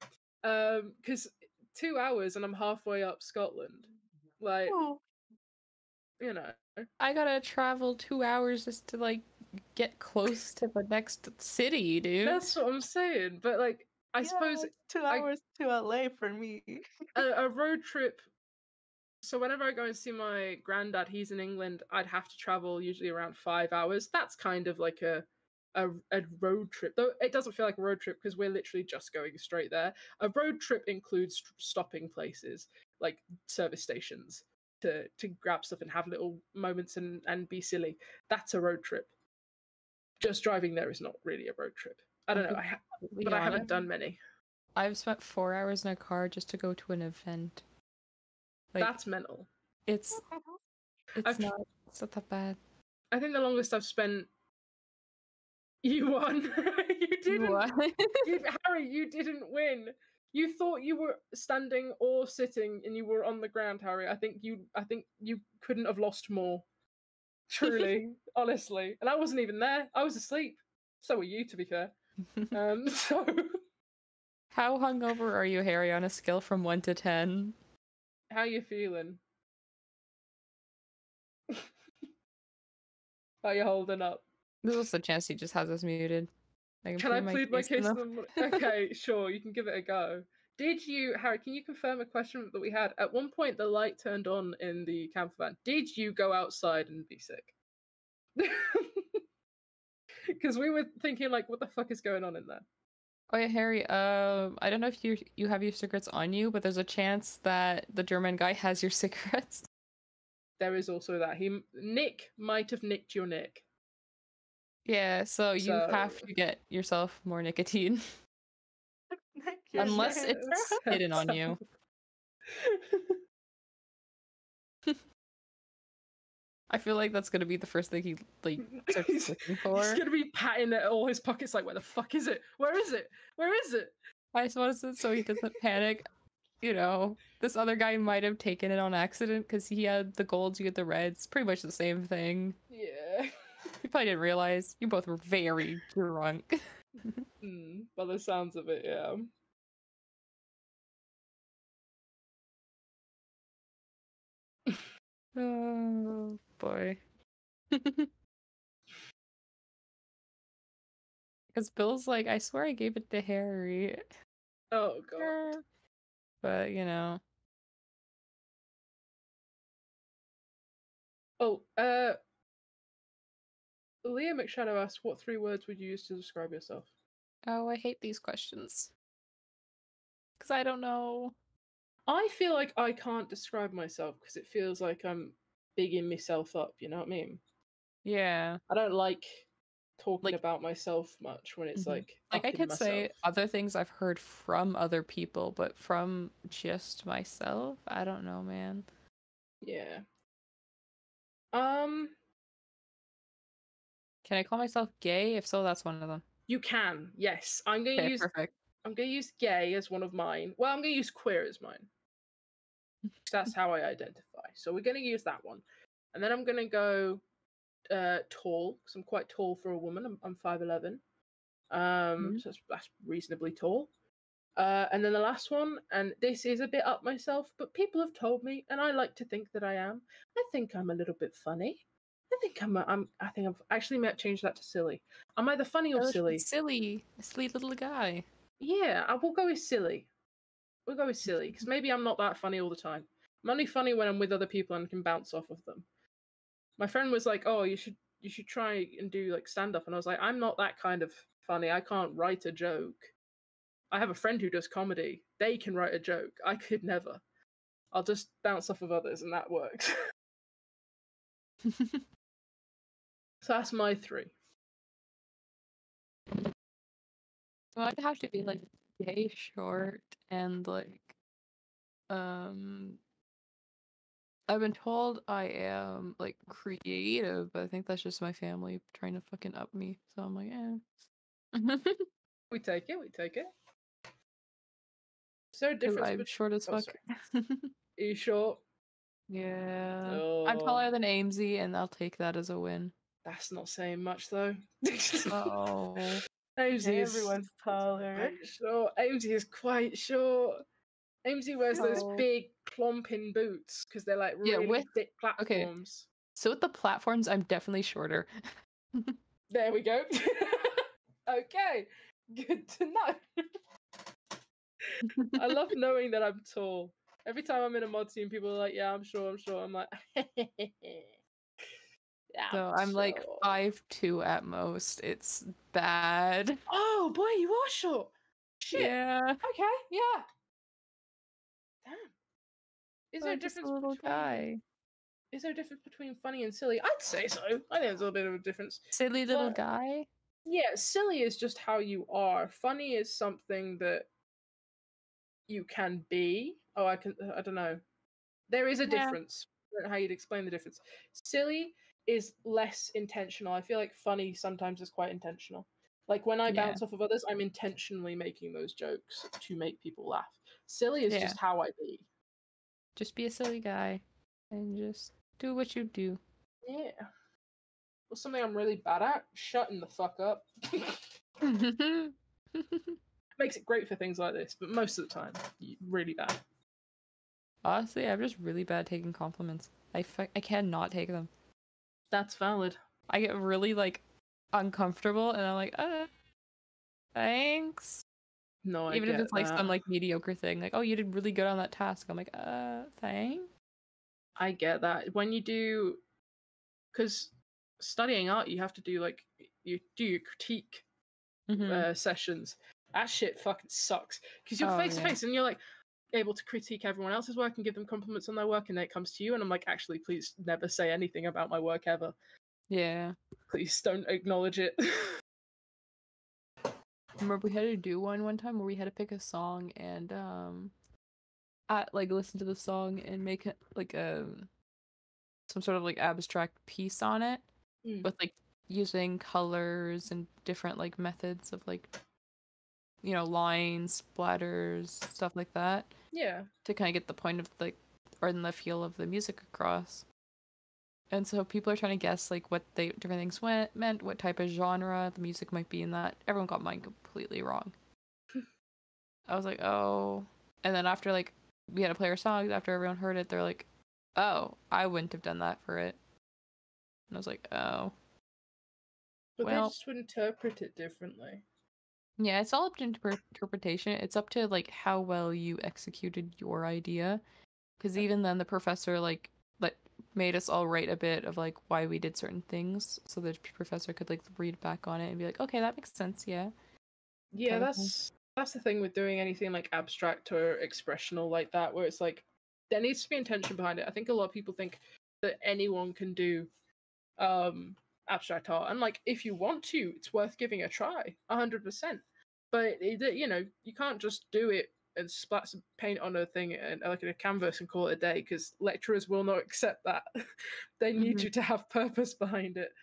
Because 2 hours and I'm halfway up Scotland. Like, you know. I gotta travel 2 hours just to like get close to the next city, dude. That's what I'm saying. But like, I suppose it's 2 hours to LA for me. a road trip. So whenever I go and see my granddad, he's in England. I'd have to travel usually around 5 hours. That's kind of like a road trip, though it doesn't feel like a road trip because we're literally just going straight there. A road trip includes stopping places like service stations to grab stuff and have little moments and be silly. That's a road trip. Just driving there is not really a road trip. I don't know, but I haven't done many. I've spent 4 hours in a car just to go to an event. Like, that's mental. It's not that bad. I think the longest I've spent. You won. You didn't. Harry, you didn't win. You thought you were standing or sitting, and you were on the ground, Harry. I think you couldn't have lost more. Truly, honestly, and I wasn't even there. I was asleep. So were you, to be fair. So. How hungover are you, Harry, on a scale from 1 to 10? How you feeling? How you holding up? There's a chance he just has us muted. Can I plead my case to them? Okay, sure, you can give it a go. Did you, Harry, can you confirm a question that we had? At one point, the light turned on in the camper van. Did you go outside and be sick? Because we were thinking, like, what the fuck is going on in there? Oh yeah, Harry, I don't know if you have your cigarettes on you, but there's a chance that the German guy has your cigarettes. There is also that. Nick might have nicked your Nick. Yeah, so you have to get yourself more nicotine. Unless it's hidden on you. I feel like that's gonna be the first thing he starts looking for. He's gonna be patting at all his pockets like, where the fuck is it? Where is it? Where is it? I suppose it's so he doesn't panic. You know, this other guy might have taken it on accident because he had the golds, you had the reds. Pretty much the same thing. Yeah. You probably didn't realize. You both were very drunk. By the sounds of it, yeah. Oh boy. Because Bill's like, I swear I gave it to Harry. Oh god. But you know. Oh, Leah McShadow asked, what 3 words would you use to describe yourself? Oh, I hate these questions. Because I don't know. I feel like I can't describe myself because it feels like I'm bigging myself up, you know what I mean? Yeah. I don't like talking about myself much when it's like I upping could say myself. other things I've heard from other people, but from just myself, I don't know, man. Yeah. Can I call myself gay? If so, that's one of them. You can, yes. I'm gonna use perfect. I'm gonna use gay as one of mine. Well, I'm gonna use queer as mine. That's how I identify. So we're gonna use that one. And then I'm gonna go tall, because I'm quite tall for a woman. I'm 5'11". So that's reasonably tall. And then the last one, and this is a bit up myself, but people have told me, and I like to think that I am. I think I'm a little bit funny. I think I've actually might change that to silly. Am I the funny or Oh, silly? Silly, a silly little guy. Yeah, I will go with silly. We'll go with silly because maybe I'm not that funny all the time. I'm only funny when I'm with other people and can bounce off of them. My friend was like, "Oh, you should try and do like stand up," and I was like, "I'm not that kind of funny. I can't write a joke. I have a friend who does comedy. They can write a joke. I could never. I'll just bounce off of others, and that works." So that's my 3. So I'd have to be like gay short and like I've been told I am like creative, but I think that's just my family trying to fucking up me. So I'm like, eh. We take it. We take it. Is there a 'Cause difference I'm between? short as Oh, fuck. sorry. Are you short? Yeah. I'm Oh, taller than Amesy, and I'll take that as a win. that's not saying much though. Oh. Amesy is Everyone's taller. quite short. Amesy is quite short. Amesy wears those Oh. big clomping boots because they're like Yeah, really with thick okay. platforms. So with the platforms, I'm definitely shorter. There we go. Okay, good to know. I love knowing that I'm tall. Every time I'm in a mod team, people are like, "Yeah, I'm sure. I'm sure." I'm like, yeah, So I'm like sure. 5'2" at most. It's bad. Oh boy, you are short. Shit. Yeah. Okay. Yeah. Damn. Is there a I'm just a difference little between? guy. Is there a difference between funny and silly? I'd say so. I think there's a little bit of a difference. Silly little guy? Yeah, silly is just how you are. Funny is something that you can be. Oh, I don't know. There is a Yeah. difference. I don't know how you'd explain the difference. Silly is less intentional. I feel like funny sometimes is quite intentional. Like when I Yeah. bounce off of others, I'm intentionally making those jokes to make people laugh. Silly is Yeah. just how I be. Just be a silly guy and just do what you do. Yeah. Well, something I'm really bad at, shutting the fuck up. Makes it great for things like this, but most of the time, really bad. Honestly, I'm just really bad at taking compliments. I cannot take them. That's valid. I get really like uncomfortable and I'm like, thanks. No, I Even if get it's like that. some like mediocre thing, like, oh, you did really good on that task. I'm like, thanks. I get that. When you do, because studying art, you have to do like you do your critique sessions. That shit fucking sucks because you're face to face and you're like able to critique everyone else's work and give them compliments on their work, and then it comes to you, and I'm like, actually, please never say anything about my work ever. Yeah. Please don't acknowledge it. Remember we had to do one time where we had to pick a song and like listen to the song and make it like some sort of like abstract piece on it with like using colors and different like methods of like, you know, lines, splatters, stuff like that. Yeah. To kind of get the point of like or the feel of the music across. And so people are trying to guess like what they different things meant, what type of genre the music might be in that. Everyone got mine completely wrong. I was like, oh. And then after like we had to play our songs, after everyone heard it, they're like, oh, I wouldn't have done that for it. And I was like, oh. But well, they just would interpret it differently. Yeah, it's all up to interpretation. It's up to like how well you executed your idea. Because even then the professor like made us all write a bit of like why we did certain things so the professor could like read back on it and be like, okay, that makes sense, yeah. Yeah, that's the thing with doing anything like abstract or expressional like that, where it's like there needs to be intention behind it. I think a lot of people think that anyone can do abstract art, and like if you want to, it's worth giving a try, 100%. But you know, you can't just do it and splat some paint on a thing and like in a canvas and call it a day, because lecturers will not accept that. They need you to have purpose behind it.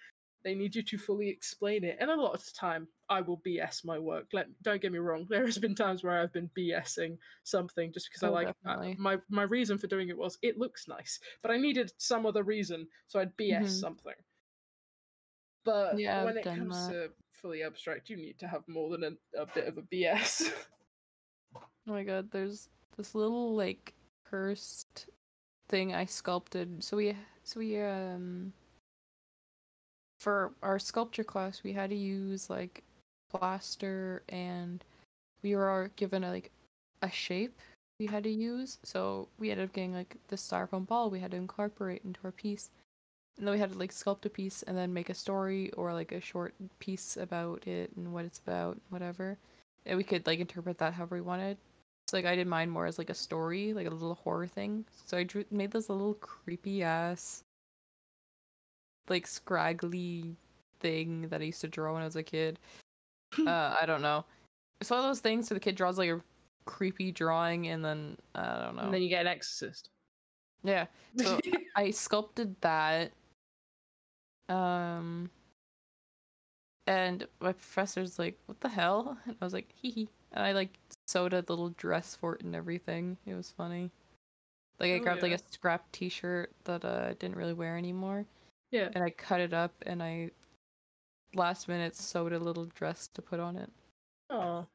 They need you to fully explain it. And a lot of the time, I will BS my work. Don't get me wrong. There has been times where I've been BSing something just because I like my reason for doing it was it looks nice, but I needed some other reason, so I'd BS something. But yeah, when it comes to fully abstract, you need to have more than a bit of a BS. Oh my god, there's this little like cursed thing I sculpted. So we for our sculpture class, we had to use like plaster, and we were given a shape we had to use. So we ended up getting like the styrofoam ball we had to incorporate into our piece. And then we had to like sculpt a piece and then make a story or like a short piece about it and what it's about, whatever. And we could like interpret that however we wanted. So like I did mine more as like a story, like a little horror thing. So I made this little creepy ass, like scraggly thing that I used to draw when I was a kid. I don't know. It's one of those things where the kid draws like a creepy drawing and then I don't know. And then you get an exorcist. Yeah. So I sculpted that. And my professor's like, "What the hell?" And I was like, "Hee hee." And I like sewed a little dress for it and everything. It was funny. Like I grabbed like a scrap T-shirt that I didn't really wear anymore. Yeah. And I cut it up and I last minute sewed a little dress to put on it. Oh.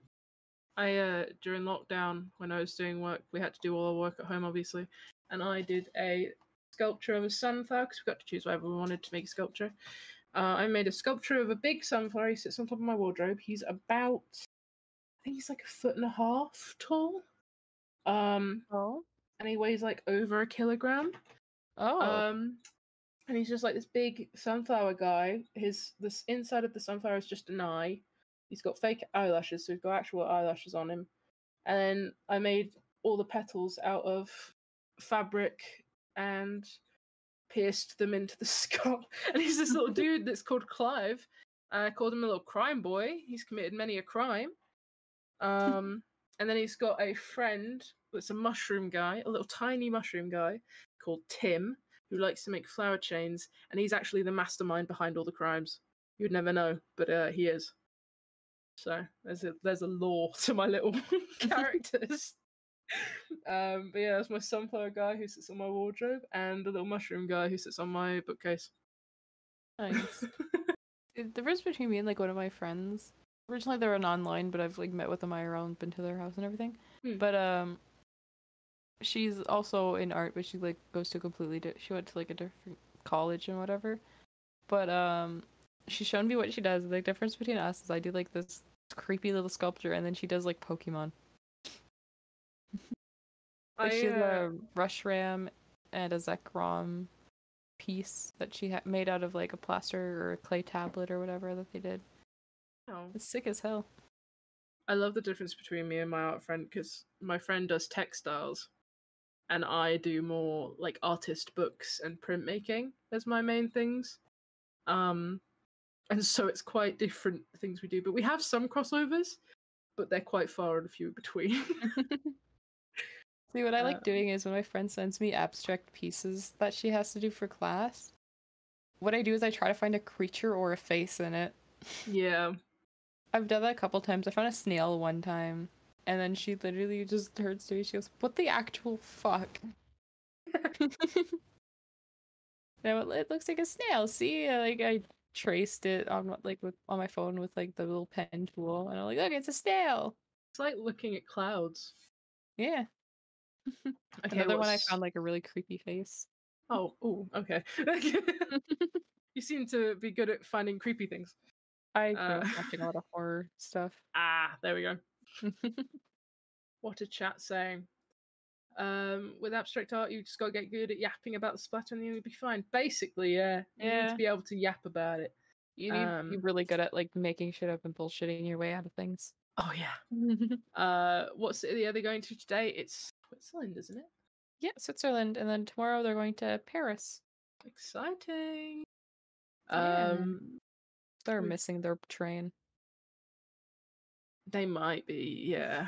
I during lockdown when I was doing work, we had to do all our work at home obviously, and I did a sculpture of a sunflower because we got to choose whatever we wanted to make a sculpture. I made a sculpture of a big sunflower. He sits on top of my wardrobe. He's about, I think he's like 1.5 feet tall. And he weighs like over a kilogram. And he's just like this big sunflower guy. This inside of the sunflower is just an eye. He's got fake eyelashes, so he's got actual eyelashes on him. And then I made all the petals out of fabric and pierced them into the skull. And he's this little dude that's called Clive. I called him a little crime boy. He's committed many a crime. And then he's got a friend that's a mushroom guy, a little tiny mushroom guy called Tim, who likes to make flower chains, and he's actually the mastermind behind all the crimes. You'd never know, but he is. So there's a lore to my little characters. But yeah, that's my sunflower guy who sits on my wardrobe, and the little mushroom guy who sits on my bookcase. Nice. The difference between me and like one of my friends, originally they were online, but I've like met with them IRL and been to their house and everything. But she's also in art, but she like goes to she went to like a different college and whatever. But she's shown me what she does. The difference between us is I do like this creepy little sculpture, and then she does like Pokemon. Like she has a Rushram and a Zekrom piece that she made out of like a plaster or a clay tablet or whatever that they did. Oh. It's sick as hell. I love the difference between me and my art friend because my friend does textiles and I do more like artist books and printmaking as my main things. And so it's quite different things we do, but we have some crossovers, but they're quite far and few between. See, what I like doing is when my friend sends me abstract pieces that she has to do for class, what I do is I try to find a creature or a face in it. Yeah. I've done that a couple times. I found a snail one time, and then she literally just turns to me, she goes, "What the actual fuck?" Now it looks like a snail. See, like I traced it on on my phone with like the little pen tool, and I'm like, "Look, it's a snail." It's like looking at clouds. Yeah. Okay, Another one I found like a really creepy face. Oh, okay. You seem to be good at finding creepy things. I grew up watching a lot of horror stuff. There we go. What a chat saying. With abstract art, you just gotta get good at yapping about the splatter and you'll be fine. Basically, yeah. You need to be able to yap about it. You need to be really good at like making shit up and bullshitting your way out of things. Oh yeah. What's the other going to today? It's Switzerland, isn't it? Yeah, Switzerland, and then tomorrow they're going to Paris. Exciting. Yeah. They're missing their train. They might be, yeah.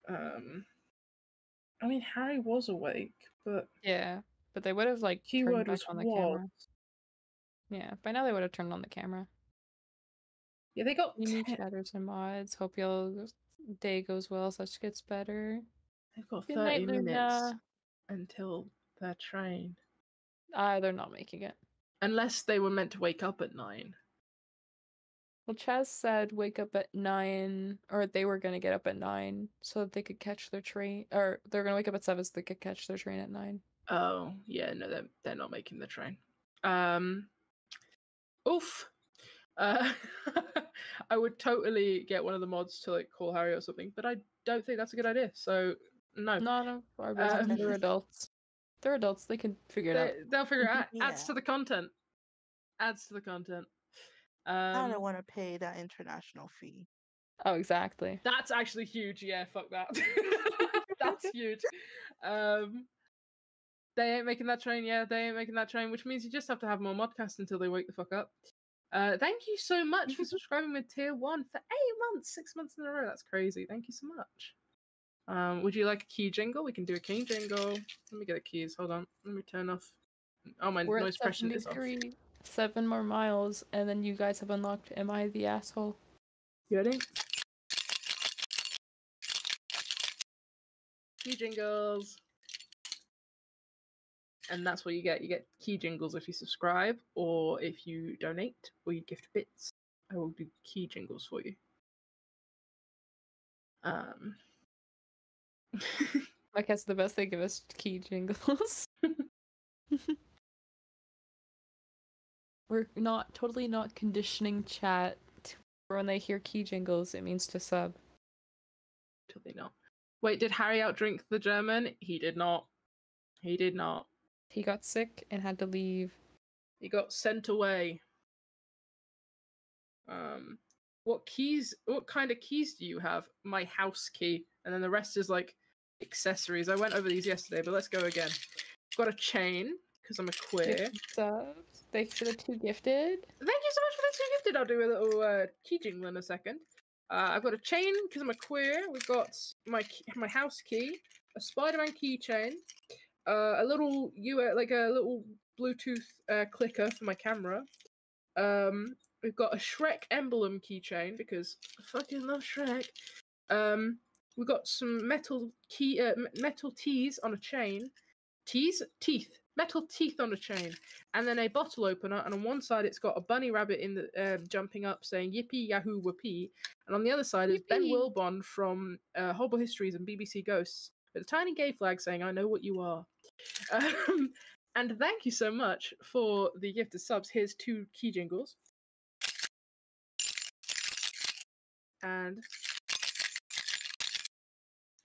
I mean, Harry was awake, but yeah, but they would have like turned back on the camera. Yeah, by now they would have turned on the camera. Yeah, they got unique shatters and mods. Hope your day goes well. Such gets better. They've got Good 30 night, minutes Luna. until their train. They're not making it. Unless they were meant to wake up at 9. Well, Chaz said wake up at 9, or they were going to get up at 9 so that they could catch their train, or they're going to wake up at 7 so they could catch their train at 9. Oh, yeah, no, they're not making the train. Oof. I would totally get one of the mods to like call Harry or something, but I don't think that's a good idea. So no. None of our business. They're adults. They're adults. They can figure it out. They'll figure it out. Adds Yeah. to the content. Adds to the content. I don't want to pay that international fee. Oh, exactly. That's actually huge. Yeah, fuck that. That's huge. They ain't making that train. Yeah, they ain't making that train, which means you just have to have more modcasts until they wake the fuck up. Thank you so much for subscribing with tier 1 for 8 months, 6 months in a row. That's crazy. Thank you so much. Would you like a key jingle? We can do a key jingle. Let me get the keys. Hold on. Let me turn off. Oh, my We're noise at suppression is off. 73. 7 more miles, and then you guys have unlocked Am I the Asshole? You ready? Key jingles. And that's what you get. You get key jingles if you subscribe, or if you donate, or you gift bits. I will do key jingles for you. I guess the best they give us key jingles. We're totally not conditioning chat for when they hear key jingles, it means to sub. Totally not. Wait, did Harry outdrink the German? He did not. He did not. He got sick and had to leave. He got sent away. What kind of keys do you have? My house key. And then the rest is like accessories. I went over these yesterday, but let's go again. Got a chain, because I'm a queer. Subs. Thanks for the 2 gifted. Thank you so much for the 2 gifted. I'll do a little key jingle in a second. I've got a chain, because I'm a queer. We've got my house key, a Spider-Man keychain, a little Bluetooth clicker for my camera. We've got a Shrek emblem keychain because I fucking love Shrek. We've got some metal tees on a chain. Metal teeth on a chain, and then a bottle opener. And on one side, it's got a bunny rabbit in the jumping up, saying "Yippee Yahoo Whoopee," and on the other side is Ben Wilbon from Horrible Histories and BBC Ghosts with a tiny gay flag saying, "I know what you are." And thank you so much for the gifted subs. Here's 2 key jingles. And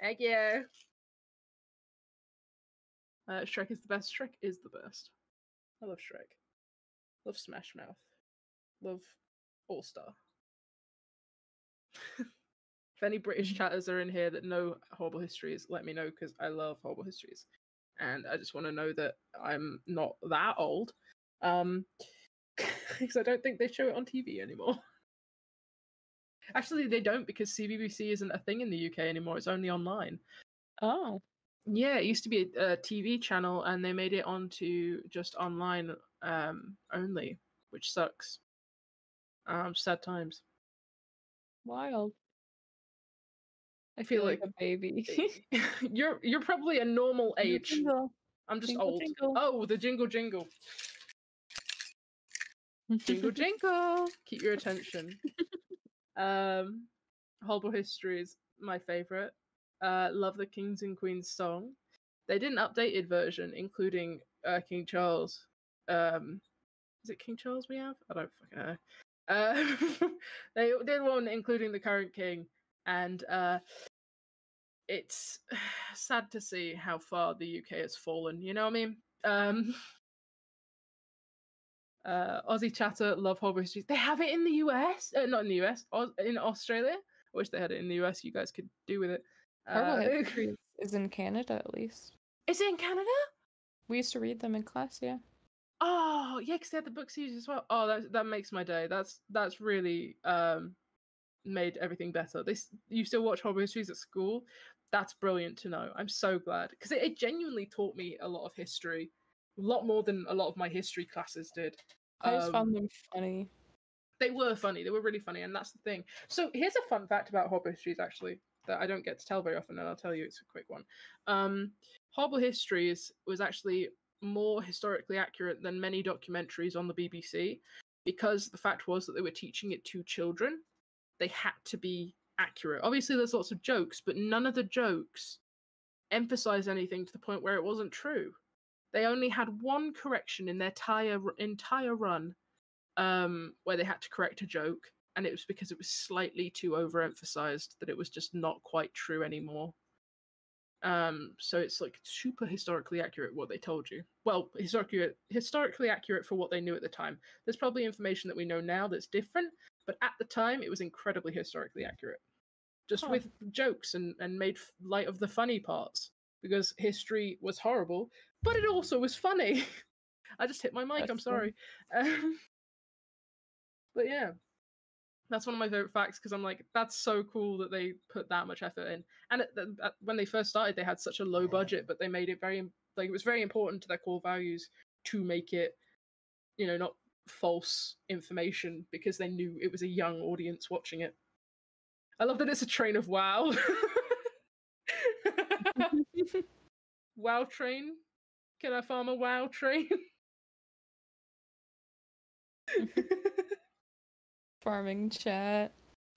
thank you. Shrek is the best. Shrek is the best. I love Shrek. Love Smash Mouth. Love All Star. If any British chatters are in here that know Horrible Histories, let me know because I love Horrible Histories. And I just want to know that I'm not that old. Because I don't think they show it on TV anymore. Actually, they don't because CBBC isn't a thing in the UK anymore. It's only online. Oh. Yeah, it used to be a TV channel and they made it onto just online only, which sucks. Sad times. Wild. I feel like a baby. You're probably a normal age. Jingle. I'm just Jingle, old. jingle. Oh, the jingle jingle. Jingle jingle. Keep your attention. Horrible Histories, my favorite. Love the Kings and Queens song. They did an updated version, including King Charles. Is it King Charles we have? I don't fucking know. They did one including the current king, and it's sad to see how far the UK has fallen. You know what I mean? Aussie chatter love Horrible Histories. They have it in the US, not in the US, in Australia. I wish they had it in the US. You guys could do with it. Horrible Histories is in Canada at least. Is it in Canada? We used to read them in class, yeah. Oh, yeah, because they had the book series as well. Oh, that makes my day. That's really made everything better. You still watch Horrible Histories at school? That's brilliant to know. I'm so glad because it genuinely taught me a lot of history, a lot more than a lot of my history classes did. I just found them funny. They were funny. They were really funny, and that's the thing. So here's a fun fact about Horrible Histories, actually, that I don't get to tell very often, and I'll tell you. It's a quick one. Horrible Histories was actually more historically accurate than many documentaries on the BBC because the fact was that they were teaching it to children. They had to be accurate. Obviously, there's lots of jokes, but none of the jokes emphasize anything to the point where it wasn't true. they only had one correction in their entire run, where they had to correct a joke, and it was because it was slightly too overemphasized that it was just not quite true anymore. So it's like super historically accurate what they told you. Well, historically accurate for what they knew at the time. There's probably information that we know now that's different, but at the time it was incredibly historically accurate. Just with jokes and made light of the funny parts, because history was horrible, but it also was funny. I just hit my mic, I'm sorry. But yeah. That's one of my favorite facts, because I'm like, that's so cool that they put that much effort in. And when they first started, they had such a low budget, but they made it it was very important to their core values to make it, not false information, because they knew it was a young audience watching it. I love that it's a train of WoW. WoW train? Can I farm a WoW train? Farming chat.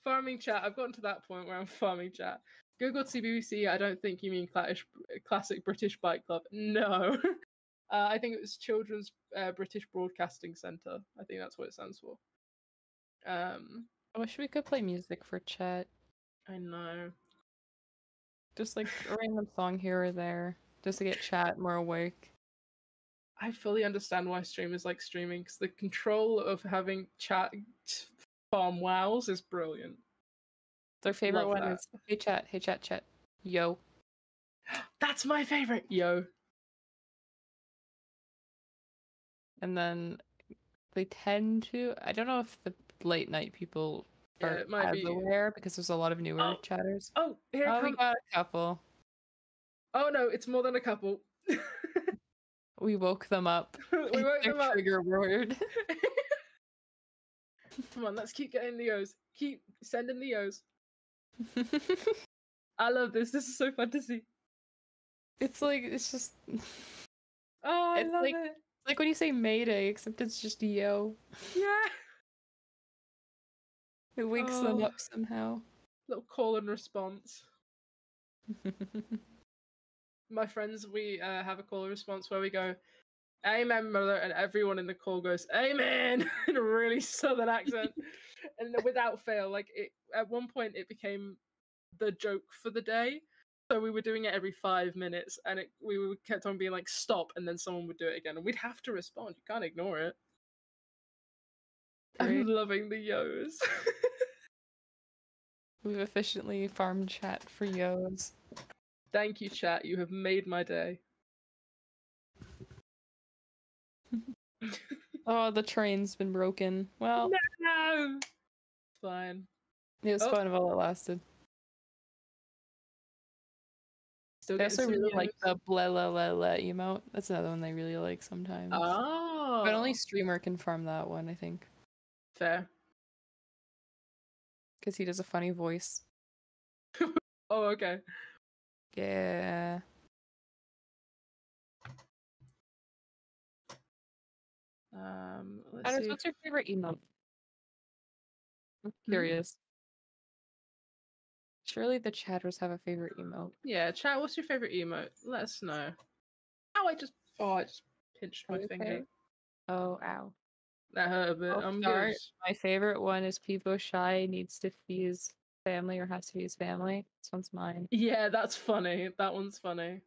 Farming chat. I've gotten to that point where I'm farming chat. Google CBBC. I don't think you mean Classic British Bike Club. No. I think it was Children's British Broadcasting Centre. I think that's what it stands for. I wish we could play music for chat. I know. Just like a random song here or there, just to get chat more awake. I fully understand why streamers like streaming, because the control of having chat farm wows is brilliant. Their favorite Love one that. is hey chat, yo. That's my favorite, yo. And then they tend to, I don't know if the late night people are it might as be. aware, because there's a lot of newer chatters. Oh, here it we comes. got a couple. Oh no, it's more than a couple. We woke them up. We woke them up. Trigger word. Come on, let's keep getting the O's. Keep sending the O's. I love this. This is so fun to see. It's just. Oh, I love it. It's like when you say Mayday, except it's just yo. Yeah. It wakes them up somehow. Little call and response. My friends, we have a call and response where we go, "Amen, mother," and everyone in the call goes, "Amen," in a really southern accent, and without fail. At one point, it became the joke for the day. So we were doing it every 5 minutes, and we kept on being like, "Stop," and then someone would do it again, and we'd have to respond. You can't ignore it. Great. I'm loving the yos. We've efficiently farmed chat for yos. Thank you, chat. You have made my day. Oh, the train's been broken. Well, no! It's fine. It was fun while it lasted. They also really like the blah la la la emote. That's another one they really like sometimes. Oh. But only streamer can farm that one, I think. Fair. Because he does a funny voice. Oh, okay. Yeah. Let's see. What's your favorite emote? I'm curious. Surely the chatters have a favorite emote. Yeah, chat, what's your favorite emote? Let us know. Ow, I just pinched my finger. Oh, ow. That hurt a bit. I'm Start. good. My favorite one is Peepo Shy needs to feed his family or has to feed his family. This one's mine. Yeah, that's funny. That one's funny.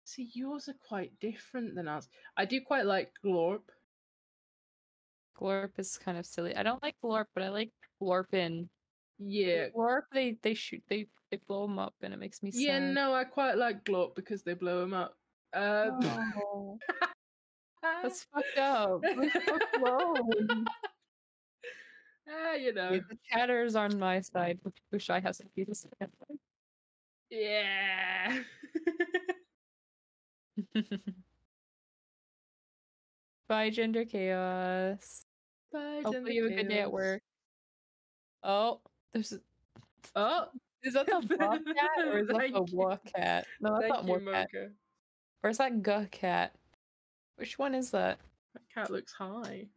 See, yours are quite different than us. I do quite like Glorp. Glorp is kind of silly. I don't like Glorp, but I like Glorpin. Yeah. Glorp, they blow him up and it makes me sad. Yeah, no, I quite like Glorp because they blow him up. Oh. That's fucked up. We're so close. You know. Yeah, the chatters are on my side. Wish I has to be this. Yeah. Bye, Gender Chaos. Bye, Hopefully Gender you have a good day at Chaos. work. Oh, there's. Oh, is that the Buck cat or is that Thank the you. War cat? No, that's Thank not you, War cat. Mocha. Or is that Guh cat? Which one is that? That cat looks high.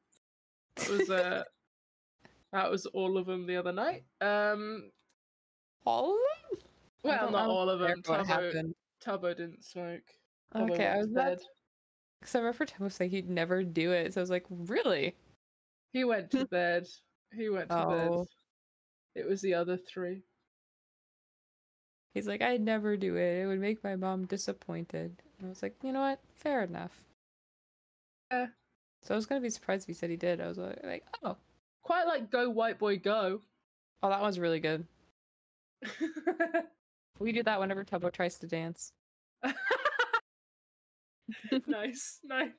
That was all of them the other night. All of them? Well, not all of them. What happened? Tubbo didn't smoke. Tubbo Okay, I went was to about bed. because I remember Tubbo saying he'd never do it, so I was like, really? He went to bed. He went to bed. Oh. It was the other three. He's like, I'd never do it. It would make my mom disappointed. And I was like, you know what? Fair enough. Yeah. So I was gonna be surprised if he said he did. I was like, oh. Quite like Go White Boy Go. Oh, that one's really good. We do that whenever Tubbo tries to dance. Nice, nice.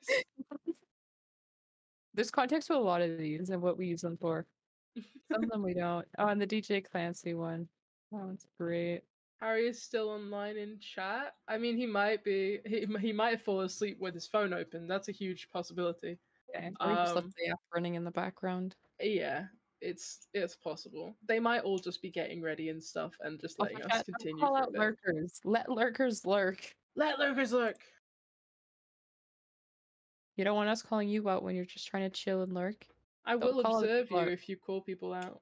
There's context to a lot of these and what we use them for. Some of them we don't. Oh, and the DJ Clancy one. That one's great. Harry is still online in chat. I mean, he might be. He might have fallen asleep with his phone open. That's a huge possibility. Yeah, or he just left the app running in the background. Yeah, it's possible. They might all just be getting ready and stuff and just letting us continue. Call for a out bit. lurkers. Let lurkers lurk. Let lurkers lurk. You don't want us calling you out when you're just trying to chill and lurk. I Don't will call us observe you lurk. if you call people out.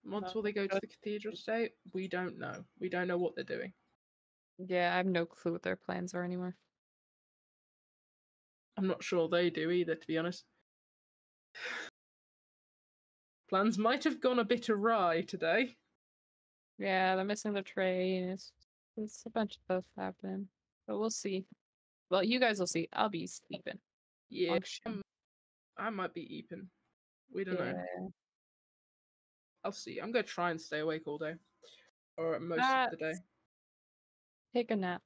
Once will they go to the cathedral today? We don't know. We don't know what they're doing. Yeah, I have no clue what their plans are anymore. I'm not sure they do either, to be honest. Plans might have gone a bit awry today. Yeah, they're missing the train. It's a bunch of stuff happening. But we'll see. Well, you guys will see. I'll be sleeping. Yeah, Function. I might be eeping. We don't know. Yeah. I'll see. I'm gonna try and stay awake all day, or most of the day. Take a nap.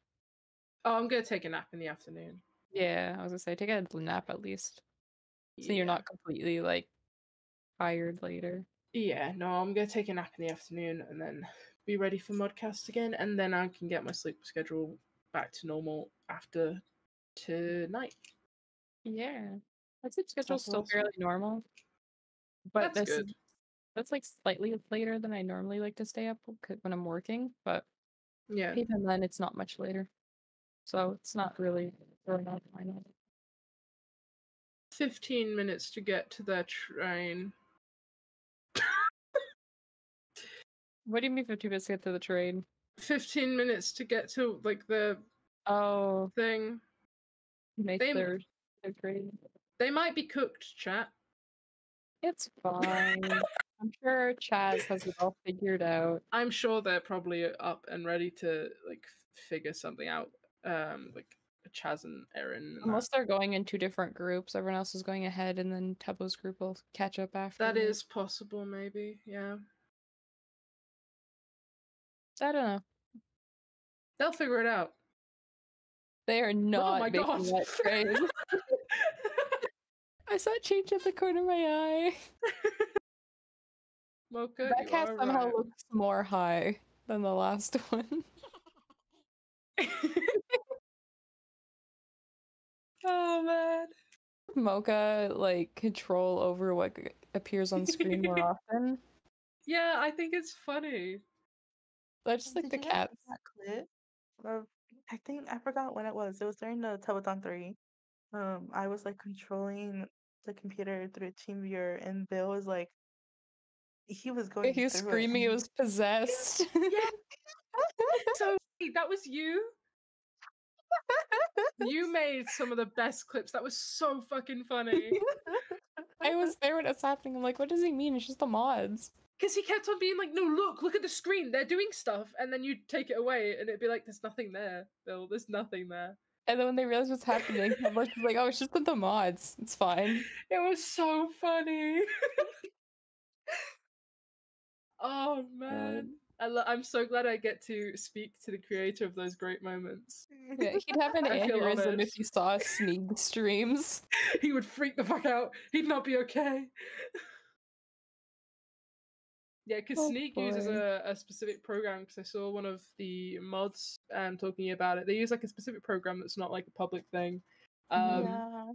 Oh, I'm gonna take a nap in the afternoon. Yeah, I was gonna say take a nap at least, so you're Yeah. not completely like tired later. Yeah, no, I'm gonna take a nap in the afternoon and then be ready for Modcast again, and then I can get my sleep schedule back to normal after tonight. Yeah, my sleep schedule's That's still awesome. fairly normal, but That's good. That's like slightly later than I normally like to stay up when I'm working. But Yeah, even then, it's not much later, so it's not really throwing off my night. 15 minutes to get to their train. What do you mean 15 minutes to get to the train? 15 minutes to get to like the thing. Make their train. They might be cooked, chat. It's fine. I'm sure Chaz has it all figured out. I'm sure they're probably up and ready to like figure something out. Like Chaz and Erin. And Unless they're going in two different groups, everyone else is going ahead, and then Tubbo's group will catch up after. That is possible, maybe. Yeah. I don't know. They'll figure it out. They are not my making God. that train. I saw it change at the corner of my eye. Mocha, That you cat are somehow right. looks more high than the last one. Oh man. Mocha like control over what appears on screen more often. Yeah, I think it's funny. I just like the Did you guys cats. see that clip of, I think I forgot when it was. It was during the Telethon 3. I was like controlling the computer through TeamViewer, and Bill was like, he was going He was through screaming it. it was possessed. Yeah. So that was you. You made some of the best clips. That was so fucking funny. I was there when it was happening. I'm like, what does he mean? It's just the mods. Because he kept on being like, no, look at the screen. They're doing stuff. And then you'd take it away and it'd be like, there's nothing there, Bill. There's nothing there. And then when they realized what's happening, I'm like, oh, it's just the mods. It's fine. It was so funny. Oh, man. I'm so glad I get to speak to the creator of those great moments. Yeah, he'd have an I feel aneurysm honored. if he saw Sneak streams. He would freak the fuck out. He'd not be okay. Yeah, because Oh, Sneak uses boy. a specific program, because I saw one of the mods talking about it. They use like a specific program that's not like a public thing. Yeah.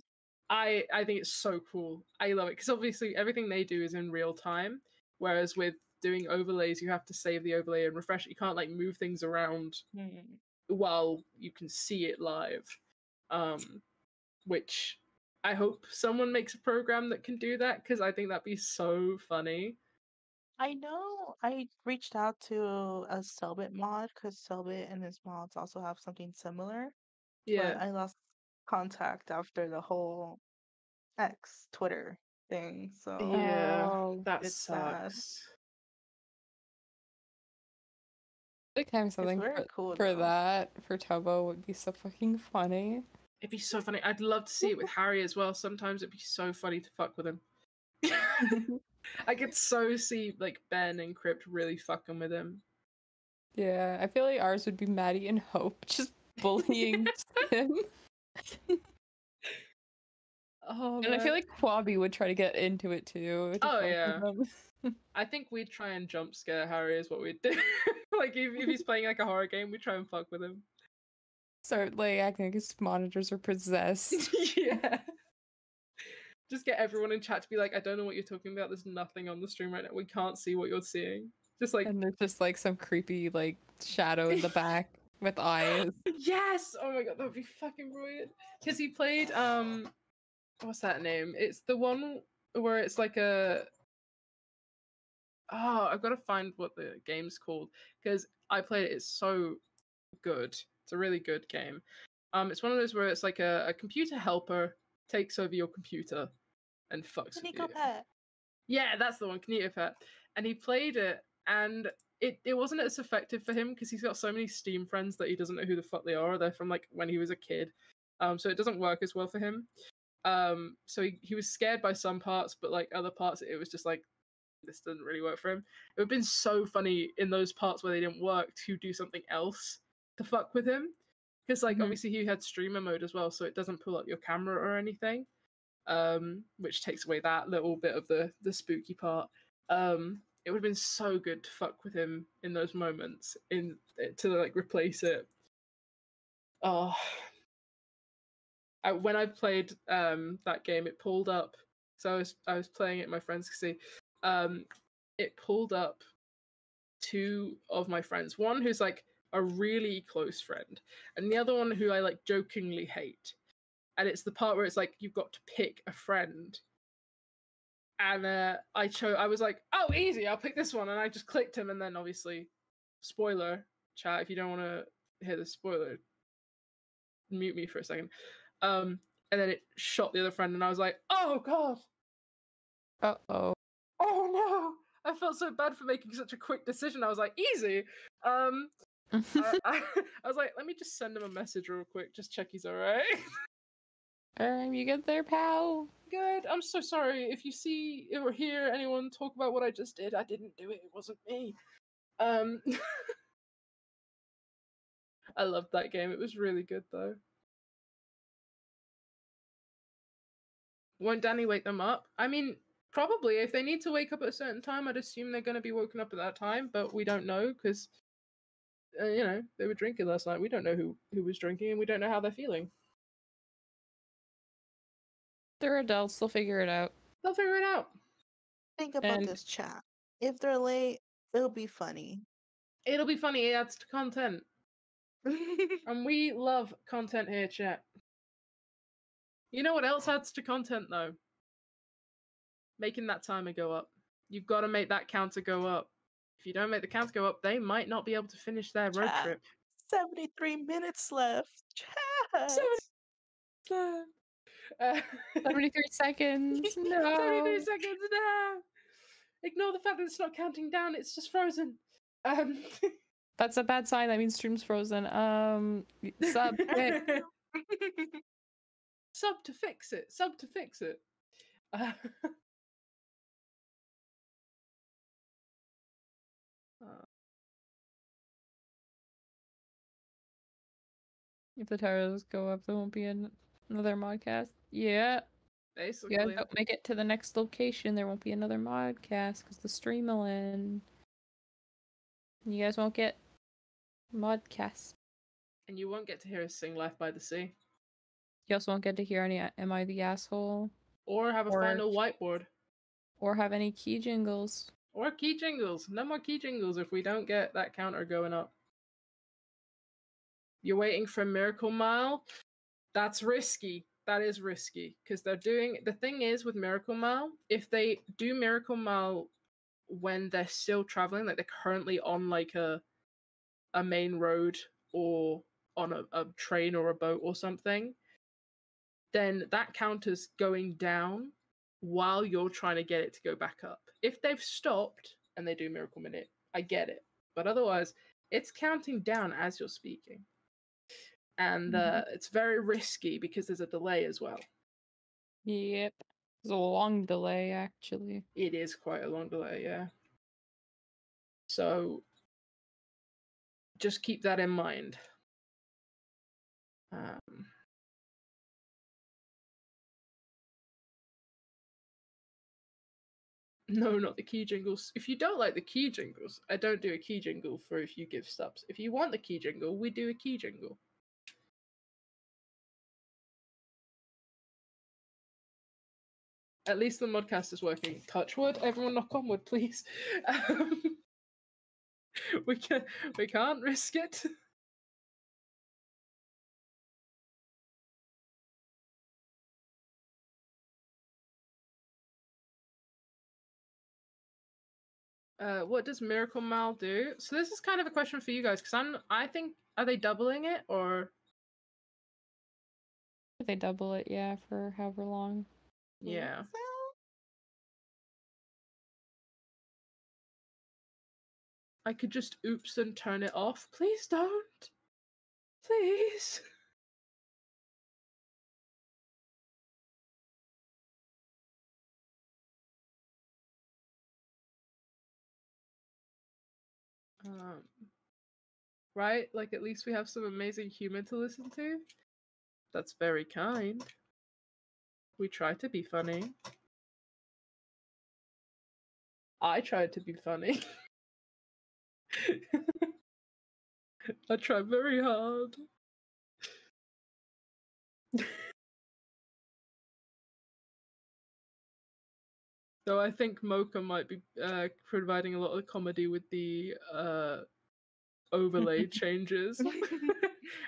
I think it's so cool. I love it, because obviously everything they do is in real time, whereas with doing overlays, you have to save the overlay and refresh it. You can't like move things around while you can see it live. which I hope someone makes a program that can do that because I think that'd be so funny. I know I reached out to a Selbit mod because Selbit and his mods also have something similar, Yeah. but I lost contact after the whole X Twitter thing, so Yeah, that it's sad. sucks. Like having It's something very cool for though. that for Tubbo would be so fucking funny. It'd be so funny. I'd love to see it with Harry as well. Sometimes it'd be so funny to fuck with him. I could so see like Ben and Crypt really fucking with him. Yeah, I feel like ours would be Maddie and Hope just bullying him. Oh, And I feel man. like Quabi would try to get into it too. To Oh fuck yeah. with him. I think we'd try and jump scare Harry is what we'd do. Like if he's playing like a horror game, we'd try and fuck with him. Start like acting like his monitors are possessed. Yeah. Just get everyone in chat to be like, I don't know what you're talking about. There's nothing on the stream right now. We can't see what you're seeing. Just like And there's just like some creepy like shadow in the back with eyes. Yes! Oh my god, that would be fucking brilliant. Because he played what's that name? It's the one where it's like a I've got to find what the game's called because I played it. It's so good. It's a really good game. It's one of those where it's like a computer helper takes over your computer and fucks with you. Pet. Yeah, that's the one, Kanito Pet. And he played it, and it wasn't as effective for him because he's got so many Steam friends that he doesn't know who the fuck they are. They're from like when he was a kid. So it doesn't work as well for him. So he was scared by some parts, but like other parts, it was just like, this doesn't really work for him. It would have been so funny in those parts where they didn't work to do something else to fuck with him. Because like obviously he had streamer mode as well, so it doesn't pull up your camera or anything. Which takes away that little bit of the spooky part. It would have been so good to fuck with him in those moments to like replace it. Oh, when I played that game, it pulled up. So I was playing it. My friends could see. It pulled up two of my friends. One who's like a really close friend, and the other one who I like jokingly hate. And it's the part where it's like you've got to pick a friend. And I was like, oh, easy, I'll pick this one. And I just clicked him, and then obviously, spoiler, chat, if you don't want to hear the spoiler, mute me for a second. And then it shot the other friend, and I was like, oh, God. Uh-oh. Oh, no. I felt so bad for making such a quick decision. I was like, easy. I was like, let me just send him a message real quick, just check he's all right. You good there, pal? Good. I'm so sorry. If you see or hear anyone talk about what I just did, I didn't do it. It wasn't me. I loved that game. It was really good, though. Won't Danny wake them up? I mean, probably. If they need to wake up at a certain time, I'd assume they're going to be woken up at that time, but we don't know because, they were drinking last night. We don't know who was drinking, and we don't know how they're feeling. They're adults. They'll figure it out. They'll figure it out. Think about this, chat. If they're late, it'll be funny. It'll be funny. It adds to content. And we love content here, chat. You know what else adds to content, though? Making that timer go up. You've got to make that counter go up. If you don't make the counter go up, they might not be able to finish their road Chat. trip. 73 minutes left. Chat. 73 seconds. No. 73 seconds. No. Ignore the fact that it's not counting down. It's just frozen. That's a bad sign. That means stream's frozen. Sub. Quick. Sub to fix it. Sub to fix it. If the tires go up, there won't be another modcast. Yeah. Basically. You guys don't make it to the next location, there won't be another modcast because the stream will end. You guys won't get modcast. And you won't get to hear us sing Life by the Sea. You also won't get to hear any Am I the Asshole? Or have a final whiteboard. Or have any key jingles. Or key jingles. No more key jingles if we don't get that counter going up. You're waiting for Miracle Mile? That's risky. That is risky because they're doing. The thing is with Miracle Mile, if they do Miracle Mile when they're still traveling, like they're currently on like a main road or on a train or a boat or something, then that counter's going down while you're trying to get it to go back up. If they've stopped and they do Miracle Minute, I get it. But otherwise, it's counting down as you're speaking. And it's very risky because there's a delay as well. Yep. There's a long delay, actually. It is quite a long delay, yeah. So just keep that in mind. No, not the key jingles. If you don't like the key jingles, I don't do a key jingle for if you give subs. If you want the key jingle, we do a key jingle. At least the modcast is working. Touch wood. Everyone knock on wood, please. We can't risk it. What does Miracle Mile do? So this is kind of a question for you guys because I think, are they doubling it or? They double it, yeah, for however long. Yeah. I could just oops and turn it off. Please don't. Please. Right? Like, at least we have some amazing human to listen to. That's very kind. We try to be funny. I tried to be funny. I tried very hard. So I think Mocha might be providing a lot of comedy with the overlay changes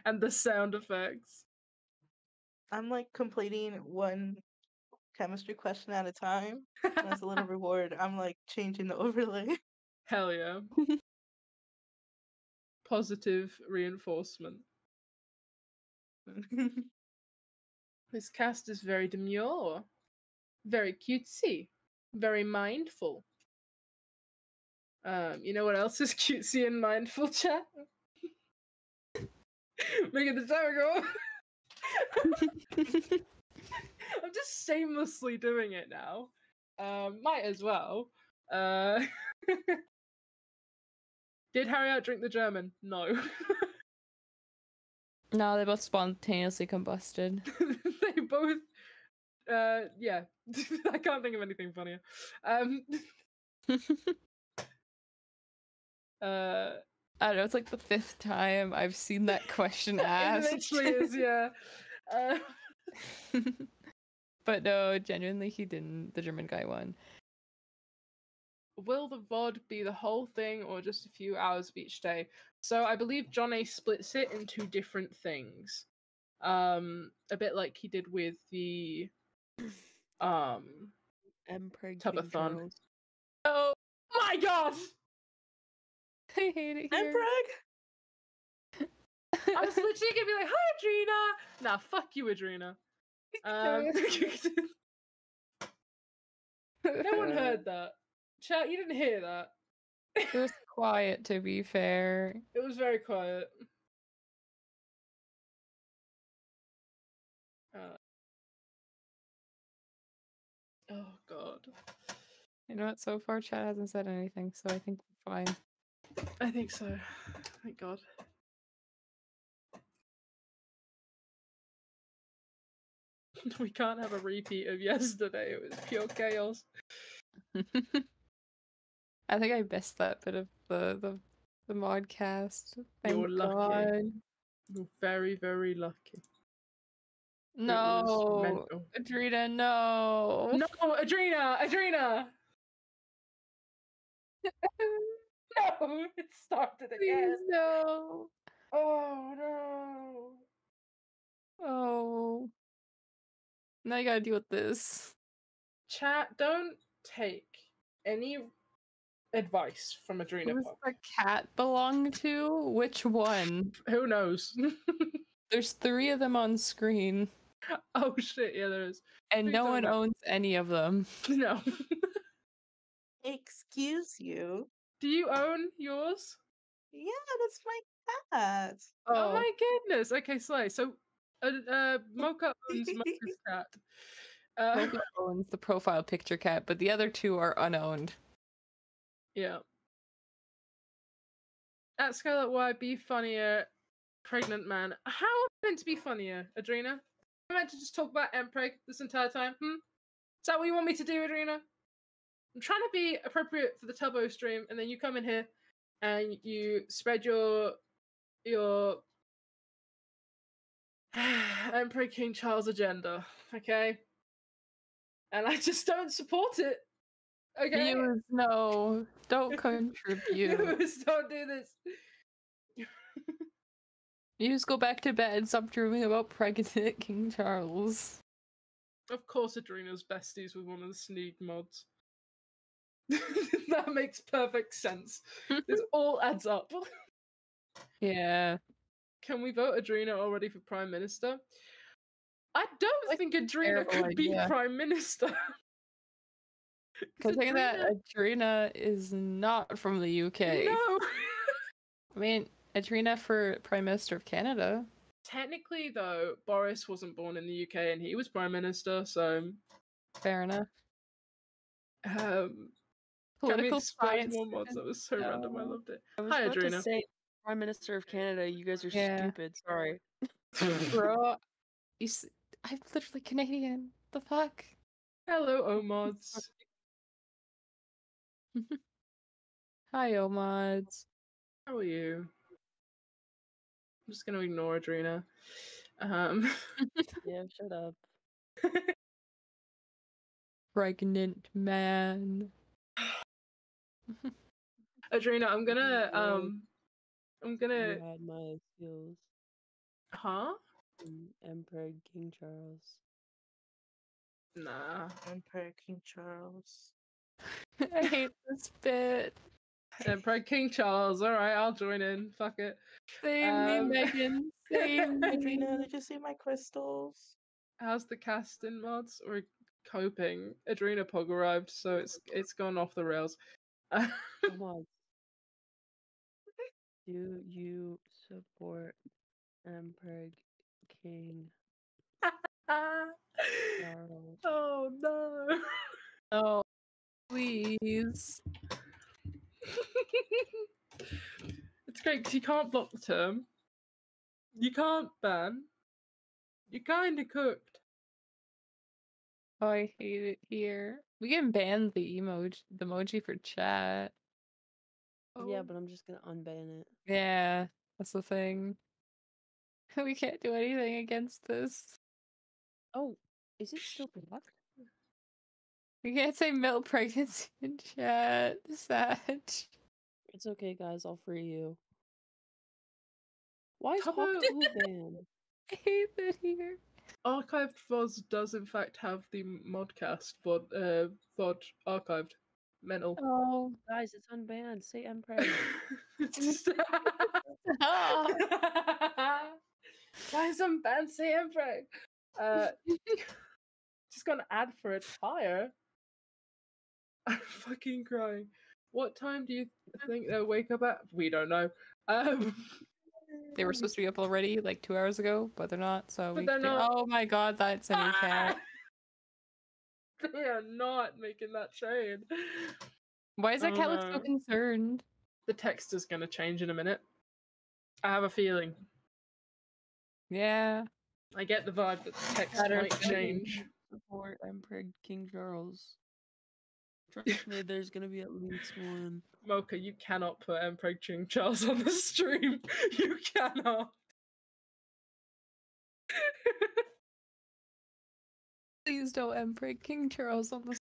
and the sound effects. I'm like completing one chemistry question at a time. And as a little reward, I'm like changing the overlay. Hell yeah. Positive reinforcement. This cast is very demure, very cutesy, very mindful. You know what else is cutesy and mindful, chat? Making the timer go. I'm just shamelessly doing it now. Might as well. Did Harry outdrink the German? No. No, they both spontaneously combusted. They both. Yeah. I can't think of anything funnier. I don't know, it's like the 5th time I've seen that question asked. It literally is, yeah. But no, genuinely, he didn't. The German guy won. Will the VOD be the whole thing or just a few hours of each day? So I believe John A splits it into different things. A bit like he did with the Tubbo-a-thon. Oh my god! I hate it here. I was literally gonna be like, hi Adrena! Nah, fuck you, Adrena. No one heard that. Chat, you didn't hear that. It was quiet, to be fair. It was very quiet. Oh god. You know what? So far, Chad hasn't said anything, so I think we're fine. I think so. Thank god. We can't have a repeat of yesterday. It was pure chaos. I think I missed that bit of the modcast. Thank You're lucky. God. You're very, very lucky. No, Adrena, no. No, Adrena, Adrena. No, it started again. Please, no. Oh no. Oh. Now you gotta deal with this. Chat, don't take any advice from Adrena Who's Puck. the cat belong to? Which one? Who knows? There's 3 of them on screen. Oh shit, yeah, there is. And no one owns any of them. No. Excuse you. Do you own yours? Yeah, that's my cat. Oh my goodness. Okay, Slay. So, Mocha owns Mocha's cat. Mocha owns the profile picture cat, but the other 2 are unowned. Yeah. At Scarlet Y, be funnier, pregnant man. How am I meant to be funnier, Adrena? Am I meant to just talk about Mpreg this entire time? Is that what you want me to do, Adrena? I'm trying to be appropriate for the Tubbo stream, and then you come in here and you spread your Emperor King Charles agenda, okay? And I just don't support it. Okay? Viewers, no. Don't contribute. Viewers, don't do this. You just go back to bed and stop dreaming about pregnant King Charles. Of course Adrena's besties with one of the Sneak mods. That makes perfect sense. This all adds up. Yeah. Can we vote Adrena already for Prime Minister? I don't think Adrena terrible could be idea. Prime Minister. Considering that Adrena is not from the UK. No! I mean, Adrena for Prime Minister of Canada. Technically, though, Boris wasn't born in the UK and he was Prime Minister, so... Fair enough. Can Political we explain science. more mods? That was so random, I loved it. I was Hi, about Adrena. to say, Prime Minister of Canada, you guys are Yeah. stupid. Sorry. Bro, I'm literally Canadian. The fuck? Hello, Omods. Hi, Omods. How are you? I'm just gonna ignore Adrena. Yeah, shut up. Pregnant man. Adrena, I'm gonna You had my skills. Huh? Emperor King Charles. Nah. Emperor King Charles. I hate this bit. Emperor King Charles. Alright, I'll join in. Fuck it. Save me, Megan. Save me. Adrena, did you see my crystals? How's the casting mods? We're coping. Adrena Pog arrived, so it's gone off the rails. Come on. Do you support Emperor King Charles? Oh no. Oh, please. It's great because you can't block the term. You can't ban. You kinda cooked. Oh, I hate it here. We can ban the emoji for chat. Yeah, but I'm just gonna unban it. Yeah, that's the thing. We can't do anything against this. Oh, is it still blocked? We can't say milk pregnancy in chat. Sad. It's okay, guys. I'll free you. Why is Tubbo- Hawk banned? I hate it here. Archived VOD does in fact have the modcast VOD archived. Mental. Oh, guys, it's unbanned. Say Emperor. Guys, I'm banned. Say Emperor. Just got an ad for a tire. I'm fucking crying. What time do you think they'll wake up at? We don't know. They were supposed to be up already, like 2 hours ago, but they're not. So But they're not. Oh my god, that's a new cat. They are not making that trade. Why does that cat look so no. concerned? The text is going to change in a minute. I have a feeling. Yeah. I get the vibe that the text Better might change. Support Emperor King Charles. Trust me, there's gonna be at least one. Mocha, you cannot put Emperor King Charles on the stream. You cannot. Please don't Emperor King Charles on the